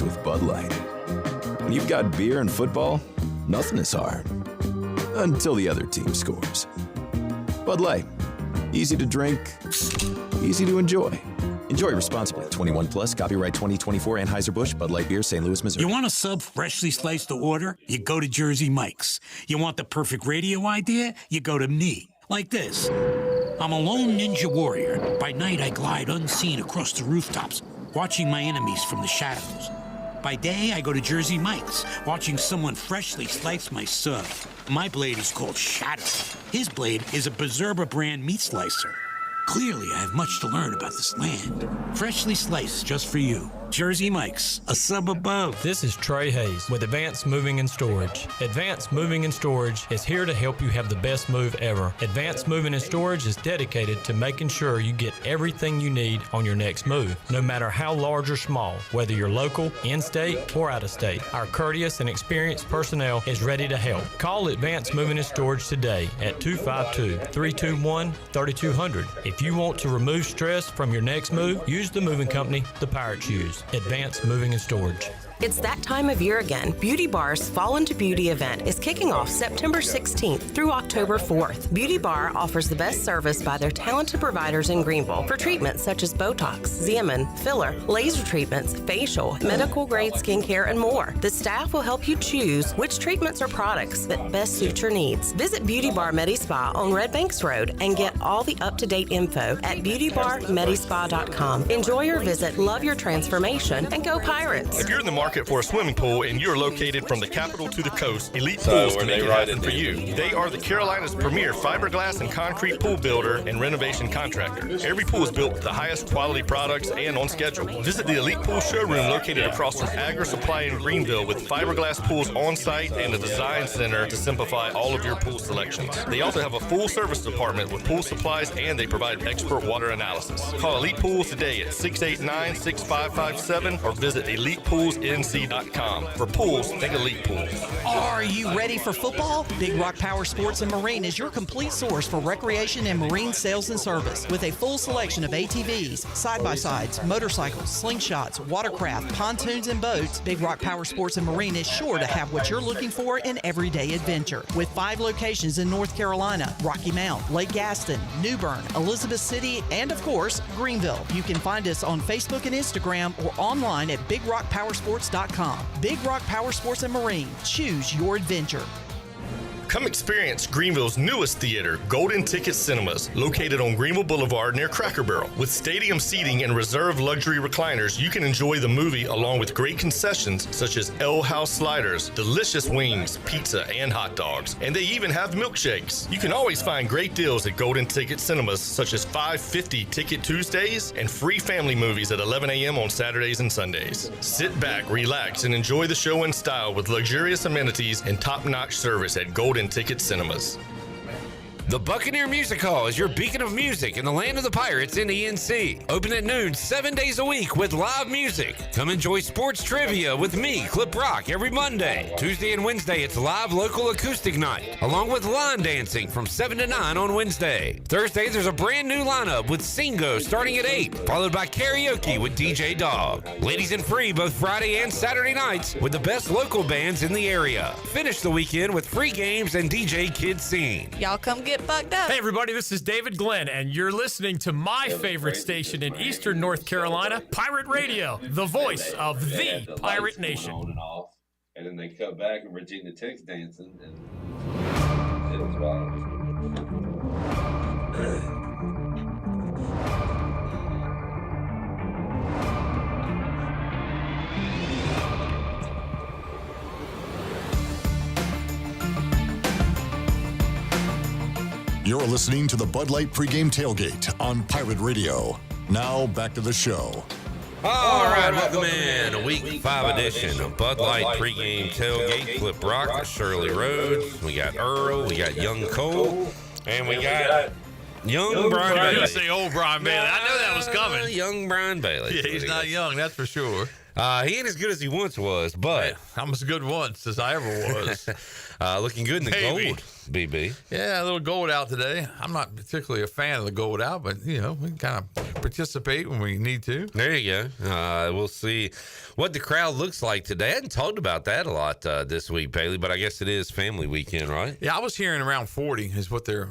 connect with Bud Light. When you've got beer and football, nothing is hard. Until the other team scores. Bud Light. Easy to drink, easy to enjoy. Enjoy responsibly. 21 plus, copyright 2024 Anheuser-Busch, Bud Light Beer, St. Louis, Missouri. You want a sub freshly sliced to order? You go to Jersey Mike's. You want the perfect radio idea? You go to me. Like this. I'm a lone ninja warrior. By night, I glide unseen across the rooftops, watching my enemies from the shadows. By day, I go to Jersey Mike's, watching someone freshly slice my sub. My blade is called Shadow. His blade is a Berserba brand meat slicer. Clearly, I have much to learn about this land. Freshly sliced just for you. Jersey Mike's, a sub above. This is Trey Hayes with Advanced Moving and Storage. Advanced Moving and Storage is here to help you have the best move ever. Advanced Moving and Storage is dedicated to making sure you get everything you need on your next move, no matter how large or small, whether you're local, in-state, or out-of-state. Our courteous and experienced personnel is ready to help. Call Advanced Moving and Storage today at 252-321-3200. If you want to remove stress from your next move, use the moving company the Pirates use. Advanced Moving and Storage. It's that time of year again. Beauty Bar's Fall into Beauty event is kicking off September 16th through October 4th. Beauty Bar offers the best service by their talented providers in Greenville for treatments such as Botox, Xeomin, filler, laser treatments, facial, medical grade skincare, and more. The staff will help you choose which treatments or products that best suit your needs. Visit Beauty Bar Medi-Spa on Red Banks Road and get all the up-to-date info at beautybarmedispa.com. Enjoy your visit, love your transformation, and go Pirates. If you're in the market for a swimming pool and you're located from the capital to the coast, Elite Pools can make it happen for you. They are the Carolina's premier fiberglass and concrete pool builder and renovation contractor. Every pool is built with the highest quality products and on schedule. Visit the Elite Pool showroom located across from Agri Supply in Greenville with fiberglass pools on site and a design center to simplify all of your pool selections. They also have a full service department with pool supplies and they provide expert water analysis. Call Elite Pools today at 689-6557 or visit ElitePoolsNC.com. For pools, think Elite Pools. Are you ready for football? Big Rock Power Sports and Marine is your complete source for recreation and marine sales and service. With a full selection of ATVs, side-by-sides, motorcycles, slingshots, watercraft, pontoons, and boats, Big Rock Power Sports and Marine is sure to have what you're looking for in everyday adventure. With 5 locations in North Carolina, Rocky Mount, Lake Gaston, New Bern, Elizabeth City, and of course, Greenville. You can find us on Facebook and Instagram or online at BigRockPowersports.com. Big Rock Power Sports and Marine. Choose your adventure. Come experience Greenville's newest theater, Golden Ticket Cinemas, located on Greenville Boulevard near Cracker Barrel. With stadium seating and reserved luxury recliners, you can enjoy the movie along with great concessions such as L House sliders, delicious wings, pizza, and hot dogs. And they even have milkshakes. You can always find great deals at Golden Ticket Cinemas such as $5.50 Ticket Tuesdays and free family movies at 11 a.m. on Saturdays and Sundays. Sit back, relax, and enjoy the show in style with luxurious amenities and top-notch service at Golden Ticket Cinemas. The Buccaneer Music Hall is your beacon of music in the land of the Pirates in ENC. Open at noon 7 days a week with live music. Come enjoy sports trivia with me, Clip Rock, every Monday. Tuesday and Wednesday, it's live local acoustic night, along with line dancing from 7 to 9 on Wednesday. Thursday, there's a brand new lineup with Singo starting at 8, followed by karaoke with DJ Dog. Ladies and free both Friday and Saturday nights with the best local bands in the area. Finish the weekend with free games and DJ Kids Scene. Y'all come get fucked up. Hey everybody, this is David Glenn, and you're listening to my favorite station in Eastern North Carolina, Pirate Radio, the voice of the Pirate Nation. On and off, and then they cut back and Virginia Tech's dancing, and it was wild. You're listening to the Bud Light Pre-Game Tailgate on Pirate Radio. Now, back to the show. All right, welcome in a Week 5 edition of Bud Light Pre-Game Tailgate. Clip Rock, Shirley Rhodes. We got Earl, we got Young Cole, and we got young Brian Bailey. I was going to say old Brian Bailey. I know that was coming. Young Brian Bailey. Yeah, he's not young, that's for sure. He ain't as good as he once was, but I'm as good once as I ever was. Looking good in the gold, BB. Yeah, a little gold out today. I'm not particularly a fan of the gold out, but we can kind of participate when we need to. There you go. We'll see what the crowd looks like today. I hadn't talked about that a lot this week, Bailey, but I guess it is family weekend, right? Yeah, I was hearing around 40 is what they're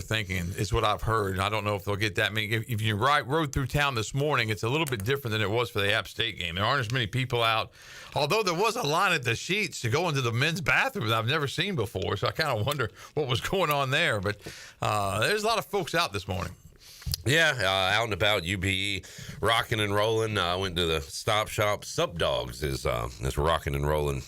thinking, is what I've heard. I don't know if they'll get that many. If you rode through town this morning, it's a little bit different than it was for the App State game. There aren't as many people out, although there was a line at the Sheets to go into the men's bathroom that I've never seen before, so I kind of wonder what was going on there. But there's a lot of folks out this morning. Yeah, out and about, UBE, rocking and rolling. Went to the Stop Shop. Sup Dogs is rocking and rolling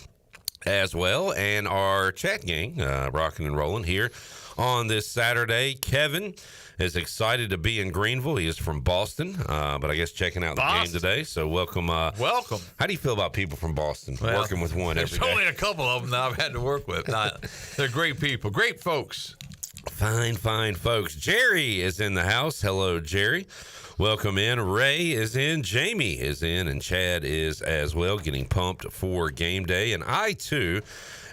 as well. And our chat gang, rocking and rolling here on this Saturday. Kevin is excited to be in Greenville. He is from Boston, but I guess checking out the game today. So welcome. Welcome. How do you feel about people from Boston working with one every day? There's only a couple of them that I've had to work with. They're great people, great folks. Fine folks. Jerry is in the house. Hello, Jerry. Welcome in. Ray is in. Jamie is in. And Chad is as well, getting pumped for game day. And I, too,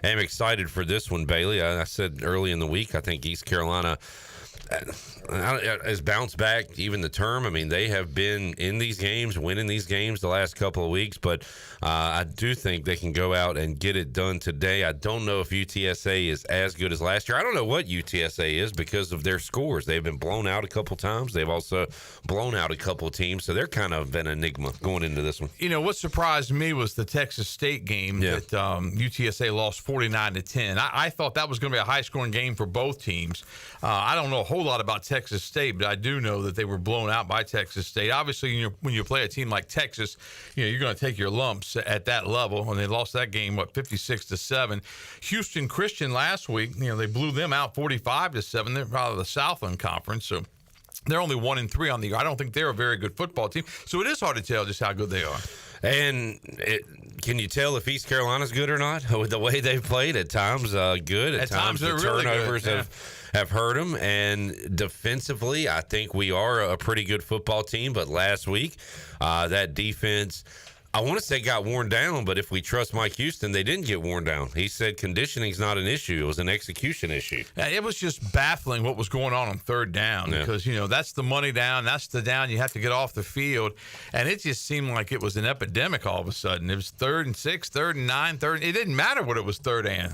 am excited for this one, Bailey. I said early in the week, I think East Carolina has bounced back even the term. I mean, they have been in these games, winning these games the last couple of weeks, but I do think they can go out and get it done today. I don't know if UTSA is as good as last year. I don't know what UTSA is because of their scores. They've been blown out a couple times. They've also blown out a couple of teams, so they're kind of an enigma going into this one. What surprised me was the Texas State game that UTSA lost 49-10. I thought that was going to be a high-scoring game for both teams. I don't know a whole lot about Texas State, but I do know that they were blown out by Texas State. Obviously, when you play a team like Texas, you're going to take your lumps at that level. And they lost that game, 56-7. Houston Christian last week, they blew them out 45-7. They're out of the Southland Conference, so they're only 1-3 on the year. I don't think they're a very good football team, so it is hard to tell just how good they are. And can you tell if East Carolina's good or not with the way they've played? At times, good. At times the turnovers really have hurt them. And defensively, I think we are a pretty good football team. But last week, that defense, I want to say got worn down, but if we trust Mike Houston, they didn't get worn down. He said conditioning's not an issue. It was an execution issue. Yeah, it was just baffling what was going on third down because, that's the money down. That's the down you have to get off the field. And it just seemed like it was an epidemic all of a sudden. It was 3rd and 6, 3rd and 9, 3rd. It didn't matter what it was third and.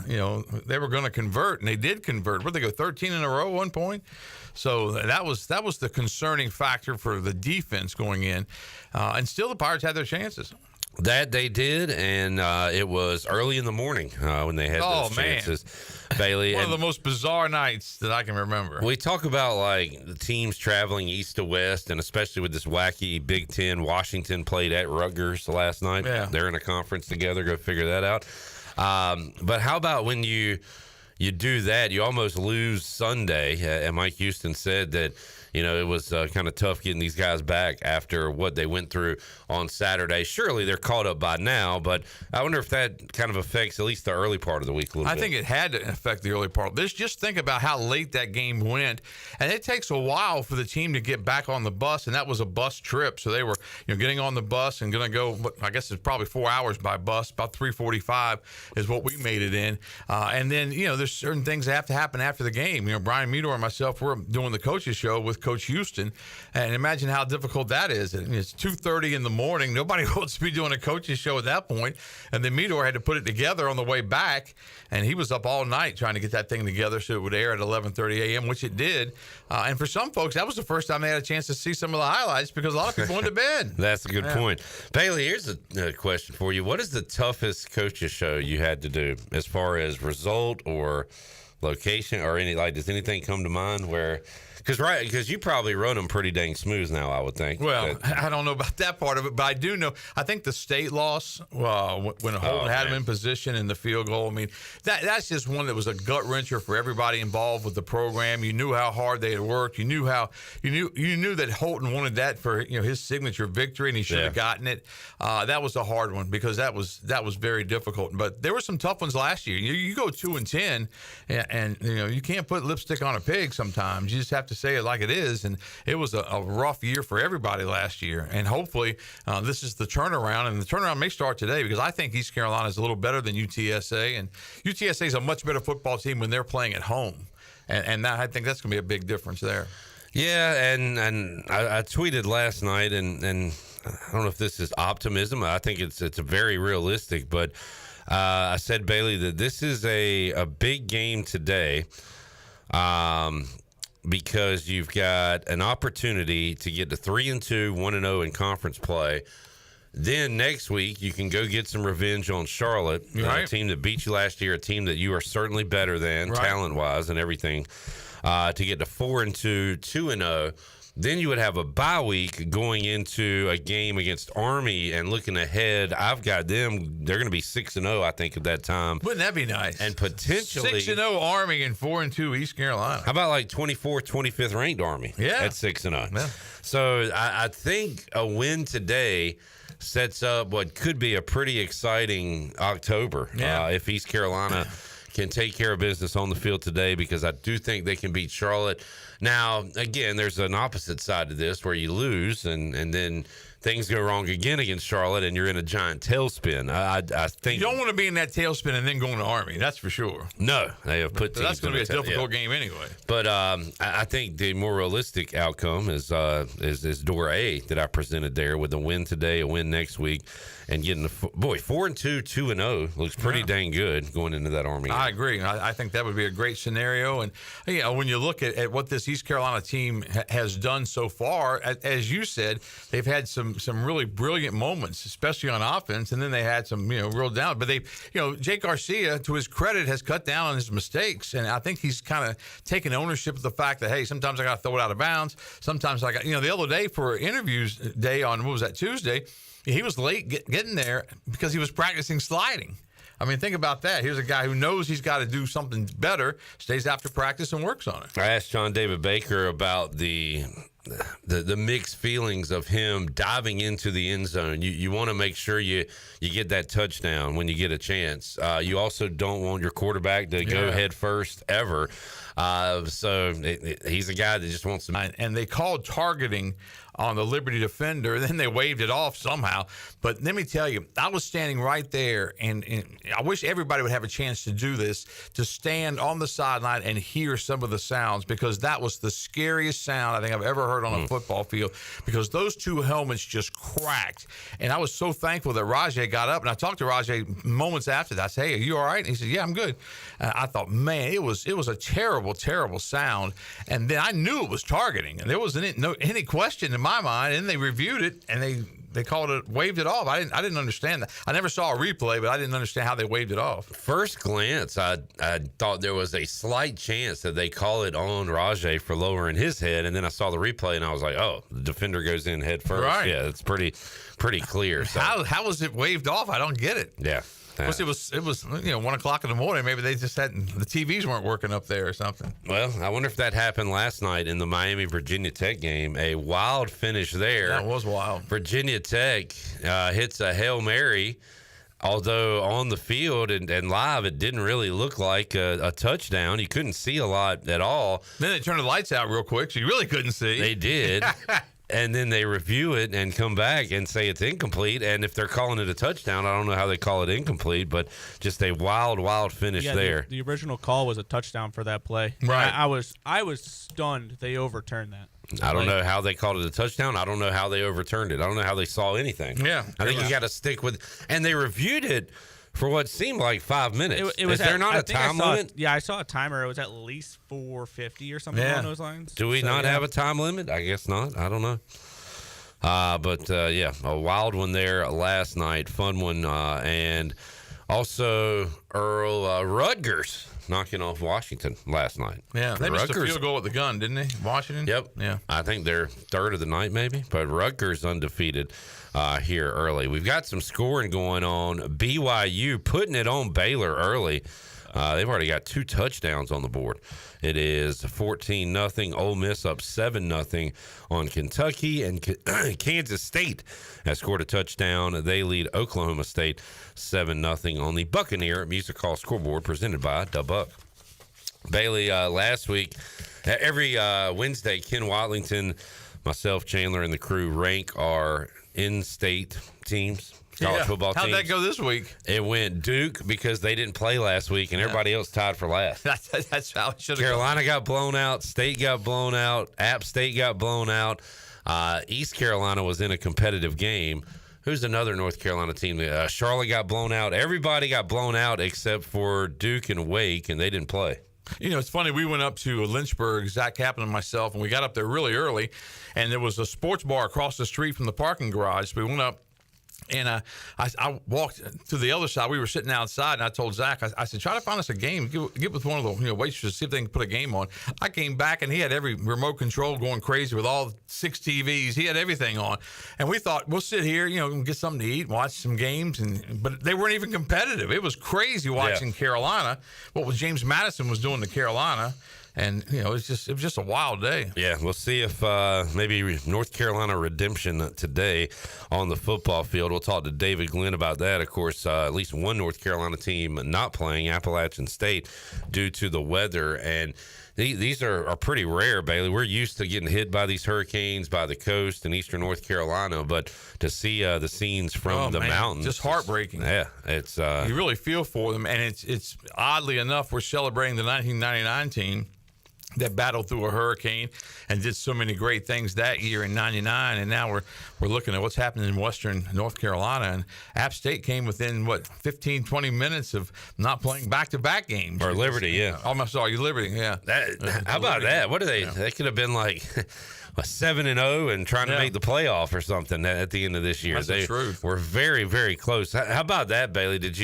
They were going to convert, and they did convert. Where'd they go, 13 in a row at one point? So that was the concerning factor for the defense going in. And still the Pirates had their chances. That they did, and it was early in the morning when they had those chances. Bailey, one of the most bizarre nights that I can remember. We talk about the teams traveling east to west, and especially with this wacky Big Ten. Washington played at Rutgers last night. Yeah. They're in a conference together. Go figure that out. But how about when you do that, you almost lose Sunday. And Mike Houston said that it was kind of tough getting these guys back after what they went through on Saturday. Surely they're caught up by now, but I wonder if that kind of affects at least the early part of the week a little bit. I think it had to affect the early part. Just think about how late that game went, and it takes a while for the team to get back on the bus, and that was a bus trip. So they were getting on the bus and going to go, I guess it's probably 4 hours by bus, about 3:45 is what we made it in. And then, there's certain things that have to happen after the game. Brian Meador and myself, we're doing the coaches show with Coach Houston, and imagine how difficult that is. It's 2:30 in the morning. Nobody wants to be doing a coaches show at that point. And then Meador had to put it together on the way back, and he was up all night trying to get that thing together so it would air at 11:30 a.m., which it did. And for some folks, that was the first time they had a chance to see some of the highlights because a lot of people went to bed. That's a good point. Bailey, here's a question for you. What is the toughest coaches show you had to do as far as result or location or does anything come to mind where Because you probably run them pretty dang smooth now, I would think. Well, I don't know about that part of it, but I do know. I think the state loss, when Holton had him in position in the field goal, I mean, that's just one that was a gut wrencher for everybody involved with the program. You knew how hard they had worked. You knew that Holton wanted that for his signature victory, and he should have gotten it. That was a hard one because that was very difficult. But there were some tough ones last year. You go 2-10, and And you can't put lipstick on a pig sometimes. You just have to say it like it is. And it was a rough year for everybody last year. And hopefully this is the turnaround. And the turnaround may start today, because I think East Carolina is a little better than UTSA. And UTSA is a much better football team when they're playing at home. And I think that's going to be a big difference there. Yeah, and I tweeted last night, and I don't know if this is optimism. I think it's very realistic, but I said, Bailey, that this is a big game today because you've got an opportunity to get to 3-2, 1-0 in conference play. Then next week, you can go get some revenge on Charlotte, a team that beat you last year, a team that you are certainly better than talent-wise and everything, to get to 4-2, 2-0. Then you would have a bye week going into a game against Army, and looking ahead, I've got them. They're going to be 6-0, I think, at that time. Wouldn't that be nice? And potentially 6-0 Army and 4-2 East Carolina. How about like 24th, 25th ranked Army? Yeah, at 6-0. Yeah. So I think a win today sets up what could be a pretty exciting October if East Carolina can take care of business on the field today, because I do think they can beat Charlotte. Now, again, there's an opposite side to this where you lose and then things go wrong again against Charlotte and you're in a giant tailspin. I think you don't want to be in that tailspin and then going to Army. That's for sure. No, they have put. That's going to be a difficult game anyway. But I think the more realistic outcome is door A that I presented there, with a win today, a win next week, and getting 4-2, 2-0 looks pretty dang good going into that Army game. I agree. I think that would be a great scenario. And when you look at what this East Carolina team has done so far, as you said, they've had some really brilliant moments, especially on offense, and then they had some real down. But Jake Garcia, to his credit, has cut down on his mistakes, and I think he's kind of taken ownership of the fact that, hey, sometimes I got to throw it out of bounds. Sometimes I got the other day for interviews day on Tuesday. He was late getting there because he was practicing sliding. I mean, think about that. Here's a guy who knows he's got to do something better, stays after practice and works on it. I asked John David Baker about the mixed feelings of him diving into the end zone. You want to make sure you get that touchdown when you get a chance. You also don't want your quarterback to go head first ever. So he's a guy that just wants to. And they called targeting on the Liberty defender, and then they waved it off somehow. But let me tell you, I was standing right there, and I wish everybody would have a chance to do this, to stand on the sideline and hear some of the sounds, because that was the scariest sound I think I've ever heard on a football field, because those two helmets just cracked. And I was so thankful that Rajay got up, and I talked to Rajay moments after that. I said, hey, are you all right? And he said, yeah, I'm good. I thought, man, it was a terrible, terrible sound. And then I knew it was targeting, and there wasn't any question in my mind. And they reviewed it, and they called it, waved it off. I didn't understand that. I never saw a replay, but I didn't understand how they waved it off. First glance, I thought there was a slight chance that they call it on Rajay for lowering his head, and then I saw the replay, and I was like, oh, the defender goes in head first. Right. Yeah, it's pretty clear. So. How was it waved off? I don't get it. Yeah. Plus, it was 1 o'clock in the morning. Maybe they just the TVs weren't working up there or something. Well, I wonder if that happened last night in the Miami-Virginia Tech game. A wild finish there. That was wild. Virginia Tech hits a Hail Mary, although on the field and live, it didn't really look like a touchdown. You couldn't see a lot at all. Then they turned the lights out real quick, so you really couldn't see. They did. And then they review it and come back and say it's incomplete. And if they're calling it a touchdown, I don't know how they call it incomplete, but just a wild, wild finish there. The original call was a touchdown for that play. Right. I was stunned they overturned that. I don't know how they called it a touchdown. I don't know how they overturned it. I don't know how they saw anything. Yeah. I think you got to stick with – and they reviewed it for what seemed like 5 minutes. Is there not a time limit? Yeah, I saw a timer. It was at least 4:50 or something along those lines. Do we not have a time limit? I guess not. I don't know. But a wild one there last night. Fun one. And also Earl Rutgers knocking off Washington last night. Yeah, they missed a field goal with the gun, didn't they? Washington? Yep. Yeah. I think they're third of the night maybe. But Rutgers undefeated here early. We've got some scoring going on. BYU putting it on Baylor early. They've already got 2 touchdowns on the board. It is 14-0. Ole Miss up 7-0 on Kentucky, and Kansas State has scored a touchdown. They lead Oklahoma State 7-0 on the Buccaneer Music Hall Scoreboard, presented by Buck. Bailey, last week, every Wednesday, Ken Watlington, myself, Chandler, and the crew rank our in-state teams. College football teams. How'd that go this week? It went Duke because they didn't play last week, and everybody else tied for last. That's how it should have Carolina got blown out. State got blown out. App State got blown out. East Carolina was in a competitive game. Who's another North Carolina team? Charlotte got blown out. Everybody got blown out except for Duke and Wake, and they didn't play. You know, it's funny. We went up to Lynchburg, Zach Kaplan and myself, and we got up there really early, and there was a sports bar across the street from the parking garage. We went up. And I walked to the other side. We were sitting outside, and I told Zach, I said, try to find us a game. Get with one of the waitresses, see if they can put a game on. I came back, and he had every remote control going crazy with all 6 TVs. He had everything on. And we thought, we'll sit here, and get something to eat, watch some games. But they weren't even competitive. It was crazy watching Carolina, what James Madison was doing to Carolina. And, it was just a wild day. Yeah, we'll see if maybe North Carolina redemption today on the football field. We'll talk to David Glenn about that. Of course, at least one North Carolina team not playing, Appalachian State, due to the weather. And these are pretty rare, Bailey. We're used to getting hit by these hurricanes by the coast in eastern North Carolina. But to see the scenes from the mountains. Just heartbreaking. Yeah, it's you really feel for them. And it's oddly enough, we're celebrating the 1999 team that battled through a hurricane and did so many great things that year in 99. And now we're looking at what's happening in western North Carolina. And App State came within, 15, 20 minutes of not playing back-to-back games. Or Liberty, yeah. Almost all you Liberty, yeah. How about that? What are they? Yeah. They could have been like 7-0 and trying to make the playoff or something at the end of this year. That's the truth. Were very, very close. How about that, Bailey? Did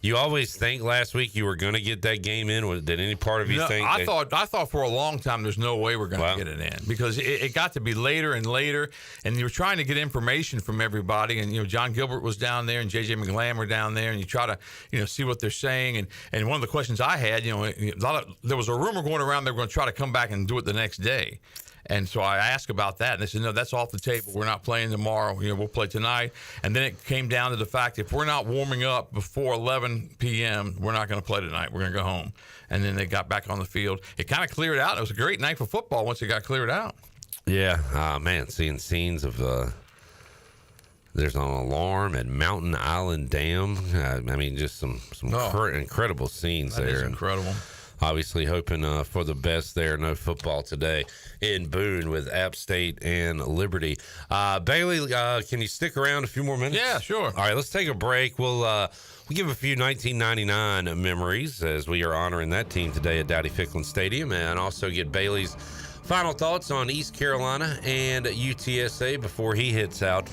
you always think last week you were going to get that game in? Did any part of you think? I thought for a long time there's no way we're going to get it in because it got to be later and later, and you were trying to get information from everybody. And John Gilbert was down there, and J.J. McGlam were down there, and you try to see what they're saying. And one of the questions I had, there was a rumor going around they were going to try to come back and do it the next day. And so I asked about that, and they said, no, that's off the table. We're not playing tomorrow. We'll play tonight. And then it came down to the fact if we're not warming up before 11 p.m., we're not going to play tonight. We're going to go home. And then they got back on the field. It kind of cleared out. It was a great night for football once it got cleared out. Yeah. Man, seeing scenes of there's an alarm at Mountain Island Dam. Just some incredible scenes there. That is incredible. Obviously hoping for the best there. No football today in Boone with App State and Liberty. Bailey, can you stick around a few more minutes? Yeah, sure. All right, let's take a break. We'll give a few 1999 memories as we are honoring that team today at Dowdy Ficklin Stadium, and also get Bailey's final thoughts on East Carolina and UTSA before he heads out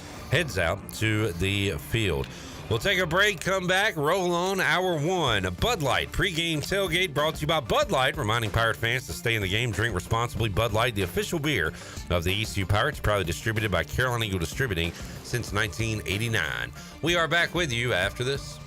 to the field. We'll take a break, come back, roll on Hour 1. Bud Light Pre-Game Tailgate brought to you by Bud Light, reminding Pirate fans to stay in the game, drink responsibly. Bud Light, the official beer of the ECU Pirates, proudly distributed by Carolina Eagle Distributing since 1989. We are back with you after this.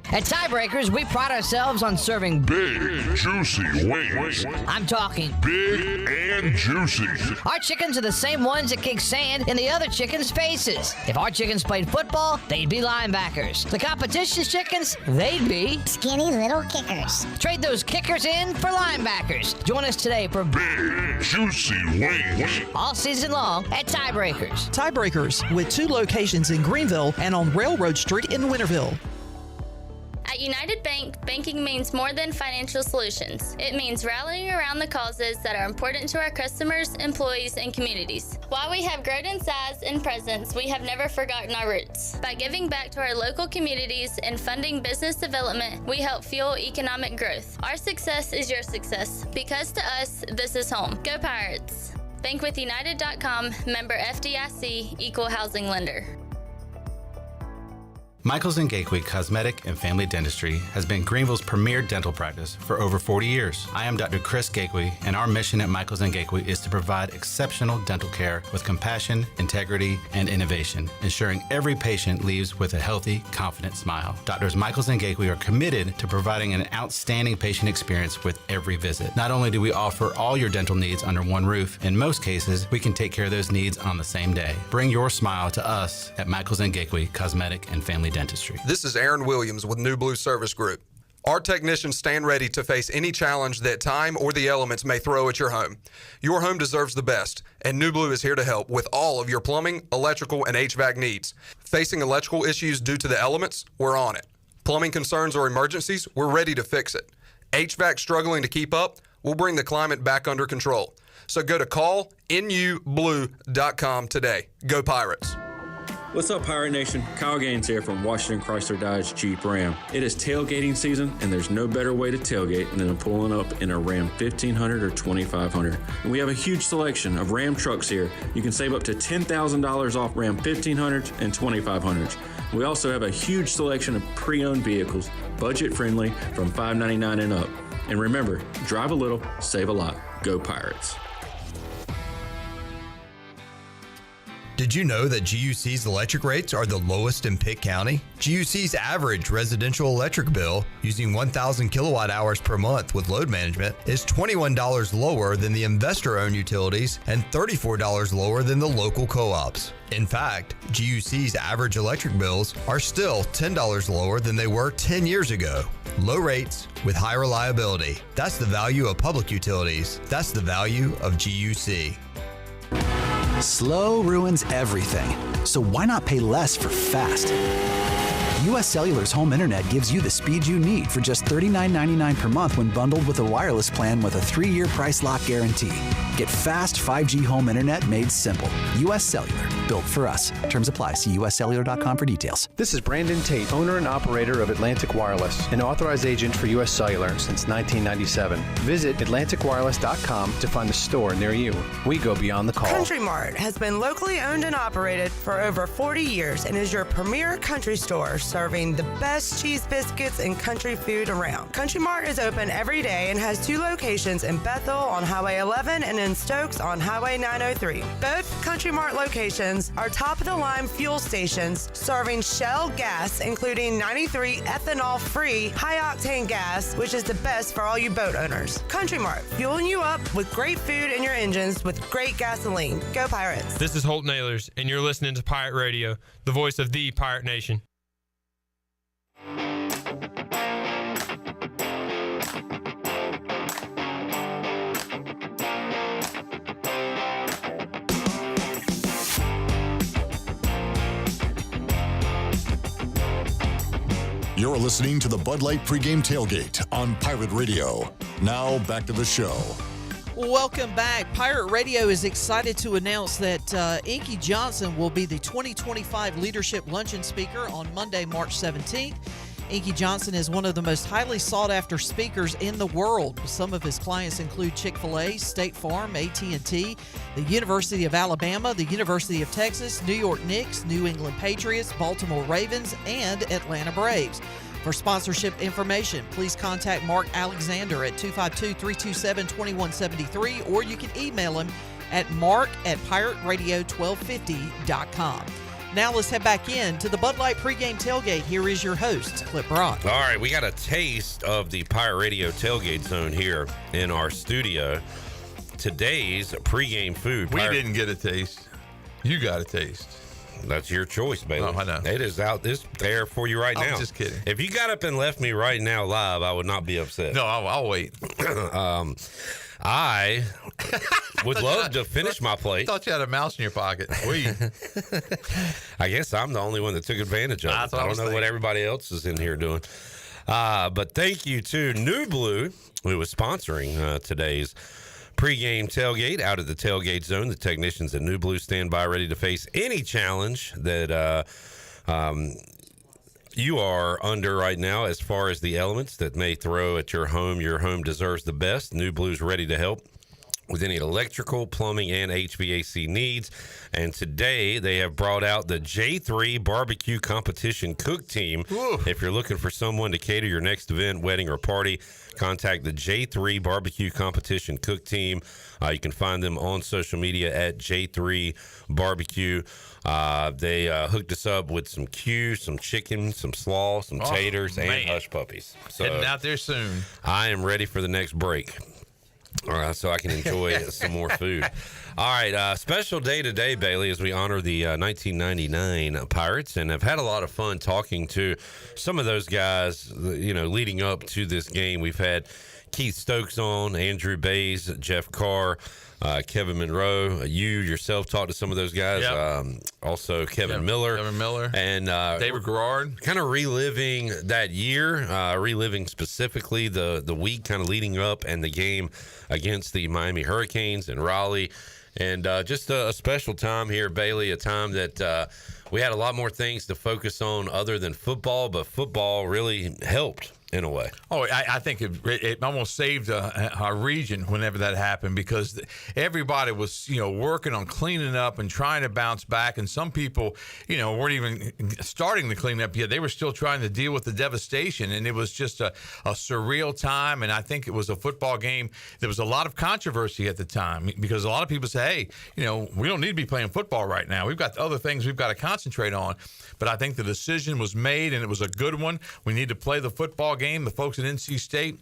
At Tiebreakers, we pride ourselves on serving big, juicy wings. I'm talking big and juicy. Our chickens are the same ones that kick sand in the other chickens' faces. If our chickens played football, they'd be linebackers. The competition's chickens, they'd be skinny little kickers. Trade those kickers in for linebackers. Join us today for big, juicy wings. All season long at Tiebreakers. Tiebreakers, with 2 locations in Greenville and on Railroad Street in Winterville. At United Bank, banking means more than financial solutions. It means rallying around the causes that are important to our customers, employees, and communities. While we have grown in size and presence, we have never forgotten our roots. By giving back to our local communities and funding business development, we help fuel economic growth. Our success is your success, because to us, this is home. Go Pirates! Bankwithunited.com, member FDIC, equal housing lender. Michaels & Gateway Cosmetic and Family Dentistry has been Greenville's premier dental practice for over 40 years. I am Dr. Chris Gateway, and our mission at Michaels & Gateway is to provide exceptional dental care with compassion, integrity, and innovation, ensuring every patient leaves with a healthy, confident smile. Doctors Michaels & Gateway are committed to providing an outstanding patient experience with every visit. Not only do we offer all your dental needs under one roof, in most cases, we can take care of those needs on the same day. Bring your smile to us at Michaels & Gateway Cosmetic and Family Dentistry. This is Aaron Williams with New Blue Service Group. Our technicians stand ready to face any challenge that time or the elements may throw at your home. Your home deserves the best, and New Blue is here to help with all of your plumbing, electrical, and HVAC needs. Facing electrical issues due to the elements? We're on it. Plumbing concerns or emergencies? We're ready to fix it. HVAC struggling to keep up? We'll bring the climate back under control. So go to callnublue.com today. Go Pirates. What's up, Pirate Nation? Kyle Gaines here from Washington Chrysler Dodge Jeep Ram. It is tailgating season, and there's no better way to tailgate than pulling up in a Ram 1500 or 2500. And we have a huge selection of Ram trucks here. You can save up to $10,000 off Ram 1500s and 2500s. We also have a huge selection of pre-owned vehicles, budget-friendly, from $599 and up. And remember, drive a little, save a lot. Go Pirates. Did you know that GUC's electric rates are the lowest in Pitt County? GUC's average residential electric bill using 1,000 kilowatt hours per month with load management is $21 lower than the investor-owned utilities and $34 lower than the local co-ops. In fact, GUC's average electric bills are still $10 lower than they were 10 years ago. Low rates with high reliability. That's the value of public utilities. That's the value of GUC. Slow ruins everything, so why not pay less for fast? U.S. Cellular's home internet gives you the speed you need for just $39.99 per month when bundled with a wireless plan with a 3-year price lock guarantee. Get fast 5G home internet made simple. U.S. Cellular, built for us. Terms apply. See uscellular.com for details. This is Brandon Tate, owner and operator of Atlantic Wireless, an authorized agent for U.S. Cellular since 1997. Visit atlanticwireless.com to find a store near you. We go beyond the call. Country Mart has been locally owned and operated for over 40 years and is your premier country store, serving the best cheese biscuits and country food around. Country Mart is open every day and has 2 locations in Bethel on Highway 11 and in Stokes on Highway 903. Both Country Mart locations are top-of-the-line fuel stations serving Shell gas, including 93 ethanol-free high-octane gas, which is the best for all you boat owners. Country Mart, fueling you up with great food in your engines with great gasoline. Go Pirates. This is Holt Nailers, and you're listening to Pirate Radio, the voice of the Pirate Nation. You're listening to the Bud Light Pre-Game Tailgate on Pirate Radio. Now back to the show. Welcome back. Pirate Radio is excited to announce that Inky Johnson will be the 2025 Leadership Luncheon Speaker on Monday, March 17th. Inky Johnson is one of the most highly sought-after speakers in the world. Some of his clients include Chick-fil-A, State Farm, AT&T, the University of Alabama, the University of Texas, New York Knicks, New England Patriots, Baltimore Ravens, and Atlanta Braves. For sponsorship information, please contact Mark Alexander at 252-327-2173, or you can email him at mark@pirateradio1250.com. Now let's head back in to the Bud Light Pre-Game Tailgate. Here is your host, Clip Brock. All right, we got a taste of the Pirate Radio Tailgate Zone here in our studio. Today's pregame food. We didn't get a taste. You got a taste. That's your choice, Bailey. Oh, I know. It is out there for you right now. I'm just kidding. If you got up and left me right now live, I would not be upset. No, I'll wait. I would love to finish my plate. I thought you had a mouse in your pocket. I guess I'm the only one that took advantage of it. I don't know what everybody else is in here doing. But thank you to New Blue, who is sponsoring today's pregame tailgate out of the tailgate zone. The technicians at New Blue stand by ready to face any challenge that you are under right now as far as the elements that may throw at your home. Your home deserves the best. New Blue's ready to help with any electrical, plumbing, and HVAC needs. And today they have brought out the J3 Barbecue Competition Cook Team. Ooh. If you're looking for someone to cater your next event, wedding, or party, contact the J3 Barbecue Competition Cook Team. You can find them on social media at J3 Barbecue. They hooked us up with some Q, some chicken, some slaw, some taters, and hush puppies. So heading out there soon. I am ready for the next break. All right, so I can enjoy some more food. All right, special day today, Bailey, as we honor the 1999 Pirates, and I've had a lot of fun talking to some of those guys, leading up to this game. We've had Keith Stokes on, Andrew Bays, Jeff Carr, Kevin Monroe. You yourself talked to some of those guys. Yep. Also Kevin Miller. And David Garrard. Kind of reliving that year, reliving specifically the week kind of leading up and the game against the Miami Hurricanes in Raleigh. And just a special time here, Bailey, a time that we had a lot more things to focus on other than football, but football really helped in a way. Oh, I think it almost saved our region whenever that happened, because everybody was, working on cleaning up and trying to bounce back. And some people, weren't even starting to clean up yet. They were still trying to deal with the devastation. And it was just a surreal time. And I think it was a football game. There was a lot of controversy at the time because a lot of people say, hey, we don't need to be playing football right now. We've got other things we've got to concentrate on. But I think the decision was made, and it was a good one. We need to play the football game. The folks at NC State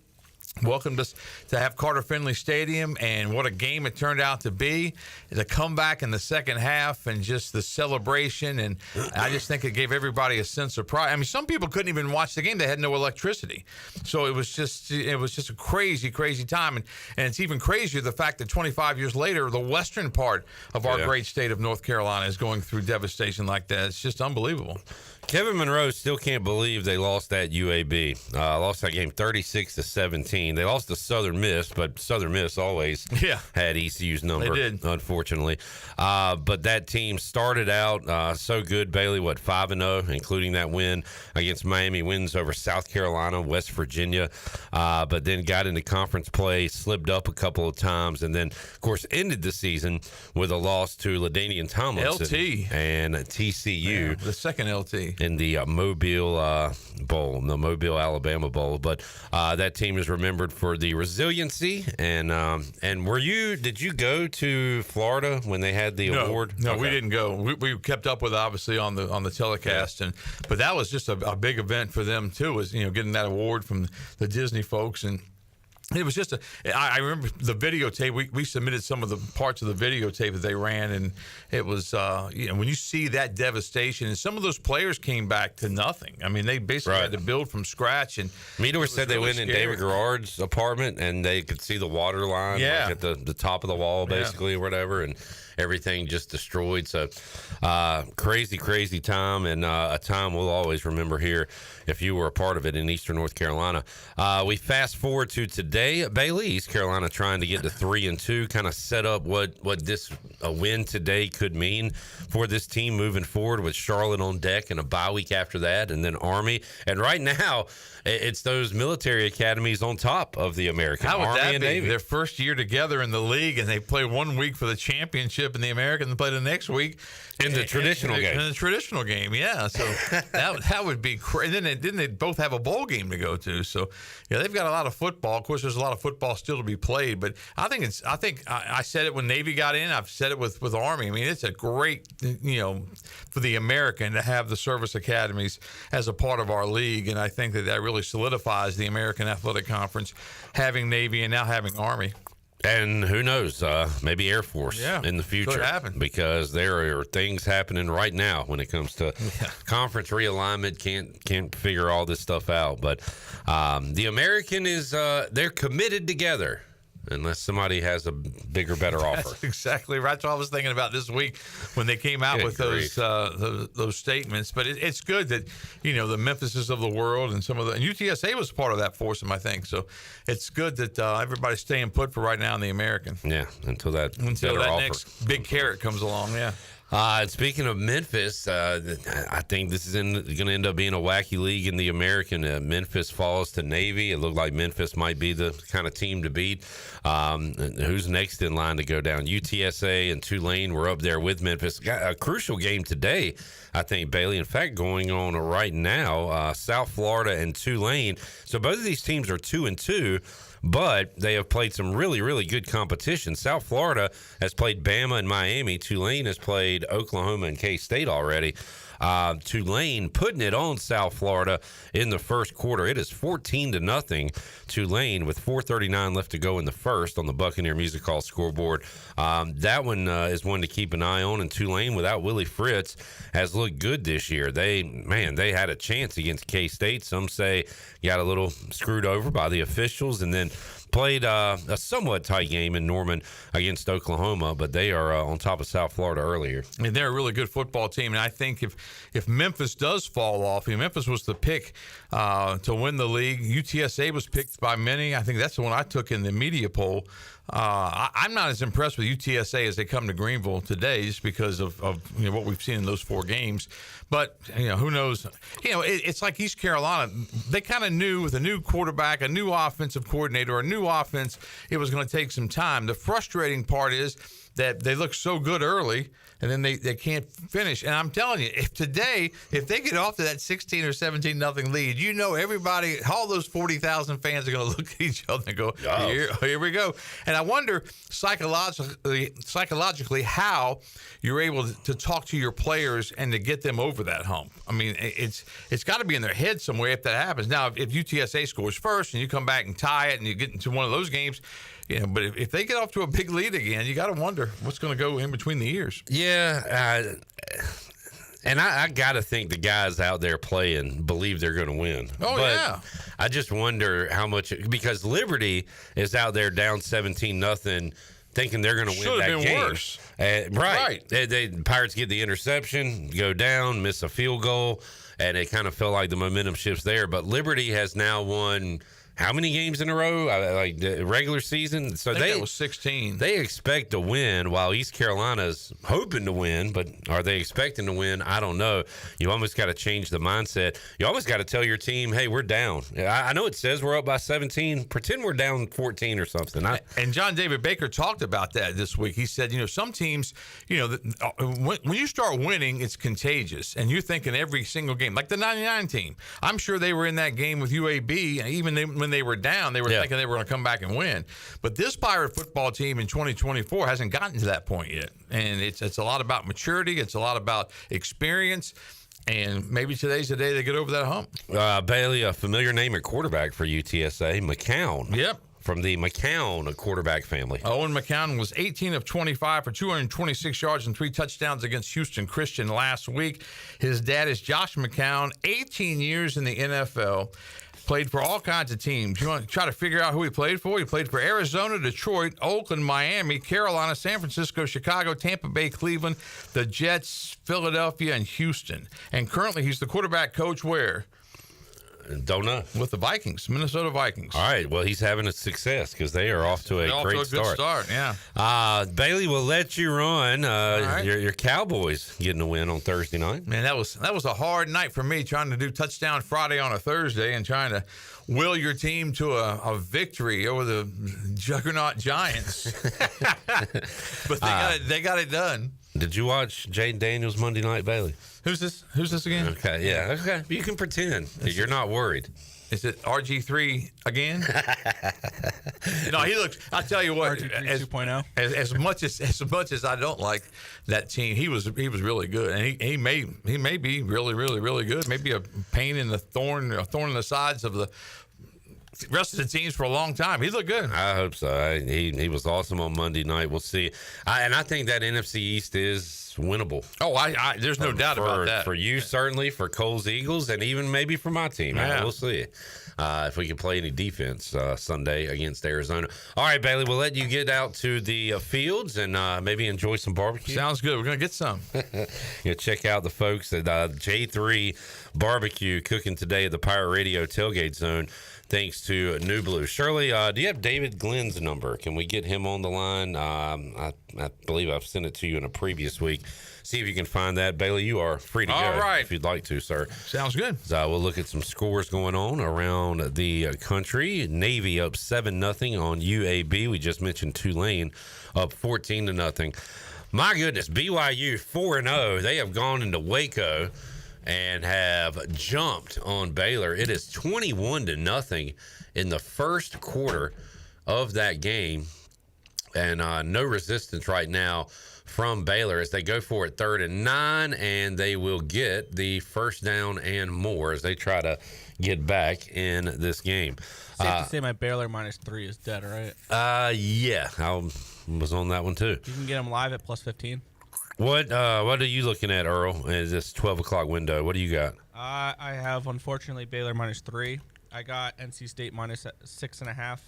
welcomed us to have Carter Finley Stadium, and what a game it turned out to be. The comeback in the second half and just the celebration, and I just think it gave everybody a sense of pride. I mean, some people couldn't even watch the game. They had no electricity. So it was just a crazy, crazy time. And it's even crazier the fact that 25 years later, the western part of our great state of North Carolina is going through devastation like that. It's just unbelievable. Kevin Monroe still can't believe they lost that UAB. Lost that game 36-17. They lost to Southern Miss, but Southern Miss always had ECU's number. They did, unfortunately. But that team started out so good, Bailey. 5-0, including that win against Miami, wins over South Carolina, West Virginia. But then got into conference play, slipped up a couple of times, and then, of course, ended the season with a loss to LaDainian Tomlinson LT and TCU. The second LT. In the Mobile Bowl, the Mobile, Alabama Bowl. But that team is remembered for the resiliency. And did you go to Florida when they had the award? No, we didn't go. We kept up with it, obviously, on the telecast. But that was just a big event for them, too, was, getting that award from the Disney folks. And it was just I remember the videotape. We submitted some of the parts of the videotape that they ran, and it was, when you see that devastation, and some of those players came back to nothing. I mean, they basically had to build from scratch. And Meador said they went in David Garrard's apartment, and they could see the water line at the top of the wall, basically, or whatever, and everything just destroyed. So crazy, crazy time, and a time we'll always remember here if you were a part of it in Eastern North Carolina. We fast forward to today, Bailey. East Carolina trying to get to 3-2, kind of set up what this win today could mean for this team moving forward, with Charlotte on deck and a bye week after that, and then Army. And right now, it's those military academies on top of the American. How would Army that and be? Navy. Their first year together in the league, and they play 1 week for the championship in the American, and play the next week in the traditional game. In the traditional game, yeah. So that would be crazy. And then didn't they both have a bowl game to go to? So they've got a lot of football. Of course, there's a lot of football still to be played, but I think I said it when Navy got in. I've said it with Army. I mean, it's a great for the American to have the service academies as a part of our league, and I think that really solidifies the American Athletic Conference, having Navy and now having Army. And who knows, maybe Air Force in the future. Could happen. Because there are things happening right now when it comes to conference realignment. Can't figure all this stuff out. But the American is they're committed together. Unless somebody has a bigger, better offer. That's exactly right. That's what I was thinking about this week when they came out with those statements. But it's good that the Memphises of the world and and UTSA was part of that foursome, I think. So it's good that everybody's staying put for right now in the American. Yeah, until that next big carrot comes along. Yeah. Speaking of Memphis, I think this is going to end up being a wacky league in the American. Memphis falls to Navy. It looked like Memphis might be the kind of team to beat. Who's next in line to go down? UTSA and Tulane were up there with Memphis. Got a crucial game today, I think, Bailey. In fact, going on right now, South Florida and Tulane. So both of these teams are 2-2. But they have played some really, really good competition. South Florida has played Bama and Miami. Tulane has played Oklahoma and K-State already. Tulane putting it on South Florida in the first quarter. It is 14-0 Tulane with 4:39 left to go in the first on the Buccaneer Music Hall scoreboard. That one is one to keep an eye on. And Tulane, without Willie Fritz, has looked good this year. They had a chance against K-State. Some say got a little screwed over by the officials, and then played a somewhat tight game in Norman against Oklahoma, but they are on top of South Florida earlier. And they're a really good football team. And I think if Memphis does fall off, Memphis was the pick to win the league. UTSA was picked by many. I think that's the one I took in the media poll. I'm not as impressed with UTSA as they come to Greenville today, just because of what we've seen in those 4 games. But who knows? It's like East Carolina. They kind of knew with a new quarterback, a new offensive coordinator, a new offense, it was going to take some time. The frustrating part is that they look so good early, and then they can't finish. And I'm telling you, if they get off to that 16 or 17-0 lead, everybody, all those 40,000 fans are going to look at each other and go, here we go. And I wonder psychologically how you're able to talk to your players and to get them over that hump. I mean, it's got to be in their head somewhere if that happens. Now, if UTSA scores first and you come back and tie it and you get into one of those games, but if they get off to a big lead again, you got to wonder what's going to go in between the ears. Yeah, and I got to think the guys out there playing believe they're going to win. Oh, but yeah. I just wonder how much, because Liberty is out there down 17-0, thinking they're going to win that game. Should have been worse. Right. The Pirates get the interception, go down, miss a field goal, and it kind of felt like the momentum shifts there. But Liberty has now won how many games in a row? Like the regular season? So I think that was 16. They expect to win, while East Carolina's hoping to win, but are they expecting to win? I don't know. You almost got to change the mindset. You almost got to tell your team, hey, we're down. I know it says we're up by 17. Pretend we're down 14 or something. And John David Baker talked about that this week. He said, some teams, when you start winning, it's contagious. And you're thinking every single game, like the 99 team. I'm sure they were in that game with UAB, and even when they were down, they were thinking they were going to come back and win. But this Pirate football team in 2024 hasn't gotten to that point yet. And it's a lot about maturity. It's a lot about experience. And maybe today's the day they get over that hump. Bailey, a familiar name at quarterback for UTSA, McCown. Yep. From the McCown quarterback family. Owen McCown was 18 of 25 for 226 yards and 3 touchdowns against Houston Christian last week. His dad is Josh McCown, 18 years in the NFL. Played for all kinds of teams. You want to try to figure out who he played for? He played for Arizona, Detroit, Oakland, Miami, Carolina, San Francisco, Chicago, Tampa Bay, Cleveland, the Jets, Philadelphia, and Houston. And currently he's the quarterback coach where? Don't know. With the Vikings, Minnesota Vikings. All right. Well, he's having a success because they are off to a great start. Good start, yeah. Bailey will let you run. Right. Your Cowboys getting a win on Thursday night. Man, that was a hard night for me, trying to do touchdown Friday on a Thursday and trying to will your team to a victory over the juggernaut Giants. But they got it done. Did you watch Jaden Daniels Monday night, Bailey? Who's this again? Okay, yeah. Okay. You can pretend that you're not worried. Is it RG3 again? No, he looks. I tell you what, RG3 2.0. As much as I don't like that team, he was really good, and he may be really, really, really good. Maybe a thorn in the sides of the rest of the teams for a long time. He looked good. I hope so. He was awesome on Monday night. We'll see. And I think that NFC East is winnable. Oh, there's no doubt about that. For you, certainly, for Cole's Eagles, and even maybe for my team. Yeah. We'll see if we can play any defense Sunday against Arizona. All right, Bailey, we'll let you get out to the fields and maybe enjoy some barbecue. Sounds good. We're going to get some. Check out the folks at J3 Barbecue cooking today at the Pirate Radio Tailgate Zone. thanks to New Blue. Shirley, do you have David Glenn's number? Can we get him on the line? I believe I've sent it to you in a previous week. See if you can find that. Bailey, you are free to go if you'd like to, sir. Sounds good. So we'll look at some scores going on around the country. Navy up 7-0 on UAB. We just mentioned Tulane up 14-0. My goodness, BYU 4-0. They have gone into Waco and have jumped on Baylor. It is 21-0 in the first quarter of that game. And no resistance right now from Baylor as they go for it 3rd and 9, and they will get the first down and more as they try to get back in this game. Safe to say my Baylor -3 is dead, right? Yeah, I was on that one too. You can get them live at +15. What are you looking at, Earl? Is this 12 o'clock window? What do you got? I have, unfortunately, Baylor -3. I got NC State -6.5.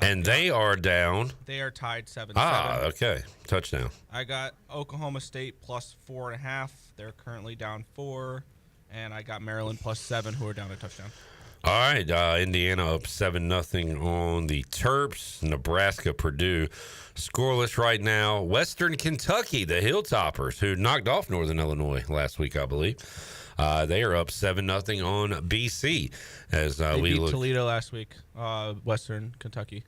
And they are down. They are tied 7-7. Okay. Touchdown. I got Oklahoma State +4.5. They're currently down 4. And I got Maryland +7, who are down a touchdown. All right. Indiana up 7-0 on the Terps. Nebraska, Purdue scoreless right now. Western Kentucky, the Hilltoppers, who knocked off Northern Illinois last week, I believe. They are up 7-0 on BC. As they we beat look, Toledo last week. Western Kentucky.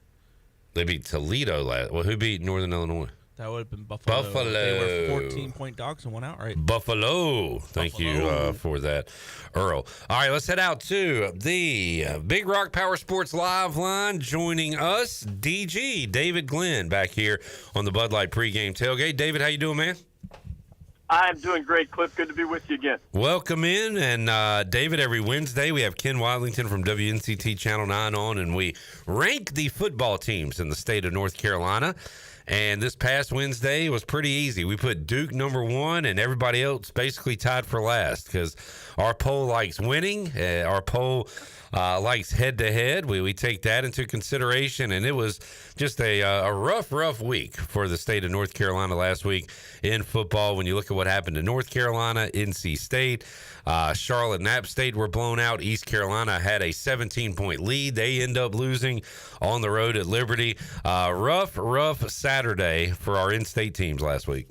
They beat Toledo last. Well, who beat Northern Illinois? That would have been Buffalo. They were 14-point dogs and won outright. Buffalo. Thank you for that, Earl. All right, let's head out to the Big Rock Power Sports Live line. Joining us, DG, David Glenn, back here on the Bud Light Pre-Game Tailgate. David, how you doing, man? I'm doing great, Cliff. Good to be with you again. Welcome in. And, David, every Wednesday we have Ken Wadlington from WNCT Channel 9 on, and we rank the football teams in the state of North Carolina. And this past Wednesday was pretty easy. We put Duke #1 and everybody else basically tied for last because our poll likes winning. Our poll likes head-to-head. We take that into consideration, and it was just a rough week for the state of North Carolina last week in football. When you look at what happened to North Carolina, NC State, Charlotte and App State were blown out. East Carolina had a 17-point lead. They end up losing on the road at Liberty. Rough Saturday for our in-state teams last week.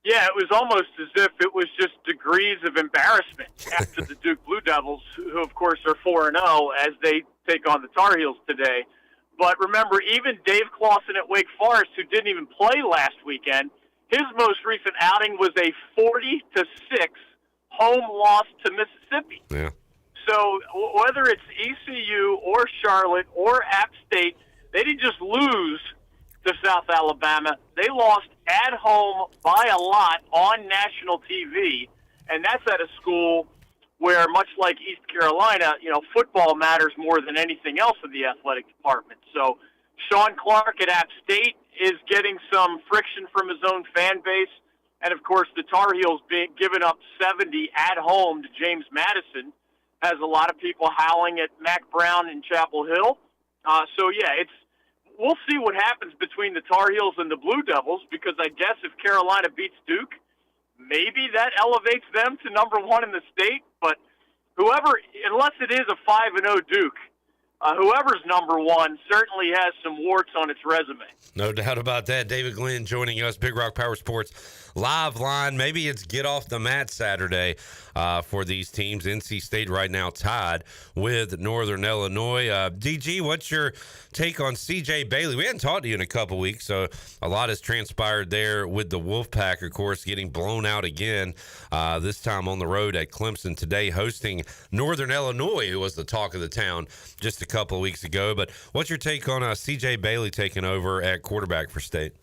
Yeah, it was almost as if it was just degrees of embarrassment after the Duke Blue Devils, who, of course, are 4-0 as they take on the Tar Heels today. But remember, even Dave Clawson at Wake Forest, who didn't even play last weekend, his most recent outing was a 40-6 home loss to Mississippi. Yeah. So whether it's ECU or Charlotte or App State, they didn't just lose to South Alabama. They lost at home by a lot on national TV, and that's at a school where, much like East Carolina, football matters more than anything else in the athletic department. So Sean Clark at App State is getting some friction from his own fan base, and of course the Tar Heels being given up 70 at home to James Madison has a lot of people howling at Mac Brown in Chapel Hill. We'll see what happens between the Tar Heels and the Blue Devils, because I guess if Carolina beats Duke, maybe that elevates them to #1 in the state. But unless it is a 5-0 Duke, whoever's #1 certainly has some warts on its resume. No doubt about that. David Glenn joining us, Big Rock Power Sports Live line. Maybe it's get off the mat Saturday for these teams. NC State right now tied with Northern Illinois. DG, what's your take on C.J. Bailey? We hadn't talked to you in a couple weeks, so a lot has transpired there with the Wolfpack, of course, getting blown out again, this time on the road at Clemson today, hosting Northern Illinois, who was the talk of the town just a couple of weeks ago. But what's your take on C.J. Bailey taking over at quarterback for State?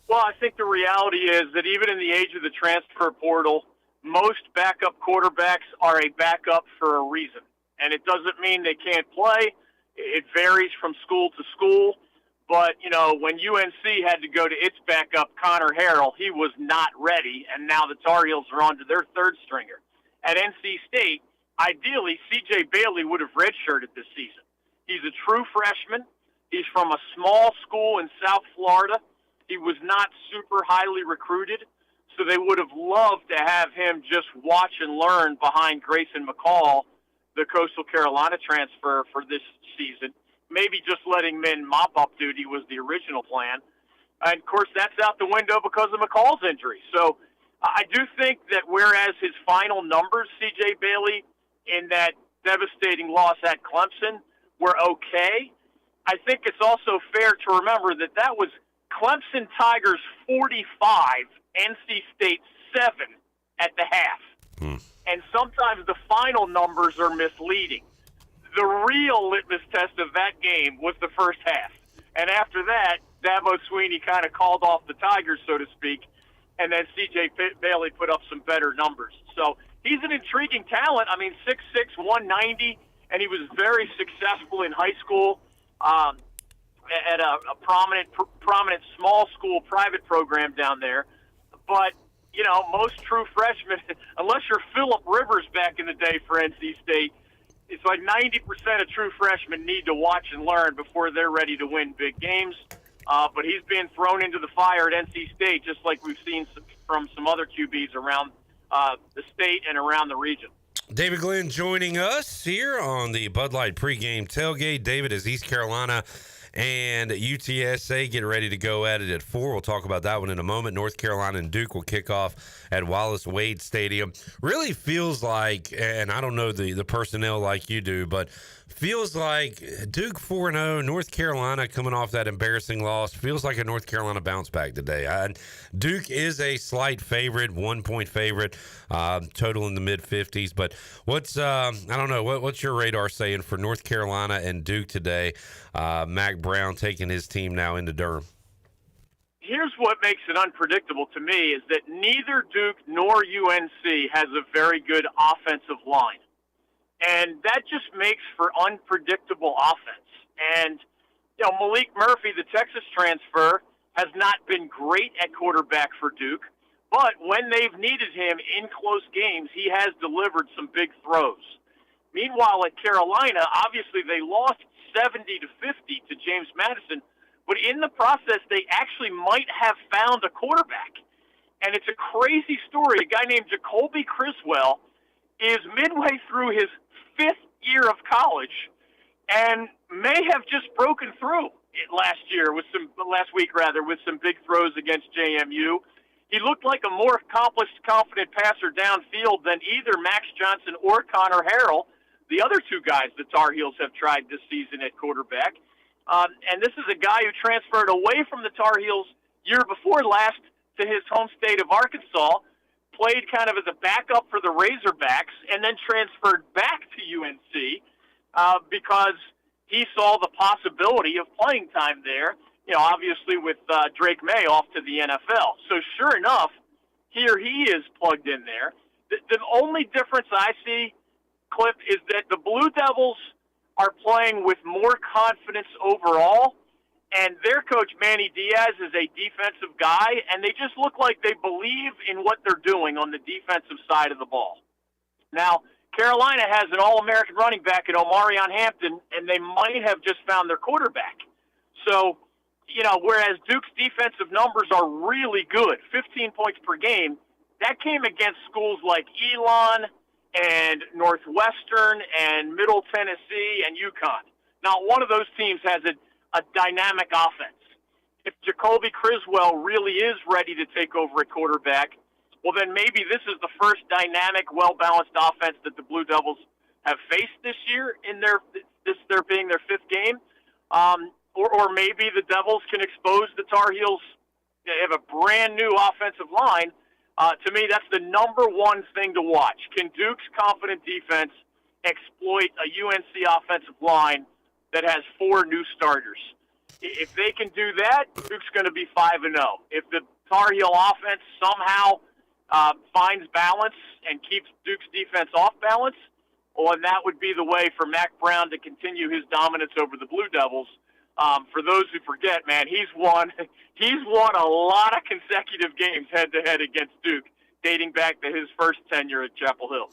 Well, I think the reality is that even in the age of the transfer portal, most backup quarterbacks are a backup for a reason. And it doesn't mean they can't play. It varies from school to school. But, when UNC had to go to its backup, Connor Harrell, he was not ready, and now the Tar Heels are on to their third stringer. At NC State, ideally, C.J. Bailey would have redshirted this season. He's a true freshman. He's from a small school in South Florida. He was not super highly recruited, so they would have loved to have him just watch and learn behind Grayson McCall the Coastal Carolina transfer for this season. Maybe just letting men mop-up duty was the original plan. And, of course, that's out the window because of McCall's injury. So I do think that whereas his final numbers, C.J. Bailey, in that devastating loss at Clemson were okay, I think it's also fair to remember that that was Clemson Tigers 45, NC State 7 at the half. And sometimes the final numbers are misleading. The real litmus test of that game was the first half. And after that, Dabo Swinney kind of called off the Tigers, so to speak, and then C.J. Bailey put up some better numbers. So he's an intriguing talent. I mean, 6'6", 190, and he was very successful in high school at a prominent small school private program down there. But, you know, most true freshmen, unless you're Phillip Rivers back in the day for NC State, it's like 90% of true freshmen need to watch and learn before they're ready to win big games. But he's been thrown into the fire at NC State, just like we've seen from some other QBs around the state and around the region. David Glenn joining us here on the Bud Light pregame tailgate. David, is East Carolina and UTSA get ready to go at it at 4. We'll talk about that one in a moment. North Carolina and Duke will kick off at Wallace Wade Stadium. Really feels like, and I don't know the personnel like you do, but feels like Duke 4-0, North Carolina coming off that embarrassing loss. Feels like a North Carolina bounce back today. Duke is a slight favorite, 1-point favorite, total in the mid-50s. But what's I don't know, what's your radar saying for North Carolina and Duke today? Mac Brown taking his team now into Durham. Here's what makes it unpredictable to me is that neither Duke nor UNC has a very good offensive line. And that just makes for unpredictable offense. And, you know, Malik Murphy, the Texas transfer, has not been great at quarterback for Duke. But when they've needed him in close games, he has delivered some big throws. Meanwhile, at Carolina, obviously they lost 70-50 to James Madison. But in the process, they actually might have found a quarterback. And it's a crazy story. A guy named Jacoby Criswell is midway through his 5th year of college and may have just broken through last week with some big throws against JMU. He looked like a more accomplished, confident passer downfield than either Max Johnson or Connor Harrell, the other two guys the Tar Heels have tried this season at quarterback. And this is a guy who transferred away from the Tar Heels year before last to his home state of Arkansas, played kind of as a backup for the Razorbacks, and then transferred back to UNC because he saw the possibility of playing time there, you know, obviously with Drake May off to the NFL. So sure enough, here he is plugged in there. The only difference I see, Cliff, is that the Blue Devils are playing with more confidence overall, and their coach, Manny Diaz, is a defensive guy, and they just look like they believe in what they're doing on the defensive side of the ball. Now, Carolina has an All-American running back in Omarion Hampton, and they might have just found their quarterback. So, you know, whereas Duke's defensive numbers are really good, 15 points per game, that came against schools like Elon and Northwestern and Middle Tennessee and UConn. Not one of those teams has a dynamic offense. If Jacoby Criswell really is ready to take over at quarterback, well, then maybe this is the first dynamic, well-balanced offense that the Blue Devils have faced this year in their being their 5th game. Or maybe the Devils can expose the Tar Heels. They have a brand-new offensive line. To me, that's the number one thing to watch. Can Duke's confident defense exploit a UNC offensive line that has 4 new starters? If they can do that, Duke's going to be 5-0. If the Tar Heel offense somehow finds balance and keeps Duke's defense off balance, well, and that would be the way for Mac Brown to continue his dominance over the Blue Devils. For those who forget, man, he's won a lot of consecutive games head-to-head against Duke, dating back to his first tenure at Chapel Hill.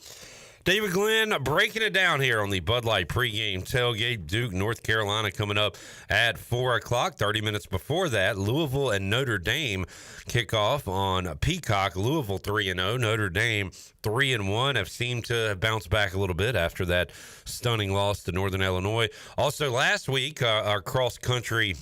David Glenn breaking it down here on the Bud Light pregame tailgate. Duke, North Carolina coming up at 4 o'clock. 30 minutes before that, Louisville and Notre Dame kick off on Peacock. Louisville 3-0. Notre Dame 3-1 have seemed to have bounced back a little bit after that stunning loss to Northern Illinois. Also last week, our cross-country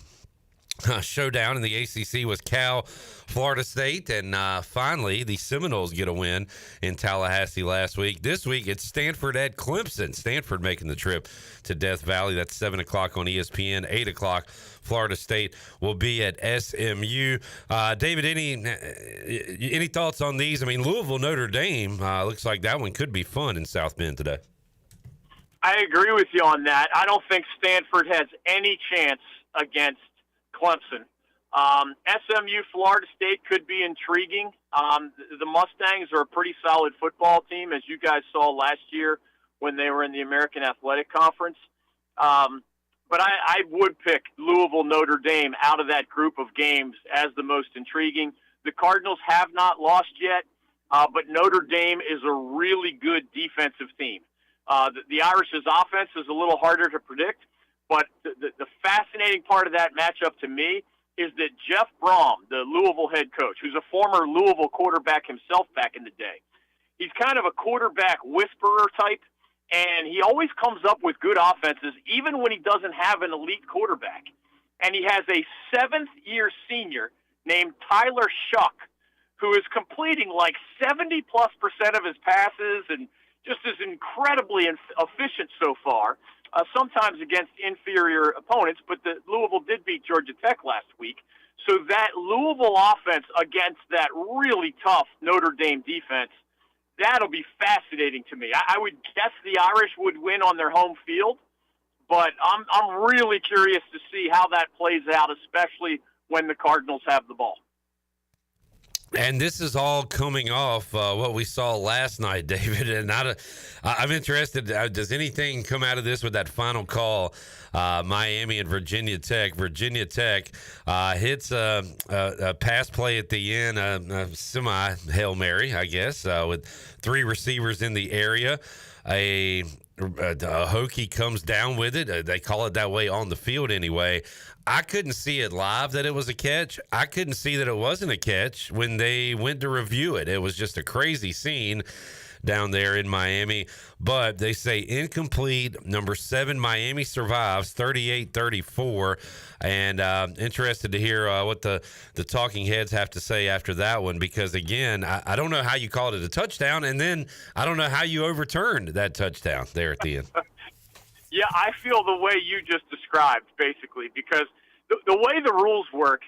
showdown in the ACC was Cal, Florida State, and finally the Seminoles get a win in Tallahassee last week. This week it's Stanford at Clemson. Stanford making the trip to Death Valley. That's 7 o'clock on ESPN. 8 o'clock Florida State will be at SMU. David, any thoughts on these? I mean, Louisville, Notre Dame, looks like that one could be fun in South Bend today. I agree with you on that. I don't think Stanford has any chance against Clemson. SMU, Florida State could be intriguing. The Mustangs are a pretty solid football team, as you guys saw last year when they were in the American Athletic Conference. But I would pick Louisville, Notre Dame out of that group of games as the most intriguing. The Cardinals have not lost yet, but Notre Dame is a really good defensive team. The Irish's offense is a little harder to predict, but the fascinating part of that matchup to me is that Jeff Brom, the Louisville head coach, who's a former Louisville quarterback himself back in the day, he's kind of a quarterback whisperer type, and he always comes up with good offenses, even when he doesn't have an elite quarterback. And he has a seventh-year senior named Tyler Shuck, who is completing like 70+% of his passes and just is incredibly efficient so far. Sometimes against inferior opponents, but the Louisville did beat Georgia Tech last week. So that Louisville offense against that really tough Notre Dame defense, that'll be fascinating to me. I would guess the Irish would win on their home field, but I'm really curious to see how that plays out, especially when the Cardinals have the ball. And this is all coming off what we saw last night, David. And I'm interested, does anything come out of this with that final call, Miami and Virginia Tech? Virginia Tech hits a pass play at the end, a semi-Hail Mary, I guess, with three receivers in the area. A Hokie comes down with it. They call it that way on the field anyway. I couldn't see it live that it was a catch. I couldn't see that it wasn't a catch when they went to review it. It was just a crazy scene down there in Miami. But they say incomplete. Number 7, Miami survives 38-34. And interested to hear what the talking heads have to say after that one, because, again, I don't know how you called it a touchdown, and then I don't know how you overturned that touchdown there at the end. Yeah, I feel the way you just described, basically, because the way the rules work,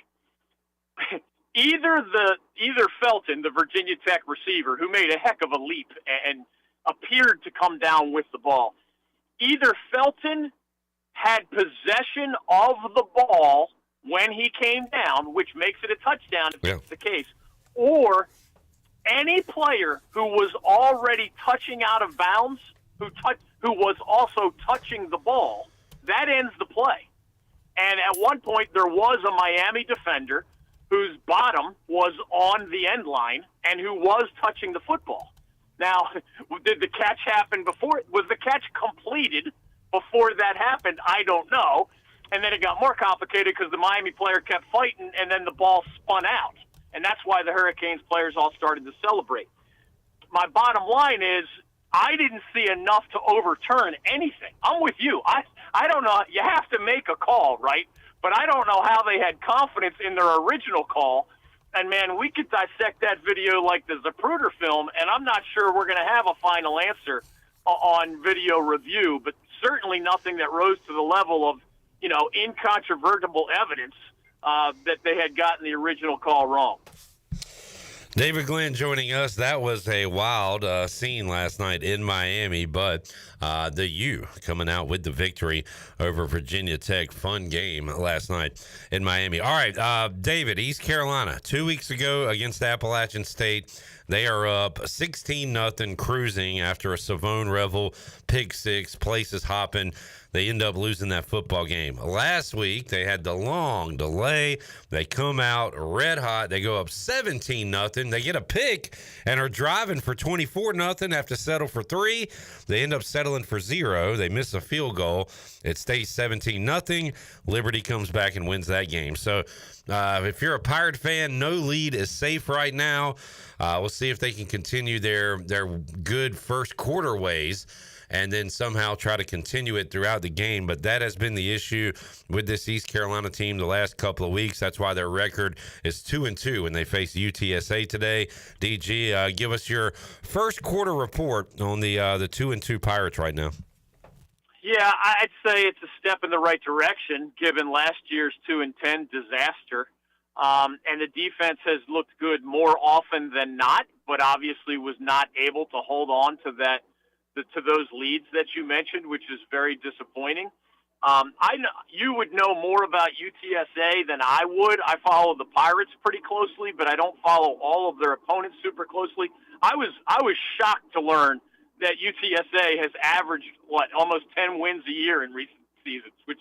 either Felton, the Virginia Tech receiver, who made a heck of a leap and appeared to come down with the ball, either Felton had possession of the ball when he came down, which makes it a touchdown if that's the case, or any player who was already touching out of bounds, who was also touching the ball, that ends the play. And at one point, there was a Miami defender whose bottom was on the end line and who was touching the football. Now, did the catch happen before? Was the catch completed before that happened? I don't know. And then it got more complicated because the Miami player kept fighting, and then the ball spun out. And that's why the Hurricanes players all started to celebrate. My bottom line is, I didn't see enough to overturn anything. I'm with you. I don't know. You have to make a call, right? But I don't know how they had confidence in their original call. And, man, we could dissect that video like the Zapruder film, and I'm not sure we're going to have a final answer on video review, but certainly nothing that rose to the level of, incontrovertible evidence that they had gotten the original call wrong. David Glenn joining us. That was a wild scene last night in Miami, but the U coming out with the victory over Virginia Tech. Fun game last night in Miami. All right, David, East Carolina, 2 weeks ago against Appalachian State. They are up 16-0, cruising after a Savone Revel pick six. Places hopping. They end up losing that football game. Last week, they had the long delay. They come out red hot. They go up 17-0. They get a pick and are driving for 24-0. Have to settle for 3. They end up settling for 0. They miss a field goal. It stays 17-0. Liberty comes back and wins that game. So if you're a Pirate fan, no lead is safe right now. We'll see if they can continue their good first quarter ways and then somehow try to continue it throughout the game. But that has been the issue with this East Carolina team the last couple of weeks. That's why their record is 2-2 when they face UTSA today. DG, give us your first quarter report on the 2-2 Pirates right now. Yeah, I'd say it's a step in the right direction given last year's 2-10 disaster. And the defense has looked good more often than not, but obviously was not able to hold on to those leads that you mentioned, which is very disappointing. You would know more about UTSA than I would. I follow the Pirates pretty closely, but I don't follow all of their opponents super closely. I was shocked to learn that UTSA has averaged almost 10 wins a year in recent seasons, which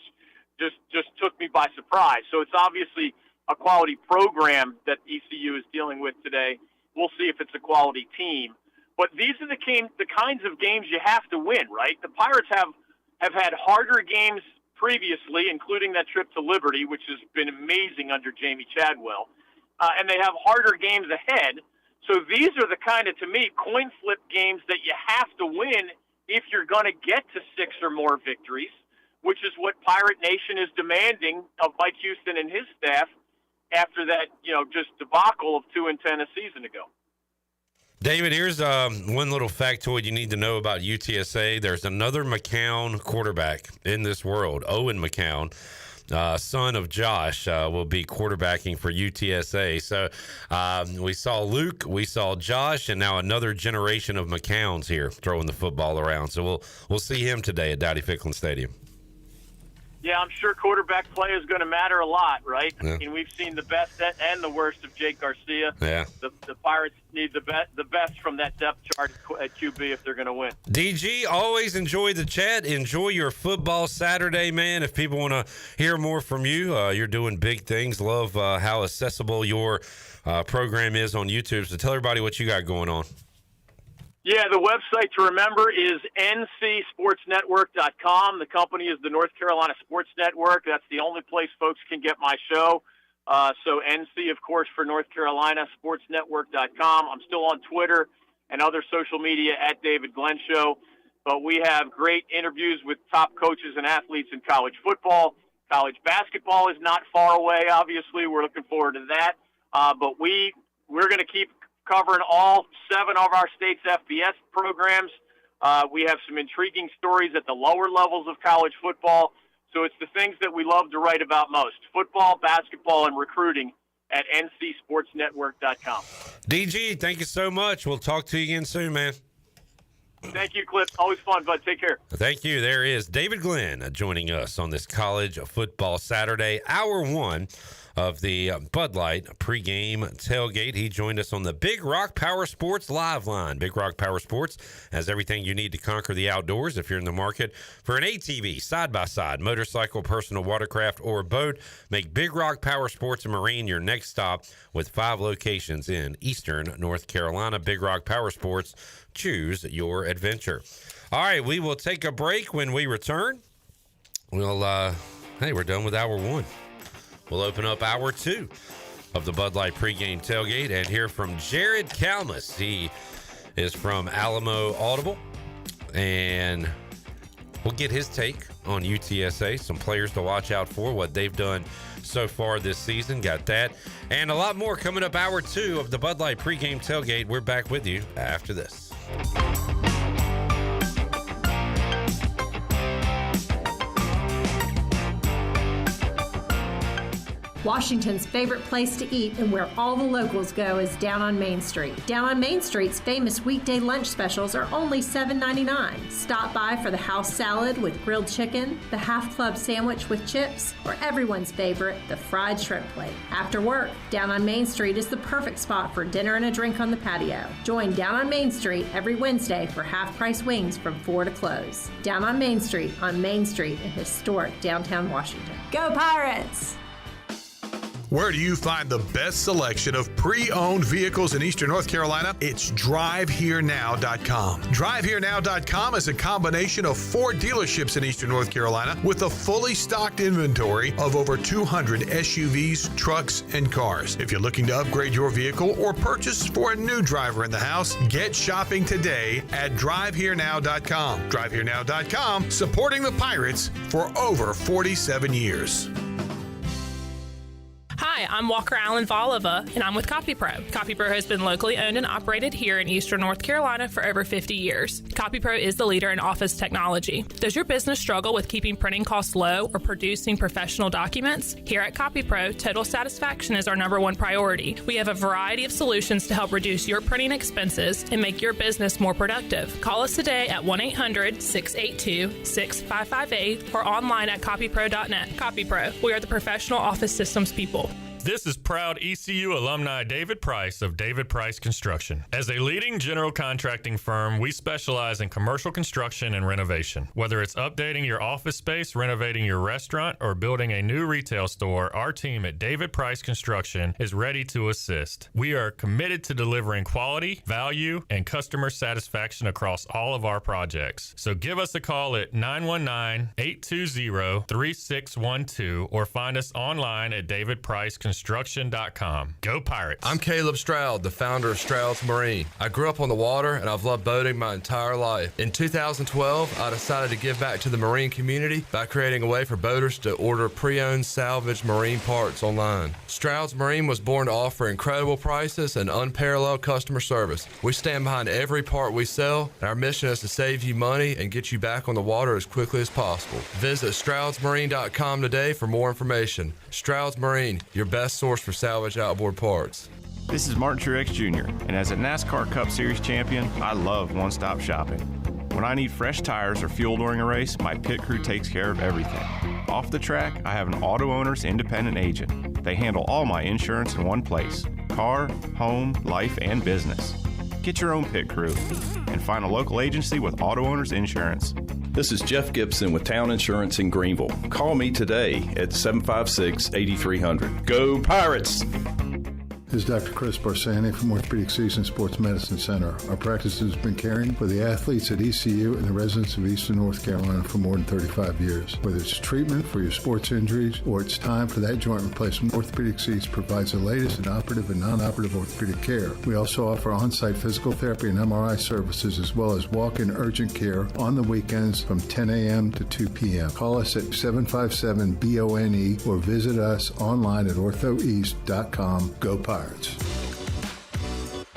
just took me by surprise. So it's obviously a quality program that ECU is dealing with today. We'll see if it's a quality team. But these are the kinds of games you have to win, right? The Pirates have had harder games previously, including that trip to Liberty, which has been amazing under Jamie Chadwell. And they have harder games ahead. So these are the kind of, to me, coin flip games that you have to win if you're going to get to 6 or more victories, which is what Pirate Nation is demanding of Mike Houston and his staff after that, just debacle of 2-10 a season ago. David, here's one little factoid you need to know about UTSA. There's another McCown quarterback in this world, Owen McCown, son of Josh, will be quarterbacking for UTSA. So we saw Luke, we saw Josh, and now another generation of McCowns here throwing the football around. So we'll see him today at Dowdy-Ficklen Stadium. Yeah, I'm sure quarterback play is going to matter a lot, right? Yeah. I mean, we've seen the best and the worst of Jake Garcia. Yeah. The Pirates need the best from that depth chart at QB if they're going to win. DG, always enjoy the chat. Enjoy your football Saturday, man. If people want to hear more from you, you're doing big things. Love how accessible your program is on YouTube. So tell everybody what you got going on. Yeah, the website to remember is ncsportsnetwork.com. The company is the North Carolina Sports Network. That's the only place folks can get my show. So NC, of course, for North Carolina, sportsnetwork.com. I'm still on Twitter and other social media at David Glenn Show. But we have great interviews with top coaches and athletes in college football. College basketball is not far away, obviously. We're looking forward to that. But we're going to keep covering all 7 of our state's FBS programs. We have some intriguing stories at the lower levels of college football. So it's the things that we love to write about most: football, basketball, and recruiting at ncsportsnetwork.com. DG, thank you so much. We'll talk to you again soon, man. Thank you, Cliff. Always fun, bud. Take care. Thank you. There is David Glenn joining us on this college football Saturday, hour 1 of the Bud Light pregame tailgate. He joined us on the Big Rock Power Sports live line. Big Rock Power Sports has everything you need to conquer the outdoors. If you're in the market for an ATV, side-by-side, motorcycle, personal watercraft, or boat, make Big Rock Power Sports and Marine your next stop with 5 locations in Eastern North Carolina. Big Rock Power Sports, choose your adventure. All right, we will take a break. When we return, we're done with hour 1. We'll open up hour 2 of the Bud Light pregame tailgate and hear from Jared Kalmus. He is from Alamo Audible, and we'll get his take on UTSA, some players to watch out for, what they've done so far this season. Got that and a lot more coming up hour 2 of the Bud Light pregame tailgate. We're back with you after this. Washington's favorite place to eat and where all the locals go is down on Main Street. Down on Main Street's famous weekday lunch specials are only $7.99. Stop by for the house salad with grilled chicken, the half club sandwich with chips, or everyone's favorite, the fried shrimp plate. After work, Down on Main Street is the perfect spot for dinner and a drink on the patio. Join Down on Main Street every Wednesday for half-price wings from 4 to close. Down on Main Street in historic downtown Washington. Go Pirates! Where do you find the best selection of pre-owned vehicles in Eastern North Carolina? It's DriveHereNow.com. DriveHereNow.com is a combination of 4 dealerships in Eastern North Carolina with a fully stocked inventory of over 200 SUVs, trucks, and cars. If you're looking to upgrade your vehicle or purchase for a new driver in the house, get shopping today at DriveHereNow.com. DriveHereNow.com, supporting the Pirates for over 47 years. Hi, I'm Walker Allen Volova, and I'm with CopyPro. CopyPro has been locally owned and operated here in Eastern North Carolina for over 50 years. CopyPro is the leader in office technology. Does your business struggle with keeping printing costs low or producing professional documents? Here at CopyPro, total satisfaction is our #1 priority. We have a variety of solutions to help reduce your printing expenses and make your business more productive. Call us today at 1-800-682-6558 or online at copypro.net. CopyPro, we are the professional office systems people. This is proud ECU alumni David Price of David Price Construction. As a leading general contracting firm, we specialize in commercial construction and renovation. Whether it's updating your office space, renovating your restaurant, or building a new retail store, our team at David Price Construction is ready to assist. We are committed to delivering quality, value, and customer satisfaction across all of our projects. So give us a call at 919-820-3612 or find us online at davidpriceconstruction.com. Go Pirates. I'm Caleb Stroud, the founder of Stroud's Marine. I grew up on the water and I've loved boating my entire life. In 2012, I decided to give back to the marine community by creating a way for boaters to order pre-owned salvaged marine parts online. Stroud's Marine was born to offer incredible prices and unparalleled customer service. We stand behind every part we sell, and our mission is to save you money and get you back on the water as quickly as possible. Visit StroudsMarine.com today for more information. Stroud's Marine, your best source for salvage outboard parts. This is Martin Truex Jr., and as a NASCAR Cup Series champion, I love one-stop shopping. When I need fresh tires or fuel during a race, my pit crew takes care of everything. Off the track, I have an auto owner's independent agent. They handle all my insurance in one place: car, home, life, and business. Get your own pit crew and find a local agency with auto owner's insurance. This is Jeff Gibson with Town Insurance in Greenville. Call me today at 756-8300. Go Pirates! This is Dr. Chris Barsani from Orthopedic Season Sports Medicine Center. Our practice has been caring for the athletes at ECU and the residents of Eastern North Carolina for more than 35 years. Whether it's treatment for your sports injuries or it's time for that joint replacement, Orthopedic Seats provides the latest in operative and non-operative orthopedic care. We also offer on-site physical therapy and MRI services as well as walk-in urgent care on the weekends from 10 a.m. to 2 p.m. Call us at 757-BONE or visit us online at orthoeast.com. Go Pirates!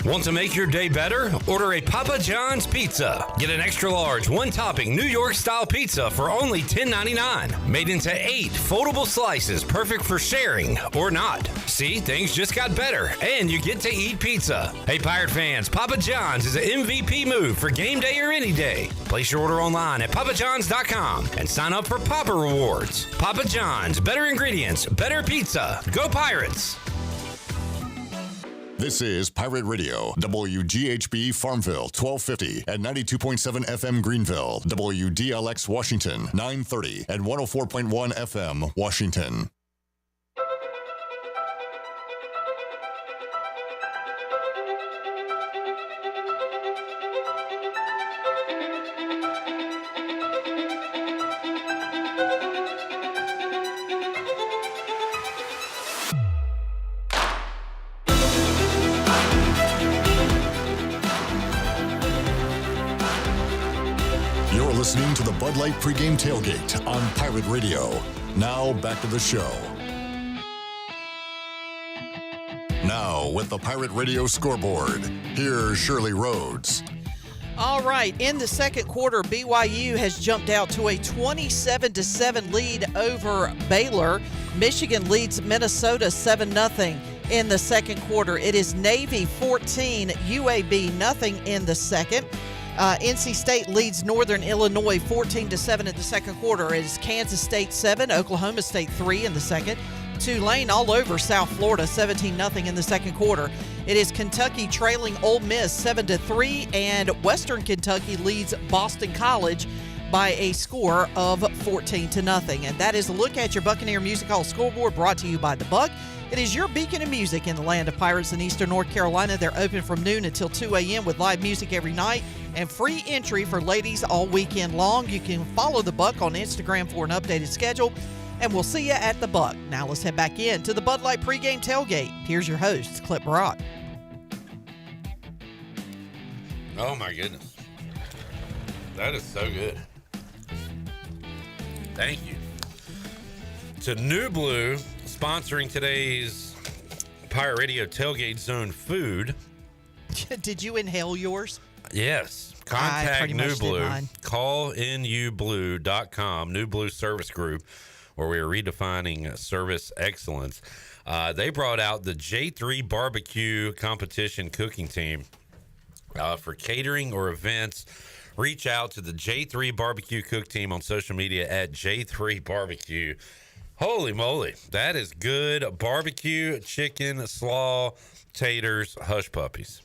Want to make your day better? Order a Papa John's pizza. Get an extra large, one-topping New York-style pizza for only $10.99. Made into 8 foldable slices, perfect for sharing or not. See, things just got better, and you get to eat pizza. Hey, Pirate fans, Papa John's is an MVP move for game day or any day. Place your order online at papajohns.com and sign up for Papa Rewards. Papa John's, better ingredients, better pizza. Go Pirates! This is Pirate Radio, WGHB Farmville, 1250 at 92.7 FM Greenville, WDLX Washington, 930 and 104.1 FM Washington. Listening to the Bud Light Pre-Game Tailgate on Pirate Radio. Now back to the show. Now with the Pirate Radio Scoreboard, here's Shirley Rhodes. All right, in the second quarter, BYU has jumped out to a 27-7 lead over Baylor. Michigan leads Minnesota 7-0 in the second quarter. It is Navy 14, UAB nothing in the second. NC State leads Northern Illinois 14-7 in the second quarter. It is Kansas State 7, Oklahoma State 3 in the second. Tulane all over South Florida 17-0 in the second quarter. It is Kentucky trailing Ole Miss 7-3, and Western Kentucky leads Boston College by a score of 14-0. And that is a look at your Buccaneer Music Hall scoreboard, brought to you by The Buck. It is your beacon of music in the land of pirates in eastern North Carolina. They're open from noon until 2 a.m. with live music every night and free entry for ladies all weekend long. You can follow The Buck on Instagram for an updated schedule, and we'll see you at The Buck. Now let's head back in to the Bud Light pregame tailgate. Here's your host, Clip Brock. Oh, my goodness. That is so good. Thank you to New Blue, sponsoring today's Pirate Radio Tailgate Zone food. Did you inhale yours? Yes. Contact New Blue. CallinUBlue.com, New Blue Service Group, where we are redefining service excellence. They brought out the J3 Barbecue Competition Cooking Team. For catering or events, reach out to the J3 Barbecue Cook Team on social media at J3 Barbecue. Holy moly, that is good barbecue, chicken, slaw, taters, hush puppies.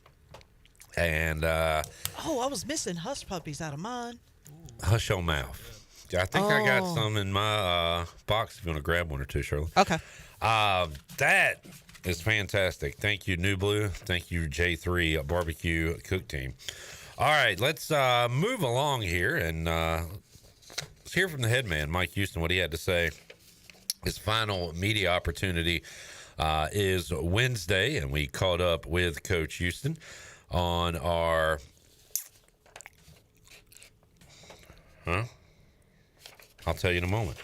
And I was missing hush puppies out of mine. Hush your mouth. I think I got some in my box if you want to grab one or two, Shirley. Okay. That is fantastic. Thank you, New Blue. Thank you, J3 Barbecue Cook Team. All right, let's move along here and let's hear from the head man, Mike Houston, what he had to say. His final media opportunity is Wednesday, and we caught up with Coach Houston on our I'll tell you in a moment.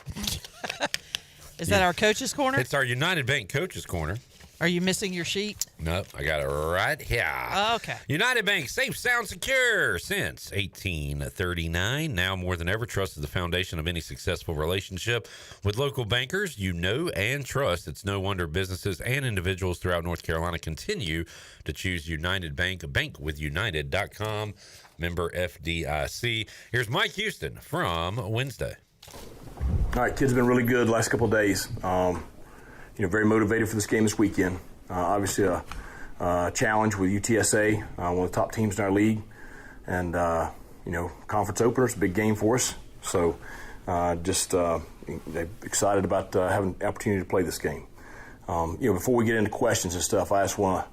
Is that our Coach's Corner? It's our United Bank Coach's Corner. Are you missing your sheet? Nope, I got it right here. Okay. United Bank, safe, sound, secure since 1839. Now more than ever, trust is the foundation of any successful relationship with local bankers you know and trust. It's no wonder businesses and individuals throughout North Carolina continue to choose United Bank. Bankwithunited.com, member FDIC. Here's Mike Houston from Wednesday. All right, kids have been really good the last couple of days. Very motivated for this game this weekend. Obviously a challenge with UTSA, one of the top teams in our league. And, conference openers, a big game for us. So they're excited about having the opportunity to play this game. Before we get into questions and stuff, I just want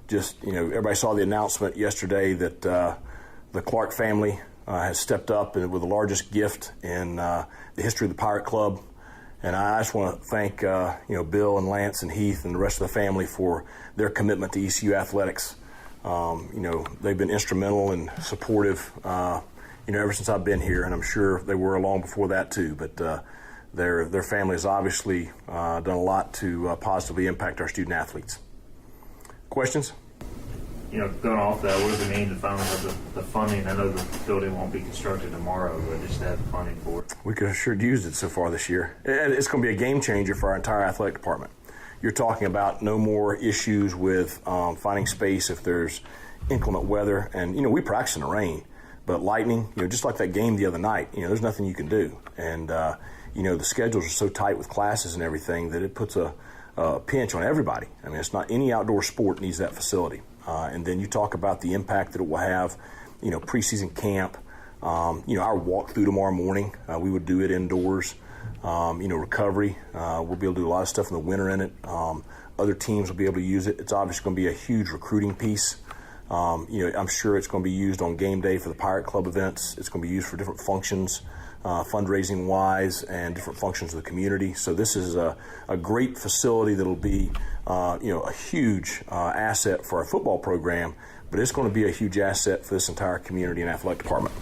to everybody saw the announcement yesterday that the Clark family has stepped up with the largest gift in the history of the Pirate Club. And I just want to thank, Bill and Lance and Heath and the rest of the family for their commitment to ECU athletics. They've been instrumental and supportive, ever since I've been here, and I'm sure they were long before that too. But their family has obviously done a lot to positively impact our student athletes. Questions? Going off that, what does it mean to finally have the funding? I know the building won't be constructed tomorrow, but just to have the funding for it. We could have sure used it so far this year. It's going to be a game changer for our entire athletic department. You're talking about no more issues with finding space if there's inclement weather. And, we practice in the rain, but lightning, just like that game the other night, there's nothing you can do. And, the schedules are so tight with classes and everything that it puts a pinch on everybody. I mean, it's not any outdoor sport needs that facility. And then you talk about the impact that it will have, preseason camp, our walk through tomorrow morning. We would do it indoors, recovery. We'll be able to do a lot of stuff in the winter in it. Other teams will be able to use it. It's obviously going to be a huge recruiting piece. I'm sure it's going to be used on game day for the Pirate Club events. It's going to be used for different functions, fundraising-wise, and different functions of the community. So this is a great facility that will be a huge asset for our football program, but it's going to be a huge asset for this entire community and athletic department.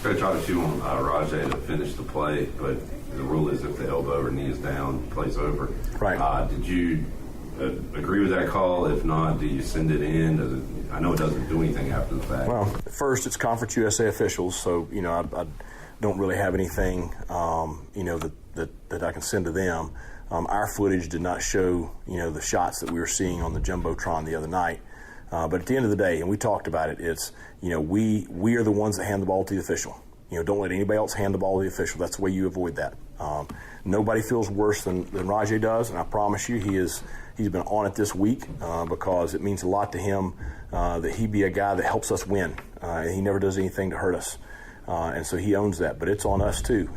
Coach, obviously you want Rajay to finish the play, but the rule is if the elbow or knee is down, play's over. Right. Did you agree with that call? If not, do you send it in? I know it doesn't do anything after the fact. Well, first, it's Conference USA officials, so, I don't really have anything, that I can send to them. Our footage did not show, the shots that we were seeing on the Jumbotron the other night. But at the end of the day, and we talked about it, it's, we are the ones that hand the ball to the official. Don't let anybody else hand the ball to the official. That's the way you avoid that. Nobody feels worse than Rajay does, and I promise you he's been on it this week because it means a lot to him that he be a guy that helps us win. He never does anything to hurt us. And so he owns that, but it's on us too.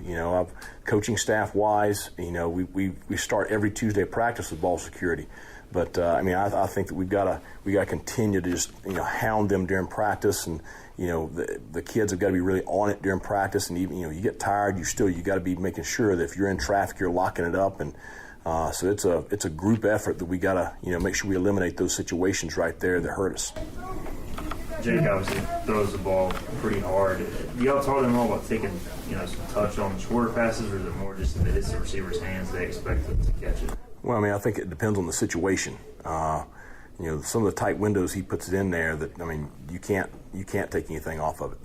Coaching staff wise, we start every Tuesday practice with ball security. But I think that we got to continue to just hound them during practice, and the kids have got to be really on it during practice. And even you get tired, you got to be making sure that if you're in traffic, you're locking it up. And so it's a group effort that we got to make sure we eliminate those situations right there that hurt us. Jake obviously throws the ball pretty hard. Do y'all talk to them all about taking some touch on the shorter passes, or is it more just that it's the receiver's hands, they expect them to catch it? Well, I think it depends on the situation. Some of the tight windows he puts it in there that you can't take anything off of it.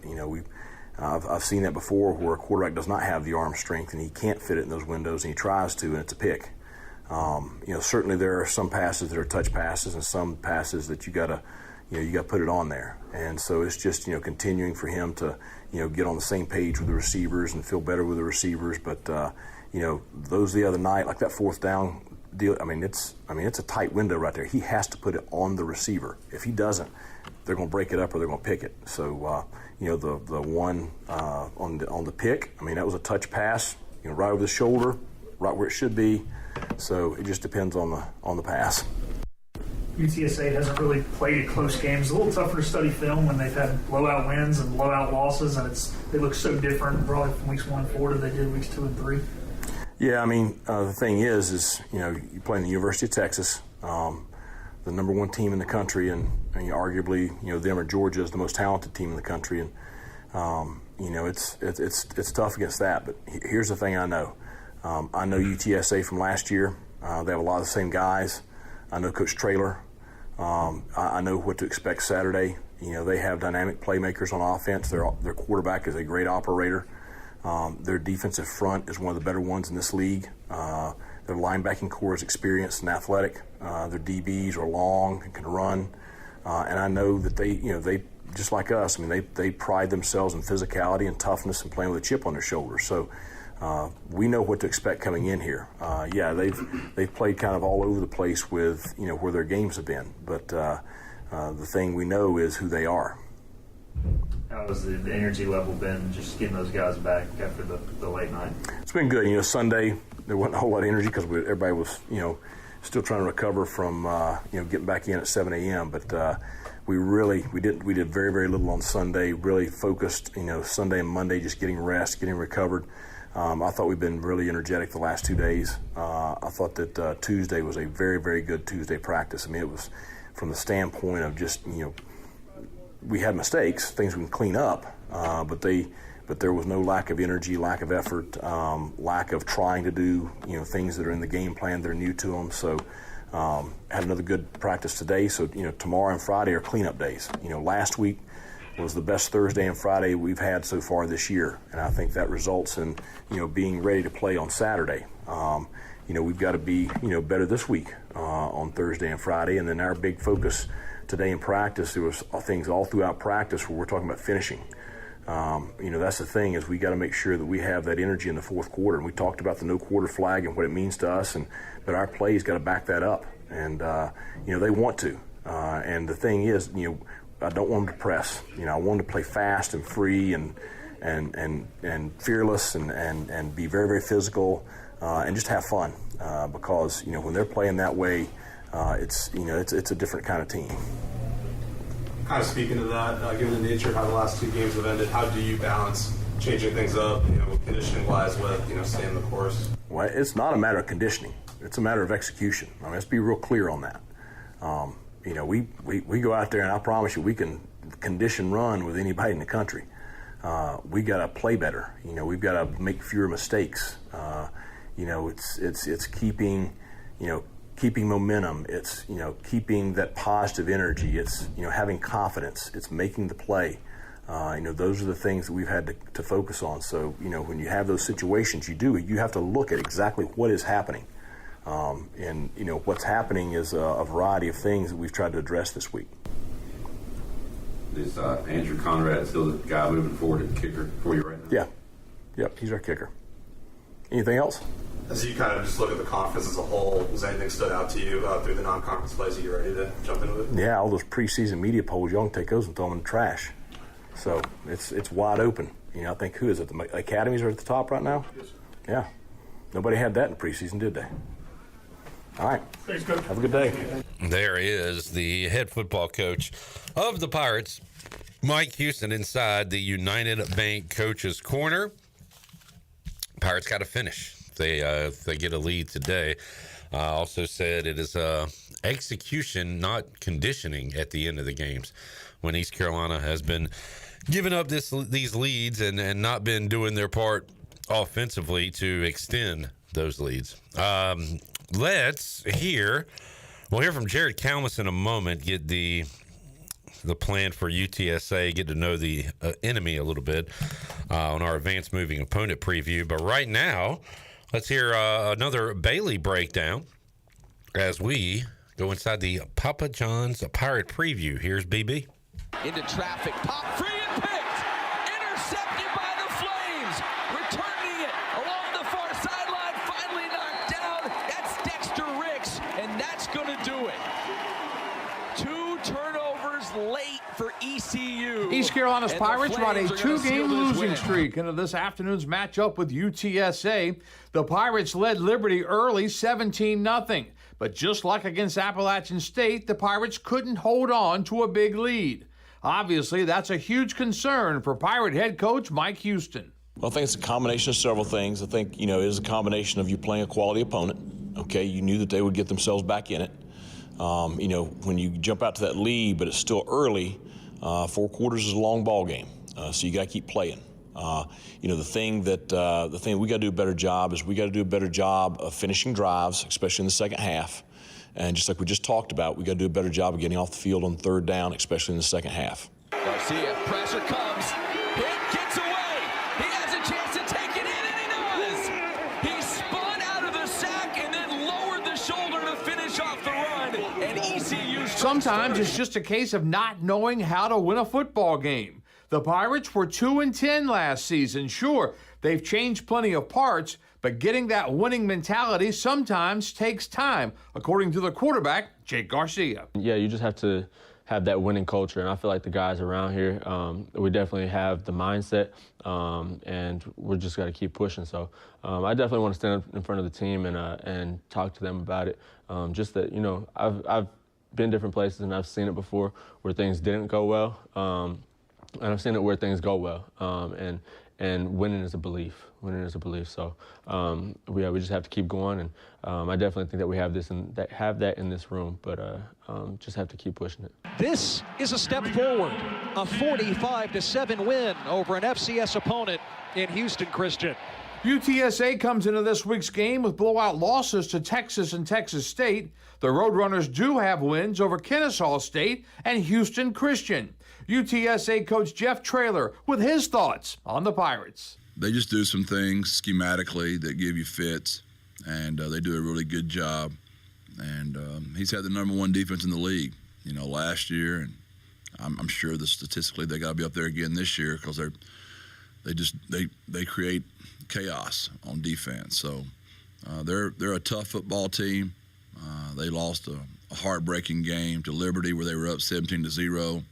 I've seen that before where a quarterback does not have the arm strength and he can't fit it in those windows and he tries to, and it's a pick. Certainly there are some passes that are touch passes and some passes that you got to put it on there. And so it's just, continuing for him to, get on the same page with the receivers and feel better with the receivers. But, those the other night, like that fourth down deal, it's a tight window right there. He has to put it on the receiver. If he doesn't, they're going to break it up or they're going to pick it. So, the one on the pick, that was a touch pass, right over the shoulder, right where it should be. So it just depends on the pass. UTSA hasn't really played close games. It's a little tougher to study film when they've had blowout wins and blowout losses, and they look so different probably from weeks 1 and 4 than they did weeks 2 and 3. Yeah, the thing is you play in the University of Texas, the number one team in the country, and arguably them or Georgia is the most talented team in the country, and it's tough against that. But here's the thing I know UTSA from last year. They have a lot of the same guys. I know Coach Traylor. I know what to expect Saturday. They have dynamic playmakers on offense. Their quarterback is a great operator. Their defensive front is one of the better ones in this league. Their linebacking core is experienced and athletic. Their DBs are long and can run. And I know that they just like us. They pride themselves in physicality and toughness and playing with a chip on their shoulder. So we know what to expect coming in here. They've played kind of all over the place with where their games have been. But the thing we know is who they are. How has the energy level been just getting those guys back after the late night? It's been good. Sunday there wasn't a whole lot of energy because everybody was still trying to recover from getting back in at 7 a.m. But we did very, very little on Sunday. Really focused Sunday and Monday just getting rest, getting recovered. I thought we've been really energetic the last 2 days. I thought that Tuesday was a very, very good Tuesday practice. it was from the standpoint of just we had mistakes, things we can clean up, but there was no lack of energy, lack of effort, lack of trying to do things that are in the game plan that are new to them. So had another good practice today. So tomorrow and Friday are cleanup days. Last week was the best Thursday and Friday we've had so far this year, and I think that results in being ready to play on Saturday. We've got to be better this week on Thursday and Friday, and then our big focus today in practice, there was things all throughout practice where we're talking about finishing. That's the thing is we got to make sure that we have that energy in the fourth quarter. And we talked about the no quarter flag and what it means to us, but our plays got to back that up. And they want to. And the thing is, I don't want them to press. I want them to play fast and free and fearless and be very, very physical and just have fun because when they're playing that way, it's a different kind of team. Kind of speaking to that, given the nature of how the last 2 games have ended, how do you balance changing things up, conditioning-wise with, staying the course? Well, it's not a matter of conditioning. It's a matter of execution. Let's be real clear on that. We go out there, and I promise you we can condition run with anybody in the country. We got to play better. We've got to make fewer mistakes. It's keeping keeping momentum. It's, keeping that positive energy. It's, having confidence. It's making the play. Those are the things that we've had to focus on. So, when you have those situations, you have to look at exactly what is happening. And what's happening is a variety of things that we've tried to address this week. Is Andrew Conrad still the guy moving forward at the kicker for you right now? Yeah. Yep, he's our kicker. Anything else? As you kind of just look at the conference as a whole, has anything stood out to you through the non-conference plays that you're ready to jump into it? Yeah, all those preseason media polls, y'all can take those and throw them in the trash. So it's wide open. I think, who is it? The academies are at the top right now? Yes, sir. Yeah. Nobody had that in preseason, did they? All right. Thanks, Coach. Have a good day. There is the head football coach of the Pirates, Mike Houston, inside the United Bank Coaches Corner. Pirates got to finish. They get a lead today. Also said it is execution, not conditioning, at the end of the games, when East Carolina has been giving up these leads and not been doing their part offensively to extend those leads. We'll hear from Jared Kalmus in a moment, get the plan for UTSA, get to know the enemy a little bit on our advanced moving opponent preview. But right now, let's hear another Bailey breakdown as we go inside the Papa John's Pirate preview. Here's BB. Into traffic, pop free and picked, intercepted by the Flames, returning it along the far sideline, finally knocked down. That's Dexter Ricks, and that's going to do it. 2 turnovers late for ECU. East Carolina's Pirates ride a 2-game losing streak into this afternoon's matchup with UTSA. The Pirates led Liberty early 17-0. But just like against Appalachian State, the Pirates couldn't hold on to a big lead. Obviously, that's a huge concern for Pirate head coach Mike Houston. Well, I think it's a combination of several things. I think, it is a combination of you playing a quality opponent. Okay, you knew that they would get themselves back in it. When you jump out to that lead, but it's still early, 4 quarters is a long ball game. So you got to keep playing. The thing we got to do a better job is we got to do a better job of finishing drives, especially in the second half. And just like we just talked about, we got to do a better job of getting off the field on 3rd down, especially in the second half. Garcia, pressure comes, hit, gets away. He has a chance to take it in, and he does. He spun out of the sack and then lowered the shoulder to finish off the run. And ECU. Sometimes it's just a case of not knowing how to win a football game. The Pirates were 2-10 last season. Sure, they've changed plenty of parts, but getting that winning mentality sometimes takes time, according to the quarterback, Jake Garcia. Yeah, you just have to have that winning culture, and I feel like the guys around here, we definitely have the mindset, and we're just got to keep pushing. So I definitely want to stand up in front of the team and talk to them about it. Just that, I've been different places, and I've seen it before where things didn't go well. And I've seen it where things go well, and winning is a belief. Winning is a belief. So we just have to keep going, and I definitely think that we have that in this room, but just have to keep pushing it. This is a step forward, a 45-7 win over an FCS opponent in Houston Christian. UTSA comes into this week's game with blowout losses to Texas and Texas State. The Roadrunners do have wins over Kennesaw State and Houston Christian. UTSA coach Jeff Traylor with his thoughts on the Pirates. They just do some things schematically that give you fits, and they do a really good job. And he's had the #1 defense in the league, last year, and I'm sure that statistically they got to be up there again this year because they create chaos on defense. So they're a tough football team. They lost a heartbreaking game to Liberty where they were up 17-0.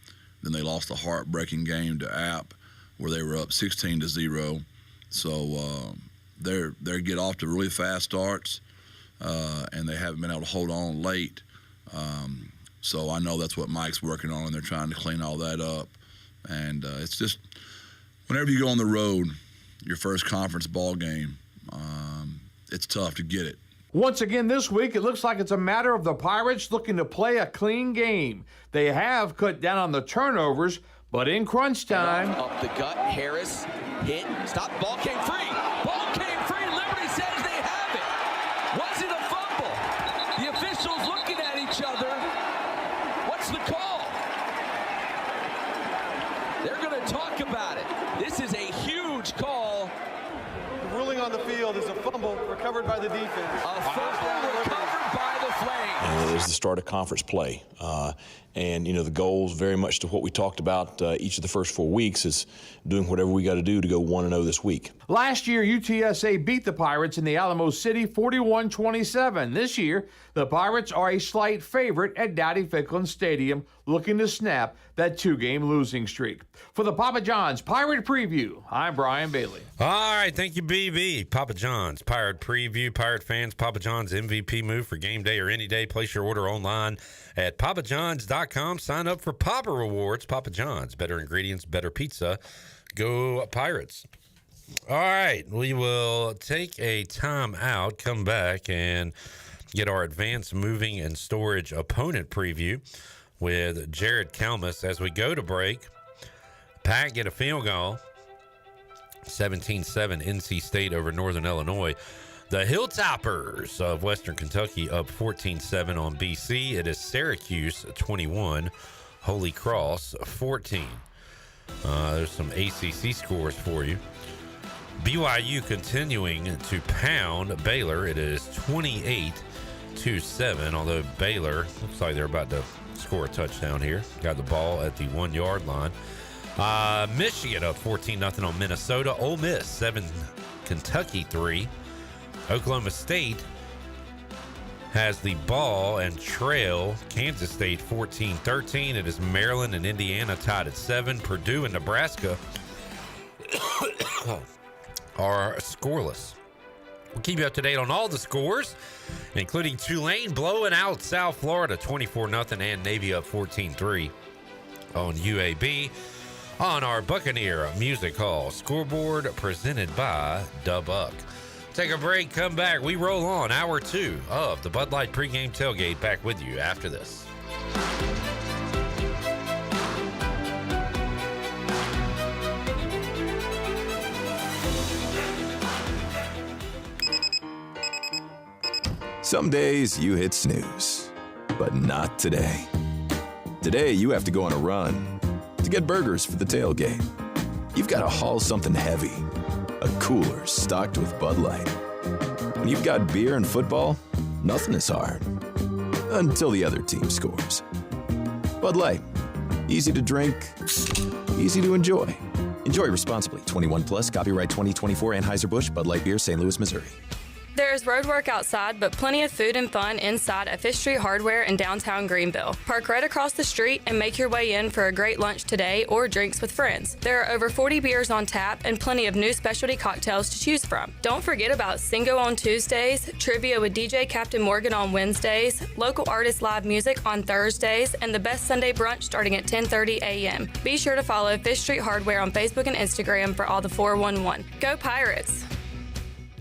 Then they lost a heartbreaking game to App where they were up 16-0. So they get off to really fast starts, and they haven't been able to hold on late. So I know that's what Mike's working on, and they're trying to clean all that up. And it's just whenever you go on the road, your first conference ball game, it's tough to get it. Once again this week, it looks like it's a matter of the Pirates looking to play a clean game. They have cut down on the turnovers, but in crunch time... Up the gut, Harris hit, stop, ball came free. Ball came free, Liberty says they have it. Was it a fumble? The official fumble recovered by the defense. A fumble recovered by the Flames. And it is the start of conference play. And, the goals very much to what we talked about each of the first 4 weeks is doing whatever we got to do to go 1-0 this week. Last year, UTSA beat the Pirates in the Alamo City 41-27. This year, the Pirates are a slight favorite at Dowdy-Ficklin Stadium, looking to snap that 2-game losing streak. For the Papa John's Pirate Preview, I'm Brian Bailey. All right, thank you, BB. Papa John's Pirate Preview. Pirate fans, Papa John's MVP move for game day or any day. Place your order online at papajohns.com. Sign up for Papa Rewards. Papa John's, better ingredients, better pizza. Go Pirates. All right, we will take a time out, come back, and get our advanced moving and storage opponent preview with Jared Kalmus. As we go to break, Pack get a field goal, 17-7 NC State over Northern Illinois. The Hilltoppers of Western Kentucky up 14-7 on BC. It is Syracuse 21, Holy Cross 14. There's some ACC scores for you. BYU continuing to pound Baylor. It is 28-7, although Baylor looks like they're about to score a touchdown here. Got the ball at the 1-yard line. Michigan up 14-0 on Minnesota. Ole Miss 7, Kentucky 3. Oklahoma State has the ball and trail Kansas State 14-13. It is Maryland and Indiana tied at 7. Purdue and Nebraska are scoreless. We'll keep you up to date on all the scores, including Tulane blowing out South Florida 24-0 and Navy up 14-3 on UAB on our Buccaneer Music Hall Scoreboard presented by Dubuck. Take a break, come back. We roll on hour 2 of the Bud Light Pre-Game Tailgate. Back with you after this. Some days you hit snooze, but not today. Today you have to go on a run to get burgers for the tailgate. You've got to haul something heavy, a cooler stocked with Bud Light. When you've got beer and football, nothing is hard. Until the other team scores. Bud Light. Easy to drink, easy to enjoy. Enjoy responsibly. 21 plus, copyright 2024 Anheuser-Busch, Bud Light Beer, St. Louis, Missouri. There is road work outside, but plenty of food and fun inside at Fish Street Hardware in downtown Greenville. Park right across the street and make your way in for a great lunch today or drinks with friends. There are over 40 beers on tap and plenty of new specialty cocktails to choose from. Don't forget about Singo on Tuesdays, trivia with DJ Captain Morgan on Wednesdays, local artist live music on Thursdays, and the best Sunday brunch starting at 10:30 a.m. Be sure to follow Fish Street Hardware on Facebook and Instagram for all the 411. Go Pirates!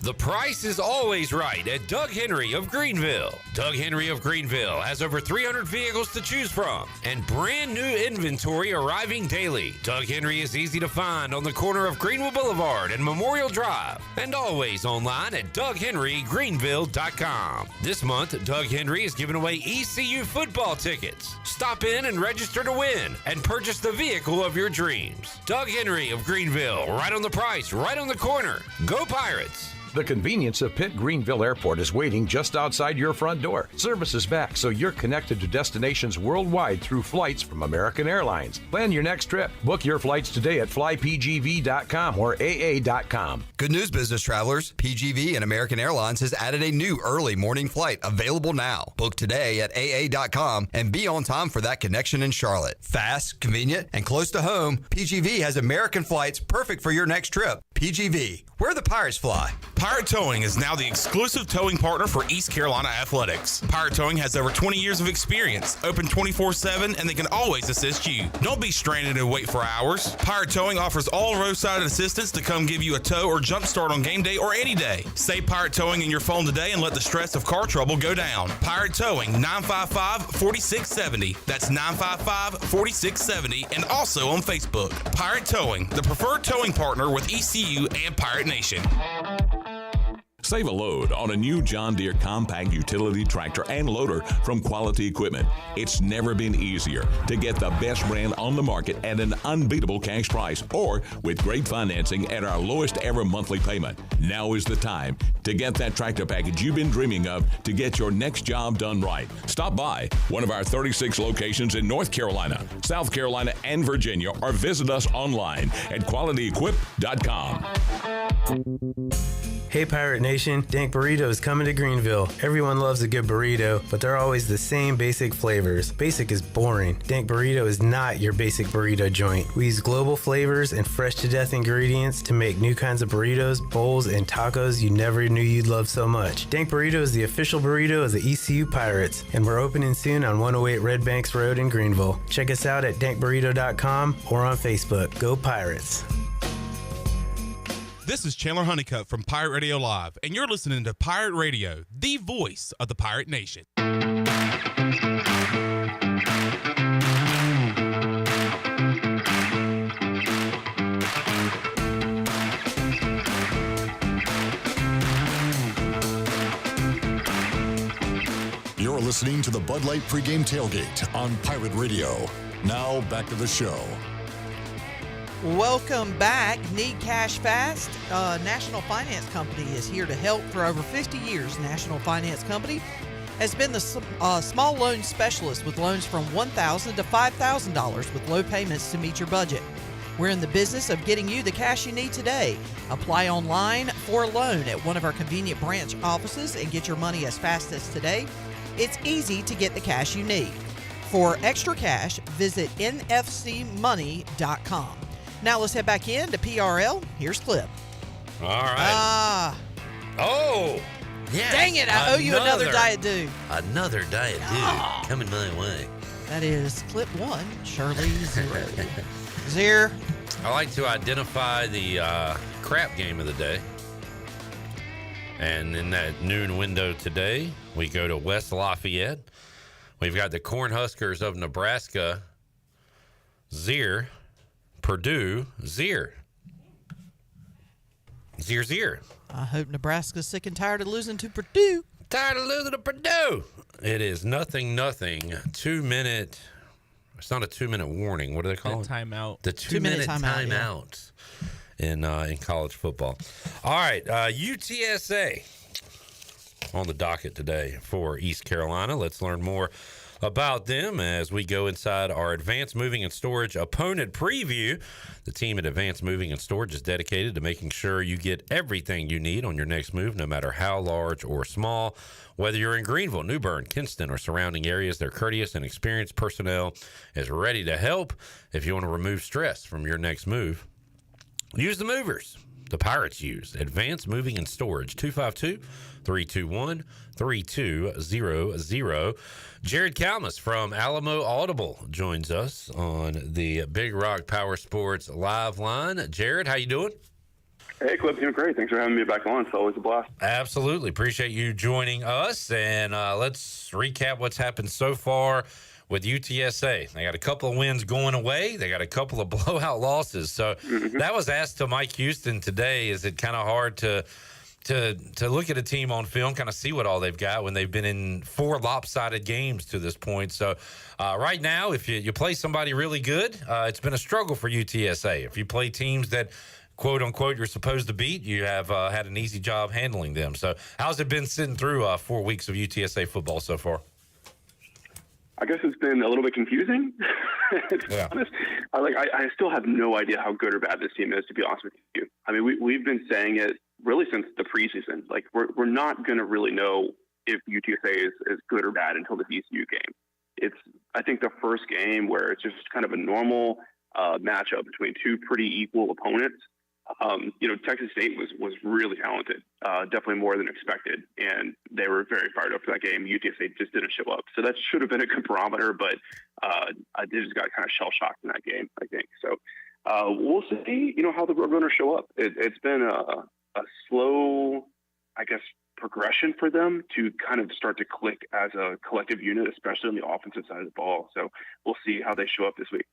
The price is always right at Doug Henry of Greenville. Doug Henry of Greenville has over 300 vehicles to choose from and brand new inventory arriving daily. Doug Henry is easy to find on the corner of Greenville Boulevard and Memorial Drive and always online at DougHenryGreenville.com. This month, Doug Henry is giving away ECU football tickets. Stop in and register to win and purchase the vehicle of your dreams. Doug Henry of Greenville, right on the price, right on the corner. Go Pirates! The convenience of Pitt Greenville Airport is waiting just outside your front door. Service is back, so you're connected to destinations worldwide through flights from American Airlines. Plan your next trip. Book your flights today at flypgv.com or aa.com. Good news, business travelers. PGV and American Airlines has added a new early morning flight available now. Book today at aa.com and be on time for that connection in Charlotte. Fast, convenient, and close to home, PGV has American flights perfect for your next trip. PGV, where the Pirates fly. Pirate Towing is now the exclusive towing partner for East Carolina Athletics. Pirate Towing has over 20 years of experience, open 24/7, and they can always assist you. Don't be stranded and wait for hours. Pirate Towing offers all roadside assistance to come give you a tow or jump start on game day or any day. Save Pirate Towing in your phone today and let the stress of car trouble go down. Pirate Towing, 955-4670. That's 955-4670, and also on Facebook. Pirate Towing, the preferred towing partner with ECU and Pirate Nation. Save a load on a new John Deere compact utility tractor and loader from Quality Equipment. It's never been easier to get the best brand on the market at an unbeatable cash price or with great financing at our lowest ever monthly payment. Now is the time to get that tractor package you've been dreaming of to get your next job done right. Stop by one of our 36 locations in North Carolina, South Carolina, and Virginia, or visit us online at QualityEquip.com. Hey Pirate Nation, Dank Burrito is coming to Greenville. Everyone loves a good burrito, but they're always the same basic flavors. Basic is boring. Dank Burrito is not your basic burrito joint. We use global flavors and fresh to death ingredients to make new kinds of burritos, bowls, and tacos you never knew you'd love so much. Dank Burrito is the official burrito of the ECU Pirates, and we're opening soon on 108 Red Banks Road in Greenville. Check us out at dankburrito.com or on Facebook. Go Pirates! This is Chandler Honeycutt from Pirate Radio Live, and you're listening to Pirate Radio, the voice of the Pirate Nation. You're listening to the Bud Light Pre-Game Tailgate on Pirate Radio. Now, back to the show. Welcome back. Need cash fast? National Finance Company is here to help. For over 50 years, National Finance Company has been the small loan specialist with loans from $1,000 to $5,000 with low payments to meet your budget. We're in the business of getting you the cash you need today. Apply online for a loan at one of our convenient branch offices and get your money as fast as today. It's easy to get the cash you need. For extra cash, visit nfcmoney.com. Now let's head back in to PRL. Here's Clip. All right. Oh, yeah. Dang it, I owe you another Diet Dew. Another Diet Dew coming my way. That is Clip 1, Shirley 0. Zier. I like to identify the crap game of the day. And in that noon window today, we go to West Lafayette. We've got the Cornhuskers of Nebraska, Zier. Purdue, Zier. Zier. I hope Nebraska's sick and tired of losing to Purdue. Tired of losing to Purdue. It is 0-0. 2 minute. It's not a 2 minute warning. What do they call it? Timeout. The 2 minute timeout in college football. All right, UTSA on the docket today for East Carolina. Let's learn more about them as we go inside our Advanced Moving and Storage opponent preview. The team at Advanced Moving and Storage is dedicated to making sure you get everything you need on your next move, no matter how large or small. Whether you're in Greenville, New Bern, Kinston, or surrounding areas, their courteous and experienced personnel is ready to help. If you want to remove stress from your next move, use the movers the Pirates use. Advanced Moving and Storage, 252-321-3200. Jared Kalmus from Alamo Audible joins us on the Big Rock Power Sports live line. Jared, how you doing? Hey, Clip, doing great. Thanks for having me back on. It's always a blast. Absolutely. Appreciate you joining us. And let's recap what's happened so far with UTSA. They got a couple of wins going away. They got a couple of blowout losses. So that was asked to Mike Houston today. Is it kind of hard to look at a team on film, kind of see what all they've got when they've been in 4 lopsided games to this point? So right now, if you play somebody really good, it's been a struggle for UTSA. If you play teams that, quote unquote, you're supposed to beat, you have had an easy job handling them. So how's it been sitting through 4 weeks of UTSA football so far? I guess it's been a little bit confusing. To be honest, I still have no idea how good or bad this team is, to be honest with you. I mean, we've been saying it really since the preseason. Like, we're not going to really know if UTSA is good or bad until the ECU game. It's, I think, the first game where it's just kind of a normal matchup between two pretty equal opponents. Texas State was really talented, definitely more than expected, and they were very fired up for that game. UTSA just didn't show up, so that should have been a good barometer, but they just got kind of shell-shocked in that game, I think. So we'll see, how the Roadrunners show up. It's been a slow, I guess, progression for them to kind of start to click as a collective unit, especially on the offensive side of the ball. So we'll see how they show up this week.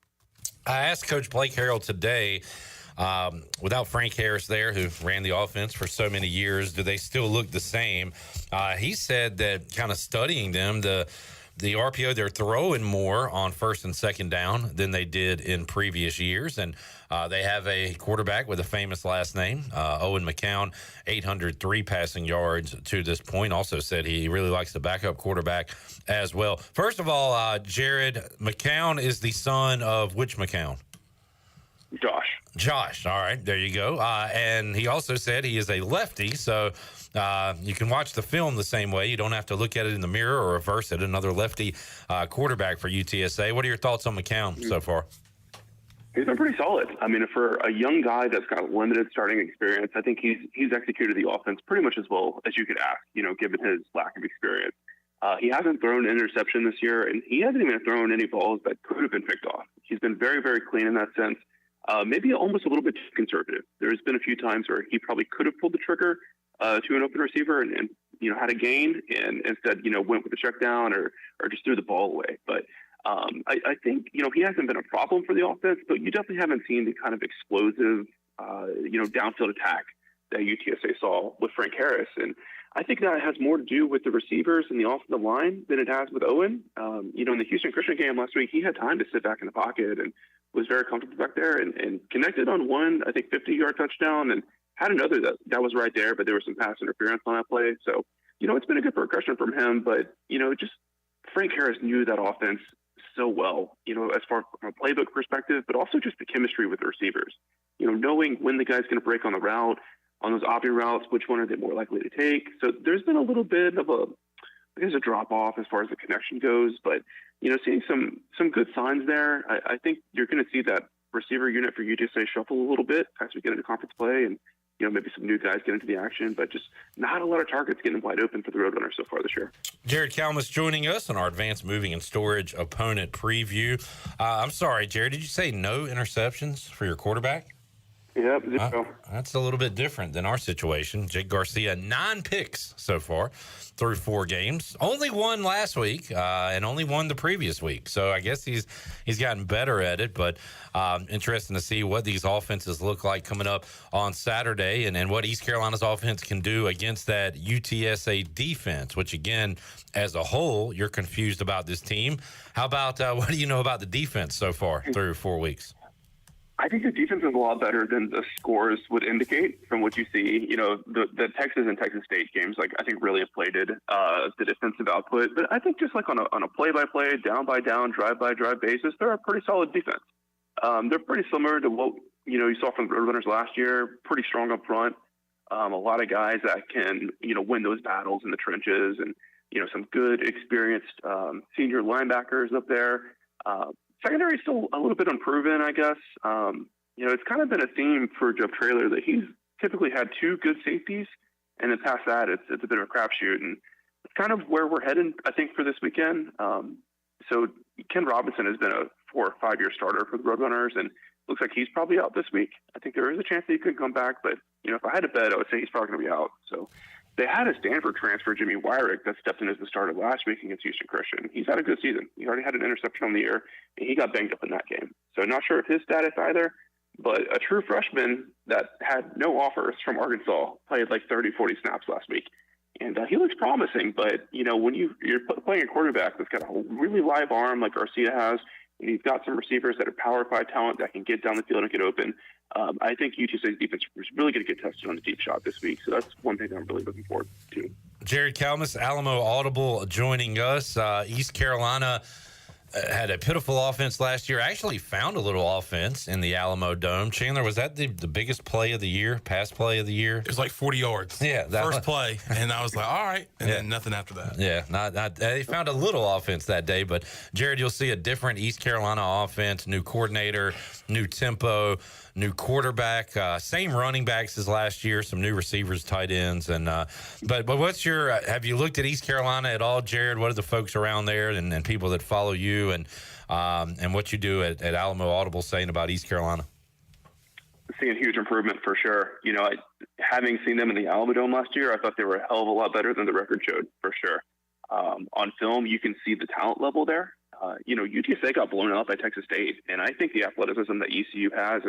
I asked Coach Blake Harrell today without Frank Harris there, who ran the offense for so many years, do they still look the same? He said that kind of studying them, the RPO, they're throwing more on first and second down than they did in previous years. And they have a quarterback with a famous last name, Owen McCown, 803 passing yards to this point. Also said he really likes the backup quarterback as well. First of all, Jared, McCown is the son of which McCown? Josh. All right, there you go. And he also said he is a lefty, so you can watch the film the same way. You don't have to look at it in the mirror or reverse it. Another lefty quarterback for UTSA. What are your thoughts on McCown so far? He's been pretty solid. I mean, for a young guy that's got limited starting experience, I think he's executed the offense pretty much as well as you could ask, given his lack of experience. He hasn't thrown an interception this year, and he hasn't even thrown any balls that could have been picked off. He's been very, very clean in that sense. Maybe almost a little bit too conservative. There's been a few times where he probably could have pulled the trigger to an open receiver and had a gain, and instead went with the check down or just threw the ball away. But I think he hasn't been a problem for the offense, but you definitely haven't seen the kind of explosive downfield attack that UTSA saw with Frank Harris, and I think that has more to do with the receivers and the offensive line than it has with Owen. In the Houston Christian game last week, he had time to sit back in the pocket and was very comfortable back there and connected on one, I think, 50-yard touchdown, and had another that was right there, but there was some pass interference on that play. So, it's been a good progression from him, but, just Frank Harris knew that offense so well, as far from a playbook perspective, but also just the chemistry with the receivers, knowing when the guy's going to break on the route, on those option routes, which one are they more likely to take. So there's been a little bit of a drop off as far as the connection goes, but, seeing some good signs there. I think you're going to see that receiver unit for UTSA shuffle a little bit as we get into conference play and, maybe some new guys get into the action, but just not a lot of targets getting wide open for the Roadrunners so far this year. Jared Kalmus joining us on our advanced moving and storage opponent preview. I'm sorry, Jared, did you say no interceptions for your quarterback? Yep, 0. That's a little bit different than our situation. Jake Garcia, 9 picks so far through 4 games. Only one last week and only one the previous week. So I guess he's gotten better at it. But interesting to see what these offenses look like coming up on Saturday and what East Carolina's offense can do against that UTSA defense, which, again, as a whole, you're confused about this team. How about what do you know about the defense so far through 4 weeks? I think the defense is a lot better than the scores would indicate from what you see. The Texas and Texas State games, I think really inflated the defensive output. But I think just on a play-by-play, down-by-down, drive-by-drive basis, they're a pretty solid defense. They're pretty similar to what you saw from the Roadrunners last year. Pretty strong up front. A lot of guys that can win those battles in the trenches, and some good experienced senior linebackers up there. Secondary is still a little bit unproven, I guess. It's kind of been a theme for Jeff Traylor that he's typically had 2 good safeties, and then past that, it's a bit of a crapshoot. And it's kind of where we're heading, I think, for this weekend. So Ken Robinson has been a 4 or 5 year starter for the Roadrunners, and looks like he's probably out this week. I think there is a chance that he could come back, but if I had to bet, I would say he's probably going to be out. So they had a Stanford transfer, Jimmy Wyrick, that stepped in as the starter last week against Houston Christian. He's had a good season. He already had an interception on the year, and he got banged up in that game. So not sure of his status either, but a true freshman that had no offers from Arkansas played 30, 40 snaps last week. And he looks promising, but, when you're playing a quarterback that's got a really live arm like Garcia has, and you've got some receivers that are Power 5 talent that can get down the field and get open, I think UTSA's defense is really going to get tested on the deep shot this week. So that's one thing I'm really looking forward to. Jared Kalmus, Alamo Audible, joining us. East Carolina had a pitiful offense last year. Actually found a little offense in the Alamo Dome. Chandler, was that the biggest play of the year, pass play of the year? It was 40 yards. Yeah. First play, and I was like, all right, and then nothing after that. Yeah, not they found a little offense that day, but Jared, you'll see a different East Carolina offense, new coordinator, new tempo, new quarterback, same running backs as last year, some new receivers, tight ends, and but what's your have you looked at East Carolina at all, Jared? What are the folks around there and people that follow you and what you do at Alamo Audible saying about East Carolina? Seeing huge improvement for sure. Having seen them in the Alamo Dome last year, I thought they were a hell of a lot better than the record showed for sure. On film, you can see the talent level there. UTSA got blown out by Texas State, and I think the athleticism that ECU has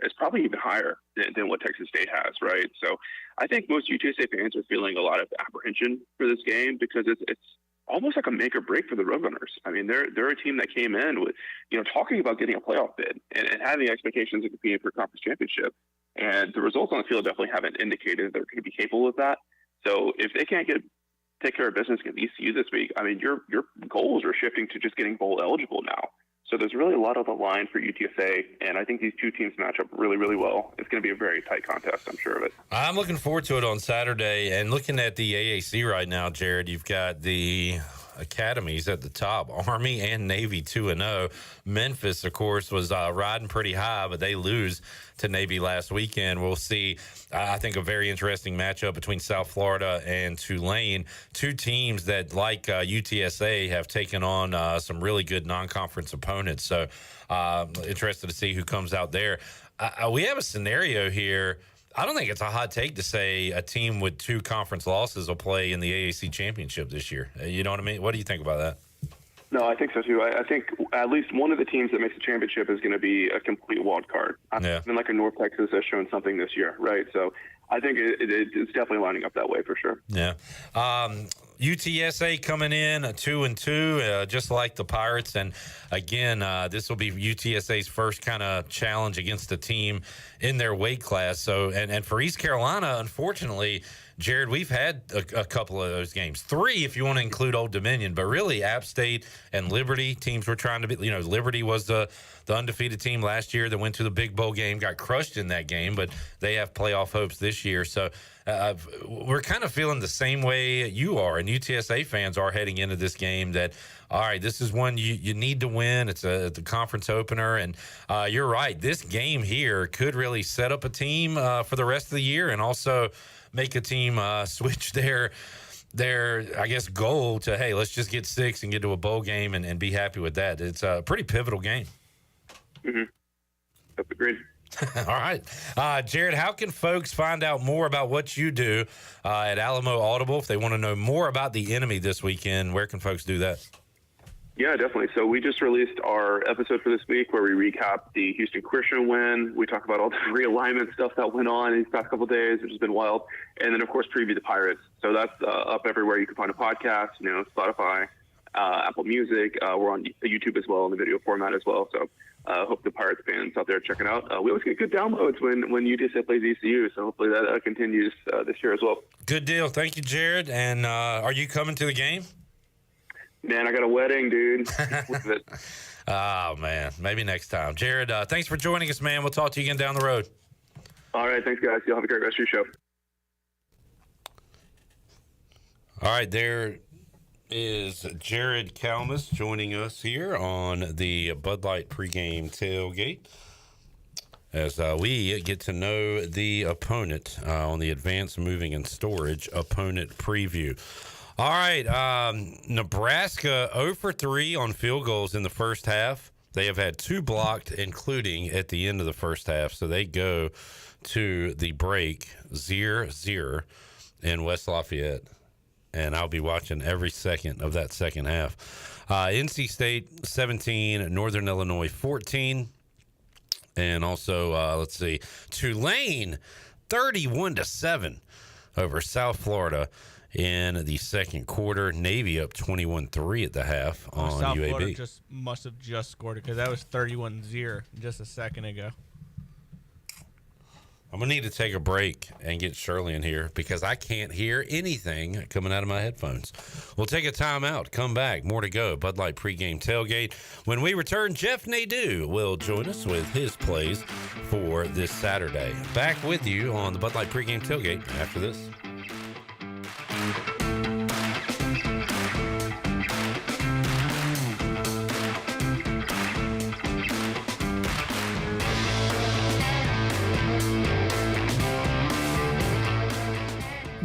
is probably even higher than what Texas State has, right? So I think most UTSA fans are feeling a lot of apprehension for this game because it's almost like a make or break for the Roadrunners. I mean, they're a team that came in with, talking about getting a playoff bid and having expectations of competing for a conference championship. And the results on the field definitely haven't indicated they're going to be capable of that. So if they can't take care of business against ECU this week, I mean, your goals are shifting to just getting bowl eligible now. So there's really a lot on the line for UTSA, and I think these two teams match up really, really well. It's going to be a very tight contest, I'm sure of it. I'm looking forward to it on Saturday. And looking at the AAC right now, Jared, you've got the academies at the top, Army and Navy 2-0. Memphis, of course, was riding pretty high, but they lose to Navy last weekend. We'll see, I think, a very interesting matchup between South Florida and Tulane, two teams that, like UTSA, have taken on some really good non-conference opponents. So interested to see who comes out there. We have a scenario here. I don't think it's a hot take to say a team with 2 conference losses will play in the AAC championship this year. You know what I mean? What do you think about that? No, I think so too. I think at least one of the teams that makes the championship is going to be a complete wild card. Even like a North Texas has shown something this year, right? So I think it's definitely lining up that way for sure. Yeah. UTSA coming in 2-2, just like the Pirates. And again, this will be UTSA's first kind of challenge against a team in their weight class. So, and for East Carolina, unfortunately, Jared, we've had a couple of those games. 3 if you want to include Old Dominion, but really App State and Liberty teams we're trying to be, Liberty was the undefeated team last year that went to the big bowl game, got crushed in that game, but they have playoff hopes this year. So we're kind of feeling the same way you are, and UTSA fans are heading into this game that, all right, this is one you need to win. It's the conference opener, and you're right. This game here could really set up a team for the rest of the year and also make a team switch their I guess, goal to, hey, let's just get 6 and get to a bowl game and be happy with that. It's a pretty pivotal game. Mm-hmm. That's agreed. All right. Jared, how can folks find out more about what you do at Alamo Audible? If they want to know more about the enemy this weekend, where can folks do that? Yeah, definitely. So we just released our episode for this week where we recap the Houston Christian win. We talk about all the realignment stuff that went on these past couple of days, which has been wild. And then, of course, preview the Pirates. So that's up everywhere you can find a podcast, Spotify, Apple Music. We're on YouTube as well in the video format as well. So hope the Pirates fans out there check it out. We always get good downloads when UTSA plays ECU. So hopefully that continues this year as well. Good deal. Thank you, Jared. And are you coming to the game? Man, I got a wedding, dude. Oh, man. Maybe next time. Jared, thanks for joining us, man. We'll talk to you again down the road. All right. Thanks, guys. You'll have a great rest of your show. All right. There is Jared Kalmus joining us here on the Bud Light Pre-Game Tailgate as we get to know the opponent on the Advanced Moving and Storage Opponent Preview. All right, Nebraska 0 for 3 on field goals in the first half. They have had 2 blocked, including at the end of the first half. So they go to the break 0-0 in West Lafayette. And I'll be watching every second of that second half. NC State 17, Northern Illinois 14. And also, let's see, Tulane 31-7 over South Florida in the second quarter. Navy up 21-3 at the half on South UAB. Florida must have just scored it because that was 31-0 just a second ago. I'm going to need to take a break and get Shirley in here because I can't hear anything coming out of my headphones. We'll take a timeout. Come back. More to go. Bud Light Pre-Game Tailgate. When we return, Jeff Nadeau will join us with his plays for this Saturday. Back with you on the Bud Light Pre-Game Tailgate after this.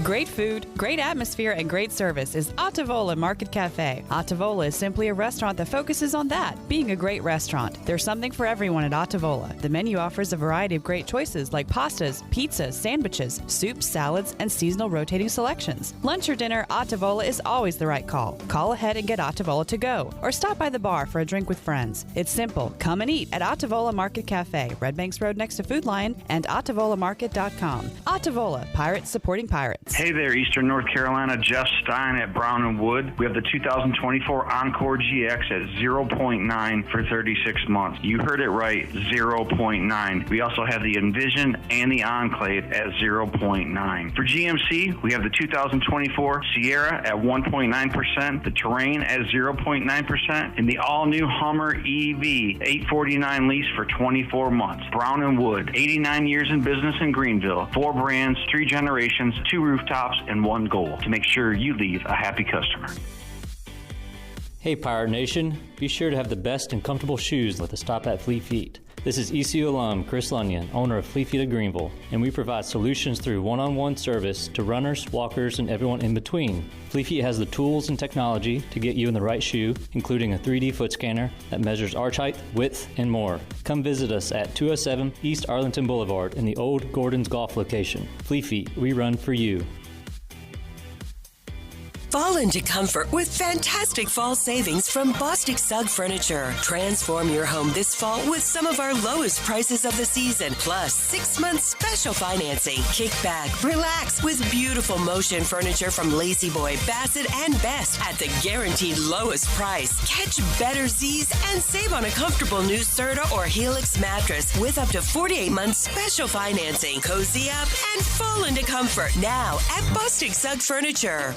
Great food, great atmosphere, and great service is Ottavola Market Cafe. Ottavola is simply a restaurant that focuses on that, being a great restaurant. There's something for everyone at Ottavola. The menu offers a variety of great choices like pastas, pizzas, sandwiches, soups, salads, and seasonal rotating selections. Lunch or dinner, Ottavola is always the right call. Call ahead and get Ottavola to go, or stop by the bar for a drink with friends. It's simple. Come and eat at Ottavola Market Cafe, Red Banks Road next to Food Lion, and OttavolaMarket.com. Ottavola, Pirates supporting Pirates. Hey there, Eastern North Carolina. Jeff Stein at Brown and Wood. We have the 2024 Encore GX at 0.9 for 36 months. You heard it right, 0.9. We also have the Envision and the Enclave at 0.9. For GMC, we have the 2024 Sierra at 1.9%, the Terrain at 0.9%, and the all-new Hummer EV 849 lease for 24 months. Brown and Wood, 89 years in business in Greenville, 4 brands, 3 generations, 2 rooftops, and 1 goal to make sure you leave a happy customer. Hey Pirate Nation, be sure to have the best and comfortable shoes with a stop at Fleet Feet. This is ECU alum Chris Lunyon, owner of Fleet Feet of Greenville, and we provide solutions through one-on-one service to runners, walkers, and everyone in between. Fleet Feet has the tools and technology to get you in the right shoe, including a 3D foot scanner that measures arch height, width, and more. Come visit us at 207 East Arlington Boulevard in the old Gordon's Golf location. Fleet Feet, we run for you. Fall into comfort with fantastic fall savings from Bostic Sugg Furniture. Transform your home this fall with some of our lowest prices of the season, plus 6 months special financing. Kick back, relax with beautiful motion furniture from Lazy Boy, Bassett, and Best at the guaranteed lowest price. Catch better Z's and save on a comfortable new Serta or Helix mattress with up to 48 months special financing. Cozy up and fall into comfort now at Bostic Sugg Furniture.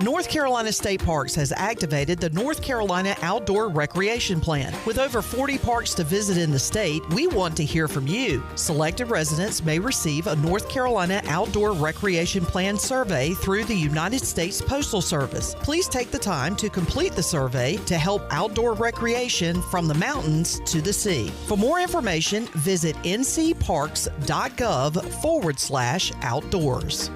North Carolina State Parks has activated the North Carolina Outdoor Recreation Plan. With over 40 parks to visit in the state, we want to hear from you. Selected residents may receive a North Carolina Outdoor Recreation Plan survey through the United States Postal Service. Please take the time to complete the survey to help outdoor recreation from the mountains to the sea. For more information, visit ncparks.gov/outdoors.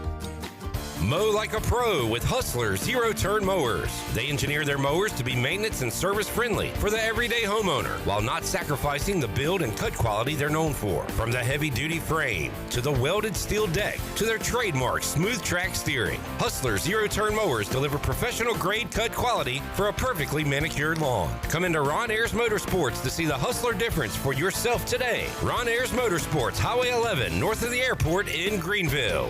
Mow like a pro with Hustler zero-turn mowers. They engineer their mowers to be maintenance and service friendly for the everyday homeowner while not sacrificing the build and cut quality they're known for. From the heavy-duty frame to the welded steel deck to their trademark smooth track steering, Hustler zero-turn mowers deliver professional grade cut quality for a perfectly manicured lawn. Come into Ron Ayers Motorsports to see the Hustler difference for yourself today. Ron Ayers Motorsports, Highway 11, north of the airport in Greenville.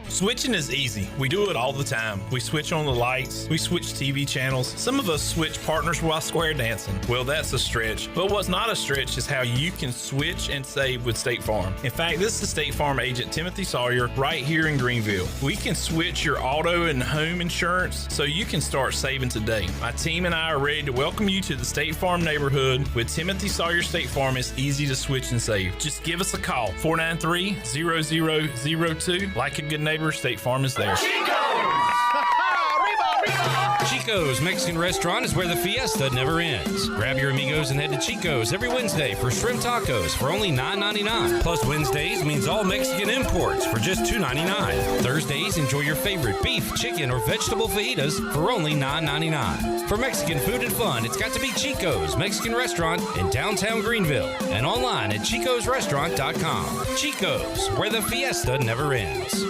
Switching is easy. We do it all the time. We switch on the lights. We switch TV channels. Some of us switch partners while square dancing. Well, that's a stretch. But what's not a stretch is how you can switch and save with State Farm. In fact, this is State Farm agent Timothy Sawyer right here in Greenville. We can switch your auto and home insurance so you can start saving today. My team and I are ready to welcome you to the State Farm neighborhood. With Timothy Sawyer State Farm, it's easy to switch and save. Just give us a call, 493-0002. Like a good neighbor, State Farm is there. Chico's Mexican Restaurant is where the fiesta never ends. Grab your amigos and head to Chico's every Wednesday for shrimp tacos for only $9.99. Plus Wednesdays means all Mexican imports for just $2.99. Thursdays, enjoy your favorite beef, chicken, or vegetable fajitas for only $9.99. For Mexican food and fun, it's got to be Chico's Mexican Restaurant in downtown Greenville and online at chicosrestaurant.com. Chico's, where the fiesta never ends.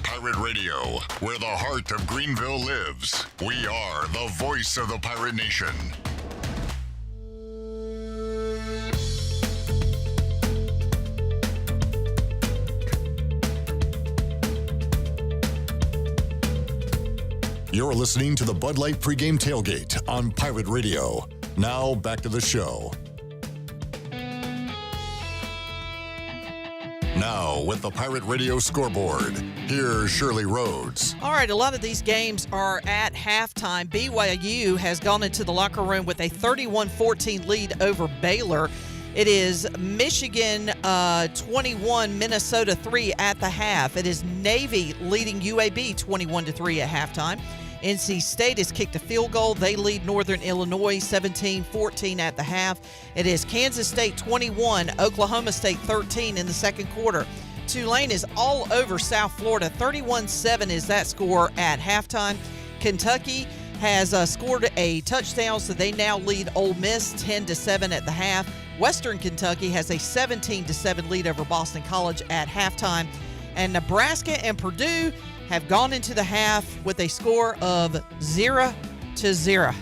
Pirate Radio, where the heart of Greenville lives. We are the voice of the Pirate Nation. You're listening to the Bud Light Pre-Game Tailgate on Pirate Radio. Now back to the show. Now, with the Pirate Radio scoreboard, here's Shirley Rhodes. All right, a lot of these games are at halftime. BYU has gone into the locker room with a 31-14 lead over Baylor. It is Michigan 21, Minnesota 3 at the half. It is Navy leading UAB 21-3 at halftime. NC State has kicked a field goal. They lead Northern Illinois 17-14 at the half. It is Kansas State 21, Oklahoma State 13 in the second quarter. Tulane is all over South Florida. 31-7 is that score at halftime. Kentucky has scored a touchdown, so they now lead Ole Miss 10-7 at the half. Western Kentucky has a 17-7 lead over Boston College at halftime. And Nebraska and Purdue have gone into the half with a score of 0-0.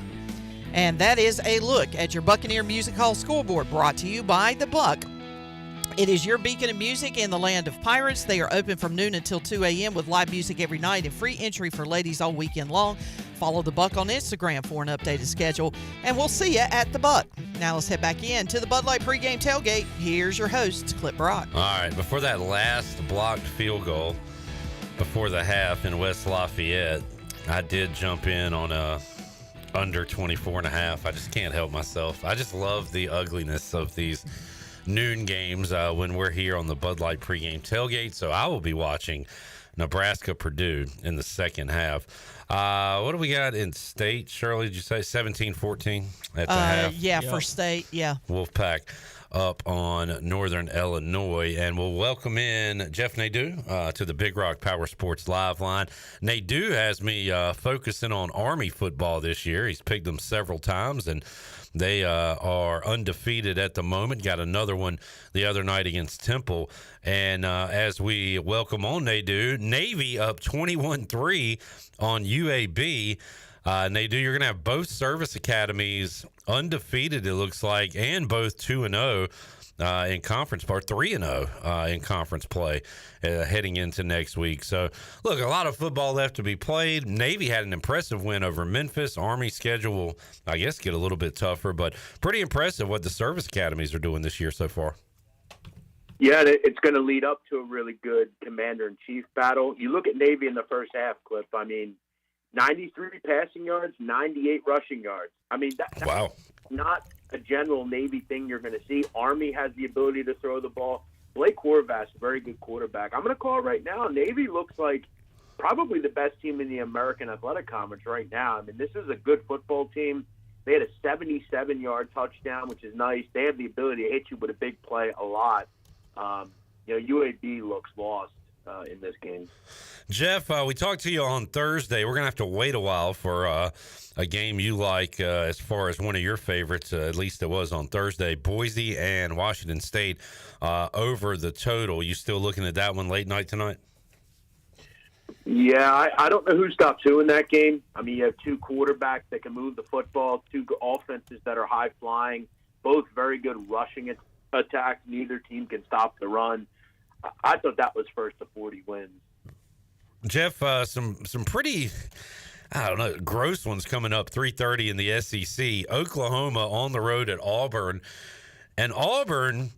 And that is a look at your Buccaneer Music Hall scoreboard, brought to you by The Buck. It is your beacon of music in the land of pirates. They are open from noon until 2 a.m. with live music every night and free entry for ladies all weekend long. Follow The Buck on Instagram for an updated schedule, and we'll see you at The Buck. Now let's head back in to the Bud Light Pre-Game Tailgate. Here's your host, Clip Brock. All right, before that last blocked field goal before the half in West Lafayette, I did jump in on a under 24.5. I just can't help myself. I just love the ugliness of these noon games when we're here on the Bud Light Pre-Game Tailgate. So I will be watching Nebraska-Purdue in the second half. What do we got in state? Shirley, did you say 17-14 at the half? Yeah, for state, yeah. Wolfpack up on Northern Illinois, and we'll welcome in Jeff Nadeau to the Big Rock Power Sports Live line. Nadeau has me focusing on Army football this year. He's picked them several times, and they are undefeated at the moment. Got another one the other night against Temple. And as we welcome on Nadeau, Navy up 21-3 on UAB. Nadeau, you're going to have both service academies undefeated, it looks like, and both 2-0 in conference play, or 3-0 in conference play heading into next week. So, look, a lot of football left to be played. Navy had an impressive win over Memphis. Army schedule will, I guess, get a little bit tougher, but pretty impressive what the service academies are doing this year so far. Yeah, it's going to lead up to a really good commander-in-chief battle. You look at Navy in the first half, Clip, 93 passing yards, 98 rushing yards. That's wow. Not a general Navy thing you're going to see. Army has the ability to throw the ball. Blake Horvath's a very good quarterback. I'm going to call it right now. Navy looks like probably the best team in the American Athletic Conference right now. This is a good football team. They had a 77-yard touchdown, which is nice. They have the ability to hit you with a big play a lot. UAB looks lost in this game. Jeff, we talked to you on Thursday. We're going to have to wait a while for a game you like as far as one of your favorites, at least it was on Thursday. Boise and Washington State over the total. You still looking at that one late night tonight? Yeah, I don't know who's top two in that game. You have two quarterbacks that can move the football, two offenses that are high-flying, both very good rushing attacks. Neither team can stop the run. I thought that was first to 40 wins. Jeff, some pretty, gross ones coming up, 3:30 in the SEC. Oklahoma on the road at Auburn. And Auburn,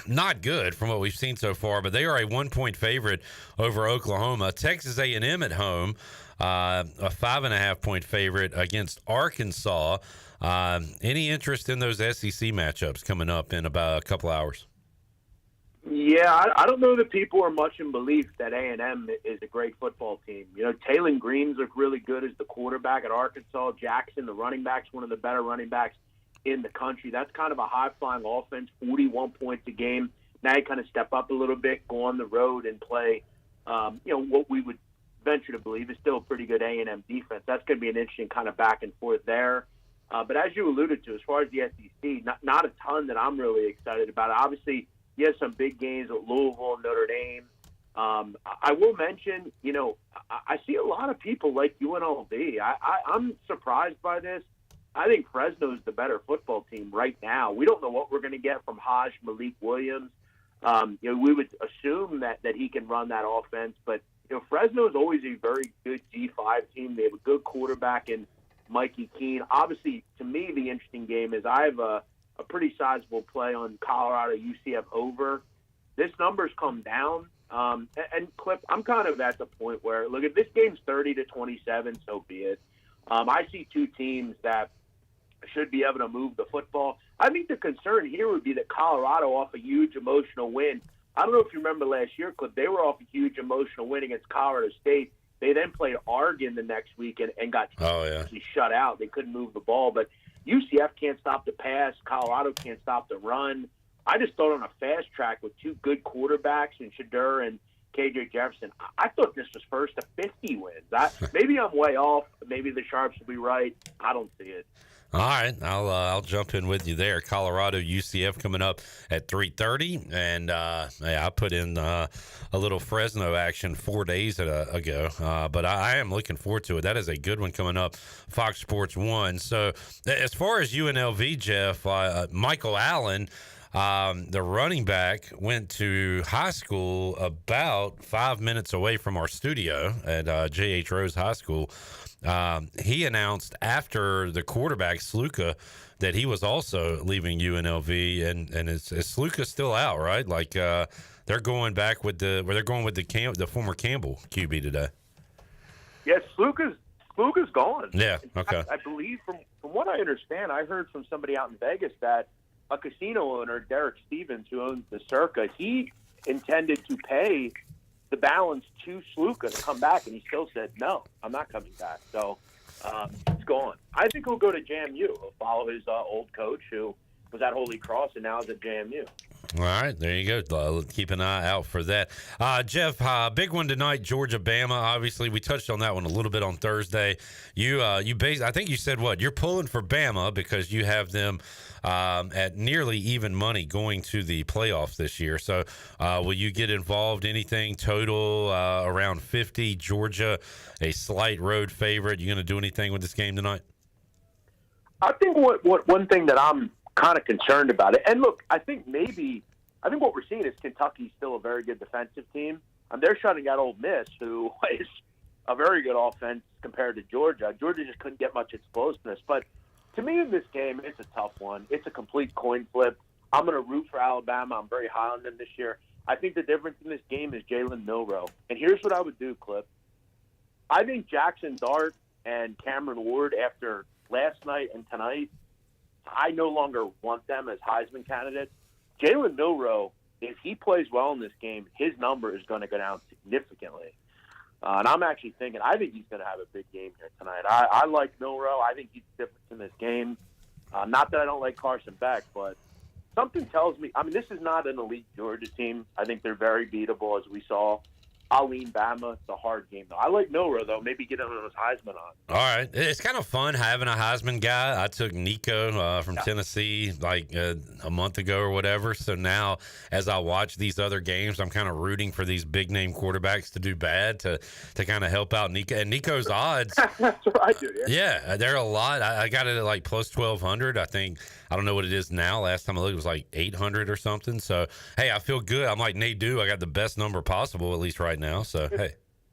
not good from what we've seen so far, but they are a 1-point favorite over Oklahoma. Texas A&M at home, a 5.5-point favorite against Arkansas. Any interest in those SEC matchups coming up in about a couple hours? Yeah, I don't know that people are much in belief that A&M is a great football team. Taylon Green's look really good as the quarterback at Arkansas. Jackson, the running back's one of the better running backs in the country. That's kind of a high-flying offense, 41 points a game. Now you kind of step up a little bit, go on the road and play, what we would venture to believe is still a pretty good A&M defense. That's going to be an interesting kind of back and forth there. But as you alluded to, as far as the SEC, not a ton that I'm really excited about. Obviously, you have some big games at Louisville and Notre Dame. I will mention, I see a lot of people like UNLV. I'm surprised by this. I think Fresno's the better football team right now. We don't know what we're going to get from Malik Williams. We would assume that he can run that offense, but Fresno is always a very good G5 team. They have a good quarterback in Mikey Keene. Obviously, to me, the interesting game is I have a pretty sizable play on Colorado UCF over. This number's come down. And Clip, I'm kind of at the point where, look, if this game's 30-27, so be it. I see two teams that should be able to move the football. I think the concern here would be that Colorado off a huge emotional win. I don't know if you remember last year, Clip, they were off a huge emotional win against Colorado State. They then played Oregon the next week and got shut out. They couldn't move the ball. But UCF can't stop the pass. Colorado can't stop the run. I just thought on a fast track with two good quarterbacks in Shadur and KJ Jefferson, I thought this was first to 50 wins. Maybe I'm way off. Maybe the Sharps will be right. I don't see it. All right, I'll jump in with you there. Colorado UCF coming up at 3:30, and I put in a little Fresno action 4 days ago, but I am looking forward to it. That is a good one coming up, Fox Sports 1. So as far as UNLV, Jeff, Michael Allen, the running back, went to high school about 5 minutes away from our studio at J.H. Rose High School. He announced after the quarterback Sluka that he was also leaving UNLV, and is Sluka still out, right? Like they're going back with the former Campbell QB today. Yes, Sluka's gone. Yeah, okay. I believe from what I understand, I heard from somebody out in Vegas that a casino owner, Derek Stevens, who owns the Circa, he intended to pay the balance to Sluka to come back, and he still said, no, I'm not coming back. So it's gone. I think he'll go to JMU. He'll follow his old coach who was at Holy Cross and now is at JMU. All right, there you go. Keep an eye out for that. Jeff, big one tonight, Georgia-Bama. Obviously, we touched on that one a little bit on Thursday. I think you said what? You're pulling for Bama because you have them at nearly even money going to the playoffs this year. So will you get involved? Anything total around 50? Georgia, a slight road favorite. You going to do anything with this game tonight? I think one thing that I'm kind of concerned about it, and look, I think what we're seeing is Kentucky's still a very good defensive team. They're shutting out Ole Miss, who is a very good offense compared to Georgia. Georgia just couldn't get much explosiveness. But to me in this game, it's a tough one. It's a complete coin flip. I'm going to root for Alabama. I'm very high on them this year. I think the difference in this game is Jalen Milroe. And here's what I would do, Clip. I think Jackson Dart and Cameron Ward, after last night and tonight, I no longer want them as Heisman candidates. Jalen Milroe, if he plays well in this game, his number is going to go down significantly. And I'm actually thinking, I think he's going to have a big game here tonight. I like Milroe. I think he's different in this game. Not that I don't like Carson Beck, but something tells me, this is not an elite Georgia team. I think they're very beatable, as we saw. I'll lean Bama. It's a hard game, though. I like Milroe, though. Maybe get him on his Heisman on. All right. It's kind of fun having a Heisman guy. I took Nico from Tennessee like a month ago or whatever. So now as I watch these other games, I'm kind of rooting for these big-name quarterbacks to do bad to kind of help out Nico. And Nico's odds. That's what I do, Yeah, they're a lot. I got it at like plus 1,200, I think. I don't know what it is now. Last time I looked, it was like 800 or something. So, hey, I feel good. I'm like Nate Dew. I got the best number possible, at least right now. So, hey,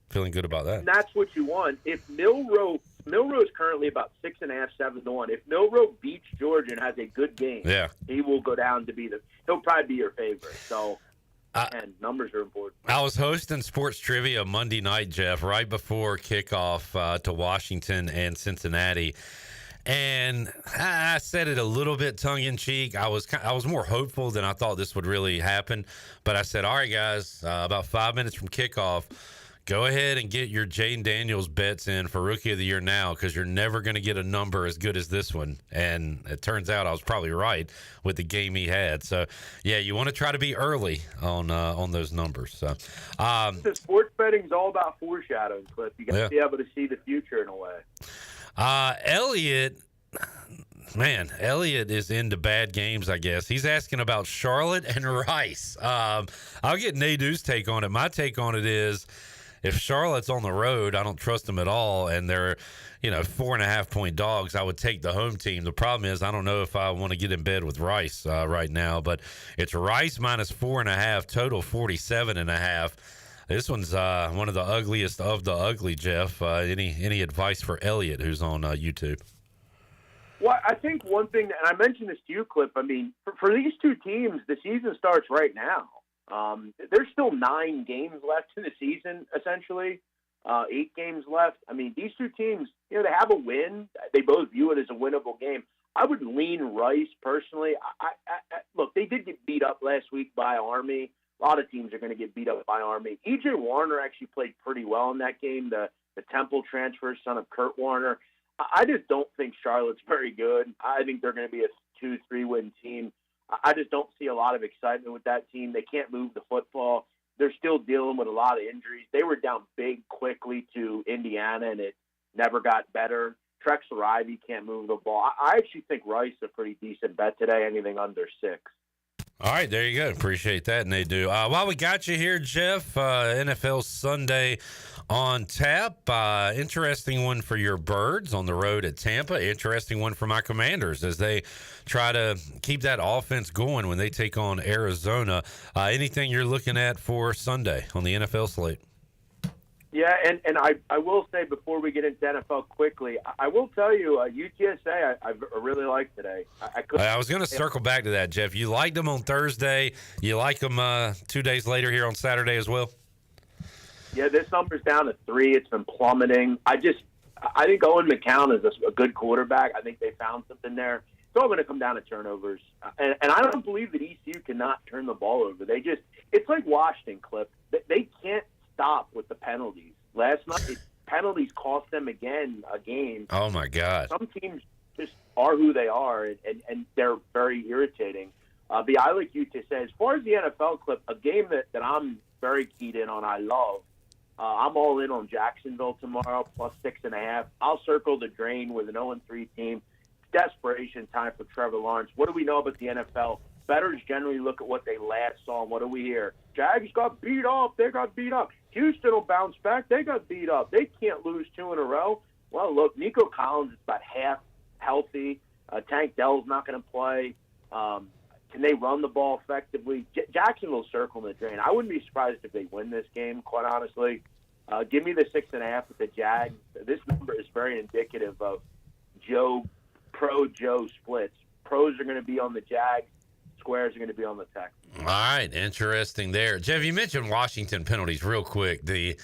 feeling good about that. And that's what you want. If Milroe is currently about 6.5, 7 to 1. If Milroe beats Georgia and has a good game, he will go down to he'll probably be your favorite. So, and numbers are important. I was hosting Sports Trivia Monday night, Jeff, right before kickoff to Washington and Cincinnati. And I said it a little bit tongue-in-cheek. I was more hopeful than I thought this would really happen. But I said, all right, guys, about 5 minutes from kickoff, go ahead and get your Jaden Daniels bets in for Rookie of the Year now, because you're never going to get a number as good as this one. And it turns out I was probably right with the game he had. So, yeah, you want to try to be early on those numbers. So, sports betting is all about foreshadowing, Cliff. You got to be able to see the future in a way. Elliot is into bad games, I guess. He's asking about Charlotte and Rice. I'll get Nadu's take on it. My take on it is, if Charlotte's on the road, I don't trust them at all, and they're 4.5 point dogs, I would take the home team. The problem is I don't know if I want to get in bed with Rice right now, but it's Rice minus 4.5, total 47.5. This one's one of the ugliest of the ugly, Jeff. Any advice for Elliot, who's on YouTube? Well, I think one thing, and I mentioned this to you, Clip, for these two teams, the season starts right now. There's still 9 games left in the season, essentially. 8 games left. These two teams, they have a win. They both view it as a winnable game. I would lean Rice, personally. Look, they did get beat up last week by Army. A lot of teams are going to get beat up by Army. E.J. Warner actually played pretty well in that game, the Temple transfer, son of Kurt Warner. I just don't think Charlotte's very good. I think they're going to be a 2-3 win team. I just don't see a lot of excitement with that team. They can't move the football. They're still dealing with a lot of injuries. They were down big quickly to Indiana, and it never got better. Trex Ivy can't move the ball. I actually think Rice a pretty decent bet today, anything under 6. All right, there you go. Appreciate that, Nate. While we got you here, Jeff, NFL Sunday on tap. Interesting one for your Birds on the road at Tampa. Interesting one for my Commanders as they try to keep that offense going when they take on Arizona. Anything you're looking at for Sunday on the NFL slate? Yeah, and I will say before we get into NFL quickly, I will tell you, UTSA I really like today. I was going to circle back to that, Jeff. You liked them on Thursday. You like them 2 days later here on Saturday as well? Yeah, this number's down to 3. It's been plummeting. I think Owen McCown is a good quarterback. I think they found something there. It's all going to come down to turnovers. And I don't believe that ECU cannot turn the ball over. It's like Washington, Clip. They can't stop with the penalties. Last night, penalties cost them again a game. Oh, my God. Some teams just are who they are, and they're very irritating. But I like UTSA. As far as the NFL, Clip, a game that I'm very keyed in on, I love. I'm all in on Jacksonville tomorrow, plus 6.5. I'll circle the drain with an 0-3 team. It's desperation time for Trevor Lawrence. What do we know about the NFL? Bettors generally look at what they last saw, and what do we hear? Jags got beat up. They got beat up. Houston will bounce back. They got beat up. They can't lose 2 in a row. Well, look, Nico Collins is about half healthy. Tank Dell's not going to play. Can they run the ball effectively? Jacksonville's circling the drain. I wouldn't be surprised if they win this game, quite honestly. Give me the 6.5 with the Jags. This number is very indicative of pro-Joe splits. Pros are going to be on the Jags. Squares are going to be on the Texans. All right, interesting there. Jeff, you mentioned Washington penalties real quick. The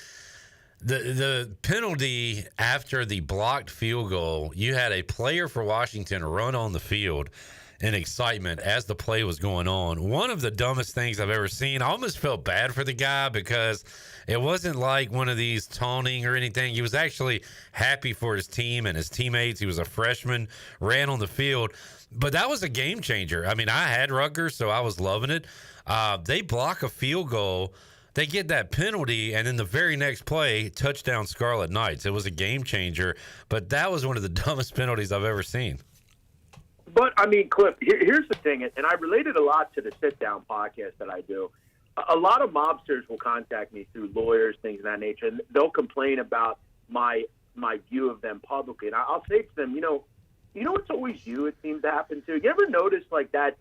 penalty after the blocked field goal, you had a player for Washington run on the field in excitement as the play was going on. One of the dumbest things I've ever seen. I almost felt bad for the guy because it wasn't like one of these taunting or anything. He was actually happy for his team and his teammates. He was a freshman, ran on the field. But that was a game changer. I mean, I had Rutgers, so I was loving it. They block a field goal. They get that penalty, and then the very next play, touchdown Scarlet Knights. It was a game changer, but that was one of the dumbest penalties I've ever seen. But, I mean, Cliff, here's the thing, and I related a lot to the sit-down podcast that I do. A lot of mobsters will contact me through lawyers, things of that nature, and they'll complain about my view of them publicly. And I'll say to them, you know what's always you, it seems to happen to? You ever notice, like, that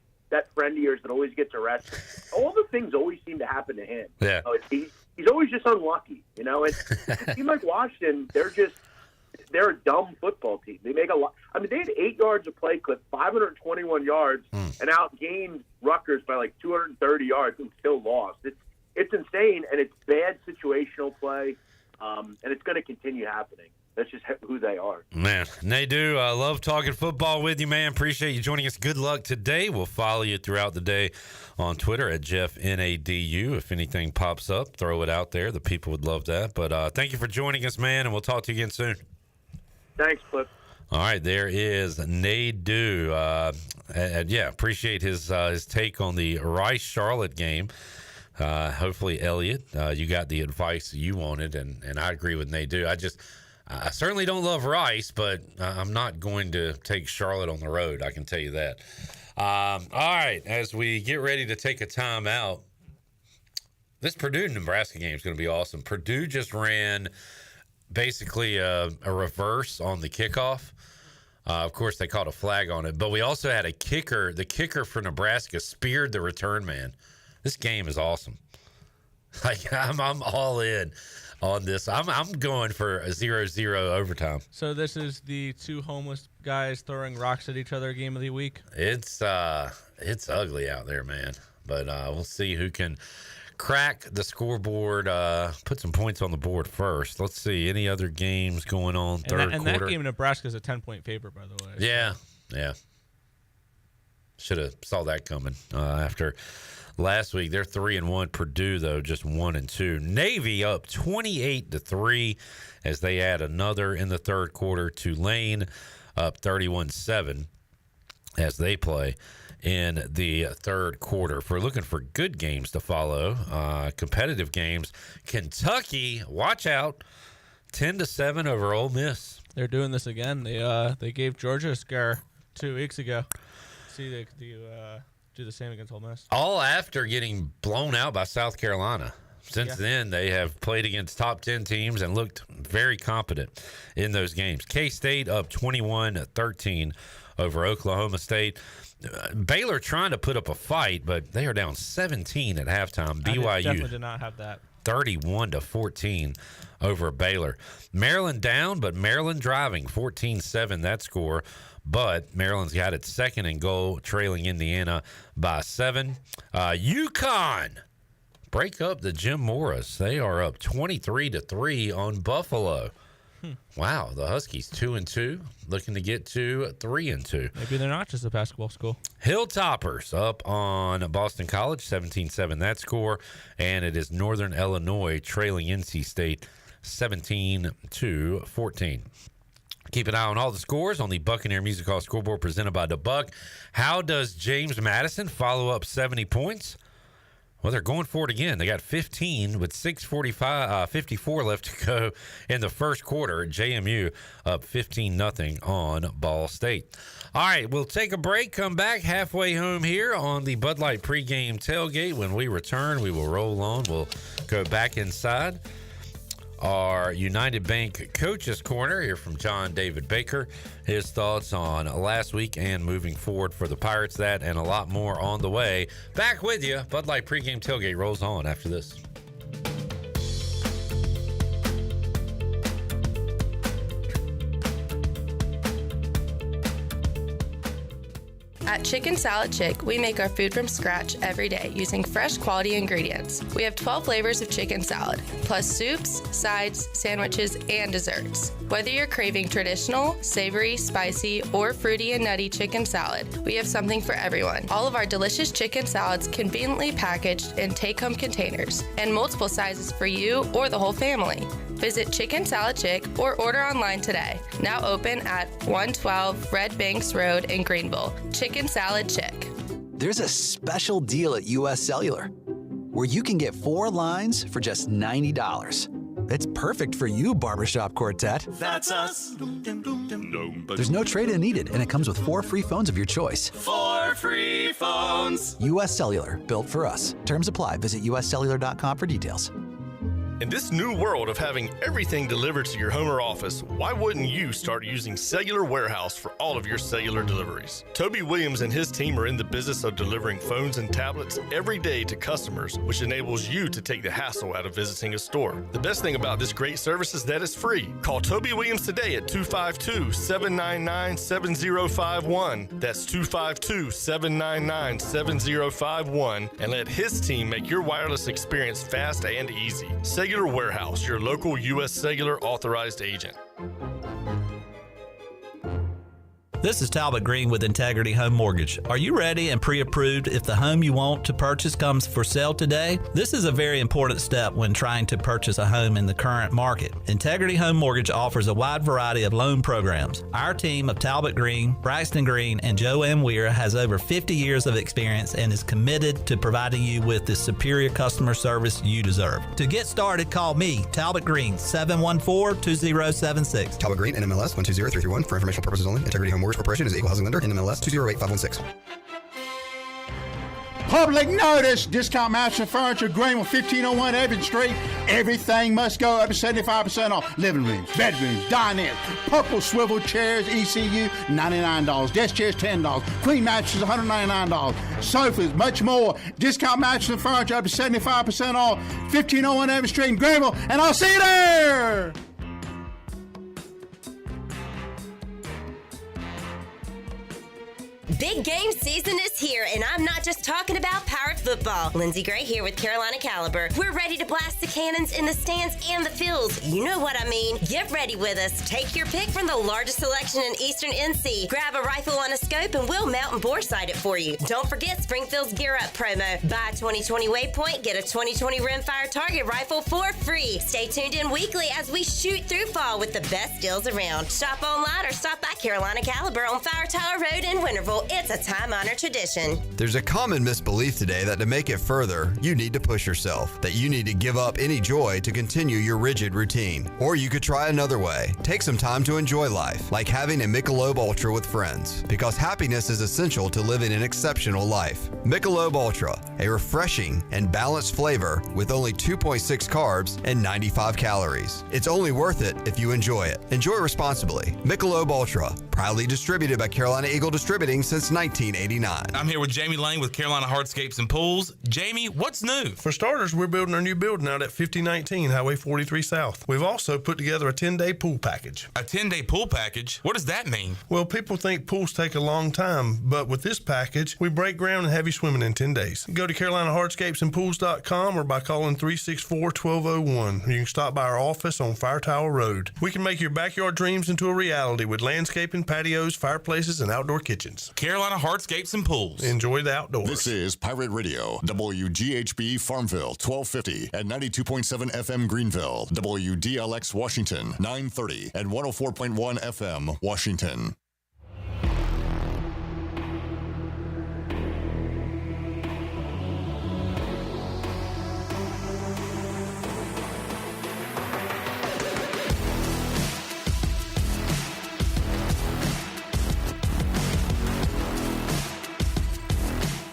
friend of yours that always gets arrested? All the things always seem to happen to him. Yeah. He's always just unlucky, And it seems like Washington, they're a dumb football team. They make a lot. I mean, they had 8 yards of play clip, 521 yards, and outgained Rutgers by like 230 yards and still lost. It's insane, and it's bad situational play, and it's going to continue happening. That's just who they are. Man, Nadu, I love talking football with you, man. Appreciate you joining us. Good luck today. We'll follow you throughout the day on Twitter at JeffNADU. If anything pops up, throw it out there. The people would love that. But thank you for joining us, man, and we'll talk to you again soon. Thanks, Cliff. All right, there is Nadu. Appreciate his take on the Rice-Charlotte game. Hopefully, Elliot, you got the advice you wanted, and I agree with Nadu. I certainly don't love Rice, but I'm not going to take Charlotte on the road. I can tell you that. All right, as we get ready to take a timeout, this Purdue-Nebraska game is going to be awesome. Purdue just ran basically a reverse on the kickoff. Of course, they caught a flag on it, but we also had a kicker. The kicker for Nebraska speared the return man. This game is awesome. Like I'm all in on this. I'm going for a 0-0 overtime. So this is the two homeless guys throwing rocks at each other game of the week? It's ugly out there, man. But we'll see who can crack the scoreboard, put some points on the board first. Let's see. Any other games going on third quarter? And that game, Nebraska's a 10-point favorite, by the way. Yeah, so. Yeah. Should have saw that coming after last week. They're 3-1. Purdue, though, just 1-2. Navy up 28-3 as they add another in the third quarter. Tulane up 31-7 as they play in the third quarter. If we're looking for good games to follow, competitive games, Kentucky, watch out, 10-7 over Ole Miss. They're doing this again. They gave Georgia a scare 2 weeks ago. See, they do the same against Ole Miss. All after getting blown out by South Carolina. Since then, they have played against top 10 teams and looked very competent in those games. K-State up 21-13 over Oklahoma State. Baylor trying to put up a fight, but they are down 17 at halftime. BYU definitely did not have that. 31-14 over Baylor. Maryland down, but Maryland driving 14-7 that score. But Maryland's got its second and goal, trailing Indiana by 7. UConn break up the Jim Morris. They are up 23-3 on Buffalo. Wow, the Huskies 2-2, looking to get to 3-2. Maybe they're not just a basketball school. Hilltoppers up on Boston College, 17-7 that score, and it is Northern Illinois trailing NC State 17-14. Keep an eye on all the scores on the Buccaneer Music Hall Scoreboard presented by the Buck. How does James Madison follow up 70 points? Well, they're going for it again. They got 15 with 54 left to go in the first quarter. JMU up 15-0 on Ball State. All right, we'll take a break, come back halfway home here on the Bud Light pregame tailgate. When we return, we will roll on. We'll go back inside our United Bank Coaches Corner. Hear from John David Baker, his thoughts on last week and moving forward for the Pirates. That and a lot more on the way. Back with you. Bud Light pregame tailgate rolls on after this. At Chicken Salad Chick, we make our food from scratch every day using fresh quality ingredients. We have 12 flavors of chicken salad, plus soups, sides, sandwiches, and desserts. Whether you're craving traditional, savory, spicy, or fruity and nutty chicken salad, we have something for everyone. All of our delicious chicken salads conveniently packaged in take-home containers and multiple sizes for you or the whole family. Visit Chicken Salad Chick or order online today. Now open at 112 Red Banks Road in Greenville. Chicken Salad Chick. There's a special deal at US Cellular where you can get 4 lines for just $90. It's perfect for you, barbershop quartet. That's us. There's no trade-in needed, and it comes with 4 free phones of your choice. 4 free phones. US Cellular, built for us. Terms apply. Visit uscellular.com for details. In this new world of having everything delivered to your home or office, why wouldn't you start using Cellular Warehouse for all of your cellular deliveries? Toby Williams and his team are in the business of delivering phones and tablets every day to customers, which enables you to take the hassle out of visiting a store. The best thing about this great service is that it's free. Call Toby Williams today at 252-799-7051. That's 252-799-7051, and let his team make your wireless experience fast and easy. Cellular Warehouse, your local U.S. Cellular authorized agent. This is Talbot Green with Integrity Home Mortgage. Are you ready and pre-approved if the home you want to purchase comes for sale today? This is a very important step when trying to purchase a home in the current market. Integrity Home Mortgage offers a wide variety of loan programs. Our team of Talbot Green, Braxton Green, and Joe M. Weir has over 50 years of experience and is committed to providing you with the superior customer service you deserve. To get started, call me, Talbot Green, 714-2076. Talbot Green, NMLS 120331. For informational purposes only. Integrity Home Mortgage Corporation is an equal housing lender. NMLS 208516. Public notice. Discount Mattress Furniture, Greenville, 1501 Evans Street. Everything must go up to 75% off. Living rooms, bedrooms, dinette, purple swivel chairs, ECU, $99. Desk chairs, $10. Queen mattresses, $199. Sofas, much more. Discount Mattress and Furniture up to 75% off. 1501 Evans Street in Greenville. And I'll see you there. Big game season is here, and I'm not just talking about Pirate football. Lindsey Gray here with Carolina Caliber. We're ready to blast the cannons in the stands and the fields. You know what I mean. Get ready with us. Take your pick from the largest selection in Eastern NC. Grab a rifle on a scope, and we'll mount and bore sight it for you. Don't forget Springfield's Gear Up promo. Buy a 2020 Waypoint, get a 2020 Rimfire Target Rifle for free. Stay tuned in weekly as we shoot through fall with the best deals around. Shop online or stop by Carolina Caliber on Fire Tower Road in Winterville Bowl, it's a time-honored tradition. There's a common misbelief today that to make it further, you need to push yourself, that you need to give up any joy to continue your rigid routine. Or you could try another way. Take some time to enjoy life, like having a Michelob Ultra with friends, because happiness is essential to living an exceptional life. Michelob Ultra, a refreshing and balanced flavor with only 2.6 carbs and 95 calories. It's only worth it if you enjoy it. Enjoy responsibly. Michelob Ultra, proudly distributed by Carolina Eagle Distributing since 1989. I'm here with Jamie Lane with Carolina Hardscapes and Pools. Jamie, what's new? For starters, we're building our new building out at 5019 Highway 43 South. We've also put together a 10-day pool package. A 10-day pool package? What does that mean? Well, people think pools take a long time, but with this package, we break ground and have you swimming in 10 days. Go to CarolinaHardscapesandPools.com or by calling 364-1201. You can stop by our office on Fire Tower Road. We can make your backyard dreams into a reality with landscaping, patios, fireplaces, and outdoor kitchens. Carolina Hardscapes and Pools. Enjoy the outdoors. This is Pirate Radio, WGHB Farmville, 1250 and 92.7 FM Greenville, WDLX Washington, 930 and 104.1 FM Washington.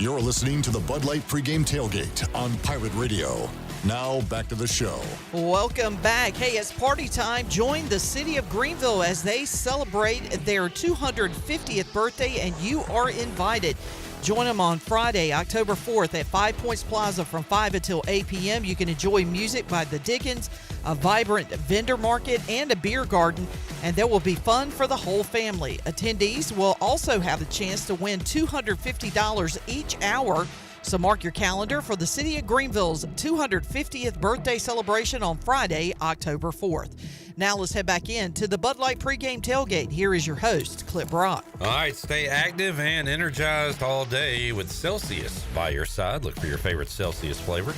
You're listening to the Bud Light Pre-Game Tailgate on Pirate Radio. Now, back to the show. Welcome back. Hey, it's party time. Join the city of Greenville as they celebrate their 250th birthday, and you are invited. Join them on Friday, October 4th at 5 Points Plaza from 5 until 8 p.m. You can enjoy music by the Dickens, a vibrant vendor market, and a beer garden, and there will be fun for the whole family. Attendees will also have a chance to win $250 each hour. So mark your calendar for the City of Greenville's 250th birthday celebration on Friday, October 4th. Now let's head back in to the Bud Light Pre-Game Tailgate. Here is your host, Clip Brock. All right, stay active and energized all day with Celsius by your side. Look for your favorite Celsius flavor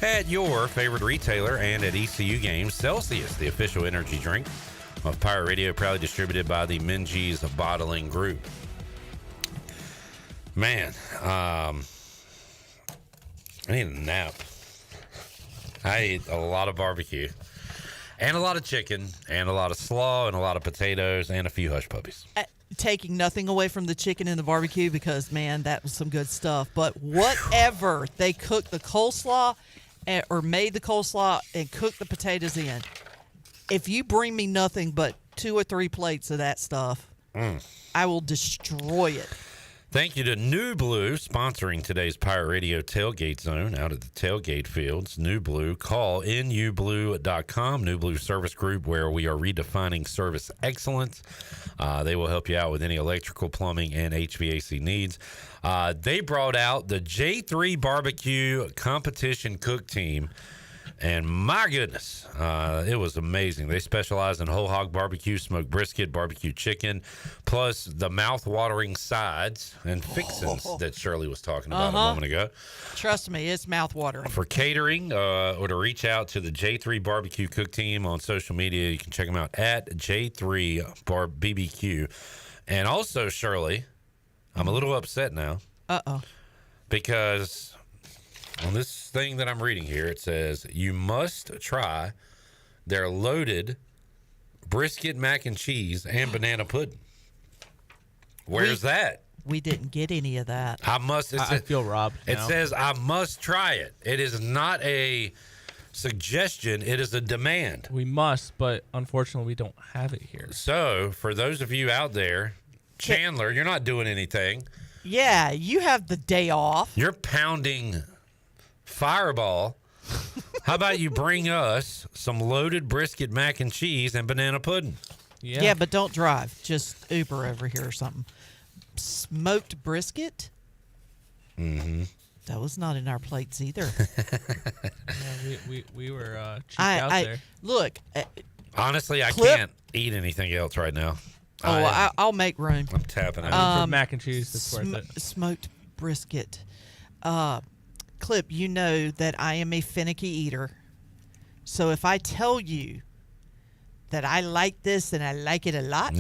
at your favorite retailer and at ECU games. Celsius, the official energy drink of Pirate Radio, proudly distributed by the Minges Bottling Group. Man, I need a nap. I ate a lot of barbecue and a lot of chicken and a lot of slaw and a lot of potatoes and a few hush puppies. Taking nothing away from the chicken and the barbecue because, man, that was some good stuff. But whatever they cooked the coleslaw or made the coleslaw and cooked the potatoes in, if you bring me nothing but 2 or 3 plates of that stuff, I will destroy it. Thank you to New Blue sponsoring today's Pirate Radio Tailgate Zone out at the tailgate fields. New Blue, call nublue.com, New Blue Service Group, where we are redefining service excellence. They will help you out with any electrical, plumbing, and HVAC needs. They brought out the J3 Barbecue Competition Cook Team. And my goodness, it was amazing. They specialize in whole hog barbecue, smoked brisket, barbecue chicken, plus the mouth-watering sides and fixins that Shirley was talking about a moment ago. Trust me, it's mouth-watering. For catering or to reach out to the J3 Barbecue Cook Team on social media, you can check them out at J3 BBQ. And also, Shirley, I'm a little upset now. Because on this thing that I'm reading here, it says you must try their loaded brisket mac and cheese and banana pudding. Where's that? We didn't get any of that. I feel robbed. It now. says I must try it. It is not a suggestion. It is a demand. We must, but unfortunately we don't have it here. So for those of you out there, Chandler, you're not doing anything. Yeah, you have the day off. You're pounding Fireball. How about you bring us some loaded brisket mac and cheese and banana pudding? Yeah, but don't drive. Just Uber over here or something. Smoked brisket? Mm-hmm. That was not in our plates either. we were cheap out there. Look. Honestly, I can't eat anything else right now. I'll make room. I'm tapping out. For mac and cheese, it's worth it. Smoked brisket. Clip, you know that I am a finicky eater. So if I tell you that I like this and I like it a lot,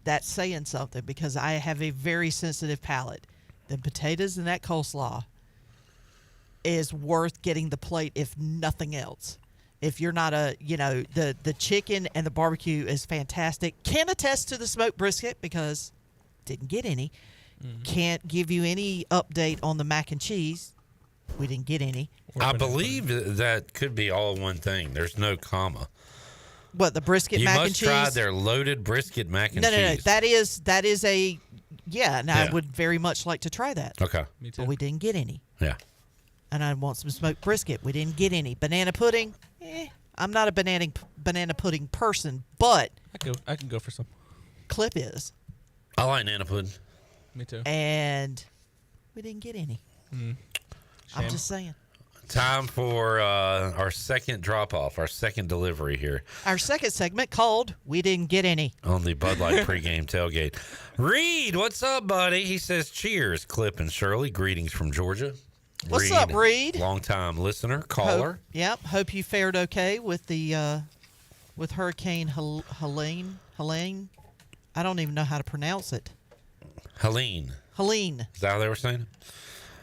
that's saying something because I have a very sensitive palate. The potatoes and that coleslaw is worth getting the plate if nothing else. If you're not the chicken and the barbecue is fantastic. Can attest to the smoked brisket because didn't get any. Can't give you any update on the mac and cheese. We didn't get any. I believe that could be all one thing. There's no comma. What, the brisket mac and cheese? You must try their loaded brisket mac and cheese. No. That is a I would very much like to try that. Okay. Me too. But we didn't get any. Yeah. And I want some smoked brisket. We didn't get any. Banana pudding? I'm not a banana pudding person, but I can go for some. Clip is. I like banana pudding. Me too. And we didn't get any. I'm just saying. Time for our second drop-off, our second delivery here. Our second segment called We Didn't Get Any. On the Bud Light Pre-Game Tailgate. Reed, what's up, buddy? He says, cheers, Clip and Shirley. Greetings from Georgia. What's up, Reed? Long-time listener, caller. Hope you fared okay with the with Hurricane Helene. I don't even know how to pronounce it. Helene. Is that how they were saying it?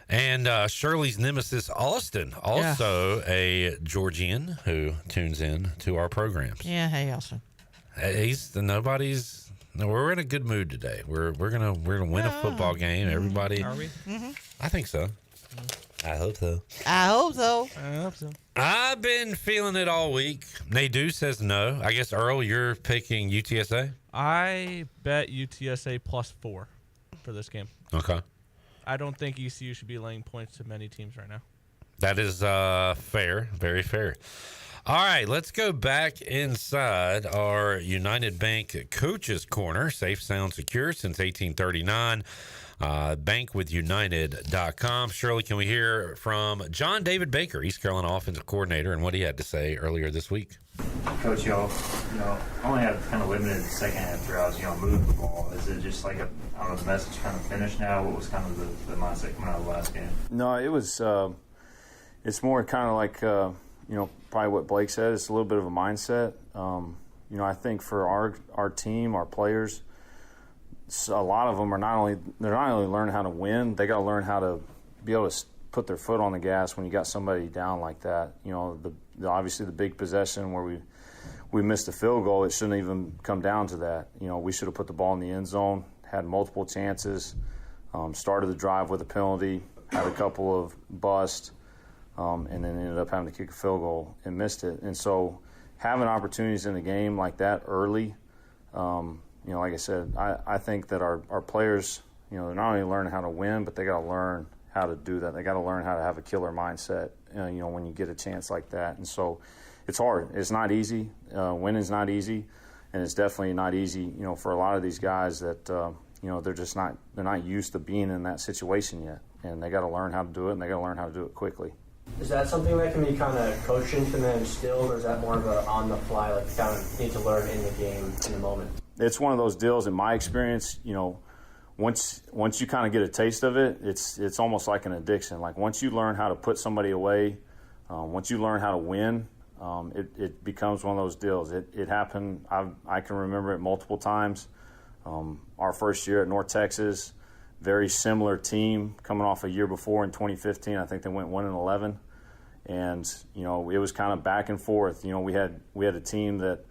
And Shirley's nemesis, Austin, also a Georgian who tunes in to our programs. Yeah, hey, Austin. We're in a good mood today. We're gonna win a football game. Everybody. Are we? Mm-hmm. I think so. I hope so. I hope so. I've been feeling it all week. Nadeau says no. I guess, Earl, you're picking UTSA? I bet UTSA +4 for this game. Okay. I don't think ECU should be laying points to many teams right now. That is fair. Very fair. All right, let's go back inside our United Bank Coaches Corner. Safe, sound, secure since 1839. Bankwithunited.com. Shirley, can we hear from John David Baker, East Carolina offensive coordinator, and what he had to say earlier this week? Coach, y'all, only have kind of limited second half drives, move the ball. Is it just like the message kind of finished now? What was kind of the mindset coming out of the last game? No, it was, it's more kind of like, probably what Blake said. It's a little bit of a mindset. I think for our team, our players, a lot of them are not only learning how to win, they got to learn how to be able to put their foot on the gas when you got somebody down like that. Obviously the big possession where we missed a field goal, it shouldn't even come down to that. We should have put the ball in the end zone, had multiple chances, started the drive with a penalty, had a couple of busts, and then ended up having to kick a field goal and missed it. And so having opportunities in the game like that early, like I said, I think that our players, they're not only learning how to win, but they got to learn how to do that. They got to learn how to have a killer mindset, when you get a chance like that. And so it's hard. It's not easy. Winning's not easy, and it's definitely not easy, for a lot of these guys that, they're not used to being in that situation yet. And they got to learn how to do it, and they got to learn how to do it quickly. Is that something that can be kind of coached into and then instilled, or is that more of a on-the-fly, like you kind of need to learn in the game, in the moment? It's one of those deals, in my experience, once you kind of get a taste of it, it's almost like an addiction. Like once you learn how to put somebody away, once you learn how to win, it becomes one of those deals. It happened, I can remember it multiple times. Our first year at North Texas, very similar team coming off a year before in 2015. I think they went 1-11. And, it was kind of back and forth. We had a team that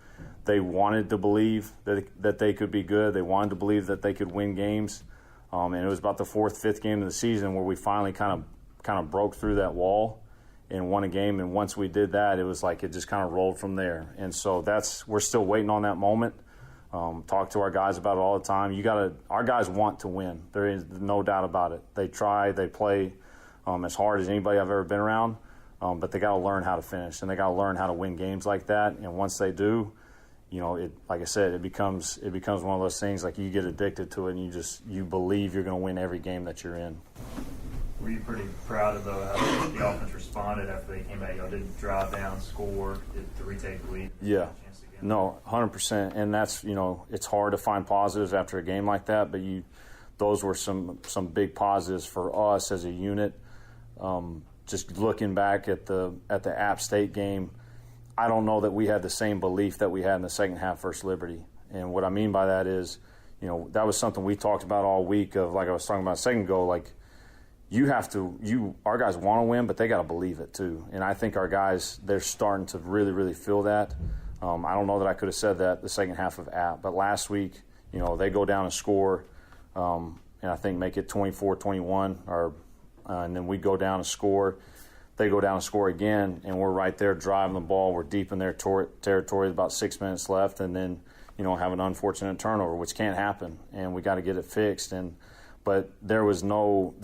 they wanted to believe that they could be good. They wanted to believe that they could win games. And it was about the fourth, fifth game of the season where we finally kind of broke through that wall and won a game. And once we did that, it was like it just kind of rolled from there. And so we're still waiting on that moment. Talk to our guys about it all the time. Our guys want to win. There is no doubt about it. They try, they play as hard as anybody I've ever been around. But they got to learn how to finish, and they got to learn how to win games like that. And once they do, like I said, it becomes one of those things like you get addicted to it, and you believe you're going to win every game that you're in. Were you pretty proud of how the offense responded after they came back? Y'all did drive down, score, to retake the lead. Yeah, no, 100%. And that's it's hard to find positives after a game like that, but those were some big positives for us as a unit. Just looking back at the App State game, I don't know that we had the same belief that we had in the second half versus Liberty. And what I mean by that is, that was something we talked about all week of, like I was talking about a second ago, like our guys want to win, but they got to believe it too. And I think our guys, they're starting to really, really feel that. I don't know that I could have said that the second half of App, but last week, they go down and score, and I think make it 24-21, and then we go down and score. They go down and score again, and we're right there driving the ball. We're deep in their territory, about 6 minutes left, and then, have an unfortunate turnover, which can't happen, and we got to get it fixed. But there was no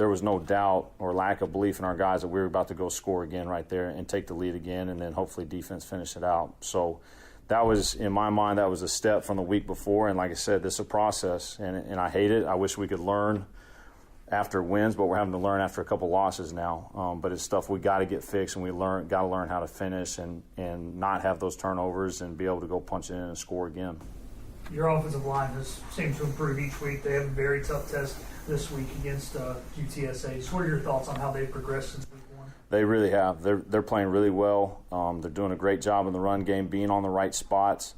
doubt or lack of belief in our guys that we were about to go score again right there and take the lead again, and then hopefully defense finish it out. So that was, in my mind, that was a step from the week before. And like I said, this is a process, and I hate it. I wish we could learn after wins, but we're having to learn after a couple losses now. But it's stuff we got to get fixed, and we got to learn how to finish and not have those turnovers and be able to go punch it in and score again. Your offensive line has seemed to improve each week. They have a very tough test this week against UTSA. Just what are your thoughts on how they've progressed since week one? They really have. They're playing really well. They're doing a great job in the run game, being on the right spots.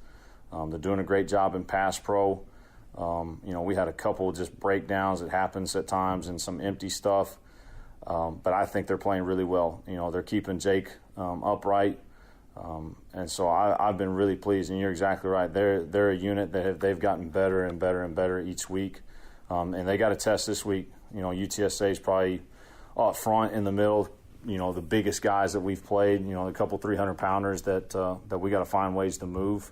They're doing a great job in pass pro. We had a couple just breakdowns that happens at times and some empty stuff. But I think they're playing really well. They're keeping Jake upright. And so I've been really pleased, and you're exactly right. They're a unit that they've gotten better and better and better each week. And they got a test this week. UTSA is probably up front in the middle, the biggest guys that we've played, a couple 300-pounders that we got to find ways to move.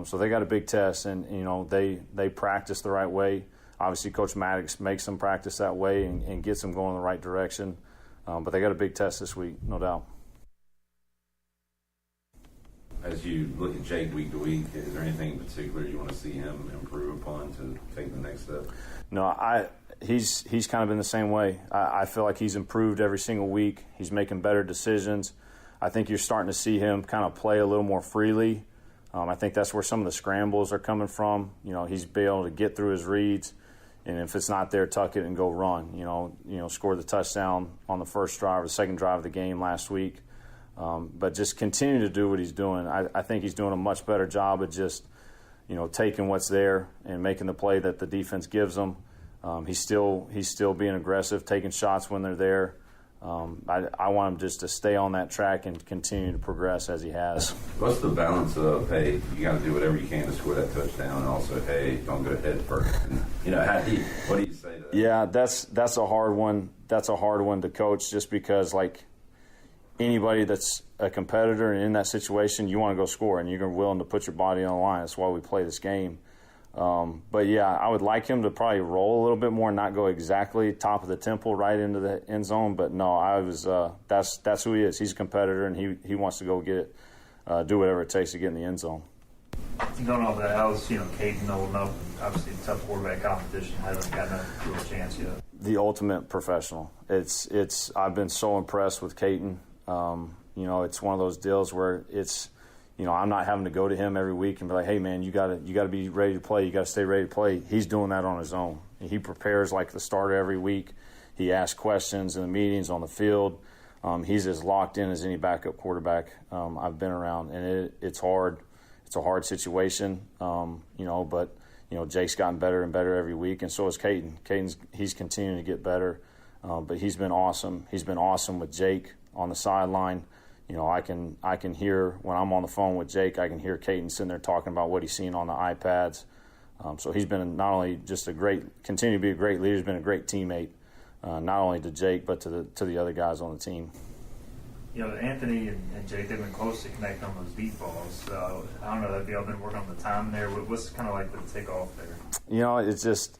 So they got a big test, and, they practice the right way. Obviously, Coach Maddox makes them practice that way and gets them going in the right direction. But they got a big test this week, no doubt. As you look at Jake week to week, is there anything in particular you want to see him improve upon to take the next step? No, he's kind of been the same way. I feel like he's improved every single week. He's making better decisions. I think you're starting to see him kind of play a little more freely. I think that's where some of the scrambles are coming from. He's been able to get through his reads, and if it's not there, tuck it and go run. Score the touchdown on the first drive or the second drive of the game last week. But just continue to do what he's doing. I think he's doing a much better job of just, taking what's there and making the play that the defense gives him. He's still being aggressive, taking shots when they're there. I want him just to stay on that track and continue to progress as he has. What's the balance of, hey, you got to do whatever you can to score that touchdown, and also, hey, don't go head first? And, what do you say to that? Yeah, that's a hard one. That's a hard one to coach, just because, anybody that's a competitor and in that situation, you want to go score, and you're willing to put your body on the line. That's why we play this game. But, yeah, I would like him to probably roll a little bit more and not go exactly top of the temple right into the end zone. But, no, that's who he is. He's a competitor, and he wants to go get it, do whatever it takes to get in the end zone. Going off that, how's Caden holding up? Obviously, tough quarterback competition. Hasn't gotten a real chance yet. The ultimate professional. I've been so impressed with Caden. It's one of those deals where it's, I'm not having to go to him every week and be like, hey, man, you got to be ready to play. You got to stay ready to play. He's doing that on his own. He prepares like the starter every week. He asks questions in the meetings on the field. He's as locked in as any backup quarterback I've been around, and it's hard. It's a hard situation, but Jake's gotten better and better every week, and so is Caden. He's continuing to get better, but he's been awesome. He's been awesome with Jake on the sideline. I can hear when I'm on the phone with Jake, I can hear Caden sitting there talking about what he's seen on the iPads. So he's been not only just continue to be a great leader, he's been a great teammate, not only to Jake but to the other guys on the team. Anthony and Jake, they've been close to connecting on those deep balls. So I don't know, have y'all been working on the time there? What's kind of like the takeoff there? It's just.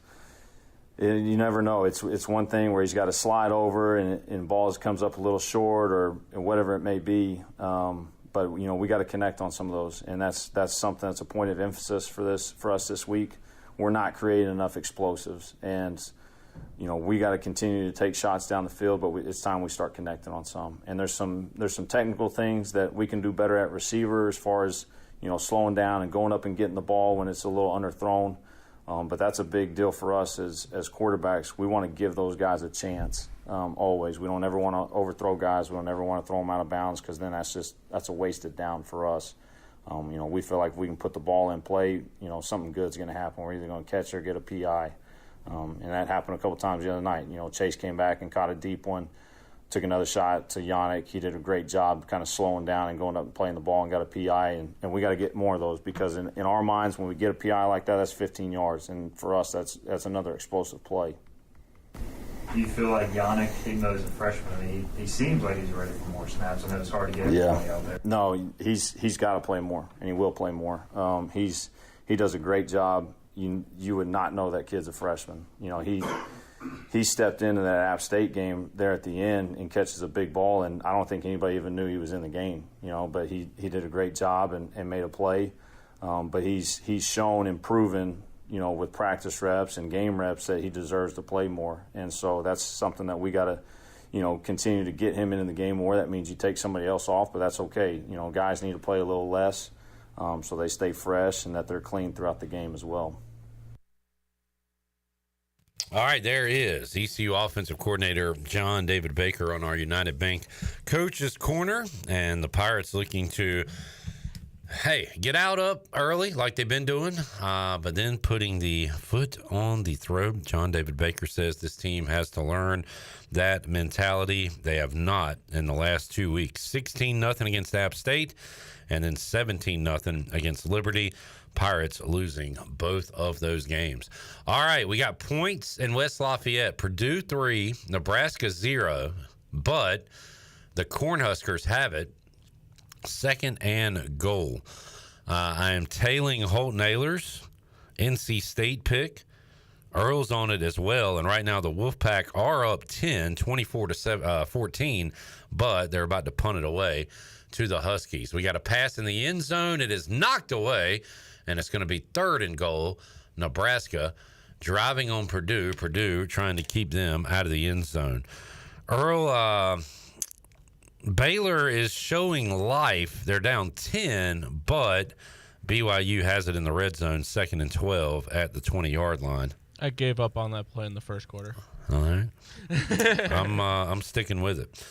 You never know. It's one thing where he's got to slide over and balls comes up a little short or whatever it may be. But we got to connect on some of those, and that's something that's a point of emphasis for us this week. We're not creating enough explosives, and we got to continue to take shots down the field. But it's time we start connecting on some. And there's some technical things that we can do better at receiver as far as slowing down and going up and getting the ball when it's a little underthrown. But that's a big deal for us as quarterbacks. We want to give those guys a chance always. We don't ever want to overthrow guys. We don't ever want to throw them out of bounds because then that's a wasted down for us. We feel like if we can put the ball in play, something good's going to happen. We're either going to catch or get a PI. And that happened a couple times the other night. Chase came back and caught a deep one, took another shot to Yannick. He did a great job kind of slowing down and going up and playing the ball and got a PI. And we got to get more of those because in our minds, when we get a PI like that, that's 15 yards. And for us, that's another explosive play. Do you feel like Yannick, even though he's a freshman, he seems like he's ready for more snaps? I know it's hard to get everybody out there. No, he's got to play more, and he will play more. He does a great job. You would not know that kid's a freshman. He stepped into that App State game there at the end and catches a big ball, and I don't think anybody even knew he was in the game. But he did a great job and made a play. But he's shown and proven, with practice reps and game reps that he deserves to play more. And so that's something that we got to, continue to get him into the game more. That means you take somebody else off, but that's okay. Guys need to play a little less so they stay fresh and that they're clean throughout the game as well. All right, there is ECU offensive coordinator John David Baker on our United Bank Coach's Corner, and the Pirates looking to get out up early like they've been doing, but then putting the foot on the throat. John David Baker says this team has to learn that mentality. They have not in the last 2 weeks. 16-0 against App State, and then 17-0 against Liberty. Pirates losing both of those games. All right, we got points in West Lafayette. Purdue 3, Nebraska 0, but the Cornhuskers have it. 2nd and goal. I am tailing Holton Ahlers, NC State pick. Earl's on it as well, and right now the Wolfpack are up 10, 24-14, but they're about to punt it away to the Huskies. We got a pass in the end zone. It is knocked away, and it's going to be 3rd and goal. Nebraska driving on Purdue. Purdue trying to keep them out of the end zone. Earl, Baylor is showing life. They're down 10, but BYU has it in the red zone, 2nd and 12 at the 20-yard line. I gave up on that play in the first quarter. All right. I'm sticking with it.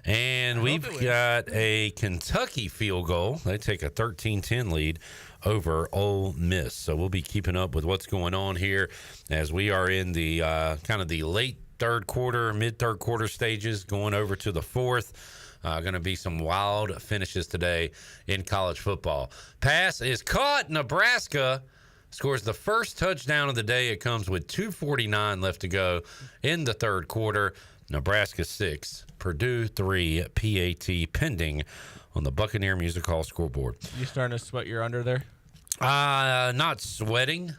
And we've got a Kentucky field goal. They take a 13-10 lead over Ole Miss. So we'll be keeping up with what's going on here as we are in the kind of the late third quarter, mid-third quarter stages, going over to the fourth. Going to be some wild finishes today in college football. Pass is caught. Nebraska scores the first touchdown of the day. It comes with 2:49 left to go in the third quarter. Nebraska 6, Purdue 3, PAT pending on the Buccaneer Music Hall scoreboard. You starting to sweat your under there? Not sweating.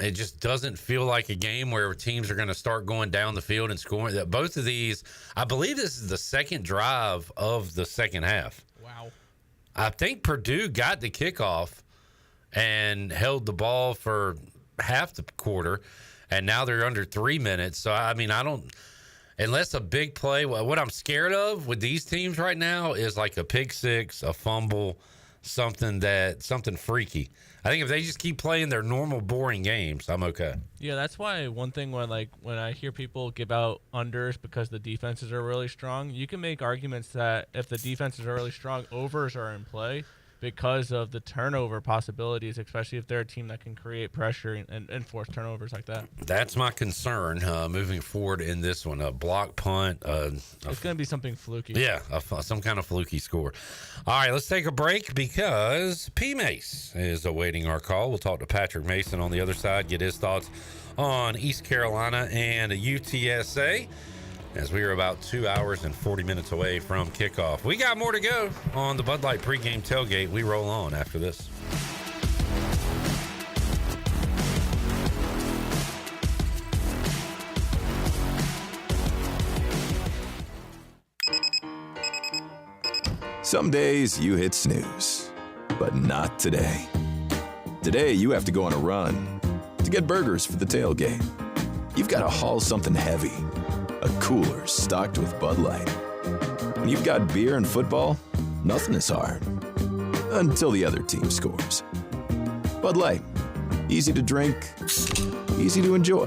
It just doesn't feel like a game where teams are going to start going down the field and scoring. Both of these, I believe this is the second drive of the second half. Wow. I think Purdue got the kickoff and held the ball for half the quarter, and now they're under 3 minutes. So, I mean, unless a big play, what I'm scared of with these teams right now is like a pick six, a fumble, something freaky. I think if they just keep playing their normal boring games, I'm okay. Yeah, that's why one thing when I hear people give out unders because the defenses are really strong, you can make arguments that if the defenses are really strong, overs are in play because of the turnover possibilities, especially if they're a team that can create pressure and force turnovers like that. That's my concern moving forward in this one. A block punt. It's going to be something fluky. Yeah, some kind of fluky score. All right, let's take a break because P-Mace is awaiting our call. We'll talk to Patrick Mason on the other side, get his thoughts on East Carolina and UTSA, as we are about 2 hours and 40 minutes away from kickoff. We got more to go on the Bud Light Pre-Game Tailgate. We roll on after this. Some days you hit snooze, but not today. Today you have to go on a run to get burgers for the tailgate. You've got to haul something heavy. A cooler stocked with Bud Light. When you've got beer and football, nothing is hard. Until the other team scores. Bud Light. Easy to drink, easy to enjoy.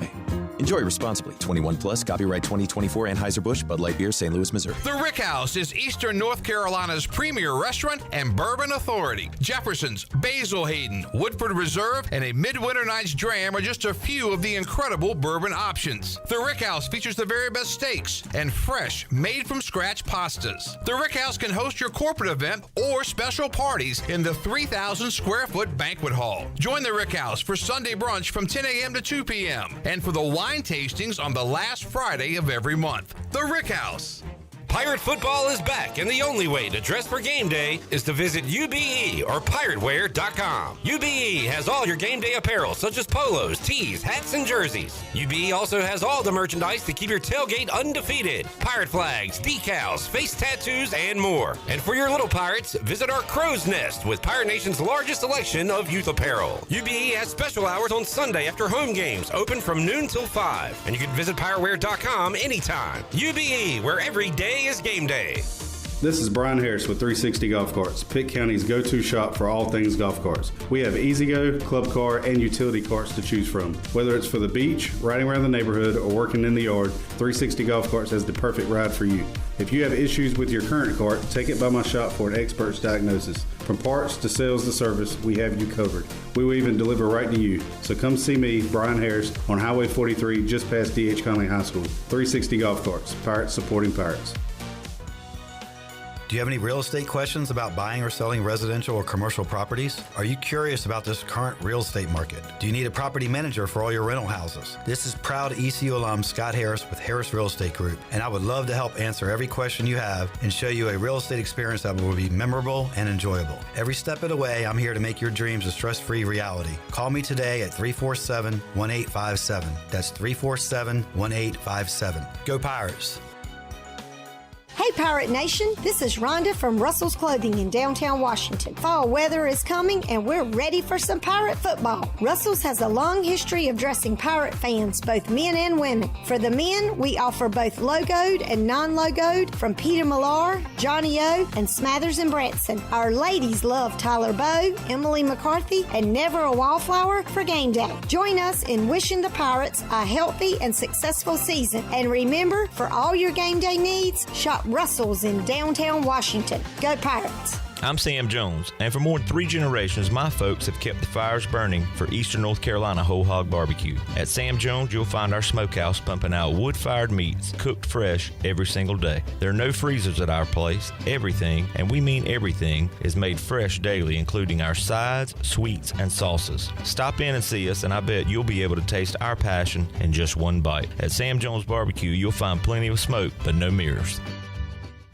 Enjoy responsibly. 21 plus. Copyright 2024 Anheuser-Busch, Bud Light Beer, St. Louis, Missouri. The Rick House is Eastern North Carolina's premier restaurant and bourbon authority. Jefferson's, Basil Hayden, Woodford Reserve, and a Midwinter Night's Dram are just a few of the incredible bourbon options. The Rick House features the very best steaks and fresh, made-from-scratch pastas. The Rick House can host your corporate event or special parties in the 3,000-square-foot banquet hall. Join the Rick House for Sunday brunch from 10 a.m. to 2 p.m. and for the wine tastings on the last Friday of every month. The Rick House. Pirate football is back, and the only way to dress for game day is to visit UBE or pirateware.com. UBE has all your game day apparel, such as polos, tees, hats, and jerseys. UBE also has all the merchandise to keep your tailgate undefeated. Pirate flags, decals, face tattoos, and more. And for your little pirates, visit our Crow's Nest with Pirate Nation's largest selection of youth apparel. UBE has special hours on Sunday after home games, open from noon till 5. And you can visit pirateware.com anytime. UBE, where every day is game day. This is Brian Harris with 360 Golf Carts, Pitt County's go-to shop for all things golf carts. We have E-Z-Go, club car, and utility carts to choose from. Whether it's for the beach, riding around the neighborhood, or working in the yard, 360 Golf Carts has the perfect ride for you. If you have issues with your current cart, take it by my shop for an expert's diagnosis. From parts to sales to service, we have you covered. We will even deliver right to you. So come see me, Brian Harris, on Highway 43, just past D.H. Conley High School. 360 Golf Carts, pirates supporting pirates. Do you have any real estate questions about buying or selling residential or commercial properties? Are you curious about this current real estate market? Do you need a property manager for all your rental houses? This is proud ECU alum Scott Harris with Harris Real Estate Group, and I would love to help answer every question you have and show you a real estate experience that will be memorable and enjoyable. Every step of the way, I'm here to make your dreams a stress-free reality. Call me today at 347-1857. That's 347-1857. Go Pirates! Hey Pirate Nation, this is Rhonda from Russell's Clothing in downtown Washington. Fall weather is coming and we're ready for some pirate football. Russell's has a long history of dressing pirate fans, both men and women. For the men, we offer both logoed and non-logoed from Peter Millar, Johnny O, and Smathers and Branson. Our ladies love Tyler Bowe, Emily McCarthy, and Never a Wallflower for game day. Join us in wishing the Pirates a healthy and successful season. And remember, for all your game day needs, shop Russell's in downtown Washington. Go Pirates! I'm Sam Jones, and for more than 3 generations, my folks have kept the fires burning for Eastern North Carolina Whole Hog Barbecue. At Sam Jones, you'll find our smokehouse pumping out wood-fired meats, cooked fresh every single day. There are no freezers at our place. Everything, and we mean everything, is made fresh daily, including our sides, sweets, and sauces. Stop in and see us, and I bet you'll be able to taste our passion in just one bite. At Sam Jones Barbecue, you'll find plenty of smoke, but no mirrors.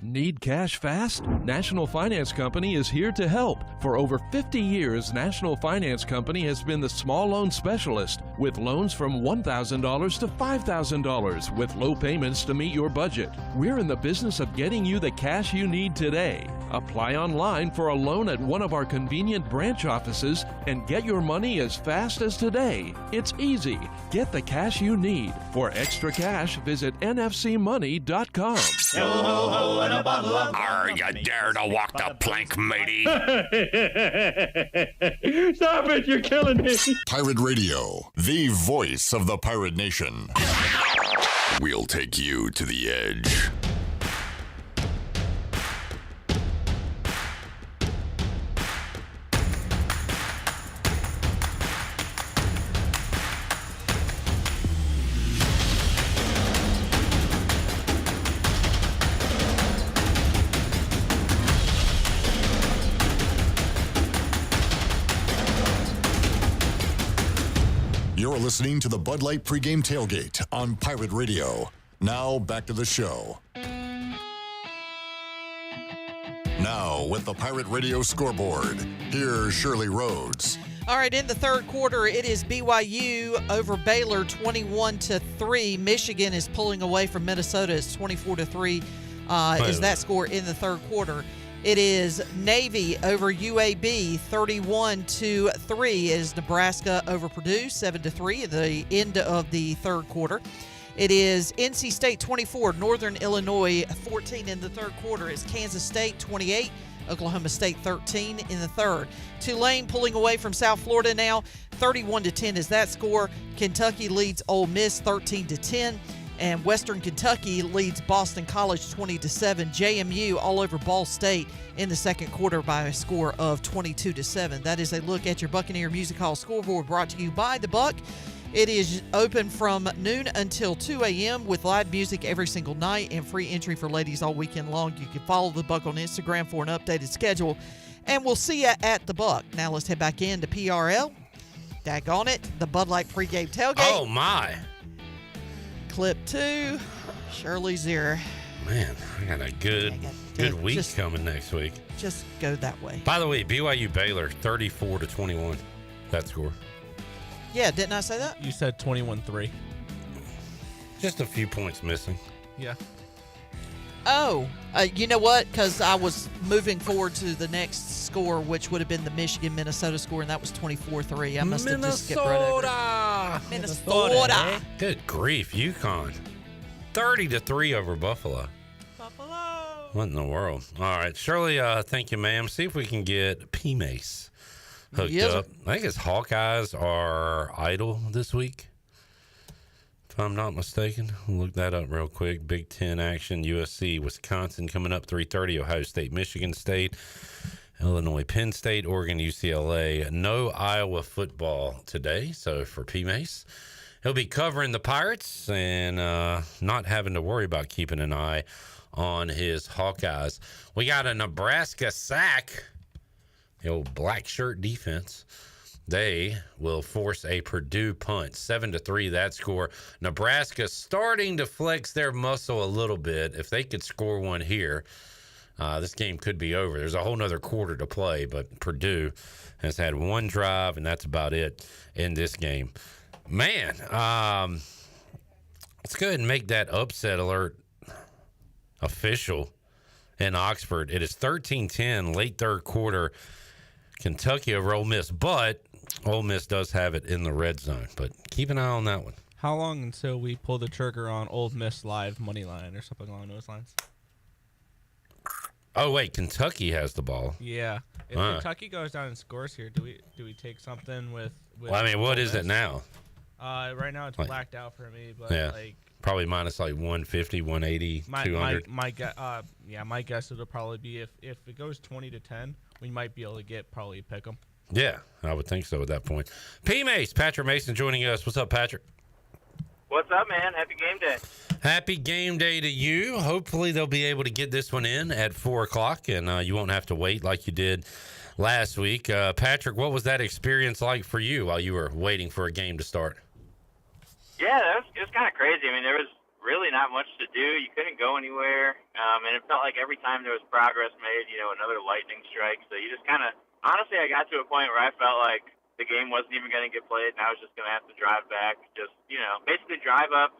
Need cash fast? National Finance Company is here to help. For over 50 years, National Finance Company has been the small loan specialist with loans from $1,000 to $5,000 with low payments to meet your budget. We're in the business of getting you the cash you need today. Apply online for a loan at one of our convenient branch offices and get your money as fast as today. It's easy. Get the cash you need. For extra cash, visit nfcmoney.com. Yo ho ho and a bottle of Are you dare to walk the plank, matey? Stop it, you're killing me. Pirate Radio, the voice of the pirate nation. We'll take you to the edge. You're listening to the Bud Light Pre-Game Tailgate on Pirate Radio. Now, back to the show. Now, with the Pirate Radio scoreboard, here's Shirley Rhodes. All right, in the third quarter, it is BYU over Baylor 21-3. Michigan is pulling away from Minnesota. It's 24-3 is that score in the third quarter. It is Navy over UAB 31-3. It is Nebraska over Purdue 7-3 at the end of the third quarter. It is NC State 24, Northern Illinois 14 in the third quarter. It's Kansas State 28, Oklahoma State 13 in the third. Tulane pulling away from South Florida now 31-10 is that score. Kentucky leads Ole Miss 13-10. And Western Kentucky leads Boston College 20-7. JMU all over Ball State in the second quarter by a score of 22-7. That is a look at your Buccaneer Music Hall scoreboard, brought to you by The Buck. It is open from noon until 2 a.m. with live music every single night and free entry for ladies all weekend long. You can follow The Buck on Instagram for an updated schedule. And we'll see you at The Buck. Now let's head back into PRL. Daggone it, the Bud Light pregame tailgate. Oh, my. Clip 2, Shirley 0. Man, I got a good week coming next week. Just go that way. By the way, BYU Baylor 34-21. That score. Yeah, didn't I say that? You said 21-3. Just a few points missing. Yeah. Oh, you know what? Because I was moving forward to the next score, which would have been the Michigan-Minnesota score, and that was 24-3. I must have just skipped right over it. Minnesota. Good grief, UConn. 30-3 over Buffalo. What in the world? All right, Shirley, thank you, ma'am. See if we can get P-Mace hooked up. I think his Hawkeyes are idle this week, if I'm not mistaken. We'll look that up real quick. Big Ten action, USC, Wisconsin coming up 3:30, Ohio State, Michigan State, Illinois, Penn State, Oregon, UCLA. No Iowa football today, so for P-Mace, he'll be covering the Pirates and not having to worry about keeping an eye on his Hawkeyes. We got a Nebraska sack. The old black shirt defense. They will force a Purdue punt. 7-3, that score. Nebraska starting to flex their muscle a little bit. If they could score one here, this game could be over. There's a whole nother quarter to play, but Purdue has had one drive, and that's about it in this game. Man, let's go ahead and make that upset alert official in Oxford. It is 13-10, late third quarter. Kentucky over Ole Miss, but Ole Miss does have it in the red zone. But keep an eye on that one. How long until we pull the trigger on Ole Miss live money line or something along those lines? Oh wait, Kentucky has the ball. Yeah, if Kentucky goes down and scores here, do we take something with well, I mean, what is it now? Right now it's blacked out for me, but yeah, probably minus like 150, 180, 200. My guess it'll probably be if it goes 20-10, we might be able to get probably pick 'em. Yeah, I would think so at that point. P-Mace, Patrick Mason joining us. What's up, Patrick? What's up, man? Happy game day. Happy game day to you. Hopefully they'll be able to get this one in at 4 o'clock, and you won't have to wait like you did last week. Patrick, what was that experience like for you while you were waiting for a game to start? Yeah, it was kind of crazy. I mean, there was really not much to do. You couldn't go anywhere, and it felt like every time there was progress made, another lightning strike. So you just kind of, honestly, I got to a point where I felt like the game wasn't even going to get played, and I was just going to have to drive back. Just, basically drive up,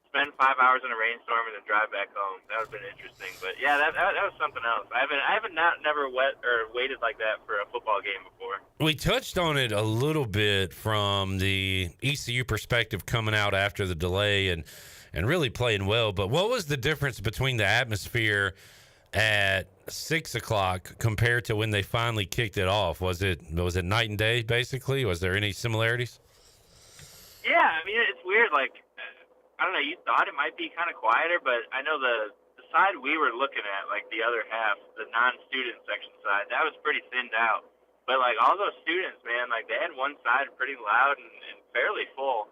spend 5 hours in a rainstorm, and then drive back home. That would have been interesting. But yeah, that was something else. I haven't never waited like that for a football game before. We touched on it a little bit from the ECU perspective coming out after the delay and really playing well. But what was the difference between the atmosphere at 6 o'clock compared to when they finally kicked it off? Was it night and day, basically? Was there any similarities? Yeah, I mean, it's weird. Like, I don't know, you thought it might be kind of quieter, but I know the side we were looking at, like the other half, the non-student section side, that was pretty thinned out. But, like, all those students, man, like, they had one side pretty loud and fairly full.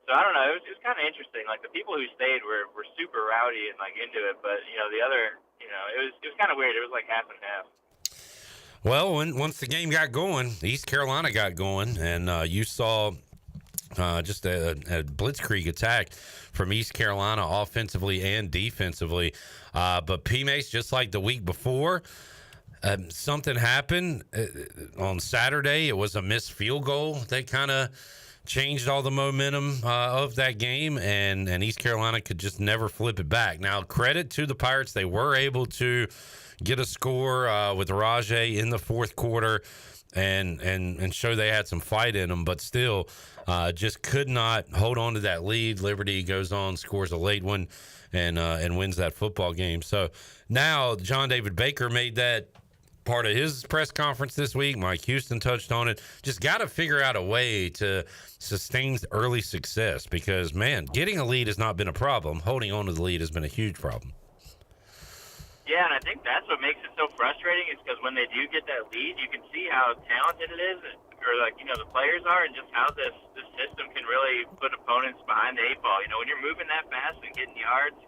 So, I don't know, it was kind of interesting. Like, the people who stayed were super rowdy and, like, into it. But, the other, it was kind of weird. It was, like, half and half. Well, once the game got going, East Carolina got going, and you saw just a blitzkrieg attack from East Carolina offensively and defensively. But P-Mace, just like the week before, something happened on Saturday. It was a missed field goal that kind of changed all the momentum of that game, and East Carolina could just never flip it back. Now, credit to the Pirates. They were able to get a score with Rajay in the fourth quarter and show they had some fight in them, but still just could not hold on to that lead. Liberty goes on, scores a late one, and wins that football game. So now John David Baker made that part of his press conference this week. Mike Houston touched on it. Just got to figure out a way to sustain early success because, man, getting a lead has not been a problem. Holding on to the lead has been a huge problem. Yeah, and I think that's what makes it so frustrating is because when they do get that lead, you can see how talented it is, or the players are, and just how this system can really put opponents behind the 8 ball. When you're moving that fast and getting yards,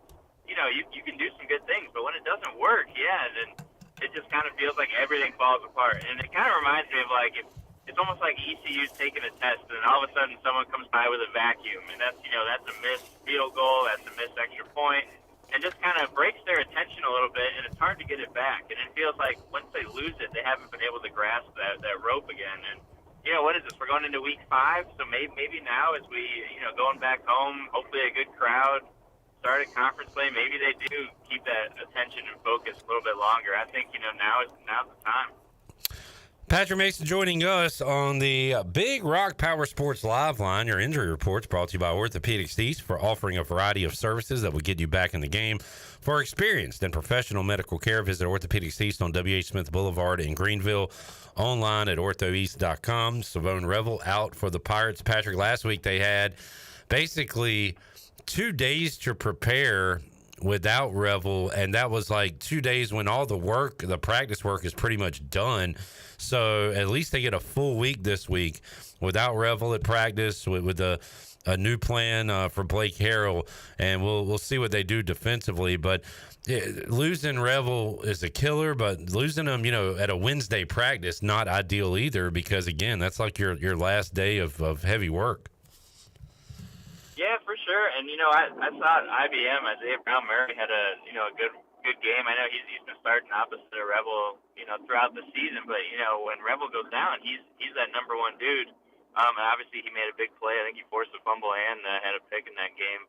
you can do some good things, but when it doesn't work, then it just kind of feels like everything falls apart. And it kind of reminds me of it's almost like ECU's taking a test, and all of a sudden someone comes by with a vacuum, and that's a missed field goal, that's a missed extra point. And just kind of breaks their attention a little bit, and it's hard to get it back. And it feels like once they lose it, they haven't been able to grasp that rope again. And, what is this? We're going into week 5, so maybe now as we, going back home, hopefully a good crowd, start a conference play, maybe they do keep that attention and focus a little bit longer. I think, now's the time. Patrick Mason joining us on the Big Rock Power Sports Live Line. Your injury reports brought to you by Orthopedics East for offering a variety of services that will get you back in the game. For experienced and professional medical care, visit Orthopedics East on W.H. Smith Boulevard in Greenville. Online at orthoeast.com. Savone Revel out for the Pirates. Patrick, last week they had basically 2 days to prepare without Revel, and that was 2 days when all the practice work is pretty much done. So at least they get a full week this week without Revel at practice with a new plan for Blake Harrell, and we'll see what they do defensively. But losing Revel is a killer, but losing him, at a Wednesday practice, not ideal either because, again, that's like your last day of heavy work. Yeah, for sure. And, I thought IBM, Isaiah Brown Murray, had a good game. I know he's been starting opposite of Revel, throughout the season. But, when Revel goes down, he's that number one dude. And obviously he made a big play. I think he forced a fumble and had a pick in that game.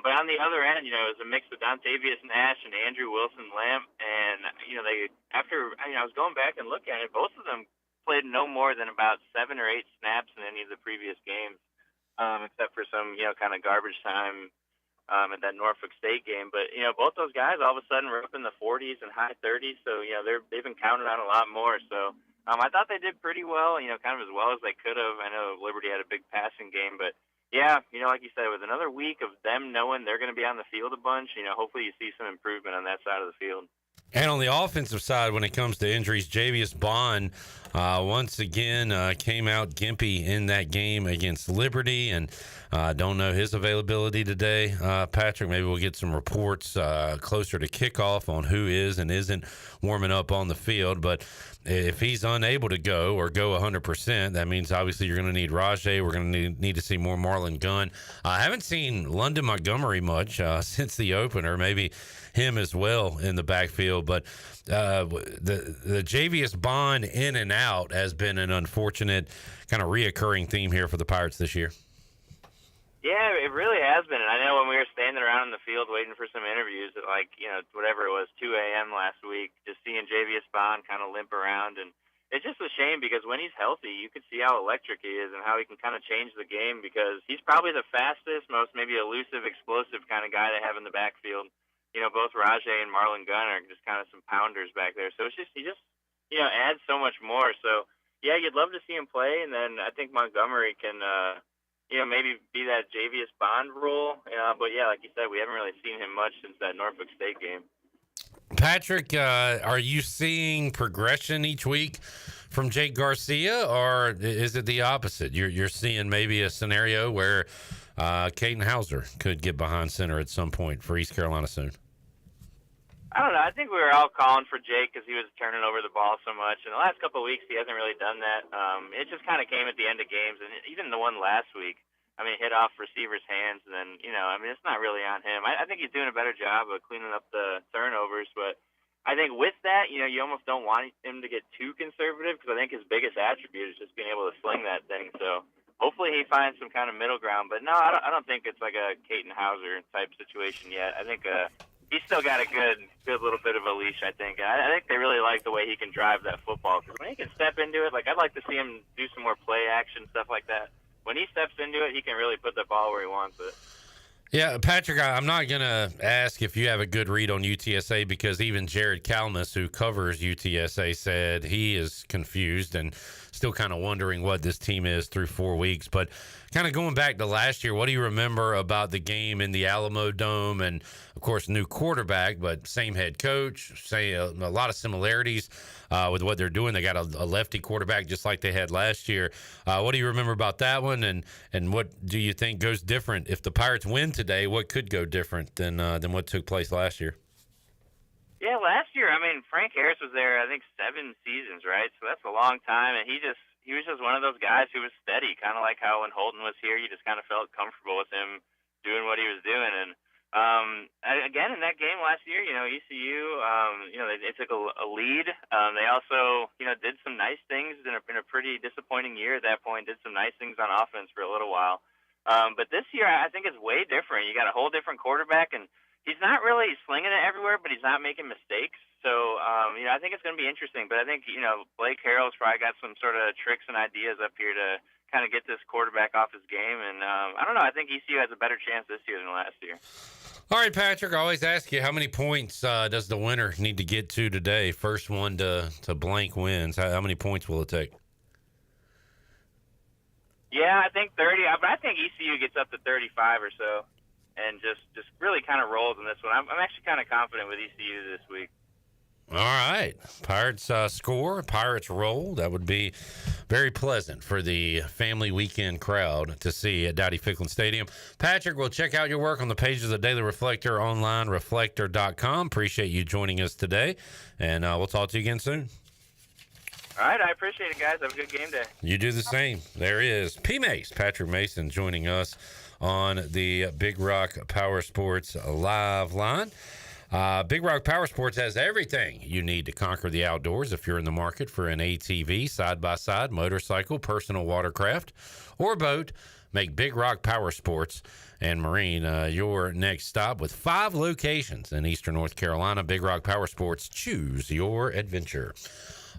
But on the other end, it was a mix of Dontavius Nash and Andrew Wilson-Lamp. And, I was going back and looking at it, both of them played no more than about 7 or 8 snaps in any of the previous games. Except for some, kind of garbage time at that Norfolk State game. But, both those guys all of a sudden were up in the 40s and high 30s. So, they've been counted on a lot more. So I thought they did pretty well, kind of as well as they could have. I know Liberty had a big passing game. But, yeah, like you said, with another week of them knowing they're going to be on the field a bunch, hopefully you see some improvement on that side of the field. And on the offensive side, when it comes to injuries, Javius Bond once again came out gimpy in that game against Liberty, and don't know his availability today. Patrick, maybe we'll get some reports closer to kickoff on who is and isn't warming up on the field. But if he's unable to go or go 100%, that means obviously you're going to need Rajay. We're going to need to see more Marlon Gunn. I haven't seen London Montgomery much since the opener, maybe him as well in the backfield. But the Javius Bond in and out has been an unfortunate kind of reoccurring theme here for the Pirates this year. Yeah, it really has been. And I know when we were standing around in the field waiting for some interviews at whatever it was, 2 a.m. last week, just seeing Javius Bond kind of limp around. And it's just a shame because when he's healthy, you can see how electric he is and how he can kind of change the game because he's probably the fastest, most maybe elusive, explosive kind of guy they have in the backfield. Both Rajay and Marlon Gunn are just kind of some pounders back there. So he just adds so much more. So, yeah, you'd love to see him play. And then I think Montgomery can, maybe be that Javius Bond role. But, yeah, like you said, we haven't really seen him much since that Norfolk State game. Patrick, are you seeing progression each week from Jake Garcia, or is it the opposite? You're seeing maybe a scenario where Caden Hauser could get behind center at some point for East Carolina soon? I don't know. I think we were all calling for Jake because he was turning over the ball so much. In the last couple of weeks, he hasn't really done that. It just kind of came at the end of games, and even the one last week, hit off receivers' hands, and then, it's not really on him. I think he's doing a better job of cleaning up the turnovers, but I think with that, you almost don't want him to get too conservative because I think his biggest attribute is just being able to sling that thing. So hopefully he finds some kind of middle ground. But no, I don't think it's like a Caden Hauser type situation yet. I think he's still got a good little bit of a leash, I think. I think they really like the way he can drive that football because when he can step into it, I'd like to see him do some more play action, stuff like that. When he steps into it, he can really put the ball where he wants it. Yeah, Patrick, I'm not going to ask if you have a good read on UTSA because even Jared Kalmus, who covers UTSA, said he is confused and still kind of wondering what this team is through 4 weeks. But kind of going back to last year, what do you remember about the game in the Alamo Dome? And, of course, new quarterback, but same head coach, say a lot of similarities with what they're doing. They got a lefty quarterback just like they had last year. What do you remember about that one? And what do you think goes different? If the Pirates win today, what could go different than what took place last year? Yeah, last year, I mean, Frank Harris was there, I think, 7 seasons, right? So that's a long time, and he was just one of those guys who was steady, kind of like how when Holton was here, you just kind of felt comfortable with him doing what he was doing. And again, in that game last year, ECU, they took a lead. They also, did some nice things in a pretty disappointing year at that point, did some nice things on offense for a little while. But this year, I think it's way different. You got a whole different quarterback, and he's not really slinging it everywhere, but he's not making mistakes. So, I think it's going to be interesting. But I think, Blake Harrell's probably got some sort of tricks and ideas up here to kind of get this quarterback off his game. And I don't know. I think ECU has a better chance this year than last year. All right, Patrick, I always ask you, how many points does the winner need to get to today? First one to blank wins. How many points will it take? Yeah, I think 30. But I think ECU gets up to 35 or so. And just really kind of rolls in this one. I'm actually kind of confident with ECU this week. All right. Pirates score, Pirates roll. That would be very pleasant for the family weekend crowd to see at Dowdy-Ficklin Stadium. Patrick, we'll check out your work on the pages of the Daily Reflector online, reflector.com. Appreciate you joining us today, and we'll talk to you again soon. All right, I appreciate it, guys. Have a good game day. You do the same. There is P-Mace, Patrick Mason, joining us on the Big Rock Power Sports live line. Big Rock Power Sports has everything you need to conquer the outdoors. If you're in the market for an ATV, side-by-side, motorcycle, personal watercraft, or boat, make Big Rock Power Sports and Marine your next stop. With 5 locations in eastern North Carolina, Big Rock Power Sports, choose your adventure.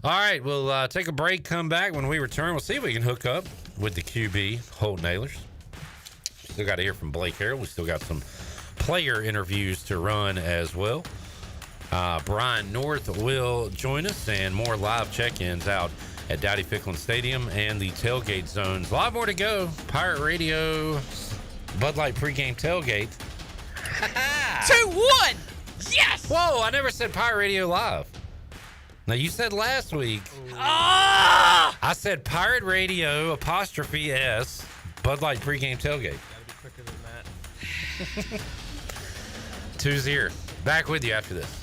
All right, we'll take a break, come back. When we return, we'll see if we can hook up with the QB, Holton Ahlers. Still got to hear from Blake Harrell. We still got some player interviews to run as well. Brian North will join us, and more live check-ins out at Dowdy-Ficklin Stadium and the tailgate zones. A lot more to go. Pirate Radio, Bud Light Pre-Game Tailgate. 2-1! Yes! Whoa, I never said Pirate Radio Live. Now, you said last week. Ah! I said Pirate Radio, 'S, Bud Light Pre-Game Tailgate. Quicker than that. 2-0. Back with you after this.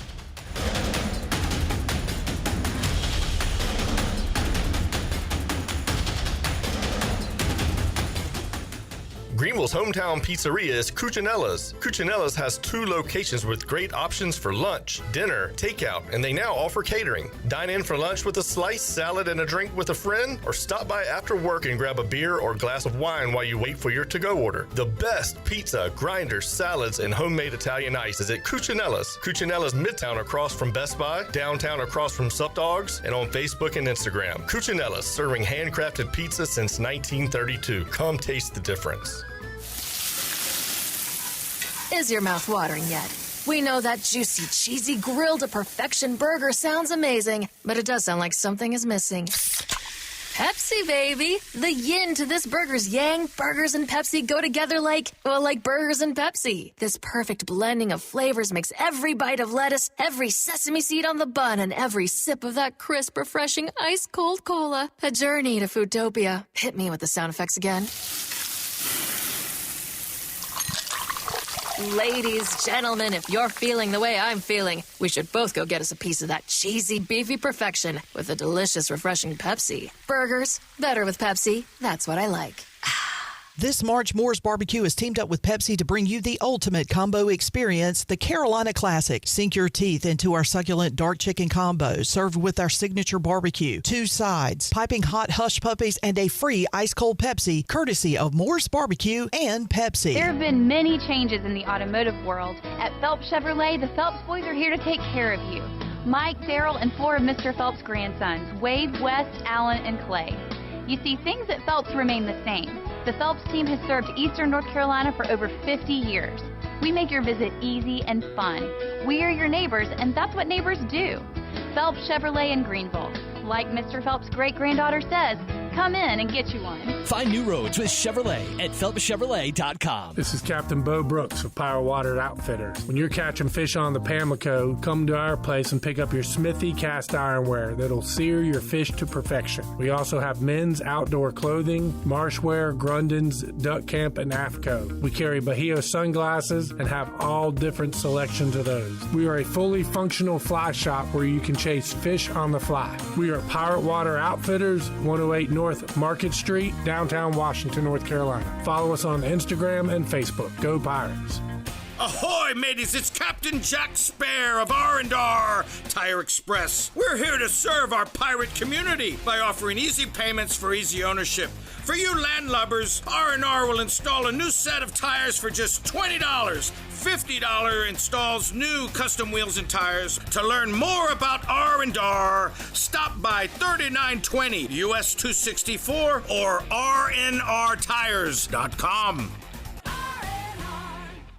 Greenville's hometown pizzeria is Cucinella's. Cucinella's has 2 locations with great options for lunch, dinner, takeout, and they now offer catering. Dine in for lunch with a slice, salad, and a drink with a friend, or stop by after work and grab a beer or glass of wine while you wait for your to-go order. The best pizza, grinders, salads, and homemade Italian ice is at Cucinella's. Cucinella's Midtown across from Best Buy, downtown across from Sup Dogs, and on Facebook and Instagram. Cucinella's, serving handcrafted pizza since 1932. Come taste the difference. Is your mouth watering yet? We know that juicy, cheesy, grilled to perfection burger sounds amazing, but it does sound like something is missing. Pepsi, baby! The yin to this burger's yang. Burgers and Pepsi go together like burgers and Pepsi. This perfect blending of flavors makes every bite of lettuce, every sesame seed on the bun, and every sip of that crisp, refreshing, ice-cold cola a journey to Foodtopia. Hit me with the sound effects again. Ladies, gentlemen, if you're feeling the way I'm feeling, we should both go get us a piece of that cheesy, beefy perfection with a delicious, refreshing Pepsi. Burgers, better with Pepsi. That's what I like. This March, Moore's Barbecue has teamed up with Pepsi to bring you the ultimate combo experience, the Carolina Classic. Sink your teeth into our succulent dark chicken combo, served with our signature barbecue, 2 sides, piping hot hush puppies, and a free ice-cold Pepsi, courtesy of Moore's Barbecue and Pepsi. There have been many changes in the automotive world. At Phelps Chevrolet, the Phelps boys are here to take care of you. Mike, Daryl, and 4 of Mr. Phelps' grandsons, Wade, West, Allen, and Clay. You see, things at Phelps remain the same. The Phelps team has served Eastern North Carolina for over 50 years. We make your visit easy and fun. We are your neighbors, and that's what neighbors do. Phelps Chevrolet in Greenville. Like Mr. Phelps' great-granddaughter says, come in and get you one. Find new roads with Chevrolet at PhelpsChevrolet.com. This is Captain Bo Brooks of Power Water Outfitters. When you're catching fish on the Pamlico, come to our place and pick up your Smithy cast ironware that'll sear your fish to perfection. We also have men's outdoor clothing, marshwear, Grundens, Duck Camp, and AFCO. We carry Bahio sunglasses and have all different selections of those. We are a fully functional fly shop where you can chase fish on the fly. We are Pirate Water Outfitters, 108 North Market Street, downtown Washington, North Carolina. Follow us on Instagram and Facebook. Go Pirates. Ahoy, mateys! It's Captain Jack Spare of R&R Tire Express. We're here to serve our pirate community by offering easy payments for easy ownership. For you landlubbers, R&R will install a new set of tires for just $20. $50 installs new custom wheels and tires. To learn more about R&R, stop by 3920 US 264 or rnrtires.com.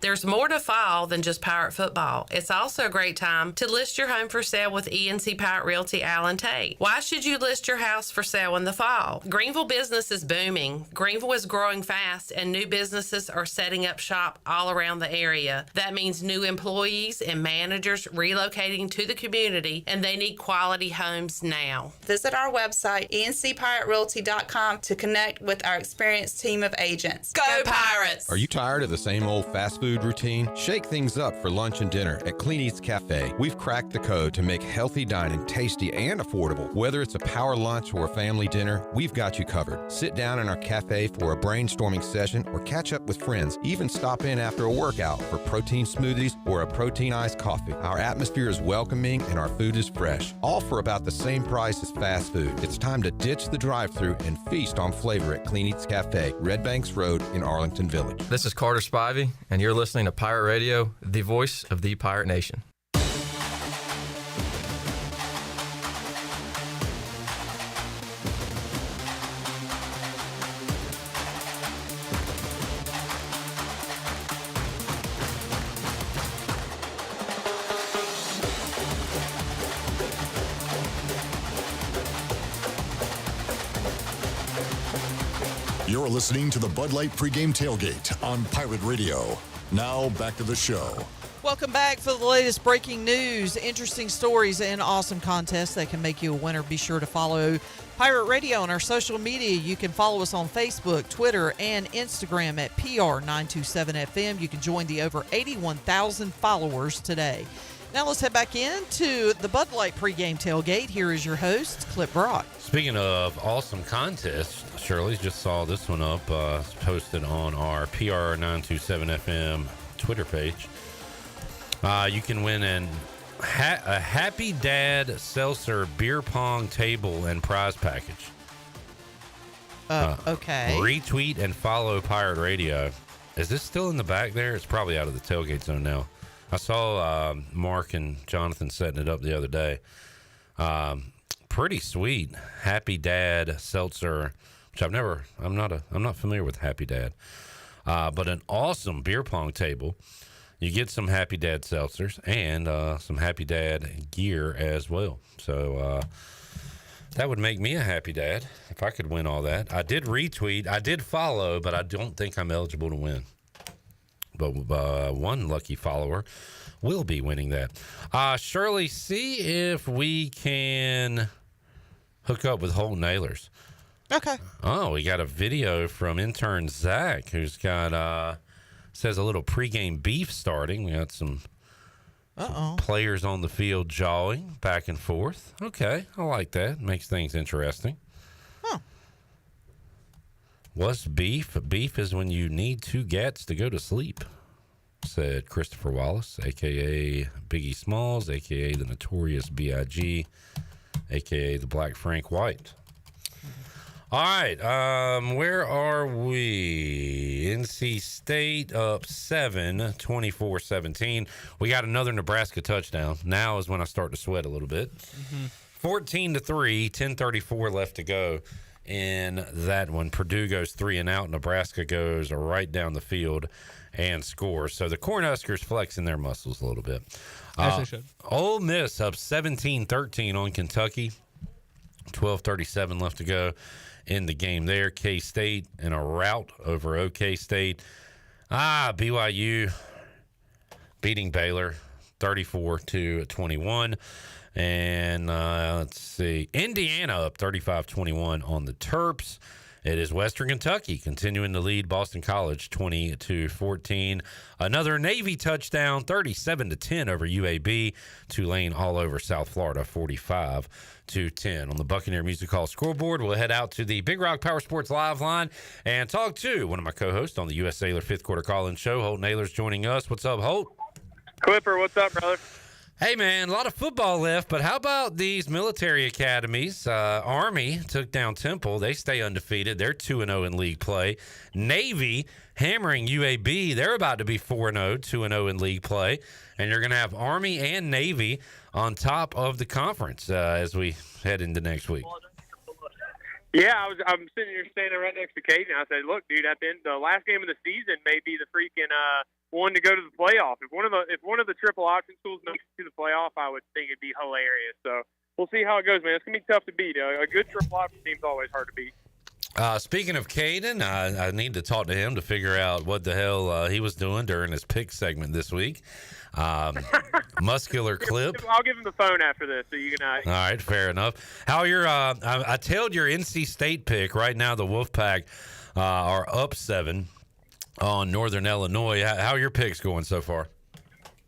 There's more to fall than just pirate football. It's also a great time to list your home for sale with ENC Pirate Realty Allen Tate. Why should you list your house for sale in the fall? Greenville business is booming. Greenville is growing fast, and new businesses are setting up shop all around the area. That means new employees and managers relocating to the community, and they need quality homes now. Visit our website, encpiraterealty.com, to connect with our experienced team of agents. Go Pirates! Are you tired of the same old fast food routine? Shake things up for lunch and dinner at Clean Eats Cafe. We've cracked the code to make healthy dining tasty and affordable. Whether it's a power lunch or a family dinner, we've got you covered. Sit down in our cafe for a brainstorming session or catch up with friends. Even stop in after a workout for protein smoothies or a protein iced coffee. Our atmosphere is welcoming and our food is fresh. All for about the same price as fast food. It's time to ditch the drive-thru and feast on flavor at Clean Eats Cafe, Red Banks Road in Arlington Village. This is Carter Spivey, and you're listening to Pirate Radio, the voice of the Pirate Nation. You're listening to the Bud Light Pre-Game Tailgate on Pirate Radio. Now, back to the show. Welcome back for the latest breaking news, interesting stories, and awesome contests that can make you a winner. Be sure to follow Pirate Radio on our social media. You can follow us on Facebook, Twitter, and Instagram at PR927FM. You can join the over 81,000 followers today. Now let's head back into the Bud Light Pre-Game Tailgate. Here is your host, Clip Brock. Speaking of awesome contests, Shirley just saw this one up. It's posted on our PR927FM Twitter page. You can win a Happy Dad Seltzer beer pong table and prize package. Okay. Retweet and follow Pirate Radio. Is this still in the back there? It's probably out of the tailgate zone now. I saw Mark and Jonathan setting it up the other day. Pretty sweet. Happy Dad Seltzer, which I'm not familiar with Happy Dad. But an awesome beer pong table. You get some Happy Dad seltzers and some Happy Dad gear as well. So that would make me a happy dad if I could win all that. I did retweet. I did follow, but I don't think I'm eligible to win. But one lucky follower will be winning that. Shirley, see if we can hook up with Holt Nailers. Okay. Oh, we got a video from intern Zach, who's got says a little pregame beef starting. We got some players on the field jawing back and forth. Okay, I like that. Makes things interesting. Huh. What's beef? Beef is when you need two gats to go to sleep, said Christopher Wallace, a.k.a. Biggie Smalls, a.k.a. the Notorious B.I.G., a.k.a. the Black Frank White. All right, where are we? NC State up 7, 24-17. We got another Nebraska touchdown. Now is when I start to sweat a little bit. 14-3, 10:34 left to go in that one. Purdue goes 3-and-out. Nebraska goes right down the field and scores. So the Cornhuskers flexing their muscles a little bit. Yes, they should. Ole Miss up 17-13 on Kentucky. 12:37 left to go in the game there. K-State in a rout over OK State. BYU beating Baylor 34-21. And let's see, Indiana up 35-21 on the Terps. It is Western Kentucky continuing to lead Boston College 20-14. Another Navy touchdown, 37-10 over UAB. Tulane all over South Florida, 45-10. On the Buccaneer Music Hall scoreboard, we'll head out to the Big Rock Power Sports Live line and talk to one of my co-hosts on the U.S. Sailor fifth quarter call-in show. Holt Naylor's joining us. What's up, Holt? Clipper, what's up, brother? Hey, man, a lot of football left, but how about these military academies? Army took down Temple. They stay undefeated. They're 2-0 in league play. Navy hammering UAB. They're about to be 4-0, 2-0 in league play. And you're going to have Army and Navy on top of the conference as we head into next week. Yeah, I'm sitting here standing right next to Caden. I said, look, dude, at the last game of the season may be the freaking one to go to the playoff. If one of the triple option schools makes it to the playoff, I would think it'd be hilarious. So we'll see how it goes, man. It's gonna be tough to beat. A good triple option team's always hard to beat. Speaking of Caden, I need to talk to him to figure out what the hell he was doing during his pick segment this week. Muscular clip. I'll give him the phone after this, so you can. All right, fair enough. How your I tailed your NC State pick. Right now, the Wolfpack are up 7 on Northern Illinois. How are your picks going so far?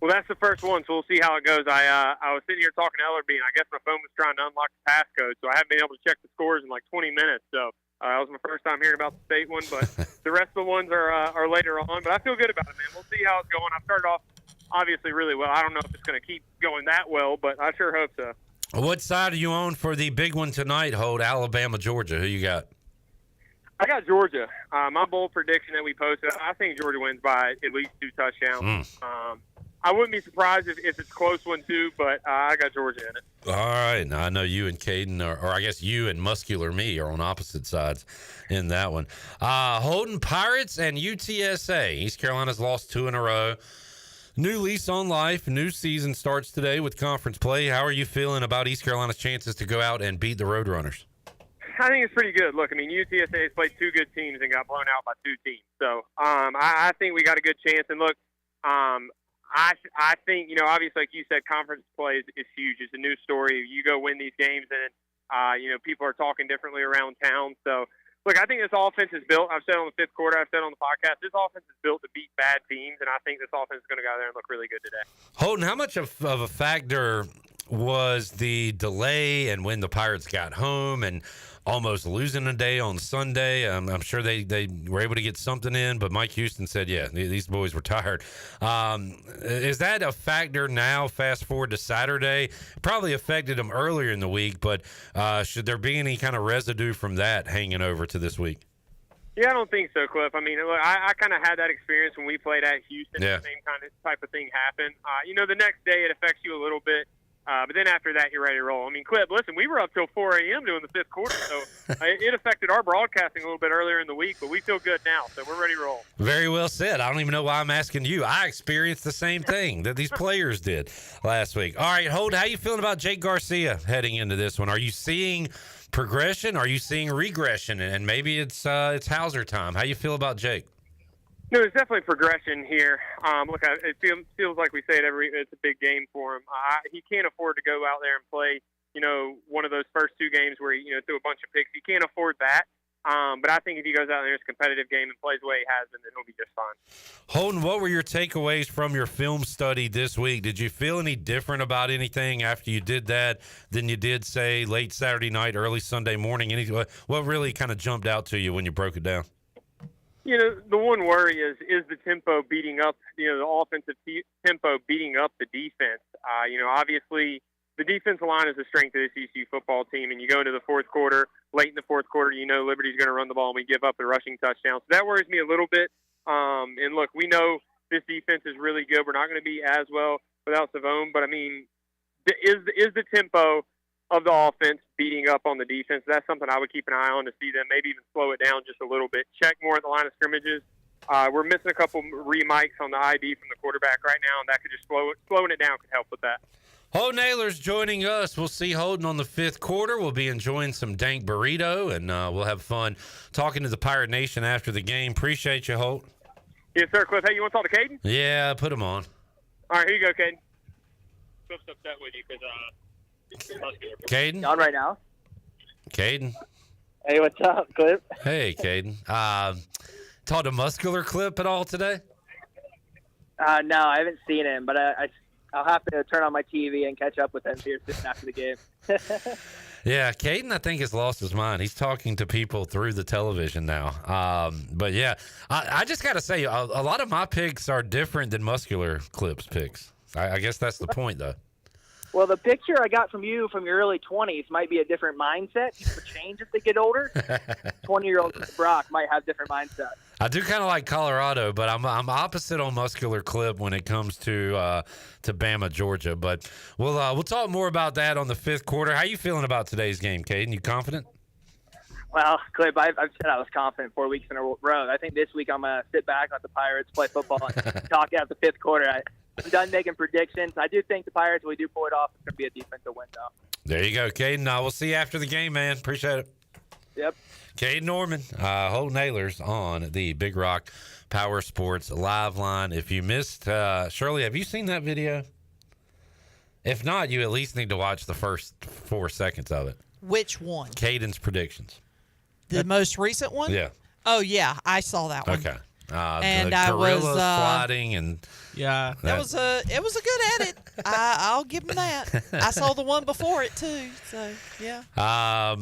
Well, that's the first one, so we'll see how it goes. I was sitting here talking to Ellerby, and I guess my phone was trying to unlock the passcode, so I haven't been able to check the scores in like 20 minutes. So that was my first time hearing about the state one, but the rest of the ones are later on. But I feel good about it, man. We'll see how it's going. I started off obviously really well. I don't know if it's going to keep going that well, but I sure hope so. What side do you own for the big one tonight, Holt? Alabama, Georgia. Who you got? I got Georgia. My bold prediction that we posted, I think Georgia wins by at least 2 touchdowns. I wouldn't be surprised if it's a close one, too, but I got Georgia in it. All right. Now, I know you and Caden, or I guess you and Muscular Me are on opposite sides in that one. Holden Pirates and UTSA. East Carolina's lost 2 in a row. New lease on life. New season starts today with conference play. How are you feeling about East Carolina's chances to go out and beat the Roadrunners? I think it's pretty good. Look, I mean, UTSA has played 2 good teams and got blown out by 2 teams. So I think we got a good chance. And, look, I think, you know, obviously, like you said, conference play is huge. It's a new story. You go win these games, and, you know, people are talking differently around town. So, look, I think this offense is built. I've said on the fifth quarter, I've said on the podcast, this offense is built to beat bad teams, and I think this offense is going to go out there and look really good today. Holden, how much of a factor was the delay and when the Pirates got home and almost losing a day on Sunday? I'm sure they were able to get something in, but Mike Houston said, yeah, these boys were tired. Is that a factor now, fast forward to Saturday? Probably affected them earlier in the week, but should there be any kind of residue from that hanging over to this week? Yeah, I don't think so, Cliff. I mean, look, I kind of had that experience when we played at Houston. Yeah. The same kind of type of thing happened. You know, the next day it affects you a little bit. But then after that, you're ready to roll. I mean, Cliff, listen, we were up till 4 a.m. doing the fifth quarter, so it affected our broadcasting a little bit earlier in the week, but we feel good now, so we're ready to roll. Very well said. I don't even know why I'm asking you. I experienced the same thing that these players did last week. All right, Holt, how you feeling about Jake Garcia heading into this one? Are you seeing progression? Are you seeing regression? And maybe it's Hauser time. How you feel about Jake? No, there's definitely progression here. Look, it feels like we say it it's a big game for him. He can't afford to go out there and play, you know, one of those first 2 games where he, you know, threw a bunch of picks. He can't afford that. But I think if he goes out there, it's a competitive game and plays the way he has, then he'll be just fine. Holden, what were your takeaways from your film study this week? Did you feel any different about anything after you did that than you did, say, late Saturday night, early Sunday morning? What really kind of jumped out to you when you broke it down? You know, the one worry is the tempo beating up, you know, the offensive tempo beating up the defense. You know, obviously the defensive line is the strength of this ECU football team, and you go into the fourth quarter, late in the fourth quarter, you know Liberty's going to run the ball and we give up the rushing touchdown. So that worries me a little bit. And look, we know this defense is really good. We're not going to be as well without Savone, but I mean, is the tempo of the offense beating up on the defense. That's something I would keep an eye on to see them maybe even slow it down just a little bit. Check more at the line of scrimmages. We're missing a couple re-mics on the ID from the quarterback right now, and that could just slowing it down could help with that. Holden Naylor's joining us. We'll see Holden on the fifth quarter. We'll be enjoying some dank burrito, and we'll have fun talking to the Pirate Nation after the game. Appreciate you, Holt. Yes, sir, Cliff. Hey, you want to talk to Caden? Yeah, put him on. All right, here you go, Caden. Cliff's upset with you because Caden? On right now. Caden? Hey, what's up, Cliff? Hey, Caden. Taught a muscular clip at all today? No, I haven't seen him, but I'll have to turn on my TV and catch up with him here soon after the game. Yeah, Caden, I think, has lost his mind. He's talking to people through the television now. But, yeah, I just got to say, a lot of my picks are different than muscular clips picks. I guess that's the point, though. Well, the picture I got from you from your early 20s might be a different mindset. People change if they get older. 20-year-old Brock might have different mindset. I do kind of like Colorado, but I'm opposite on muscular clip when it comes to Bama, Georgia. But we'll talk more about that on the fifth quarter. How you feeling about today's game, Caden? You confident? Well, Clip, I've said I was confident 4 weeks in a row. I think this week I'm going to sit back, let the Pirates play football, and talk out the fifth quarter. I'm done making predictions. I do think the Pirates, when we do pull it off, it's going to be a defensive win, though. There you go, Caden. We'll see you after the game, man. Appreciate it. Yep. Caden Norman, Holden Naylor's on the Big Rock Power Sports live line. If you missed, Shirley, have you seen that video? If not, you at least need to watch the first 4 seconds of it. Which one? Caden's predictions. The most recent one? Yeah. Oh, yeah. I saw that one. Okay. And the I was sliding and yeah, it was a good edit. I'll give him that. I saw the one before it too. So yeah,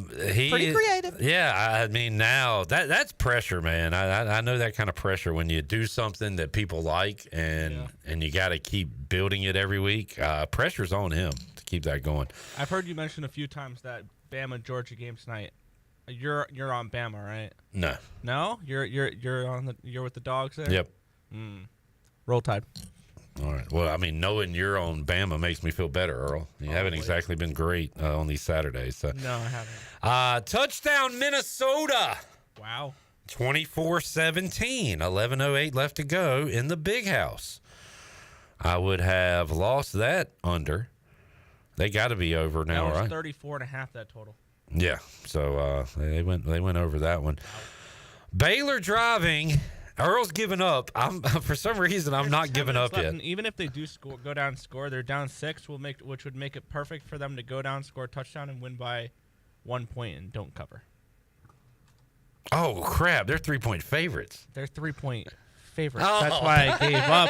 pretty creative. Yeah, I mean now that's pressure, man. I know that kind of pressure when you do something that people like and you got to keep building it every week. Pressure's on him to keep that going. I've heard you mention a few times that Bama Georgia game tonight. You're on Bama, right? No, you're with the Dogs there. Yep. Roll Tide. All right. Well, I mean, knowing you're on Bama makes me feel better, Earl. You haven't exactly been great on these Saturdays. So. No, I haven't. Touchdown, Minnesota. Wow. 24-17. 11:08 left to go in the Big House. I would have lost that under. They got to be over now, that was right? 34.5 that total. Yeah, so they went over that one. Baylor driving. Earl's giving up. For some reason I'm not giving up yet. And even if they do go down and score, they're down 6, which would make it perfect for them to go down, score a touchdown, and win by 1 point and don't cover. Oh crap! They're 3-point favorites. They're 3-point favorites. Oh. That's why I gave up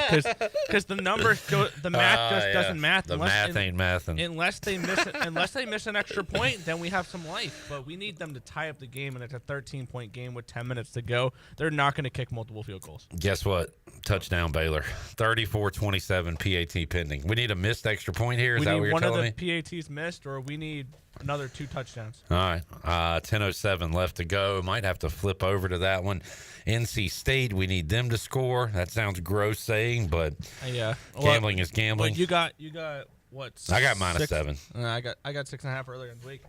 because the numbers, the math just doesn't math. The math ain't mathing. Unless they miss an extra point, then we have some life. But we need them to tie up the game, and it's a 13-point game with 10 minutes to go. They're not going to kick multiple field goals. Guess what? Touchdown Baylor. 34-27 PAT pending. We need a missed extra point here. Is that what you're telling me? We need one of the PATs missed, or we need another 2 touchdowns. All right. 10:07 left to go. Might have to flip over to that one. NC State, we need them to score. That sounds gross saying, but gambling is gambling. You got what? I got -7. I got 6.5 earlier in the week.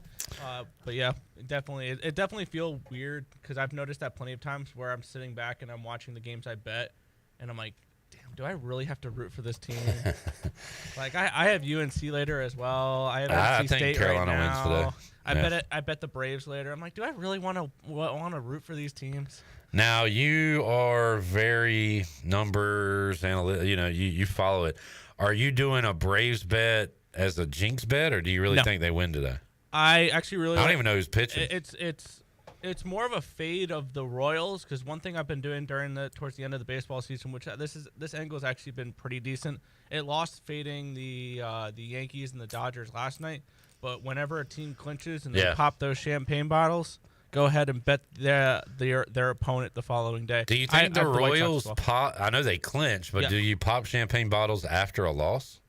But yeah, it definitely feels weird because I've noticed that plenty of times where I'm sitting back and I'm watching the games I bet, and I'm like, damn, do I really have to root for this team? Like I have UNC later as well. I have NC State Carolina right now. wins today. I bet the Braves later. I'm like, do I really want to root for these teams? Now you are very numbers analytic. You follow it. Are you doing a Braves bet as a jinx bet, or do you really think they win today? I actually really. I don't even know who's pitching. It's more of a fade of the Royals because one thing I've been doing towards the end of the baseball season, which this angle has actually been pretty decent. It lost fading the Yankees and the Dodgers last night, but whenever a team clinches and they pop those champagne bottles, go ahead and bet their opponent the following day. Do you think the Royals pop? I know they clinch, but do you pop champagne bottles after a loss?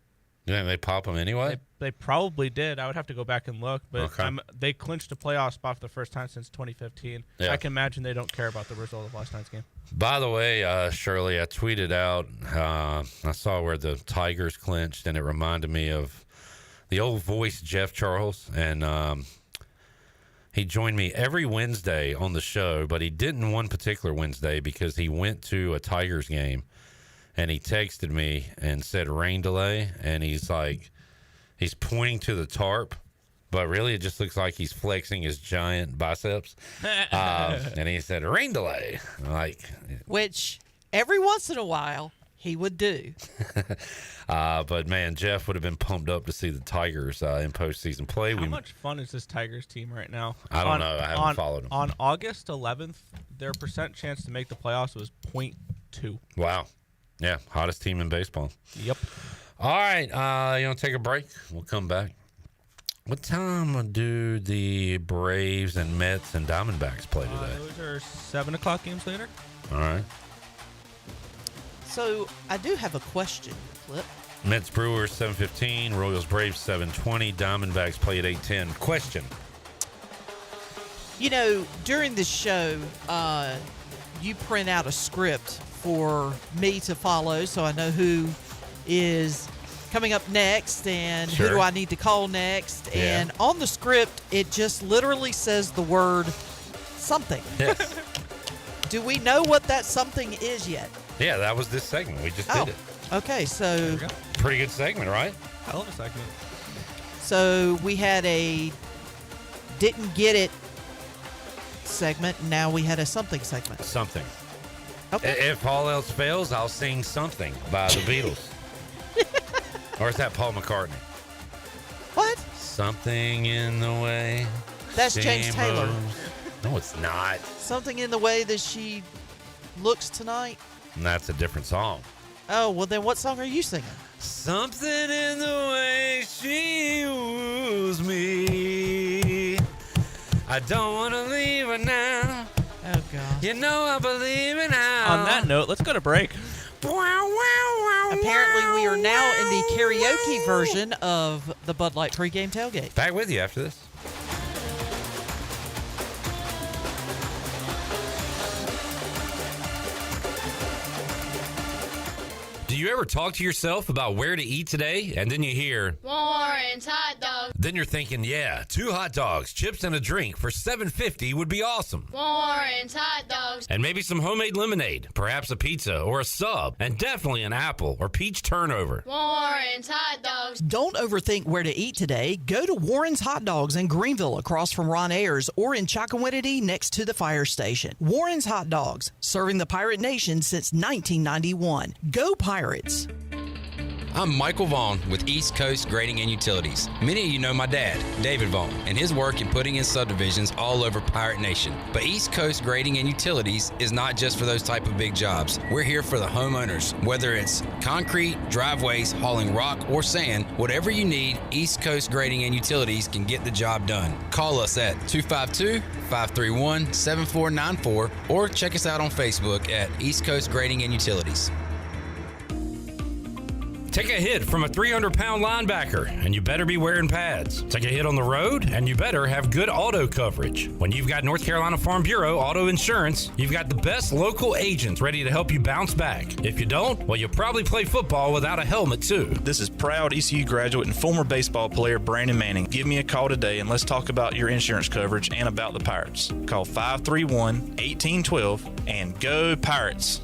Do you think they pop them anyway? They probably did. I would have to go back and look, but they clinched a playoff spot for the first time since 2015. Yeah. I can imagine they don't care about the result of last night's game. By the way, Shirley, I tweeted out, I saw where the Tigers clinched, and it reminded me of the old voice Jeff Charles, and he joined me every Wednesday on the show, but he didn't one particular Wednesday because he went to a Tigers game, and he texted me and said rain delay, and he's pointing to the tarp, but really it just looks like he's flexing his giant biceps. And he said rain delay, which every once in a while he would do. But man, Jeff would have been pumped up to see the Tigers in postseason play. How much fun is this Tigers team right now? I don't know. I haven't followed them. On August 11th, their percent chance to make the playoffs was 0.2. Wow. Yeah, hottest team in baseball. Yep. All right, you want to take a break? We'll come back. What time do the Braves and Mets and Diamondbacks play today? Those are 7 o'clock games later. All right. So I do have a question, Clip. Mets Brewers 7:15, Royals Braves 7:20, Diamondbacks play at 8:10. Question. You know, during the show, you print out a script for me to follow, so I know who is coming up next and who do I need to call next. Yeah. And on the script, it just literally says the word something. Yes. Do we know what that something is yet? Yeah, that was this segment. We just did it. Okay, so Pretty good segment, right? I love a segment. So we had a didn't get it segment, and now we had a something segment. Something. Okay. If all else fails, I'll sing Something by the Beatles. Or is that Paul McCartney? What? Something in the way. That's James Taylor. No, it's not. Something in the way that she looks tonight. And that's a different song. Oh, well then what song are you singing? Something in the way she woos me. I don't want to leave her now. Oh, God. You know I believe in her. On that note, let's go to break. Apparently, we are now in the karaoke version of the Bud Light Pre-Game Tailgate. Back with you after this. Do you ever talk to yourself about where to eat today, and then you hear Warren's hot dogs. Then you're thinking, yeah, 2 hot dogs, chips, and a drink for $7.50 would be awesome. Warren's hot dogs. And maybe some homemade lemonade, perhaps a pizza or a sub, and definitely an apple or peach turnover. Warren's hot dogs. Don't overthink where to eat today. Go to Warren's Hot Dogs in Greenville across from Ron Ayers or in Chocowinity next to the fire station. Warren's Hot Dogs, serving the Pirate Nation since 1991. Go Pirates! I'm Michael Vaughn with East Coast Grading and Utilities. Many of you know my dad, David Vaughn, and his work in putting in subdivisions all over Pirate Nation. But East Coast Grading and Utilities is not just for those type of big jobs. We're here for the homeowners. Whether it's concrete, driveways, hauling rock, or sand, whatever you need, East Coast Grading and Utilities can get the job done. Call us at 252-531-7494 or check us out on Facebook at East Coast Grading and Utilities. Take a hit from a 300-pound linebacker, and you better be wearing pads. Take a hit on the road, and you better have good auto coverage. When you've got North Carolina Farm Bureau Auto Insurance, you've got the best local agents ready to help you bounce back. If you don't, well, you'll probably play football without a helmet, too. This is proud ECU graduate and former baseball player Brandon Manning. Give me a call today, and let's talk about your insurance coverage and about the Pirates. Call 531-1812 and go Pirates.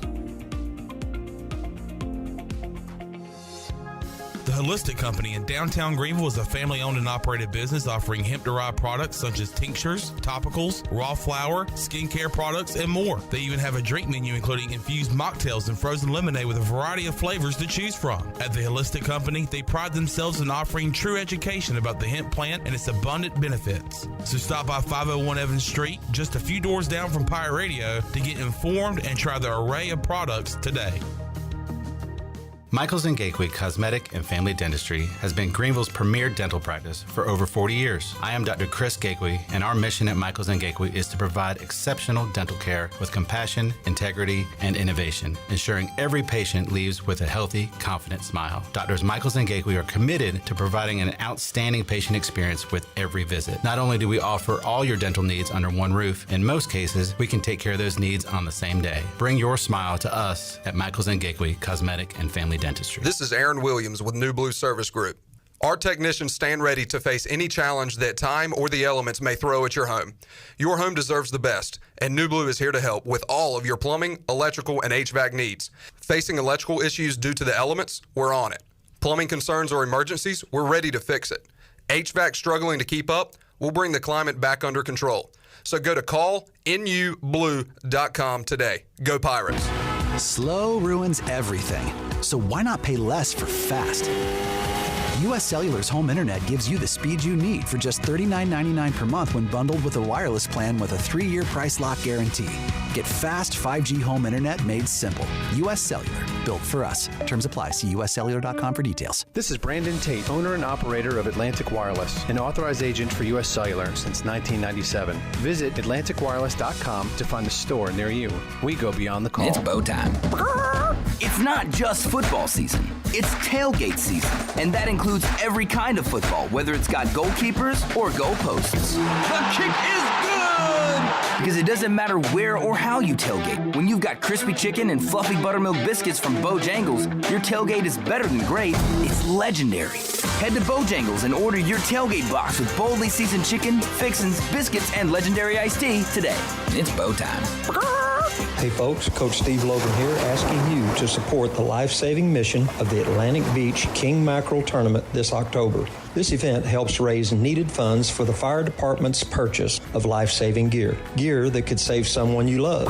The Holistic Company in downtown Greenville is a family-owned and operated business offering hemp-derived products such as tinctures, topicals, raw flour, skincare products, and more. They even have a drink menu including infused mocktails and frozen lemonade with a variety of flavors to choose from. At the Holistic Company, they pride themselves in offering true education about the hemp plant and its abundant benefits. So stop by 501 Evans Street, just a few doors down from Pirate Radio, to get informed and try the array of products today. Michaels & Gateway Cosmetic and Family Dentistry has been Greenville's premier dental practice for over 40 years. I am Dr. Chris Gateway, and our mission at Michaels & Gateway is to provide exceptional dental care with compassion, integrity, and innovation, ensuring every patient leaves with a healthy, confident smile. Doctors Michaels & Gateway are committed to providing an outstanding patient experience with every visit. Not only do we offer all your dental needs under one roof, in most cases, we can take care of those needs on the same day. Bring your smile to us at Michaels & Gateway Cosmetic and Family Dentistry. This is Aaron Williams with New Blue Service Group. Our technicians stand ready to face any challenge that time or the elements may throw at your home. Your home deserves the best, and New Blue is here to help with all of your plumbing, electrical, and HVAC needs. Facing electrical issues due to the elements? We're on it. Plumbing concerns or emergencies? We're ready to fix it. HVAC struggling to keep up? We'll bring the climate back under control. So go to callnublue.com today. Go Pirates. Slow ruins everything, so why not pay less for fast? U.S. Cellular's home internet gives you the speed you need for just $39.99 per month when bundled with a wireless plan with a 3-year price lock guarantee. Get fast 5G home internet made simple. U.S. Cellular, built for us. Terms apply. See uscellular.com for details. This is Brandon Tate, owner and operator of Atlantic Wireless, an authorized agent for U.S. Cellular since 1997. Visit AtlanticWireless.com to find a store near you. We go beyond the call. It's bow time. It's not just football season. It's tailgate season, and that includes every kind of football, whether it's got goalkeepers or goalposts. The kick is good! Because it doesn't matter where or how you tailgate. When you've got crispy chicken and fluffy buttermilk biscuits from Bojangles, your tailgate is better than great. It's legendary. Head to Bojangles and order your tailgate box with boldly seasoned chicken, fixins, biscuits, and legendary iced tea today. It's bow time. Hey folks, Coach Steve Logan here, asking you to support the life-saving mission of the Atlantic Beach King Mackerel Tournament this October. This event helps raise needed funds for the fire department's purchase of life-saving gear that could save someone you love.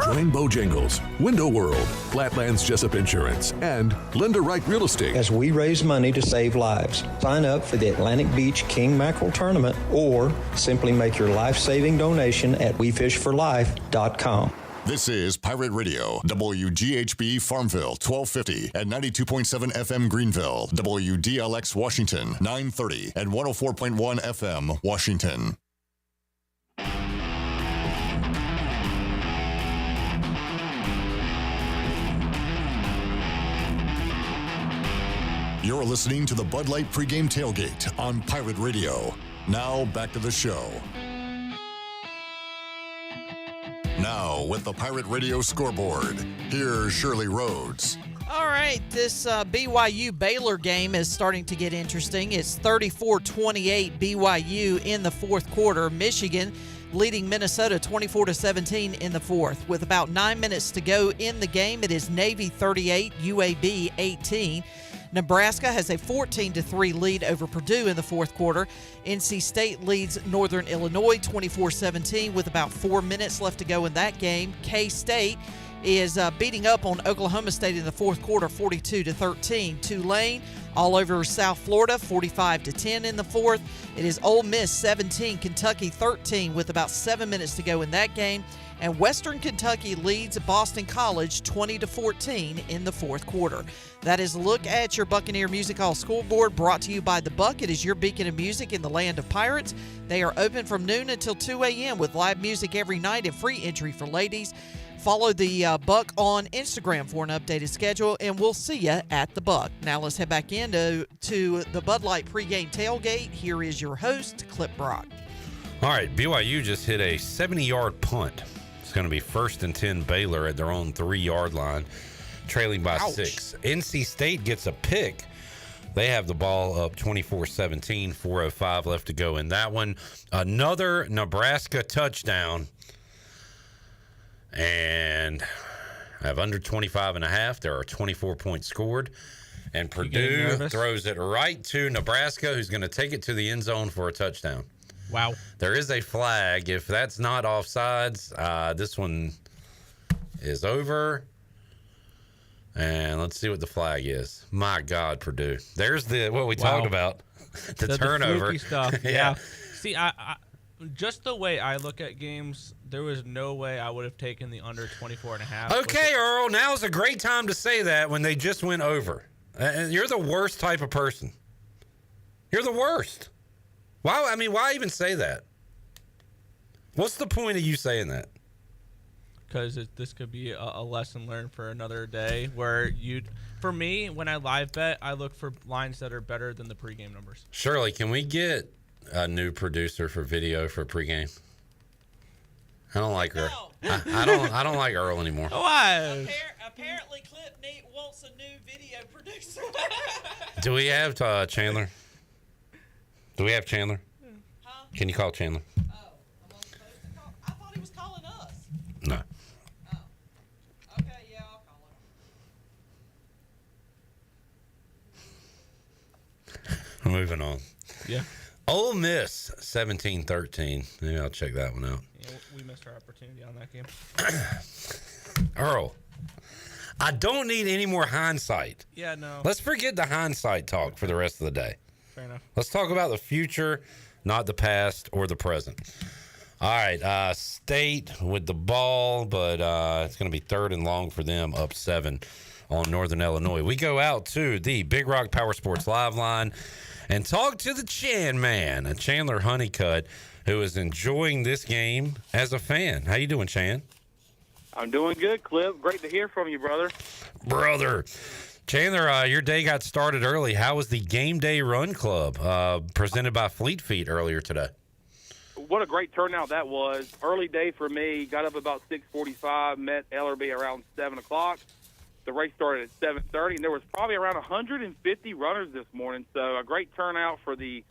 Join Bojangles, Window World, Flatlands Jessup Insurance, and Linda Wright Real Estate as we raise money to save lives. Sign up for the Atlantic Beach King Mackerel Tournament or simply make your life-saving donation at WeFishForLife.com. This is Pirate Radio, WGHB Farmville, 1250 and 92.7 FM Greenville, WDLX Washington, 930 and 104.1 FM Washington. You're listening to the Bud Light Pre-Game Tailgate on Pirate Radio. Now back to the show. Now, with the Pirate Radio scoreboard, here's Shirley Rhodes. All right, this BYU-Baylor game is starting to get interesting. It's 34-28 BYU in the fourth quarter. Michigan leading Minnesota 24-17 in the fourth. With about 9 minutes to go in the game, it is Navy 38, UAB 18. Nebraska has a 14-3 lead over Purdue in the fourth quarter. NC State leads Northern Illinois 24-17 with about 4 minutes left to go in that game. K-State is beating up on Oklahoma State in the fourth quarter 42-13. Tulane all over South Florida 45-10 in the fourth. It is Ole Miss 17, Kentucky 13 with about 7 minutes to go in that game. And Western Kentucky leads Boston College 20-14 in the fourth quarter. That is a look at your Buccaneer Music Hall scoreboard, brought to you by The Buck. It is your beacon of music in the land of pirates. They are open from noon until 2 a.m. with live music every night and free entry for ladies. Follow the Buck on Instagram for an updated schedule, and we'll see you at the Buck. Now let's head back into the Bud Light pregame tailgate. Here is your host, Clip Brock. All right, BYU just hit a 70-yard punt. It's going to be 1st and 10 Baylor at their own 3-yard line, trailing by 6. NC State gets a pick. They have the ball up 24-17, 4:05 left to go in that one. Another Nebraska touchdown. And I have under 25.5. There are 24 points scored. And Purdue throws it right to Nebraska, who's going to take it to the end zone for a touchdown. Wow. There is a flag. If that's not offsides, this one is over. And let's see what the flag is. My God, Purdue. There's what we talked about. The turnover. The stuff. Yeah. See, I just the way I look at games, there was no way I would have taken the under 24.5. Okay, Earl, now's a great time to say that when they just went over. You're the worst type of person. You're the worst. Why even say that? What's the point of you saying that? Because this could be a lesson learned for another day where for me, when I live bet, I look for lines that are better than the pregame numbers. Shirley, can we get a new producer for video for pregame? I don't like her. I don't like Earl anymore. Why? Apparently, Clip Nate wants a new video producer. Do we have Chandler? Do we have Chandler? Huh? Can you call Chandler? Oh, am I supposed to call? I thought he was calling us. No. Oh. Okay, yeah, I'll call him. Moving on. Yeah. Ole Miss 17-13. Maybe I'll check that one out. Yeah, we missed our opportunity on that game. Earl, I don't need any more hindsight. Yeah, no. Let's forget the hindsight talk for the rest of the day. Fair enough. Let's talk about the future, not the past or the present. All right, State with the ball, but it's going to be 3rd and long for them, up 7 on Northern Illinois. We go out to the Big Rock Power Sports Live line and talk to the Chan man, Chandler Honeycutt, who is enjoying this game as a fan. How you doing, Chan? I'm doing good, Clip. Great to hear from you, brother. Brother. Chandler, your day got started early. How was the Game Day Run Club presented by Fleet Feet earlier today? What a great turnout that was. Early day for me. Got up about 6:45, met Ellerby around 7 o'clock. The race started at 7:30, and there was probably around 150 runners this morning. So a great turnout for the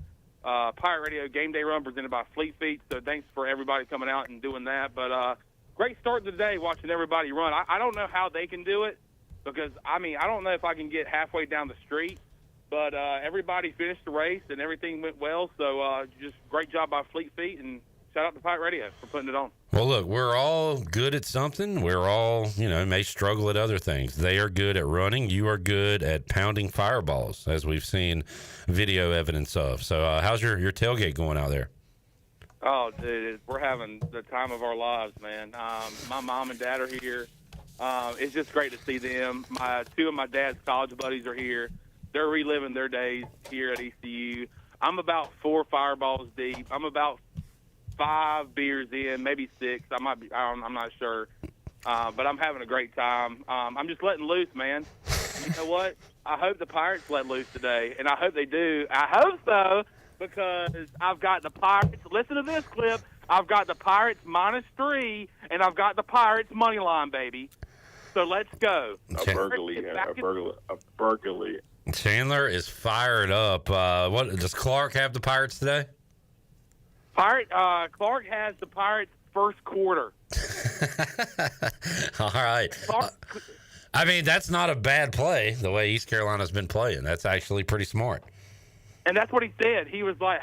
Pirate Radio Game Day Run presented by Fleet Feet. So thanks for everybody coming out and doing that. But great start to the day watching everybody run. I don't know how they can do it because, I don't know if I can get halfway down the street. But everybody finished the race, and everything went well. So just great job by Fleet Feet, and shout out to Pirate Radio for putting it on. Well, look, we're all good at something. We're all, may struggle at other things. They are good at running. You are good at pounding fireballs, as we've seen video evidence of. So how's your tailgate going out there? Oh, dude, we're having the time of our lives, man. My mom and dad are here. It's just great to see them. Two of my dad's college buddies are here. They're reliving their days here at ECU. I'm about 4 fireballs deep. I'm about 5 beers in, maybe 6. I'm not sure. But I'm having a great time. I'm just letting loose, man. You know what? I hope the Pirates let loose today, and I hope they do. I hope so, because I've got the Pirates. Listen to this, Clip. I've got the Pirates -3, and I've got the Pirates money line, baby. So let's go. A burglary. Chandler is fired up. What does Clark have the Pirates today? Clark has the Pirates first quarter. All right. That's not a bad play, the way East Carolina's been playing. That's actually pretty smart. And that's what he said. He was like,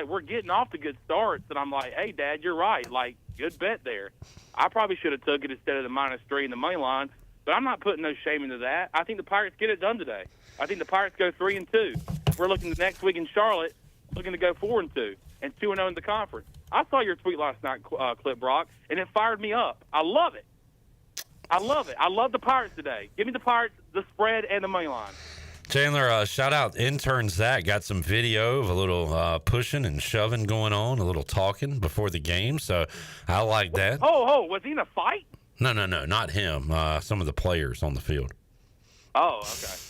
we're getting off to good starts. And I'm like, hey, Dad, you're right. Like, good bet there. I probably should have took it instead of the -3 and the money line. But I'm not putting no shame into that. I think the Pirates get it done today. I think the Pirates go 3-2. We're looking the next week in Charlotte, looking to go 4-2 and 2-0 in the conference. I saw your tweet last night, Clip Brock, and it fired me up. I love it. I love the Pirates today. Give me the Pirates, the spread, and the money line. Chandler, shout out intern Zach. Got some video of a little pushing and shoving going on, a little talking before the game. So I like that. Was he in a fight? No, not him. Some of the players on the field. Oh, okay.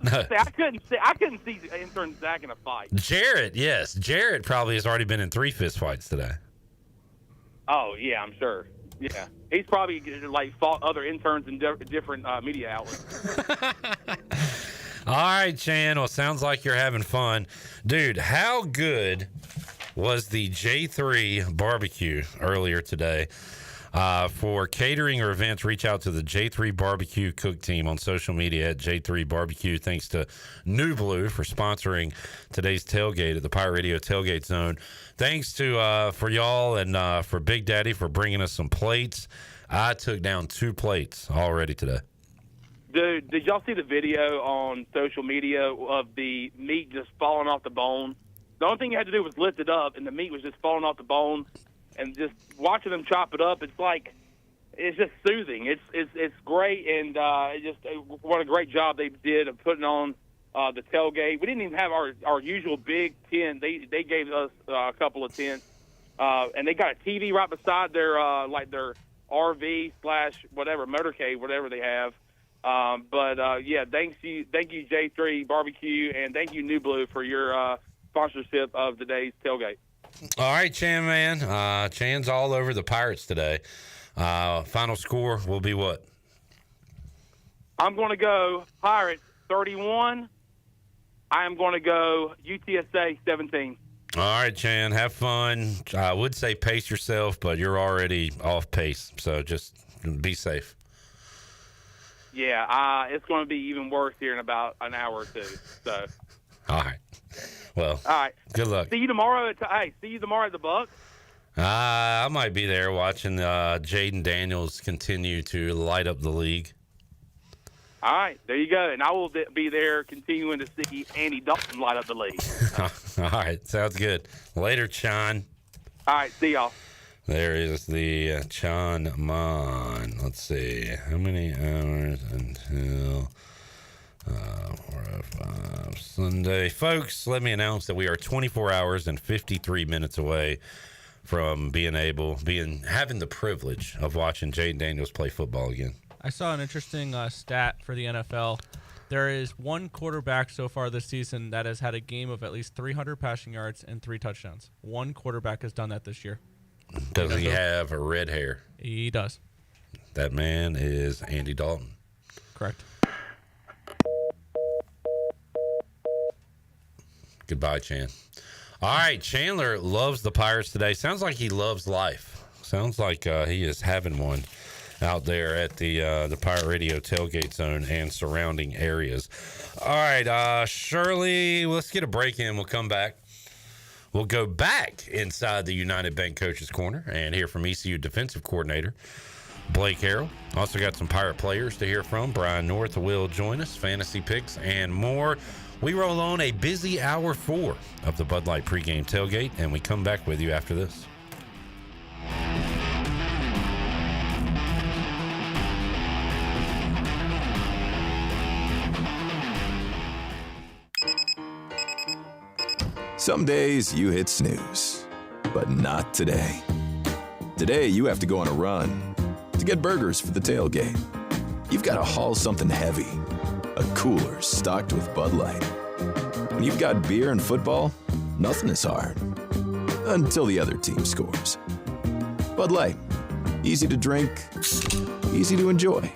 No. I couldn't see intern Zach in a fight. Jarrett, yes. Jarrett probably has already been in 3 fist fights today. Oh, yeah, I'm sure. Yeah. He's probably fought other interns in different media outlets. All right, Chan. Well, sounds like you're having fun. Dude, how good was the J3 barbecue earlier today? For catering or events, reach out to the J3 Barbecue Cook team on social media at J3 Barbecue. Thanks to New Blue for sponsoring today's tailgate at the Pirate Radio Tailgate Zone. Thanks to for y'all and for Big Daddy for bringing us some plates. I took down 2 plates already today. Dude, did y'all see the video on social media of the meat just falling off the bone? The only thing you had to do was lift it up, and the meat was just falling off the bone. And just watching them chop it up, it's just soothing. It's great, and what a great job they did of putting on the tailgate. We didn't even have our usual big tent. They gave us a couple of tents, and they got a TV right beside their their RV / whatever motorcade, whatever they have. Thank you J3 Barbecue, and thank you New Blue for your sponsorship of today's tailgate. All right, Chan, man. Chan's all over the Pirates today. Final score will be what? I'm going to go Pirates 31. I am going to go UTSA 17. All right, Chan, have fun. I would say pace yourself, but you're already off pace, so just be safe. Yeah, it's going to be even worse here in about an hour or two. So. All right. Well, all right. Good luck. See you tomorrow at the Bucs. I might be there watching Jaden Daniels continue to light up the league. All right, there you go. And I will be there continuing to see Andy Dalton light up the league. All right, sounds good. Later, Chan. All right, see y'all. There is the Chan Mon. Let's see. How many hours until 4:05 Sunday? Folks, let me announce that we are 24 hours and 53 minutes away from having the privilege of watching Jaden Daniels play football again. I saw an interesting stat for the NFL. There is one quarterback so far this season that has had a game of at least 300 passing yards and 3 touchdowns. One quarterback has done that this year. Does he have a red hair? He does. That man is Andy Dalton. Correct. Goodbye, Chan. All right, Chandler loves the Pirates today. Sounds like he loves life. Sounds like he is having one out there at the Pirate Radio tailgate zone and surrounding areas. All right, Shirley, let's get a break in. We'll come back. We'll go back inside the United Bank Coaches Corner and hear from ECU defensive coordinator Blake Harrell. Also got some Pirate players to hear from. Brian North will join us, fantasy picks, and more. We roll on a busy hour 4 of the Bud Light pregame tailgate, and we come back with you after this. Some days you hit snooze, but not today. Today you have to go on a run to get burgers for the tailgate. You've got to haul something heavy, a cooler stocked with Bud Light. When you've got beer and football, nothing is hard. Until the other team scores. Bud Light. Easy to drink, easy to enjoy.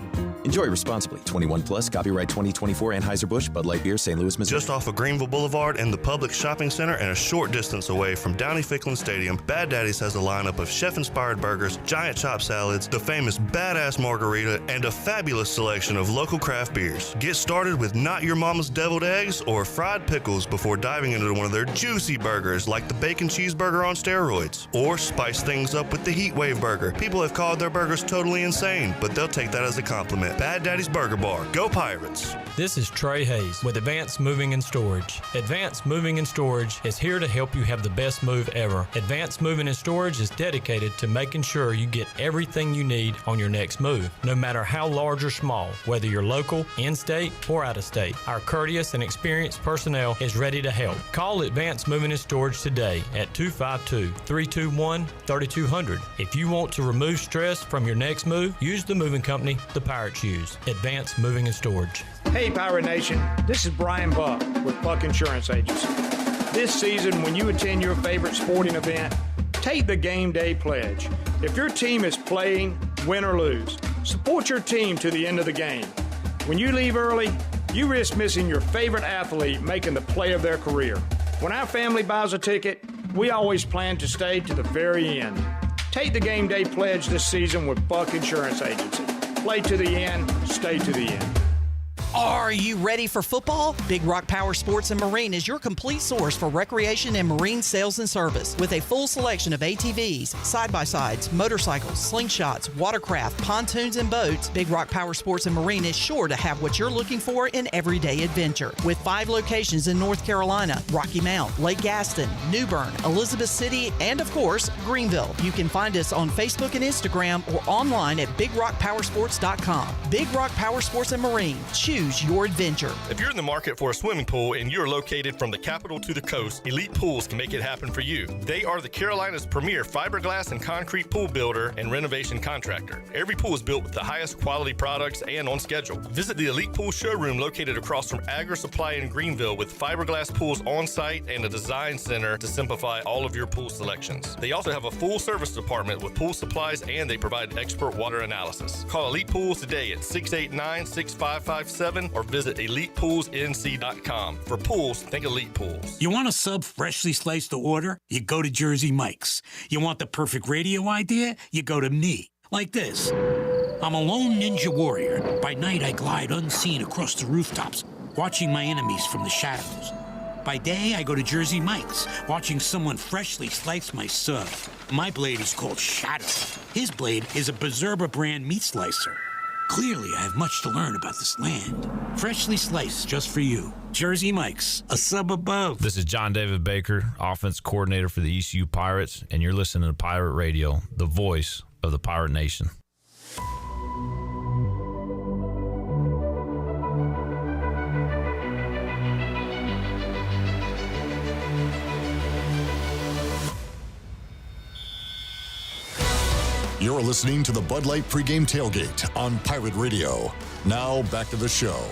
Enjoy responsibly. 21 plus. Copyright 2024 Anheuser-Busch Bud Light Beer, St. Louis, Missouri. Just off of Greenville Boulevard and the Public Shopping Center and a short distance away from Downey-Ficklin Stadium, Bad Daddy's has a lineup of chef-inspired burgers, giant chop salads, the famous badass margarita, and a fabulous selection of local craft beers. Get started with Not Your Mama's Deviled Eggs or fried pickles before diving into one of their juicy burgers like the bacon cheeseburger on steroids. Or spice things up with the Heat Wave Burger. People have called their burgers totally insane, but they'll take that as a compliment. Bad Daddy's Burger Bar. Go Pirates! This is Trey Hayes with Advanced Moving and Storage. Advanced Moving and Storage is here to help you have the best move ever. Advanced Moving and Storage is dedicated to making sure you get everything you need on your next move, no matter how large or small, whether you're local, in-state, or out-of-state. Our courteous and experienced personnel is ready to help. Call Advanced Moving and Storage today at 252-321-3200. If you want to remove stress from your next move, use the moving company the Pirates use. Advanced Moving and Storage. Hey, Pirate Nation. This is Brian Buck with Buck Insurance Agency. This season, when you attend your favorite sporting event, take the Game Day Pledge. If your team is playing, win or lose, support your team to the end of the game. When you leave early, you risk missing your favorite athlete making the play of their career. When our family buys a ticket, we always plan to stay to the very end. Take the Game Day Pledge this season with Buck Insurance Agency. Play to the end, stay to the end. Are you ready for football? Big Rock Power Sports and Marine is your complete source for recreation and marine sales and service. With a full selection of ATVs, side-by-sides, motorcycles, slingshots, watercraft, pontoons, and boats, Big Rock Power Sports and Marine is sure to have what you're looking for in everyday adventure. With 5 locations in North Carolina, Rocky Mount, Lake Gaston, New Bern, Elizabeth City, and of course, Greenville. You can find us on Facebook and Instagram or online at BigRockPowersports.com. Big Rock Power Sports and Marine. Choose your adventure. If you're in the market for a swimming pool and you're located from the capital to the coast, Elite Pools can make it happen for you. They are the Carolina's premier fiberglass and concrete pool builder and renovation contractor. Every pool is built with the highest quality products and on schedule. Visit the Elite Pool showroom located across from Agri Supply in Greenville with fiberglass pools on site and a design center to simplify all of your pool selections. They also have a full service department with pool supplies and they provide expert water analysis. Call Elite Pools today at 689-6557 888-888-2887 or visit elitepoolsnc.com. For pools, think Elite Pools. You want a sub freshly sliced to order? You go to Jersey Mike's. You want the perfect radio idea? You go to me. Like this. I'm a lone ninja warrior. By night, I glide unseen across the rooftops, watching my enemies from the shadows. By day, I go to Jersey Mike's, watching someone freshly slice my sub. My blade is called Shadow. His blade is a Berserba brand meat slicer. Clearly, I have much to learn about this land. Freshly sliced just for you. Jersey Mike's, a sub above. This is John David Baker, offense coordinator for the ECU Pirates, and you're listening to Pirate Radio, the voice of the Pirate Nation. You're listening to the Bud Light Pre-Game Tailgate on Pirate Radio. Now, back to the show.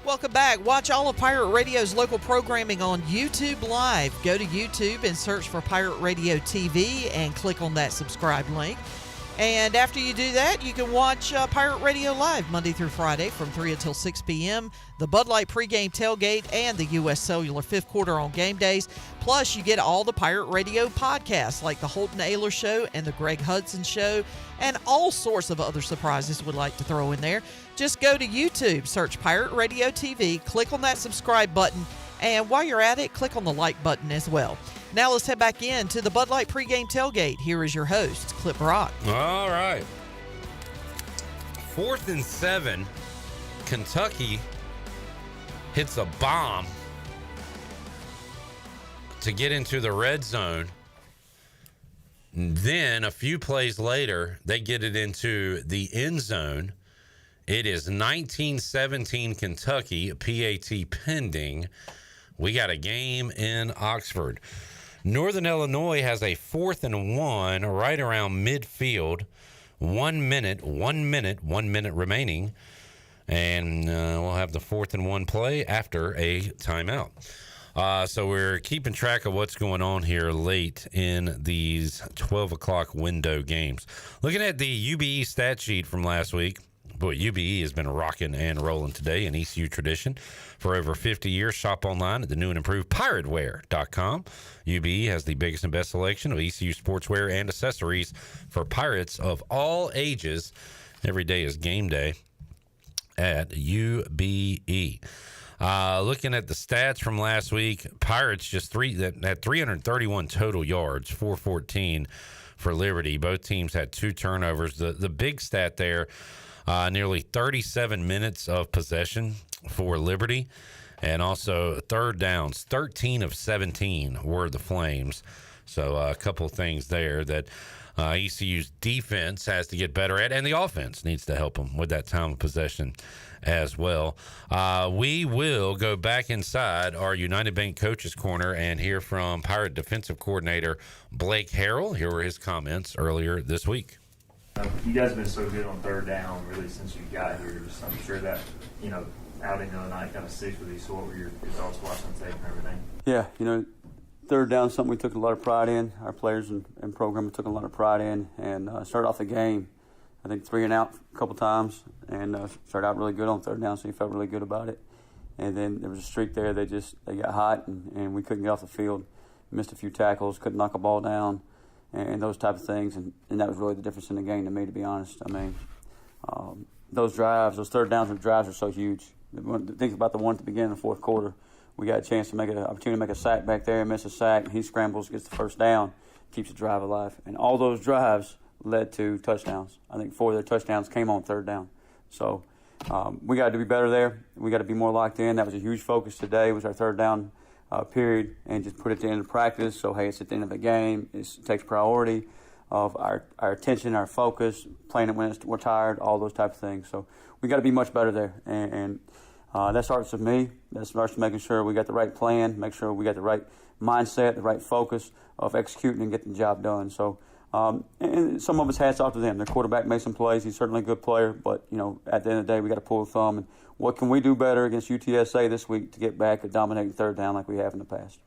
Welcome back. Watch all of Pirate Radio's local programming on YouTube Live. Go to YouTube and search for Pirate Radio TV and click on that subscribe link. And after you do that, you can watch Pirate Radio Live Monday through Friday from 3 until 6 p.m., the Bud Light Pre-Game Tailgate, and the U.S. Cellular Fifth Quarter on game days. Plus, you get all the Pirate Radio podcasts like the Holton Ayler Show and the Greg Hudson Show, and all sorts of other surprises we'd like to throw in there. Just go to YouTube, search Pirate Radio TV, click on that subscribe button, and while you're at it, click on the like button as well. Now let's head back in to the Bud Light Pre-Game Tailgate. Here is your host, Clip Brock. All right. 4th and 7. Kentucky hits a bomb to get into the red zone. Then a few plays later, they get it into the end zone. It is 19-17 Kentucky, PAT pending. We got a game in Oxford. Northern Illinois has a 4th and 1 right around midfield. 1 minute remaining. And we'll have the 4th and 1 play after a timeout. So we're keeping track of what's going on here late in these 12 o'clock window games. Looking at the UBE stat sheet from last week. Boy, UBE has been rocking and rolling today in ECU tradition for over 50 years. Shop online at the new and improved pirateware.com. UBE has the biggest and best selection of ECU sportswear and accessories for Pirates of all ages. Every day is game day at UBE. Looking at the stats from last week, Pirates just had 331 total yards, 414 for Liberty. Both teams had 2 turnovers. The big stat there, nearly 37 minutes of possession for Liberty, and also third downs. 13 of 17 were the Flames. So a couple of things there that ECU's defense has to get better at, and the offense needs to help them with that time of possession as well. We will go back inside our United Bank Coaches Corner and hear from Pirate defensive coordinator Blake Harrell. Here were his comments earlier this week. You guys have been so good on third down really since you got here. Just I'm sure that, outing the other night kind of sticks with you. So what were your thoughts watching tape and everything? Yeah, third down is something we took a lot of pride in. Our players and program took a lot of pride in, and started off the game, I think 3 and out a couple times, and started out really good on third down, so you felt really good about it. And then there was a streak there. They got hot, and we couldn't get off the field. Missed a few tackles, couldn't knock a ball down, and those type of things. And that was really the difference in the game to me, to be honest. I mean, those third downs and drives are so huge. Think about the one at the beginning of the fourth quarter. We got a chance to make an opportunity to make a sack back there, miss a sack, and he scrambles, gets the first down, keeps the drive alive. And all those drives led to touchdowns. I think 4 of their touchdowns came on third down. So we got to be better there. We got to be more locked in. That was a huge focus today, was our third down period, and just put it at the end of practice. So, hey, it's at the end of the game. It takes priority of our attention, our focus, playing it when we're tired, all those type of things. So we got to be much better there. And that starts with me. That starts with making sure we got the right plan, make sure we got the right mindset, the right focus of executing and getting the job done. So, and some of us hats off to them. Their quarterback made some plays. He's certainly a good player, but, at the end of the day, we got to pull a thumb. And what can we do better against UTSA this week to get back at dominating third down like we have in the past?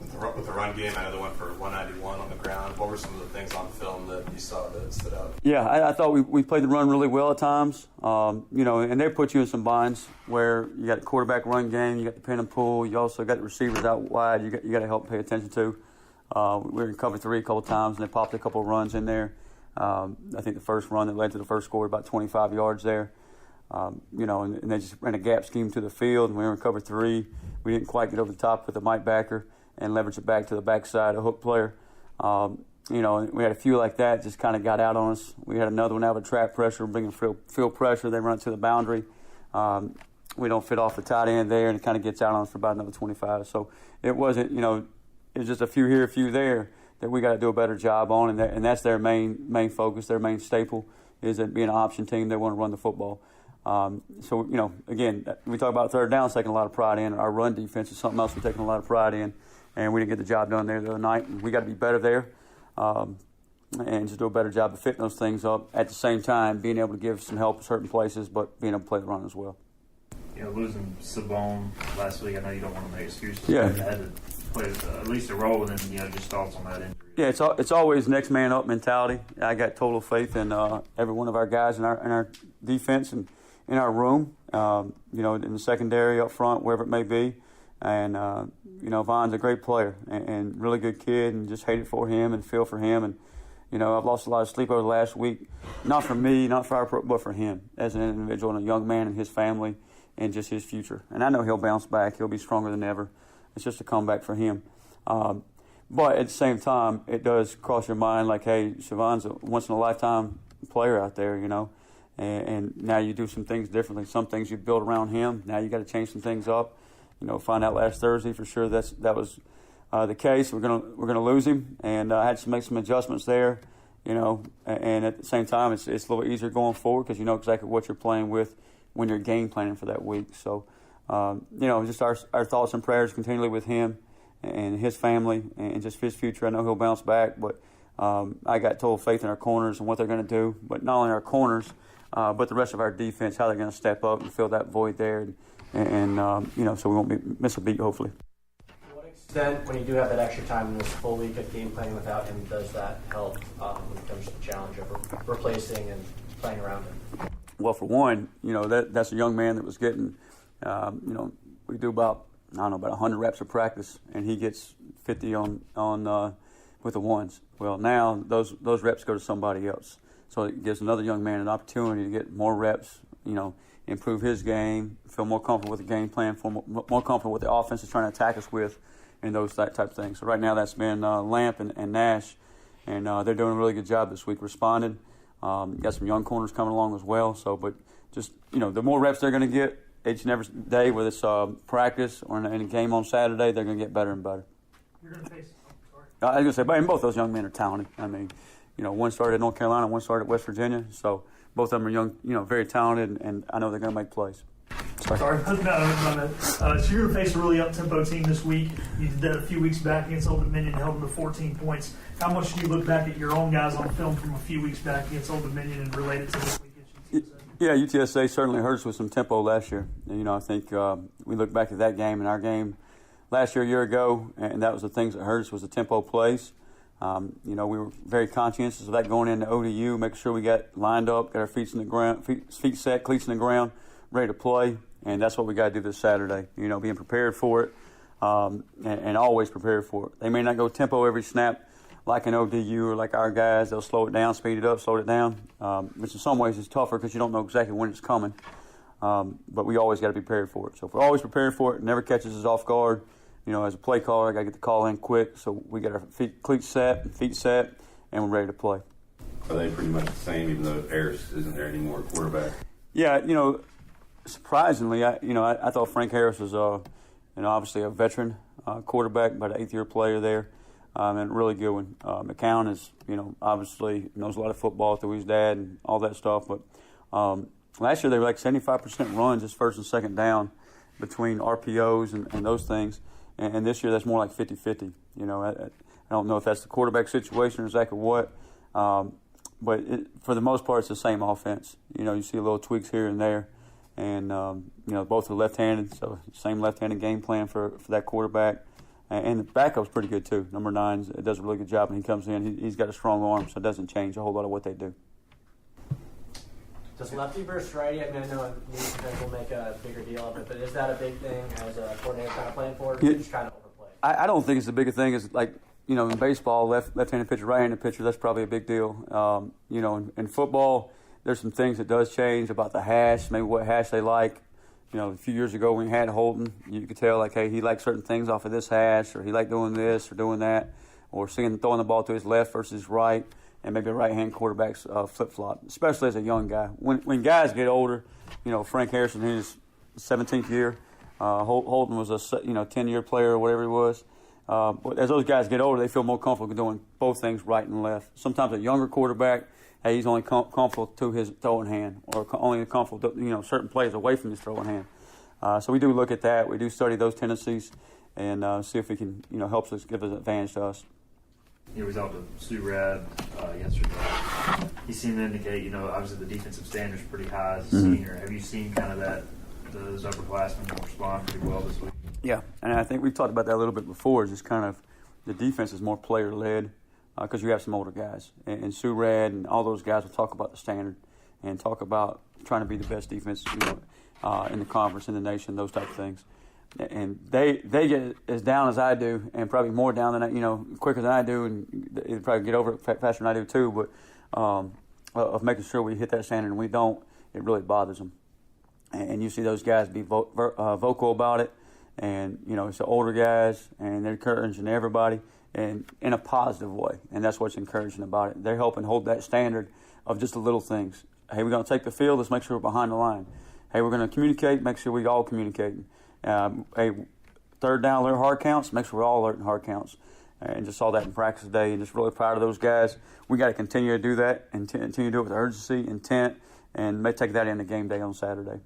With the run game, I know they went for 191 on the ground. What were some of the things on film that you saw that stood out? Yeah, I thought we played the run really well at times. And they put you in some binds where you got a quarterback run game, you got the pin and pull, you also got the receivers out wide. You got to help pay attention to. We were in cover 3 a couple times, and they popped a couple of runs in there. I think the first run that led to the first score about 25 yards there. And they just ran a gap scheme to the field, and we were in cover 3. We didn't quite get over the top with the Mike backer and leverage it back to the backside, a hook player. We had a few like that, just kind of got out on us. We had another one out of trap pressure, bringing field pressure. They run to the boundary. We don't fit off the tight end there, and it kind of gets out on us for about another 25. So it wasn't, it was just a few here, a few there that we got to do a better job on, and that's their main focus, their main staple, is that being an option team, they want to run the football. Again, we talk about third down, taking a lot of pride in. Our run defense is something else we're taking a lot of pride in, and we didn't get the job done there the other night. And we got to be better there and just do a better job of fitting those things up. At the same time, being able to give some help in certain places, but being able to play the run as well. Losing Sabone last week, I know you don't want to make excuses. Yeah. You had to play at least a role, and then, just thoughts on that injury. Yeah, it's always next man up mentality. I got total faith in every one of our guys in our defense and in our room, in the secondary, up front, wherever it may be. And, Von's a great player and really good kid, and just hate it for him and feel for him. And, I've lost a lot of sleep over the last week, not for me, not for but for him as an individual and a young man and his family and just his future. And I know he'll bounce back. He'll be stronger than ever. It's just a comeback for him. But at the same time, it does cross your mind like, hey, Siobhan's a once-in-a-lifetime player out there, and now you do some things differently. Some things you build around him. Now you got to change some things up. Find out last Thursday for sure that was the case. We're gonna lose him, and I had to make some adjustments there. And at the same time, it's a little easier going forward because you know exactly what you're playing with when you're game planning for that week. So, just our thoughts and prayers continually with him and his family and just his future. I know he'll bounce back, but I got total faith in our corners and what they're going to do. But not only our corners, but the rest of our defense, how they're going to step up and fill that void there, and so we won't miss a beat, hopefully. To what extent, when you do have that extra time in this full week of game planning without him, does that help when it comes to the challenge of replacing and playing around him? Well, for one, that's a young man that was getting, we do about 100 reps of practice, and he gets 50 on with the ones. Well, now those reps go to somebody else. So it gives another young man an opportunity to get more reps, improve his game, feel more comfortable with the game plan, feel more comfortable with the offense is trying to attack us with, and those type of things. So right now that's been Lamp and Nash, and they're doing a really good job this week responding. Got some young corners coming along as well. So, but just, the more reps they're going to get each and every day, whether it's practice or in a game on Saturday, they're going to get better and better. You're going to face, I was going to say, but both those young men are talented. I mean, one started at North Carolina, one started at West Virginia. So both of them are young, very talented, and I know they're going to make plays. Sorry. No, so you're going to face a really up-tempo team this week. You did that a few weeks back against Old Dominion, held them to 14 points. How much do you look back at your own guys on film from a few weeks back against Old Dominion and relate it to this week against UTSA? Yeah, UTSA certainly hurt us with some tempo last year. And, I think we look back at that game and our game last year, a year ago, and that was the things that hurt us was the tempo plays. We were very conscientious of that going into ODU, making sure we got lined up, got our feet in the ground, feet set, cleats in the ground, ready to play. And that's what we got to do this Saturday, being prepared for it and always prepared for it. They may not go tempo every snap like an ODU or like our guys. They'll slow it down, speed it up, slow it down, which in some ways is tougher because you don't know exactly when it's coming. But we always got to be prepared for it. So if we're always prepared for it, it never catches us off guard. As a play caller, I got to get the call in quick. So we got our cleats set, feet set, and we're ready to play. Are they pretty much the same, even though Harris isn't there anymore, quarterback? Yeah, surprisingly, I thought Frank Harris was, obviously a veteran quarterback, but an 8th-year player there, and a really good one. McCown is, obviously knows a lot of football through his dad and all that stuff. But last year they were like 75% runs, just first and second down between RPOs and those things. And this year that's more like 50-50. I don't know if that's the quarterback situation or exactly what. But for the most part, it's the same offense. You see little tweaks here and there. And, both are left-handed, so same left-handed game plan for that quarterback. And the backup's pretty good, too. Number 9 does a really good job, and he comes in. He's got a strong arm, so it doesn't change a whole lot of what they do. Does lefty versus righty, I mean, I know we'll make a bigger deal of it, but is that a big thing as a coordinator kind of playing for it, or just kind of overplay? I don't think it's the biggest thing. It's like, in baseball, left-handed pitcher, right-handed pitcher, that's probably a big deal. In football, there's some things that does change about the hash, maybe what hash they like. A few years ago when we had Holton, you could tell, like, hey, he liked certain things off of this hash, or he liked doing this or doing that, or throwing the ball to his left versus his right, and maybe a right-hand quarterback's flip-flop, especially as a young guy. When guys get older, Frank Harrison in his 17th year, Holton was a 10-year player or whatever he was. But as those guys get older, they feel more comfortable doing both things right and left. Sometimes a younger quarterback, hey, he's only comfortable to his throwing hand, or only comfortable to, certain plays away from his throwing hand. So we do look at that. We do study those tendencies and see if we can, help us give an advantage to us. We talked to Stu Rad yesterday. He seemed to indicate, obviously the defensive standards pretty high as a senior. Have you seen kind of that those upperclassmen will respond pretty well this week? Yeah, and I think we've talked about that a little bit before. Just kind of the defense is more player-led because you have some older guys. And Stu Rad and all those guys will talk about the standard and talk about trying to be the best defense in the conference, in the nation, those type of things. And they get as down as I do, and probably more down than quicker than I do, and they probably get over it faster than I do too. But of making sure we hit that standard, and we don't, it really bothers them. And you see those guys be vocal about it, and it's the older guys, and they're encouraging everybody, and in a positive way. And that's what's encouraging about it. They're helping hold that standard of just the little things. Hey, we're going to take the field. Let's make sure we're behind the line. Hey, we're going to communicate. Make sure we all communicating. Hey, third down, alert hard counts. Make sure we're all alerting hard counts. And just saw that in practice today, and just really proud of those guys. We got to continue to do that and continue to do it with urgency, intent, and may take that into game day on Saturday.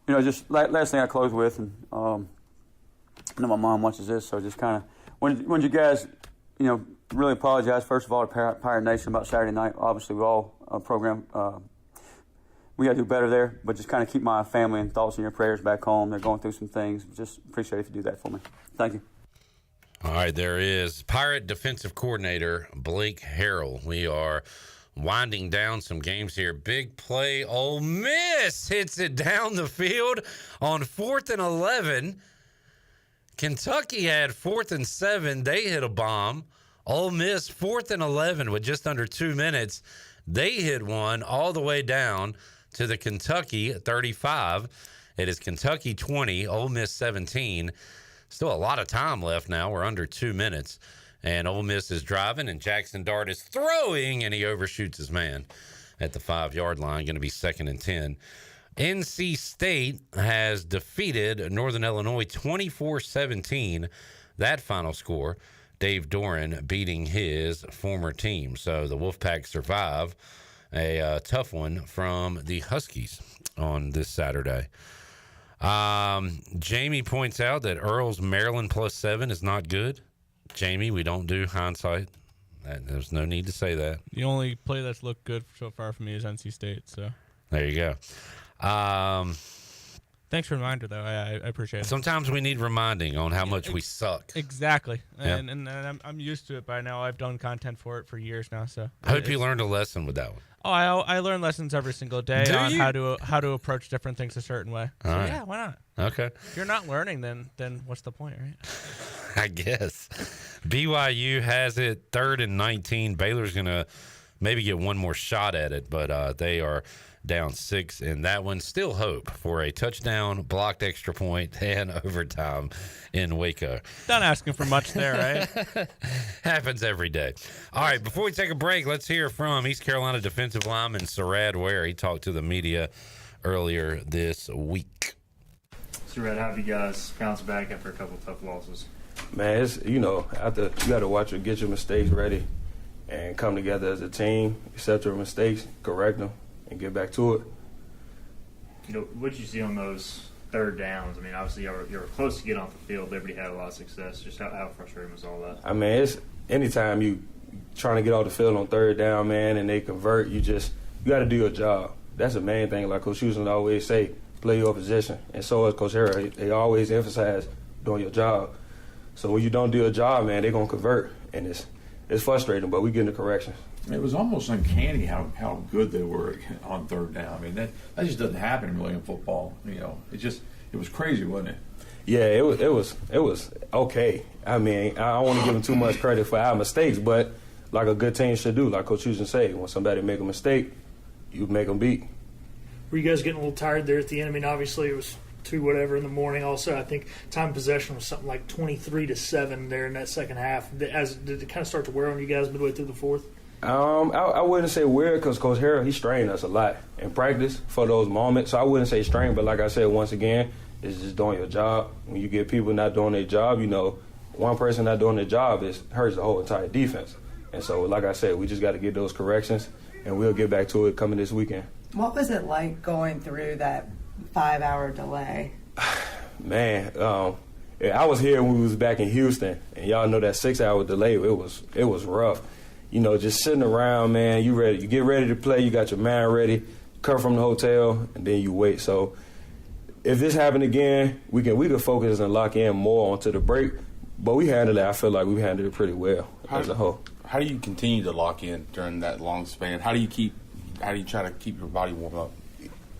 Just last thing I close with, and I know my mom watches this, so just kind of when you guys, really apologize first of all to Pirate Nation about Saturday night. Obviously, we all program. We got to do better there, but just kind of keep my family and thoughts in your prayers back home. They're going through some things. Just appreciate if you do that for me. Thank you. All right, there is Pirate defensive coordinator Blake Harrell. We are winding down some games here. Big play. Ole Miss hits it down the field on 4th and 11. Kentucky had 4th and 7. They hit a bomb. Ole Miss 4th and 11 with just under 2 minutes. They hit one all the way down to the Kentucky 35. It is Kentucky 20, Ole Miss 17. Still a lot of time left now. We're under 2 minutes. And Ole Miss is driving, and Jackson Dart is throwing, and he overshoots his man at the 5-yard line. Going to be 2nd and 10. NC State has defeated Northern Illinois 24-17. That final score, Dave Doran beating his former team. So the Wolfpack survive a tough one from the Huskies on this Saturday. Jamie points out that Earl's Maryland +7 is not good. Jamie, we don't do hindsight. There's no need to say that. The only play that's looked good so far for me is NC State. So there you go. Thanks for the reminder, though. I appreciate it. Sometimes we need reminding on how much we suck. Exactly. Yeah. And I'm used to it by now. I've done content for it for years now. So I hope you learned a lesson with that one. Oh, I learn lessons every single day on how to approach different things a certain way. So, all right. Yeah, why not? Okay. If you're not learning, then what's the point, right? I guess. BYU has it 3rd and 19. Baylor's going to maybe get one more shot at it, but they are down 6 in that one. Still hope for a touchdown, blocked extra point, and overtime in Waco. Not asking for much there, right? Happens every day. All right, before we take a break, let's hear from East Carolina defensive lineman Sarad Ware. He talked to the media earlier this week. Sarad, how have you guys bounced back after a couple of tough losses? Man, it's, after you got to watch get your mistakes ready and come together as a team, accept your mistakes, correct them, and get back to it. What did you see on those third downs? I mean, obviously you were close to get off the field. Liberty had a lot of success. Just how frustrating was all that? I mean, it's anytime you trying to get off the field on third down, man, and they convert, you got to do your job. That's the main thing. Like Coach Houston always say, play your position. And so as Coach Harrell, they always emphasize doing your job. So when you don't do your job, man, they're going to convert. And it's frustrating, but we get the corrections. It was almost uncanny how good they were on third down. I mean, that just doesn't happen really in football. You know, it was crazy, wasn't it? Yeah, it was okay. I mean, I don't want to give them too much credit for our mistakes, but like a good team should do, like Coach Houston say, when somebody make a mistake, you make them beat. Were you guys getting a little tired there at the end? I mean, obviously it was 2 whatever in the morning. Also, I think time of possession was something like 23-7 there in that second half. Did it kind of start to wear on you guys midway through the fourth? I wouldn't say weird because Coach Harrell, he strained us a lot in practice for those moments. So I wouldn't say strained, but like I said, once again, it's just doing your job. When you get people not doing their job, you know, one person not doing their job hurts the whole entire defense. And so, like I said, we just got to get those corrections, and we'll get back to it coming this weekend. What was it like going through that 5-hour delay? Man, I was here when we was back in Houston, and y'all know that 6-hour delay, it was rough. You know, just sitting around, man, you get ready to play, you got your mind ready, come from the hotel, and then you wait. So if this happened again, we could focus and lock in more onto the break, but we handled it. I feel like we handled it pretty well as a whole. How do you continue to lock in during that long span? How do you try to keep your body warm up?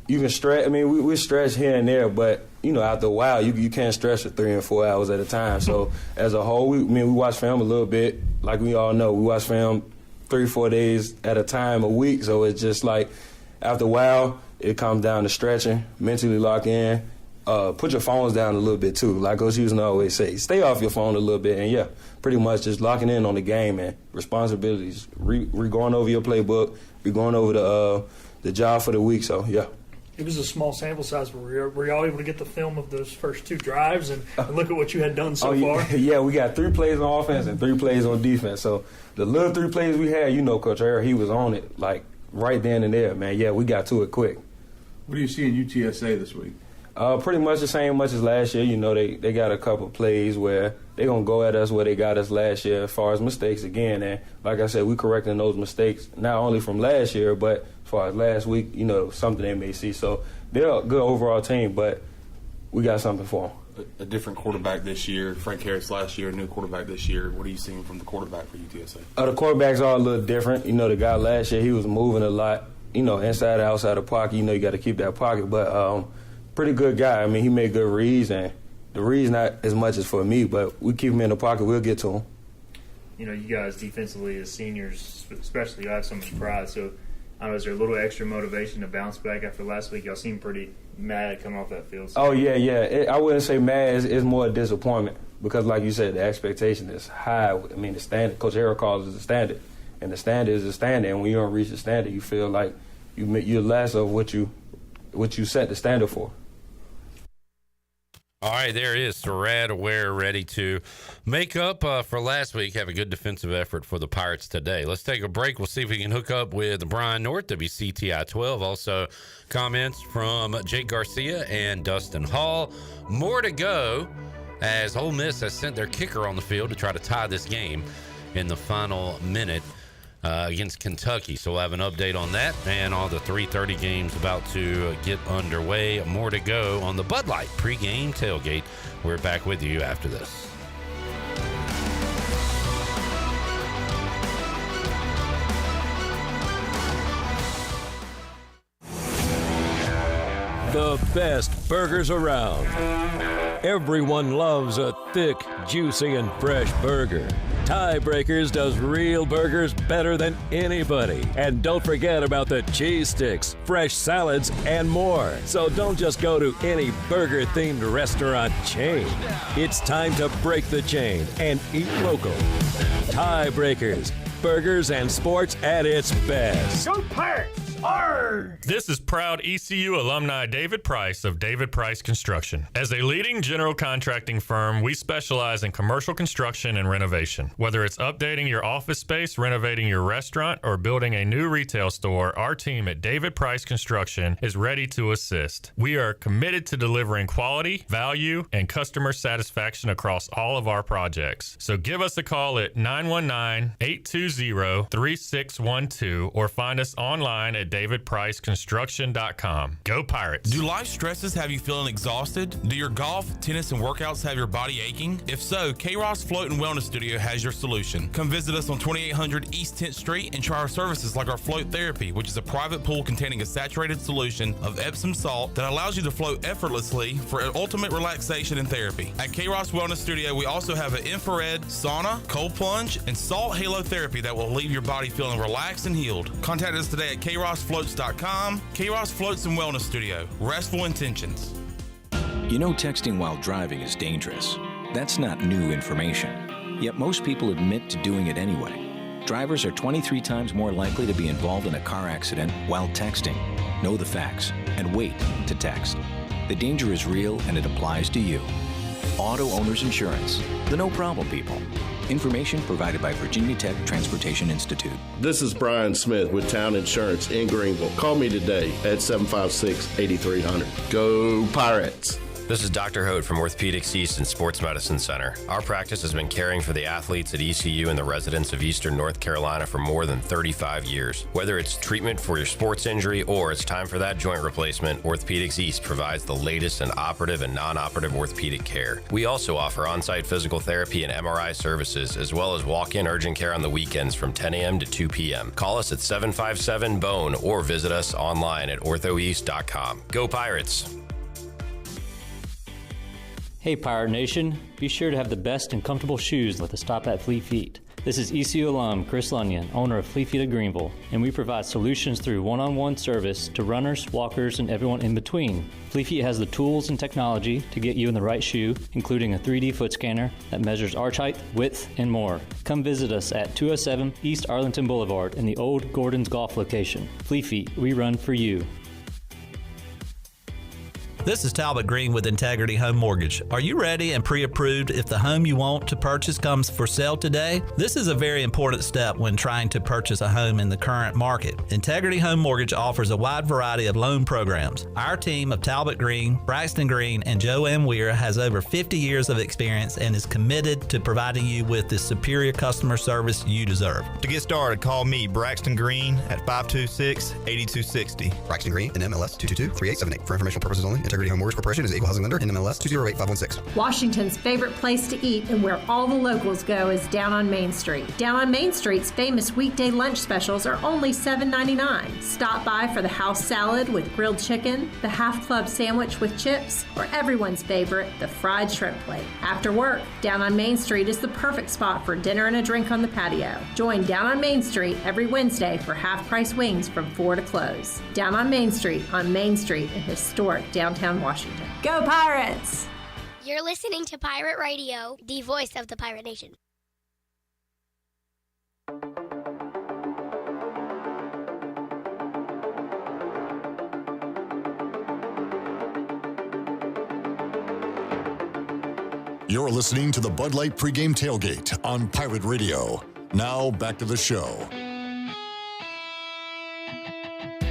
You can stretch. I mean, we stretch here and there, but you know, after a while, you can't stretch for 3 and 4 hours at a time. So as a whole, we watch film a little bit. Like we all know, we watch film 3-4 days at a time a week. So it's just like after a while, it comes down to stretching, mentally lock in. Put your phones down a little bit too. Like Coach Houston always say, stay off your phone a little bit, and yeah, pretty much just locking in on the game and responsibilities. We're going over your playbook. We're going over the job for the week. So yeah. It was a small sample size, but were y'all able to get the film of those first 2 drives and look at what you had done so far? Yeah, we got 3 plays on offense and 3 plays on defense. So the little 3 plays we had, you know, Coach Harrell, he was on it like right then and there, man. Yeah, we got to it quick. What do you see in UTSA this week? Pretty much the same much as last year. You know, they got a couple plays where they're going to go at us where they got us last year as far as mistakes again. And like I said, we correcting those mistakes not only from last year, but as far as last week, you know, something they may see. So they're a good overall team, but we got something for them. A different quarterback this year. Frank Harris last year, a new quarterback this year. What are you seeing from the quarterback for UTSA? The quarterbacks are a little different. You know, the guy last year, he was moving a lot, you know, inside and outside the pocket. You know, you got to keep that pocket. But pretty good guy. I mean, he made good reads, and the reads not as much as for me, but we keep him in the pocket. We'll get to him. You know, you guys defensively as seniors, especially, you have so much pride. So, I don't know, is there a little extra motivation to bounce back after last week? Y'all seem pretty mad coming off that field. So. Oh, yeah. I wouldn't say mad. It's more a disappointment because, like you said, the expectation is high. I mean, the standard, Coach Harrell calls it the standard, and the standard is the standard. And when you don't reach the standard, you feel like you're less of what you set the standard for. All right, there is Sarad Ware ready to make up for last week, have a good defensive effort for the Pirates today. Let's take a break. We'll see if we can hook up with Brian North, WCTI 12. Also, comments from Jake Garcia and Dustin Hall. More to go as Ole Miss has sent their kicker on the field to try to tie this game in the final minute against Kentucky. So we'll have an update on that and all the 3:30 games about to get underway. More to go on the Bud Light Pre-Game Tailgate. We're back with you after this. The best burgers around. Everyone loves a thick, juicy, and fresh burger. Tiebreakers does real burgers better than anybody. And don't forget about the cheese sticks, fresh salads, and more. So don't just go to any burger-themed restaurant chain. It's time to break the chain and eat local. Tiebreakers, burgers and sports at its best. Go Pirates! Arr! This is proud ECU alumni David Price of David Price Construction. As a leading general contracting firm, we specialize in commercial construction and renovation. Whether it's updating your office space, renovating your restaurant, or building a new retail store, our team at David Price Construction is ready to assist. We are committed to delivering quality, value, and customer satisfaction across all of our projects. So give us a call at 919-820-3612 or find us online at DavidPriceConstruction.com. Go Pirates. Do life stresses have you feeling exhausted? Do your golf, tennis, and workouts have your body aching? If so, K-Ross Float and Wellness Studio has your solution. Come visit us on 2800 East 10th Street and try our services like our Float Therapy, which is a private pool containing a saturated solution of Epsom salt that allows you to float effortlessly for ultimate relaxation and therapy. At K-Ross Wellness Studio, we also have an infrared, sauna, cold plunge, and salt halo therapy that will leave your body feeling relaxed and healed. Contact us today at krossfloats.com. K-Ross Floats and Wellness Studio. Restful intentions. You know, texting while driving is dangerous. That's not new information. Yet most people admit to doing it anyway. Drivers are 23 times more likely to be involved in a car accident while texting. Know the facts and wait to text. The danger is real and it applies to you. Auto Owners Insurance. The no problem people. Information provided by Virginia Tech Transportation Institute. This is Brian Smith with Town Insurance in Greenville. Call me today at 756-8300. Go Pirates! This is Dr. Hode from Orthopedics East and Sports Medicine Center. Our practice has been caring for the athletes at ECU and the residents of Eastern North Carolina for more than 35 years. Whether it's treatment for your sports injury or it's time for that joint replacement, Orthopedics East provides the latest in operative and non-operative orthopedic care. We also offer on-site physical therapy and MRI services, as well as walk-in urgent care on the weekends from 10 a.m. to 2 p.m. Call us at 757-BONE or visit us online at orthoeast.com. Go Pirates! Hey Pirate Nation, be sure to have the best and comfortable shoes with a stop at Fleet Feet. This is ECU alum Chris Lunyon, owner of Fleet Feet of Greenville, and we provide solutions through one-on-one service to runners, walkers, and everyone in between. Fleet Feet has the tools and technology to get you in the right shoe, including a 3D foot scanner that measures arch height, width, and more. Come visit us at 207 East Arlington Boulevard in the old Gordon's Golf location. Fleet Feet, we run for you. This is Talbot Green with Integrity Home Mortgage. Are you ready and pre-approved if the home you want to purchase comes for sale today? This is a very important step when trying to purchase a home in the current market. Integrity Home Mortgage offers a wide variety of loan programs. Our team of Talbot Green, Braxton Green, and Joanne Weir has over 50 years of experience and is committed to providing you with the superior customer service you deserve. To get started, call me, Braxton Green, at 526-8260. Braxton Green, NMLS 222-3878. For informational purposes only, Integrity Home Mortgage Corporation is an equal housing lender, NMLS 208516. Washington's favorite place to eat and where all the locals go is down on Main Street. Down on Main Street's famous weekday lunch specials are only $7.99. Stop by for the house salad with grilled chicken, the half club sandwich with chips, or everyone's favorite, the fried shrimp plate. After work, Down on Main Street is the perfect spot for dinner and a drink on the patio. Join Down on Main Street every Wednesday for half-price wings from 4 to close. Down on Main Street in historic downtown Washington. Go Pirates! You're listening to Pirate Radio, the voice of the Pirate Nation. You're listening to the Bud Light Pre-Game Tailgate on Pirate Radio. Now back to the show.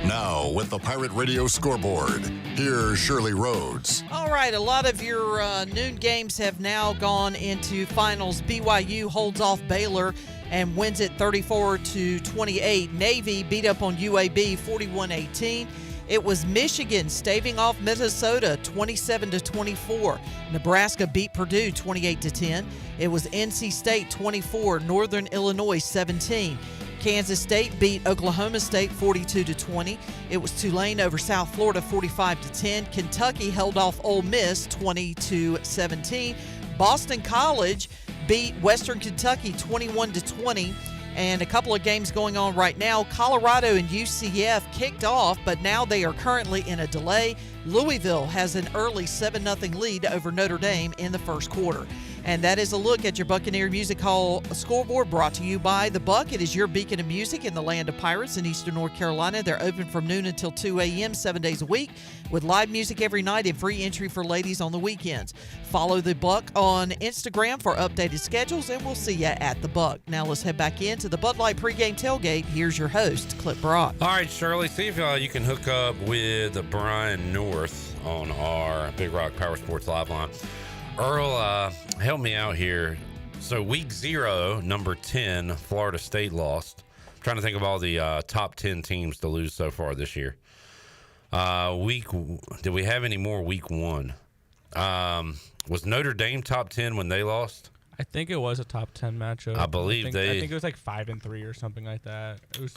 Now, with the Pirate Radio Scoreboard, here's Shirley Rhodes. All right, a lot of your noon games have now gone into finals. BYU holds off Baylor and wins it 34-28. Navy beat up on UAB 41-18. It was Michigan staving off Minnesota 27-24. Nebraska beat Purdue 28-10. It was NC State 24, Northern Illinois 17. Kansas State beat Oklahoma State 42-20. It was Tulane over South Florida 45-10. Kentucky held off Ole Miss 20-17. Boston College beat Western Kentucky 21-20. And a couple of games going on right now. Colorado and UCF kicked off, but now they are currently in a delay. Louisville has an early 7-0 lead over Notre Dame in the first quarter. And that is a look at your Buccaneer Music Hall scoreboard, brought to you by The Buck. It is your beacon of music in the land of pirates in Eastern North Carolina. They're open from noon until 2 a.m., 7 days a week, with live music every night and free entry for ladies on the weekends. Follow The Buck on Instagram for updated schedules, and we'll see you at The Buck. Now let's head back into the Bud Light Pre-Game Tailgate. Here's your host, Clip Brock. All right, Shirley, see if you can hook up with Brian North on our Big Rock Power Sports Live line. Earl, help me out here. So week 0, number 10, Florida State lost. trying to think of all the top 10 teams to lose so far this year. Did we have any more week 1? Was Notre Dame top 10 when they lost? I think it was a top 10 matchup. I believe I think it was like 5-3 or something like that. It was,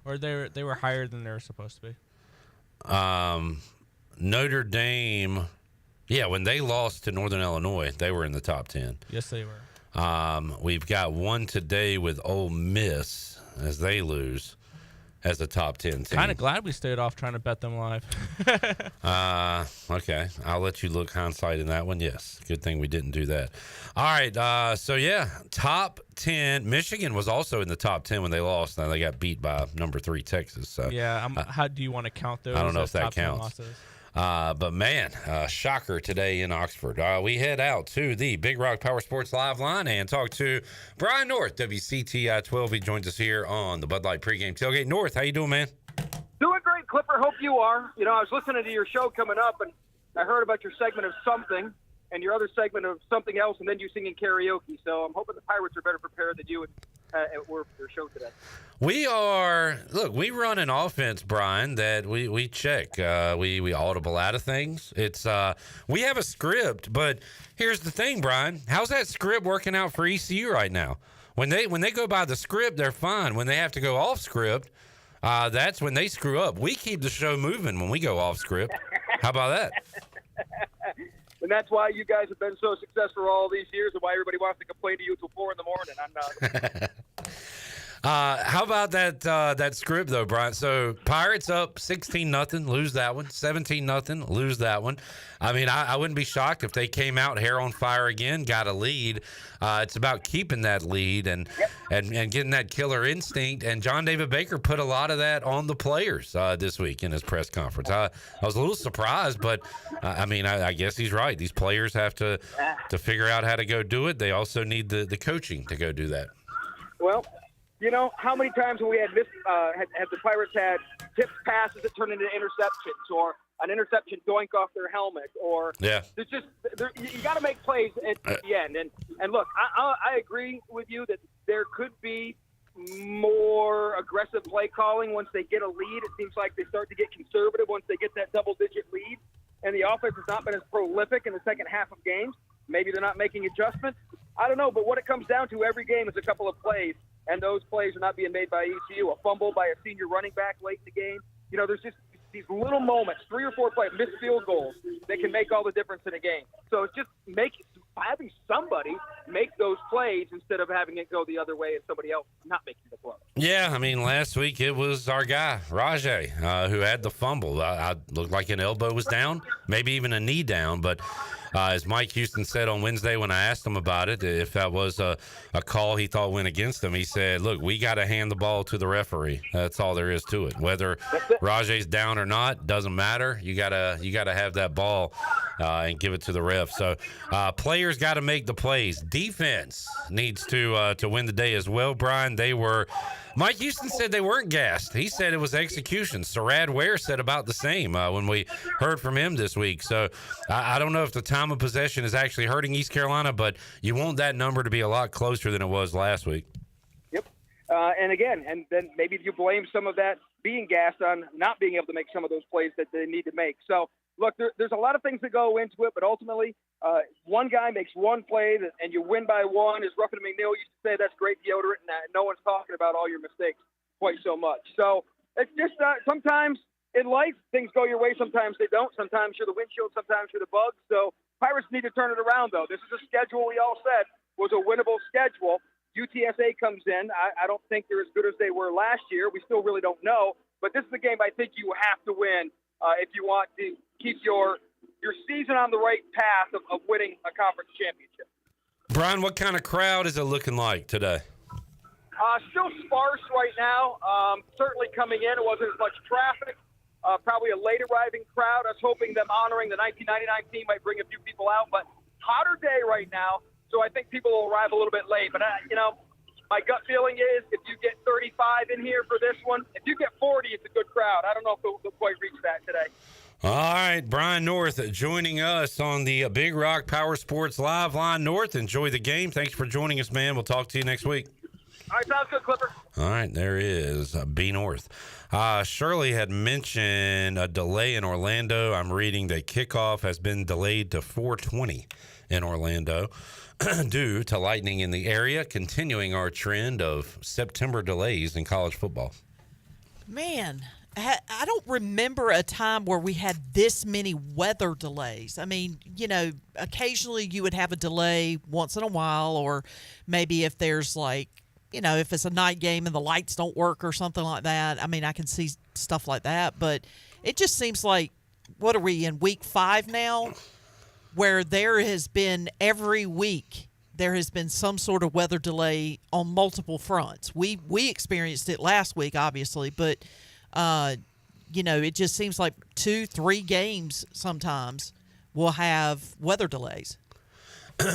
or they were higher than they were supposed to be. Notre Dame, yeah, when they lost to Northern Illinois, they were in the top 10. Yes, they were. We've got one today with Ole Miss as they lose as a top 10 team. Kind of glad we stayed off trying to bet them live. Okay. I'll let you look hindsight in that one. Yes. Good thing we didn't do that. All right. So, yeah, top 10. Michigan was also in the top 10 when they lost. Now they got beat by number 3 Texas. So yeah. How do you want to count those? I don't know if that top 10 counts. losses? But, man, shocker today in Oxford. We head out to the Big Rock Power Sports Live line and talk to Brian North, WCTI 12. He joins us here on the Bud Light Pre-Game Tailgate. North, how you doing, man? Doing great, Clipper. Hope you are. You know, I was listening to your show coming up, and I heard about your segment of something and your other segment of something else, and then you singing karaoke. So I'm hoping the Pirates are better prepared than you were for your show today. We run an offense, Brian, that we check. We audible out of things. It's we have a script, but here's the thing, Brian. How's that script working out for ECU right now? When they go by the script, they're fine. When they have to go off script, that's when they screw up. We keep the show moving when we go off script. How about that? And that's why you guys have been so successful all these years and why everybody wants to complain to you till 4 in the morning. I'm not. How about that script, though, Brian? So Pirates up 16-0, lose that one. 17-0, lose that one. I mean, I wouldn't be shocked if they came out hair on fire again, got a lead. It's about keeping that lead and getting that killer instinct. And John David Baker put a lot of that on the players this week in his press conference. I was a little surprised, but I mean, I guess he's right. These players have to figure out how to go do it. They also need the coaching to go do that. Well, you know, how many times have we had have the Pirates had tipped passes that turn into interceptions, or an interception doink off their helmet, or there's just you got to make plays at the end. And look, I agree with you that there could be more aggressive play calling once they get a lead. It seems like they start to get conservative once they get that double-digit lead, and the offense has not been as prolific in the second half of games. Maybe they're not making adjustments. I don't know, but what it comes down to every game is a couple of plays, and those plays are not being made by ECU. A fumble by a senior running back late in the game. You know, there's just these little moments, 3 or 4 plays, missed field goals that can make all the difference in a game. So it's just having somebody make those plays instead of having it go the other way and somebody else not making the play. Yeah, I mean, last week it was our guy, Rajay, who had the fumble. I looked like an elbow was down, maybe even a knee down, but as Mike Houston said on Wednesday when I asked him about it, if that was a call he thought went against him, he said, look, we got to hand the ball to the referee. That's all there is to it. Whether Rajay's down or not, doesn't matter. You gotta have that ball and give it to the ref. So players got to make the plays. Defense needs to win the day as well, Brian. Mike Houston said they weren't gassed. He said it was execution. Sarad Ware said about the same when we heard from him this week. So I don't know if the time of possession is actually hurting East Carolina, but you want that number to be a lot closer than it was last week. Yep. And then maybe you blame some of that being gassed on not being able to make some of those plays that they need to make. So, look, there's a lot of things that go into it, but ultimately one guy makes one play and you win by one. As Ruffin McNeil used to say, that's great deodorant, and no one's talking about all your mistakes quite so much. So it's just sometimes in life things go your way, sometimes they don't. Sometimes you're the windshield, sometimes you're the bug. So Pirates need to turn it around, though. This is a schedule we all said was a winnable schedule. UTSA comes in. I don't think they're as good as they were last year. We still really don't know. But this is a game I think you have to win if you want to keep your season on the right path of winning a conference championship. Brian, what kind of crowd is it looking like today? Still sparse right now. Certainly coming in, it wasn't as much traffic. Probably a late arriving crowd. I was hoping them honoring the 1999 team might bring a few people out, but hotter day right now, so I think people will arrive a little bit late. But, my gut feeling is if you get 35 in here for this one, if you get 40, it's a good crowd. I don't know if they'll quite reach that today. All right, Brian North joining us on the Big Rock Power Sports Live line. North, enjoy the game. Thanks for joining us, man. We'll talk to you next week. All right, sounds good, Clipper. All right, there is B North. Shirley had mentioned a delay in Orlando. I'm reading that kickoff has been delayed to 4:20 in Orlando due to lightning in the area, continuing our trend of September delays in college football. Man, I don't remember a time where we had this many weather delays. I mean, occasionally you would have a delay once in a while, or maybe if there's if it's a night game and the lights don't work or something like that. I mean, I can see stuff like that, but it just seems like, what are we in week 5 now, where there has been every week there has been some sort of weather delay on multiple fronts. We experienced it last week, obviously, but it just seems like 2-3 games sometimes will have weather delays.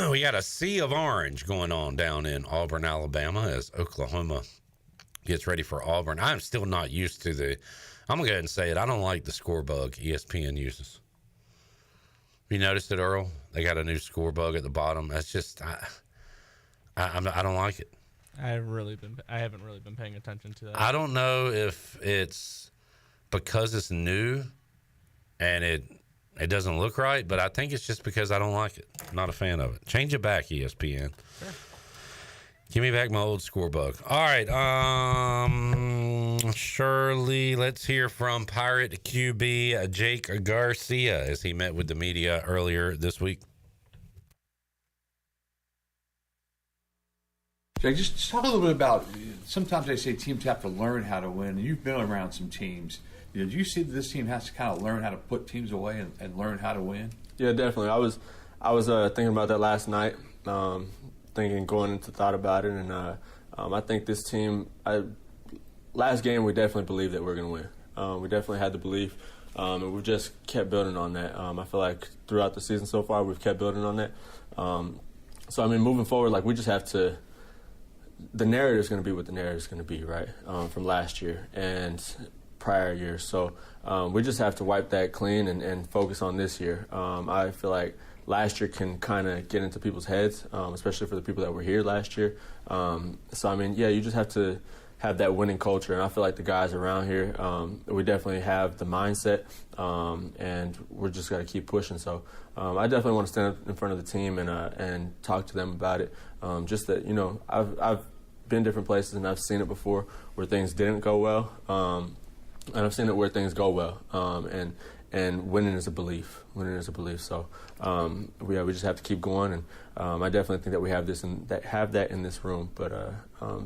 We got a sea of orange going on down in Auburn, Alabama, as Oklahoma gets ready for Auburn. I'm still not used to I'm going to go ahead and say it, I don't like the score bug ESPN uses. You noticed it, Earl? They got a new score bug at the bottom. That's just, I don't like it. I haven't really been paying attention to that. I don't know if it's because it's new and it doesn't look right, but I think it's just because I don't like it. I'm not a fan of it. Change it back, ESPN. Sure. Give me back my old score bug. All right, Shirley, let's hear from Pirate QB Jake Garcia as he met with the media earlier this week. Jake, just talk a little bit about, sometimes they say teams have to learn how to win, and you've been around some teams. Did you see that this team has to kind of learn how to put teams away and learn how to win? Yeah, definitely. I was thinking about that last night, thought about it, and I think this team, last game we definitely believed that we were going to win. We definitely had the belief, and we've just kept building on that. I feel like throughout the season so far we've kept building on that. So, I mean, moving forward, we just have to – the narrative is going to be what the narrative is going to be, right, from last year and prior years. So we just have to wipe that clean and focus on this year. I feel like last year can kind of get into people's heads, especially for the people that were here last year. So, I mean, yeah, you just have to have that winning culture. And I feel like the guys around here, we definitely have the mindset, and we're just got to keep pushing. So I definitely want to stand up in front of the team and talk to them about it. Just that, I've been different places and I've seen it before where things didn't go well. And I've seen it where things go well. And winning is a belief. So we just have to keep going. And I definitely think that we have that in this room, but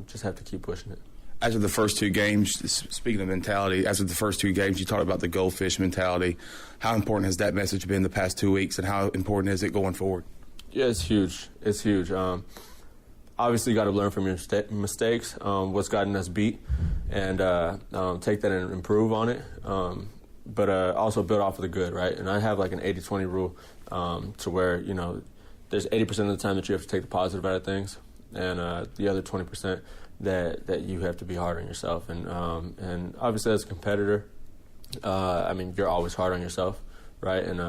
just have to keep pushing it. As of the first 2 games, speaking of mentality, as of the first 2 games, you talked about the goldfish mentality. How important has that message been the past 2 weeks, and how important is it going forward? Yeah, it's huge. It's huge. Obviously, you got to learn from your mistakes, what's gotten us beat, and take that and improve on it. But also build off of the good, right? And I have like an 80-20 rule to where, there's 80% of the time that you have to take the positive out of things, and the other 20% that you have to be hard on yourself. And obviously as a competitor, I mean, you're always hard on yourself, right? And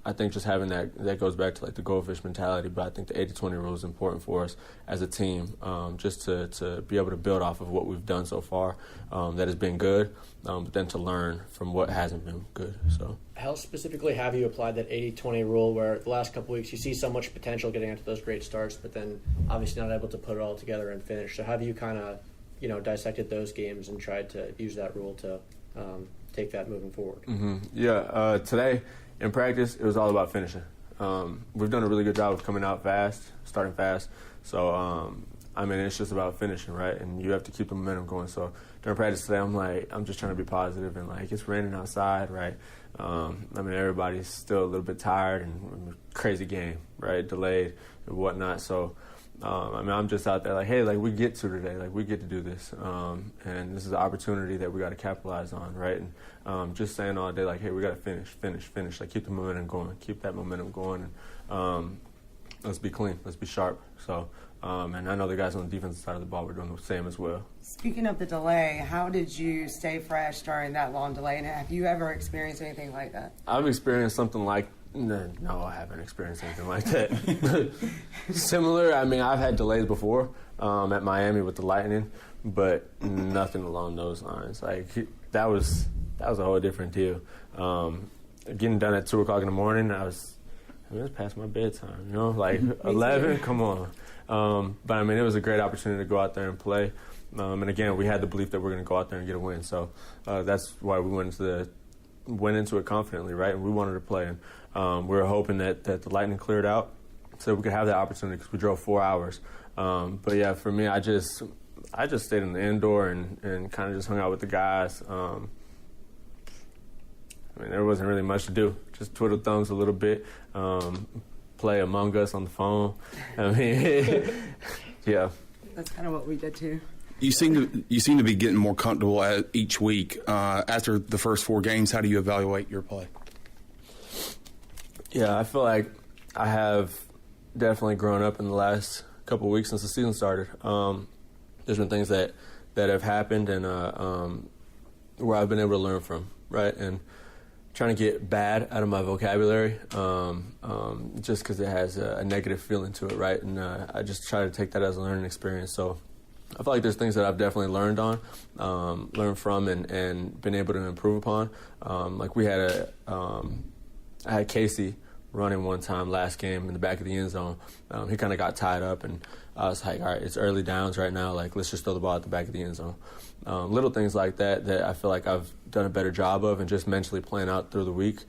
I think just having that goes back to like the goldfish mentality, but I think the 80-20 rule is important for us as a team, just to be able to build off of what we've done so far that has been good, but then to learn from what hasn't been good. So, how specifically have you applied that 80-20 rule where the last couple weeks you see so much potential getting into those great starts, but then obviously not able to put it all together and finish? So have you kind of, dissected those games and tried to use that rule to take that moving forward? Mm-hmm. Yeah, today in practice, it was all about finishing. We've done a really good job of coming out fast, starting fast. So, I mean, it's just about finishing, right? And you have to keep the momentum going. So during practice today, I'm just trying to be positive, and it's raining outside, right? I mean, everybody's still a little bit tired and crazy game, right? Delayed and whatnot. So, I mean, I'm just out there hey, we get to today. We get to do this. And this is an opportunity that we got to capitalize on, right? And just saying all day, hey, we got to finish. Keep the momentum going. Keep that momentum going. And let's be clean. Let's be sharp. So, and I know the guys on the defensive side of the ball were doing the same as well. Speaking of the delay, how did you stay fresh during that long delay? And have you ever experienced anything like that? I've experienced something like No, I haven't experienced anything like that. Similar, I mean, I've had delays before at Miami with the Lightning, but nothing along those lines. Like, that was a whole different deal. Getting done at 2 o'clock in the morning, it's past my bedtime, like 11, come on. But, I mean, it was a great opportunity to go out there and play. And, again, we had the belief that we're going to go out there and get a win. So that's why we went into it confidently, right? And we wanted to play. And we were hoping that the Lightning cleared out so we could have that opportunity because we drove 4 hours. But, yeah, for me, I just stayed in the indoor and kind of just hung out with the guys. I mean, there wasn't really much to do. Just twiddle thumbs a little bit, play Among Us on the phone. I mean, yeah. That's kind of what we did too. You seem to be getting more comfortable each week. After the first 4 games, how do you evaluate your play? Yeah, I feel like I have definitely grown up in the last couple of weeks since the season started. There's been things that have happened and where I've been able to learn from, right? And trying to get bad out of my vocabulary just because it has a negative feeling to it, right? And I just try to take that as a learning experience. So I feel like there's things that I've definitely learned from and been able to improve upon. Like we had I had Casey running one time last game in the back of the end zone. He kind of got tied up, and I was like, all right, it's early downs right now. Like, let's just throw the ball at the back of the end zone. Little things like that I feel like I've done a better job of, and just mentally playing out through the week,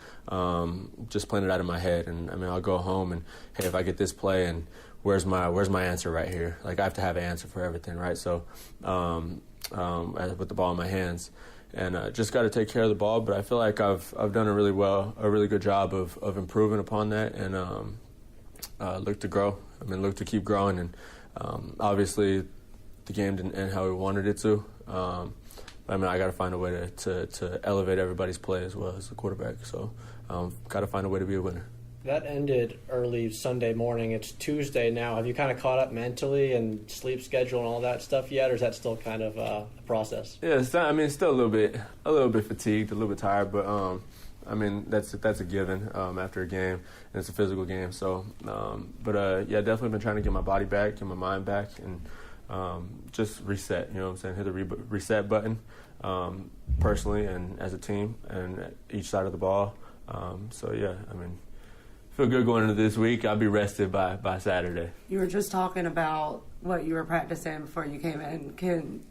just playing it out in my head. And, I mean, I'll go home and, hey, if I get this play and where's my answer right here? Like, I have to have an answer for everything, right? So with the ball in my hands. And just got to take care of the ball, but I feel like I've done a really good job of improving upon that, and look to grow. I mean, look to keep growing, and obviously the game didn't end how we wanted it to. But I mean, I got to find a way to elevate everybody's play as well as the quarterback. So got to find a way to be a winner. That ended early Sunday morning. It's Tuesday now. Have you kind of caught up mentally and sleep schedule and all that stuff yet, or is that still kind of a process? Yeah, it's still a little bit fatigued, a little bit tired, but I mean that's a given after a game, and it's a physical game. So, yeah, definitely been trying to get my body back, get my mind back, and just reset. You know what I'm saying? Hit the reset button personally and as a team and each side of the ball. So yeah, I mean. Feel good going into this week. I'll be rested by Saturday. You were just talking about what you were practicing before you came in.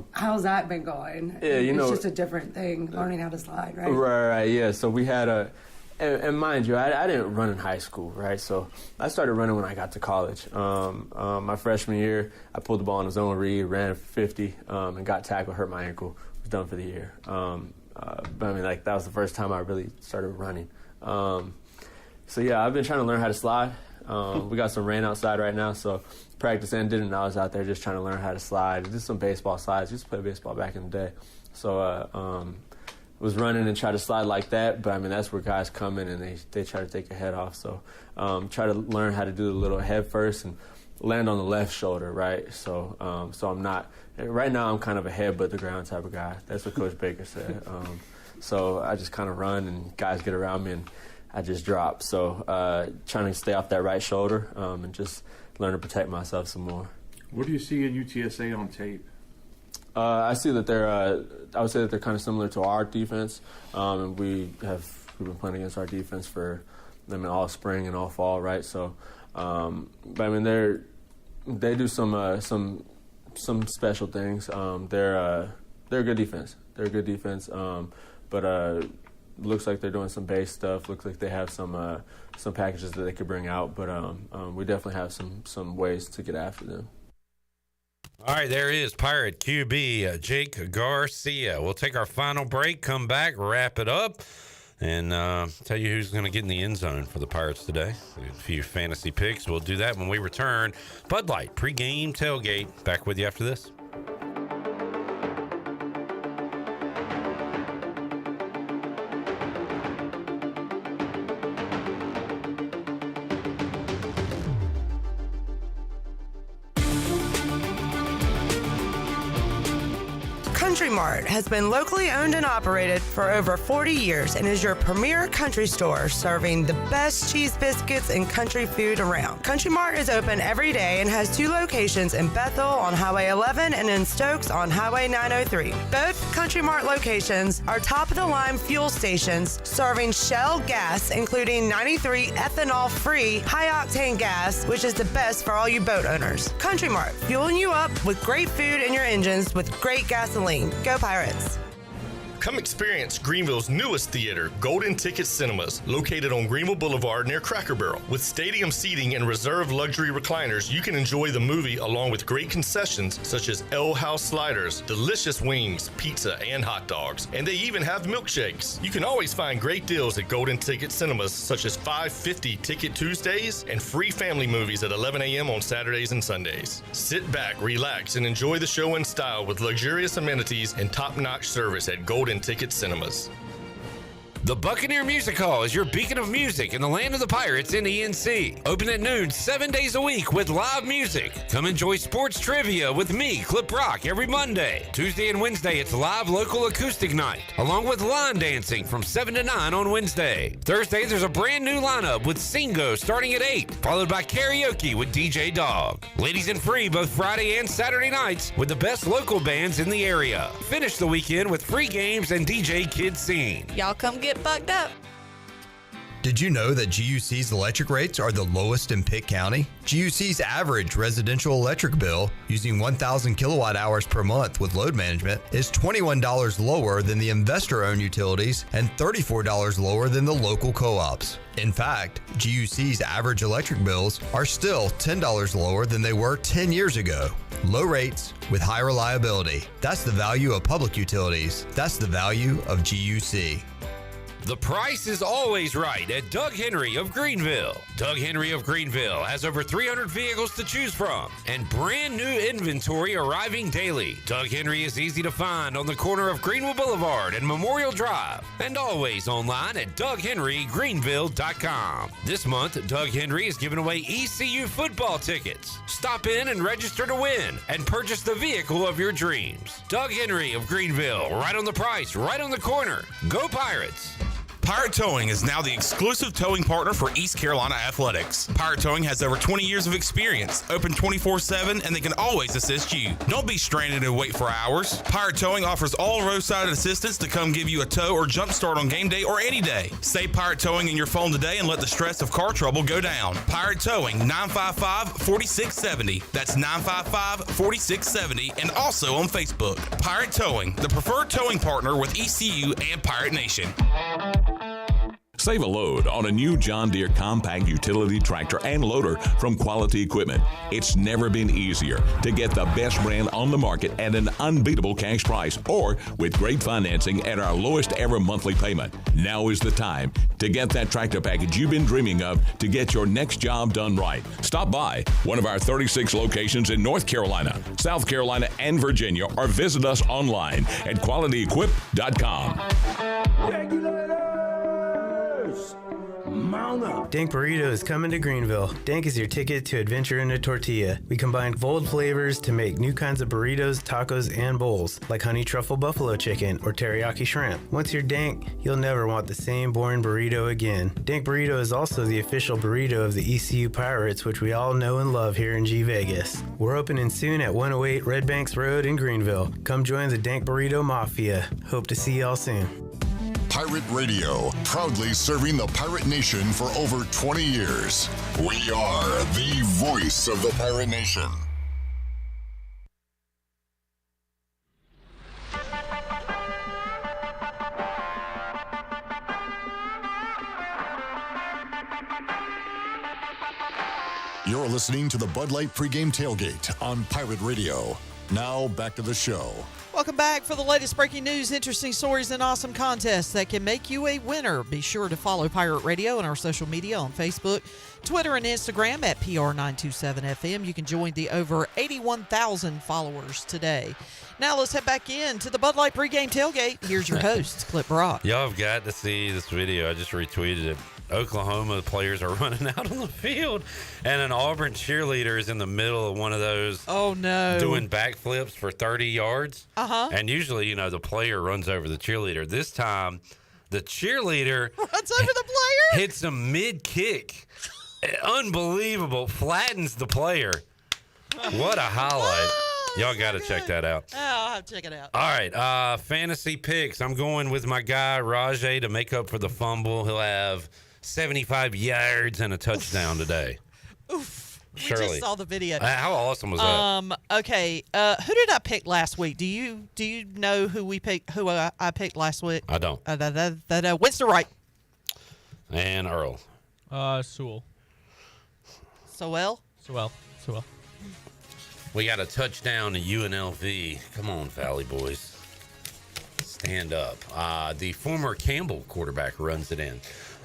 How's that been going? Yeah, it's just a different thing, learning how to slide, right? Right, yeah. So we had and mind you, I didn't run in high school, right? So I started running when I got to college. My freshman year, I pulled the ball in a zone read, ran 50, and got tackled, hurt my ankle, was done for the year. But I mean, like, that was the first time I really started running. So, yeah, I've been trying to learn how to slide. We got some rain outside right now, so practice ended, and I was out there just trying to learn how to slide. Just some baseball slides. Used to play baseball back in the day. So was running and try to slide like that, but, I mean, that's where guys come in and they try to take your head off. So try to learn how to do the little head first and land on the left shoulder, right? So I'm not – right now I'm kind of a head but the ground type of guy. That's what Coach Baker said. So I just kind of run and guys get around me and – I just dropped. So trying to stay off that right shoulder and just learn to protect myself some more. What do you see in UTSA on tape? I see that I would say that they're kind of similar to our defense. And we've been playing against our defense for all spring and all fall, right? So, but I mean they do some special things. They're a good defense. They're a good defense. But looks like they're doing some base stuff. Looks like they have some packages that they could bring out. But we definitely have some ways to get after them. All right, there is Pirate QB Jake Garcia. We'll take our final break, come back, wrap it up, and tell you who's going to get in the end zone for the Pirates today. A few fantasy picks. We'll do that when we return. Bud Light, Pre-Game Tailgate. Back with you after this. Country Mart has been locally owned and operated for over 40 years and is your premier country store serving the best cheese biscuits and country food around. Country Mart is open every day and has 2 locations in Bethel on Highway 11 and in Stokes on Highway 903. Both Country Mart locations are top-of-the-line fuel stations serving Shell gas, including 93 ethanol-free high-octane gas, which is the best for all you boat owners. Country Mart, fueling you up with great food in your engines with great gasoline. Go Pirates! Come experience Greenville's newest theater, Golden Ticket Cinemas, located on Greenville Boulevard near Cracker Barrel. With stadium seating and reserved luxury recliners, you can enjoy the movie along with great concessions such as L House sliders, delicious wings, pizza, and hot dogs. And they even have milkshakes. You can always find great deals at Golden Ticket Cinemas, such as $5.50 Ticket Tuesdays and free family movies at 11 a.m. on Saturdays and Sundays. Sit back, relax, and enjoy the show in style with luxurious amenities and top-notch service at Golden Ticket Cinemas. The Buccaneer Music Hall is your beacon of music in the land of the Pirates in ENC. Open at noon 7 days a week with live music. Come enjoy sports trivia with me, Clip Rock, every Monday. Tuesday and Wednesday, it's live local acoustic night, along with line dancing from 7 to 9 on Wednesday. Thursday, there's a brand new lineup with Singo starting at 8, followed by karaoke with DJ Dog. Ladies and free both Friday and Saturday nights with the best local bands in the area. Finish the weekend with free games and DJ Kid Scene. Y'all come get bugged up. Did you know that GUC's electric rates are the lowest in Pitt County? GUC's average residential electric bill using 1,000 kilowatt hours per month with load management is $21 lower than the investor-owned utilities and $34 lower than the local co-ops. In fact, GUC's average electric bills are still $10 lower than they were 10 years ago. Low rates with high reliability. That's the value of public utilities. That's the value of GUC. The price is always right at Doug Henry of Greenville. Doug Henry of Greenville has over 300 vehicles to choose from and brand new inventory arriving daily. Doug Henry is easy to find on the corner of Greenville Boulevard and Memorial Drive and always online at DougHenryGreenville.com. This month, Doug Henry is giving away ECU football tickets. Stop in and register to win and purchase the vehicle of your dreams. Doug Henry of Greenville, right on the price, right on the corner. Go Pirates! Pirate Towing is now the exclusive towing partner for East Carolina Athletics. Pirate Towing has over 20 years of experience, open 24/7, and they can always assist you. Don't be stranded and wait for hours. Pirate Towing offers all roadside assistance to come give you a tow or jump start on game day or any day. Say Pirate Towing in your phone today and let the stress of car trouble go down. Pirate Towing, 955-4670. That's 955-4670, and also on Facebook. Pirate Towing, the preferred towing partner with ECU and Pirate Nation. Save a load on a new John Deere compact utility tractor and loader from Quality Equipment. It's never been easier to get the best brand on the market at an unbeatable cash price or with great financing at our lowest ever monthly payment. Now is the time to get that tractor package you've been dreaming of to get your next job done right. Stop by one of our 36 locations in North Carolina, South Carolina, and Virginia, or visit us online at QualityEquip.com. Mount up. Dank Burrito is coming to Greenville. Dank is your ticket to adventure in a tortilla. We combine bold flavors to make new kinds of burritos, tacos, and bowls, like honey truffle buffalo chicken or teriyaki shrimp. Once you're Dank, you'll never want the same boring burrito again. Dank Burrito is also the official burrito of the ECU Pirates, which we all know and love here in G Vegas. We're opening soon at 108 Red Banks Road in Greenville. Come join the Dank Burrito Mafia. Hope to see y'all soon. Pirate Radio, proudly serving the Pirate Nation for over 20 years. We are the voice of the Pirate Nation. You're listening to the Bud Light Pre-Game Tailgate on Pirate Radio. Now back to the show. Welcome back for the latest breaking news, interesting stories, and awesome contests that can make you a winner. Be sure to follow Pirate Radio and our social media on Facebook, Twitter, and Instagram at PR927FM. You can join the over 81,000 followers today. Now let's head back in to the Bud Light Pre-Game Tailgate. Here's your host, Clip Brock. Y'all have got to see this video. I just retweeted it. Oklahoma players are running out on the field, and an Auburn cheerleader is in the middle of one of those. Oh, no. Doing backflips for 30 yards. Uh-huh. And usually, the player runs over the cheerleader. This time, the cheerleader runs over the player, hits him mid-kick. Unbelievable. Flattens the player. What a highlight. Y'all got to check that out. Oh, I'll have to check it out. All right, fantasy picks. I'm going with my guy, Rajay, to make up for the fumble. He'll have 75 yards and a touchdown today. Oof. Shirley. We just saw the video. How awesome was that? Okay. Who did I pick last week? Do you know who we picked? Who I picked last week? I don't. Winston Wright. And Earl. Sewell. Sewell. We got a touchdown to UNLV. Come on, Valley boys. Stand up. The former Campbell quarterback runs it in.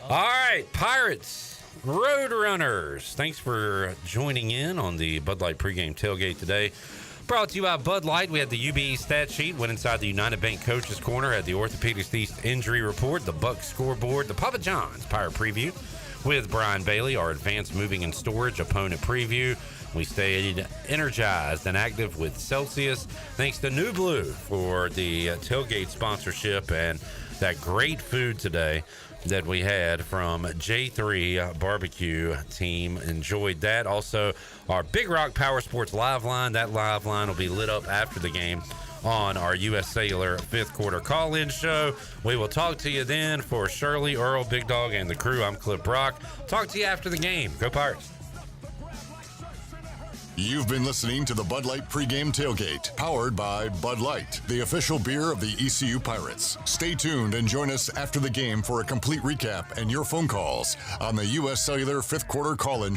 All right, Pirates, Roadrunners. Thanks for joining in on the Bud Light pregame tailgate today. Brought to you by Bud Light. We had the UBE stat sheet. Went inside the United Bank Coaches Corner. Had the Orthopedics East injury report. The Buck scoreboard. The Papa John's Pirate preview with Brian Bailey. Our advanced moving and storage opponent preview. We stayed energized and active with Celsius. Thanks to New Blue for the tailgate sponsorship and that great food today that we had from J3 Barbecue Team. Enjoyed that. Also, our Big Rock Power Sports live line. That live line will be lit up after the game on our U.S. Cellular fifth quarter call-in show. We will talk to you then. For Shirley, Earl, Big Dog, and the crew, I'm Clip Brock. Talk to you after the game. Go Pirates. You've been listening to the Bud Light pregame tailgate, powered by Bud Light, the official beer of the ECU Pirates. Stay tuned and join us after the game for a complete recap and your phone calls on the U.S. Cellular fifth quarter call-in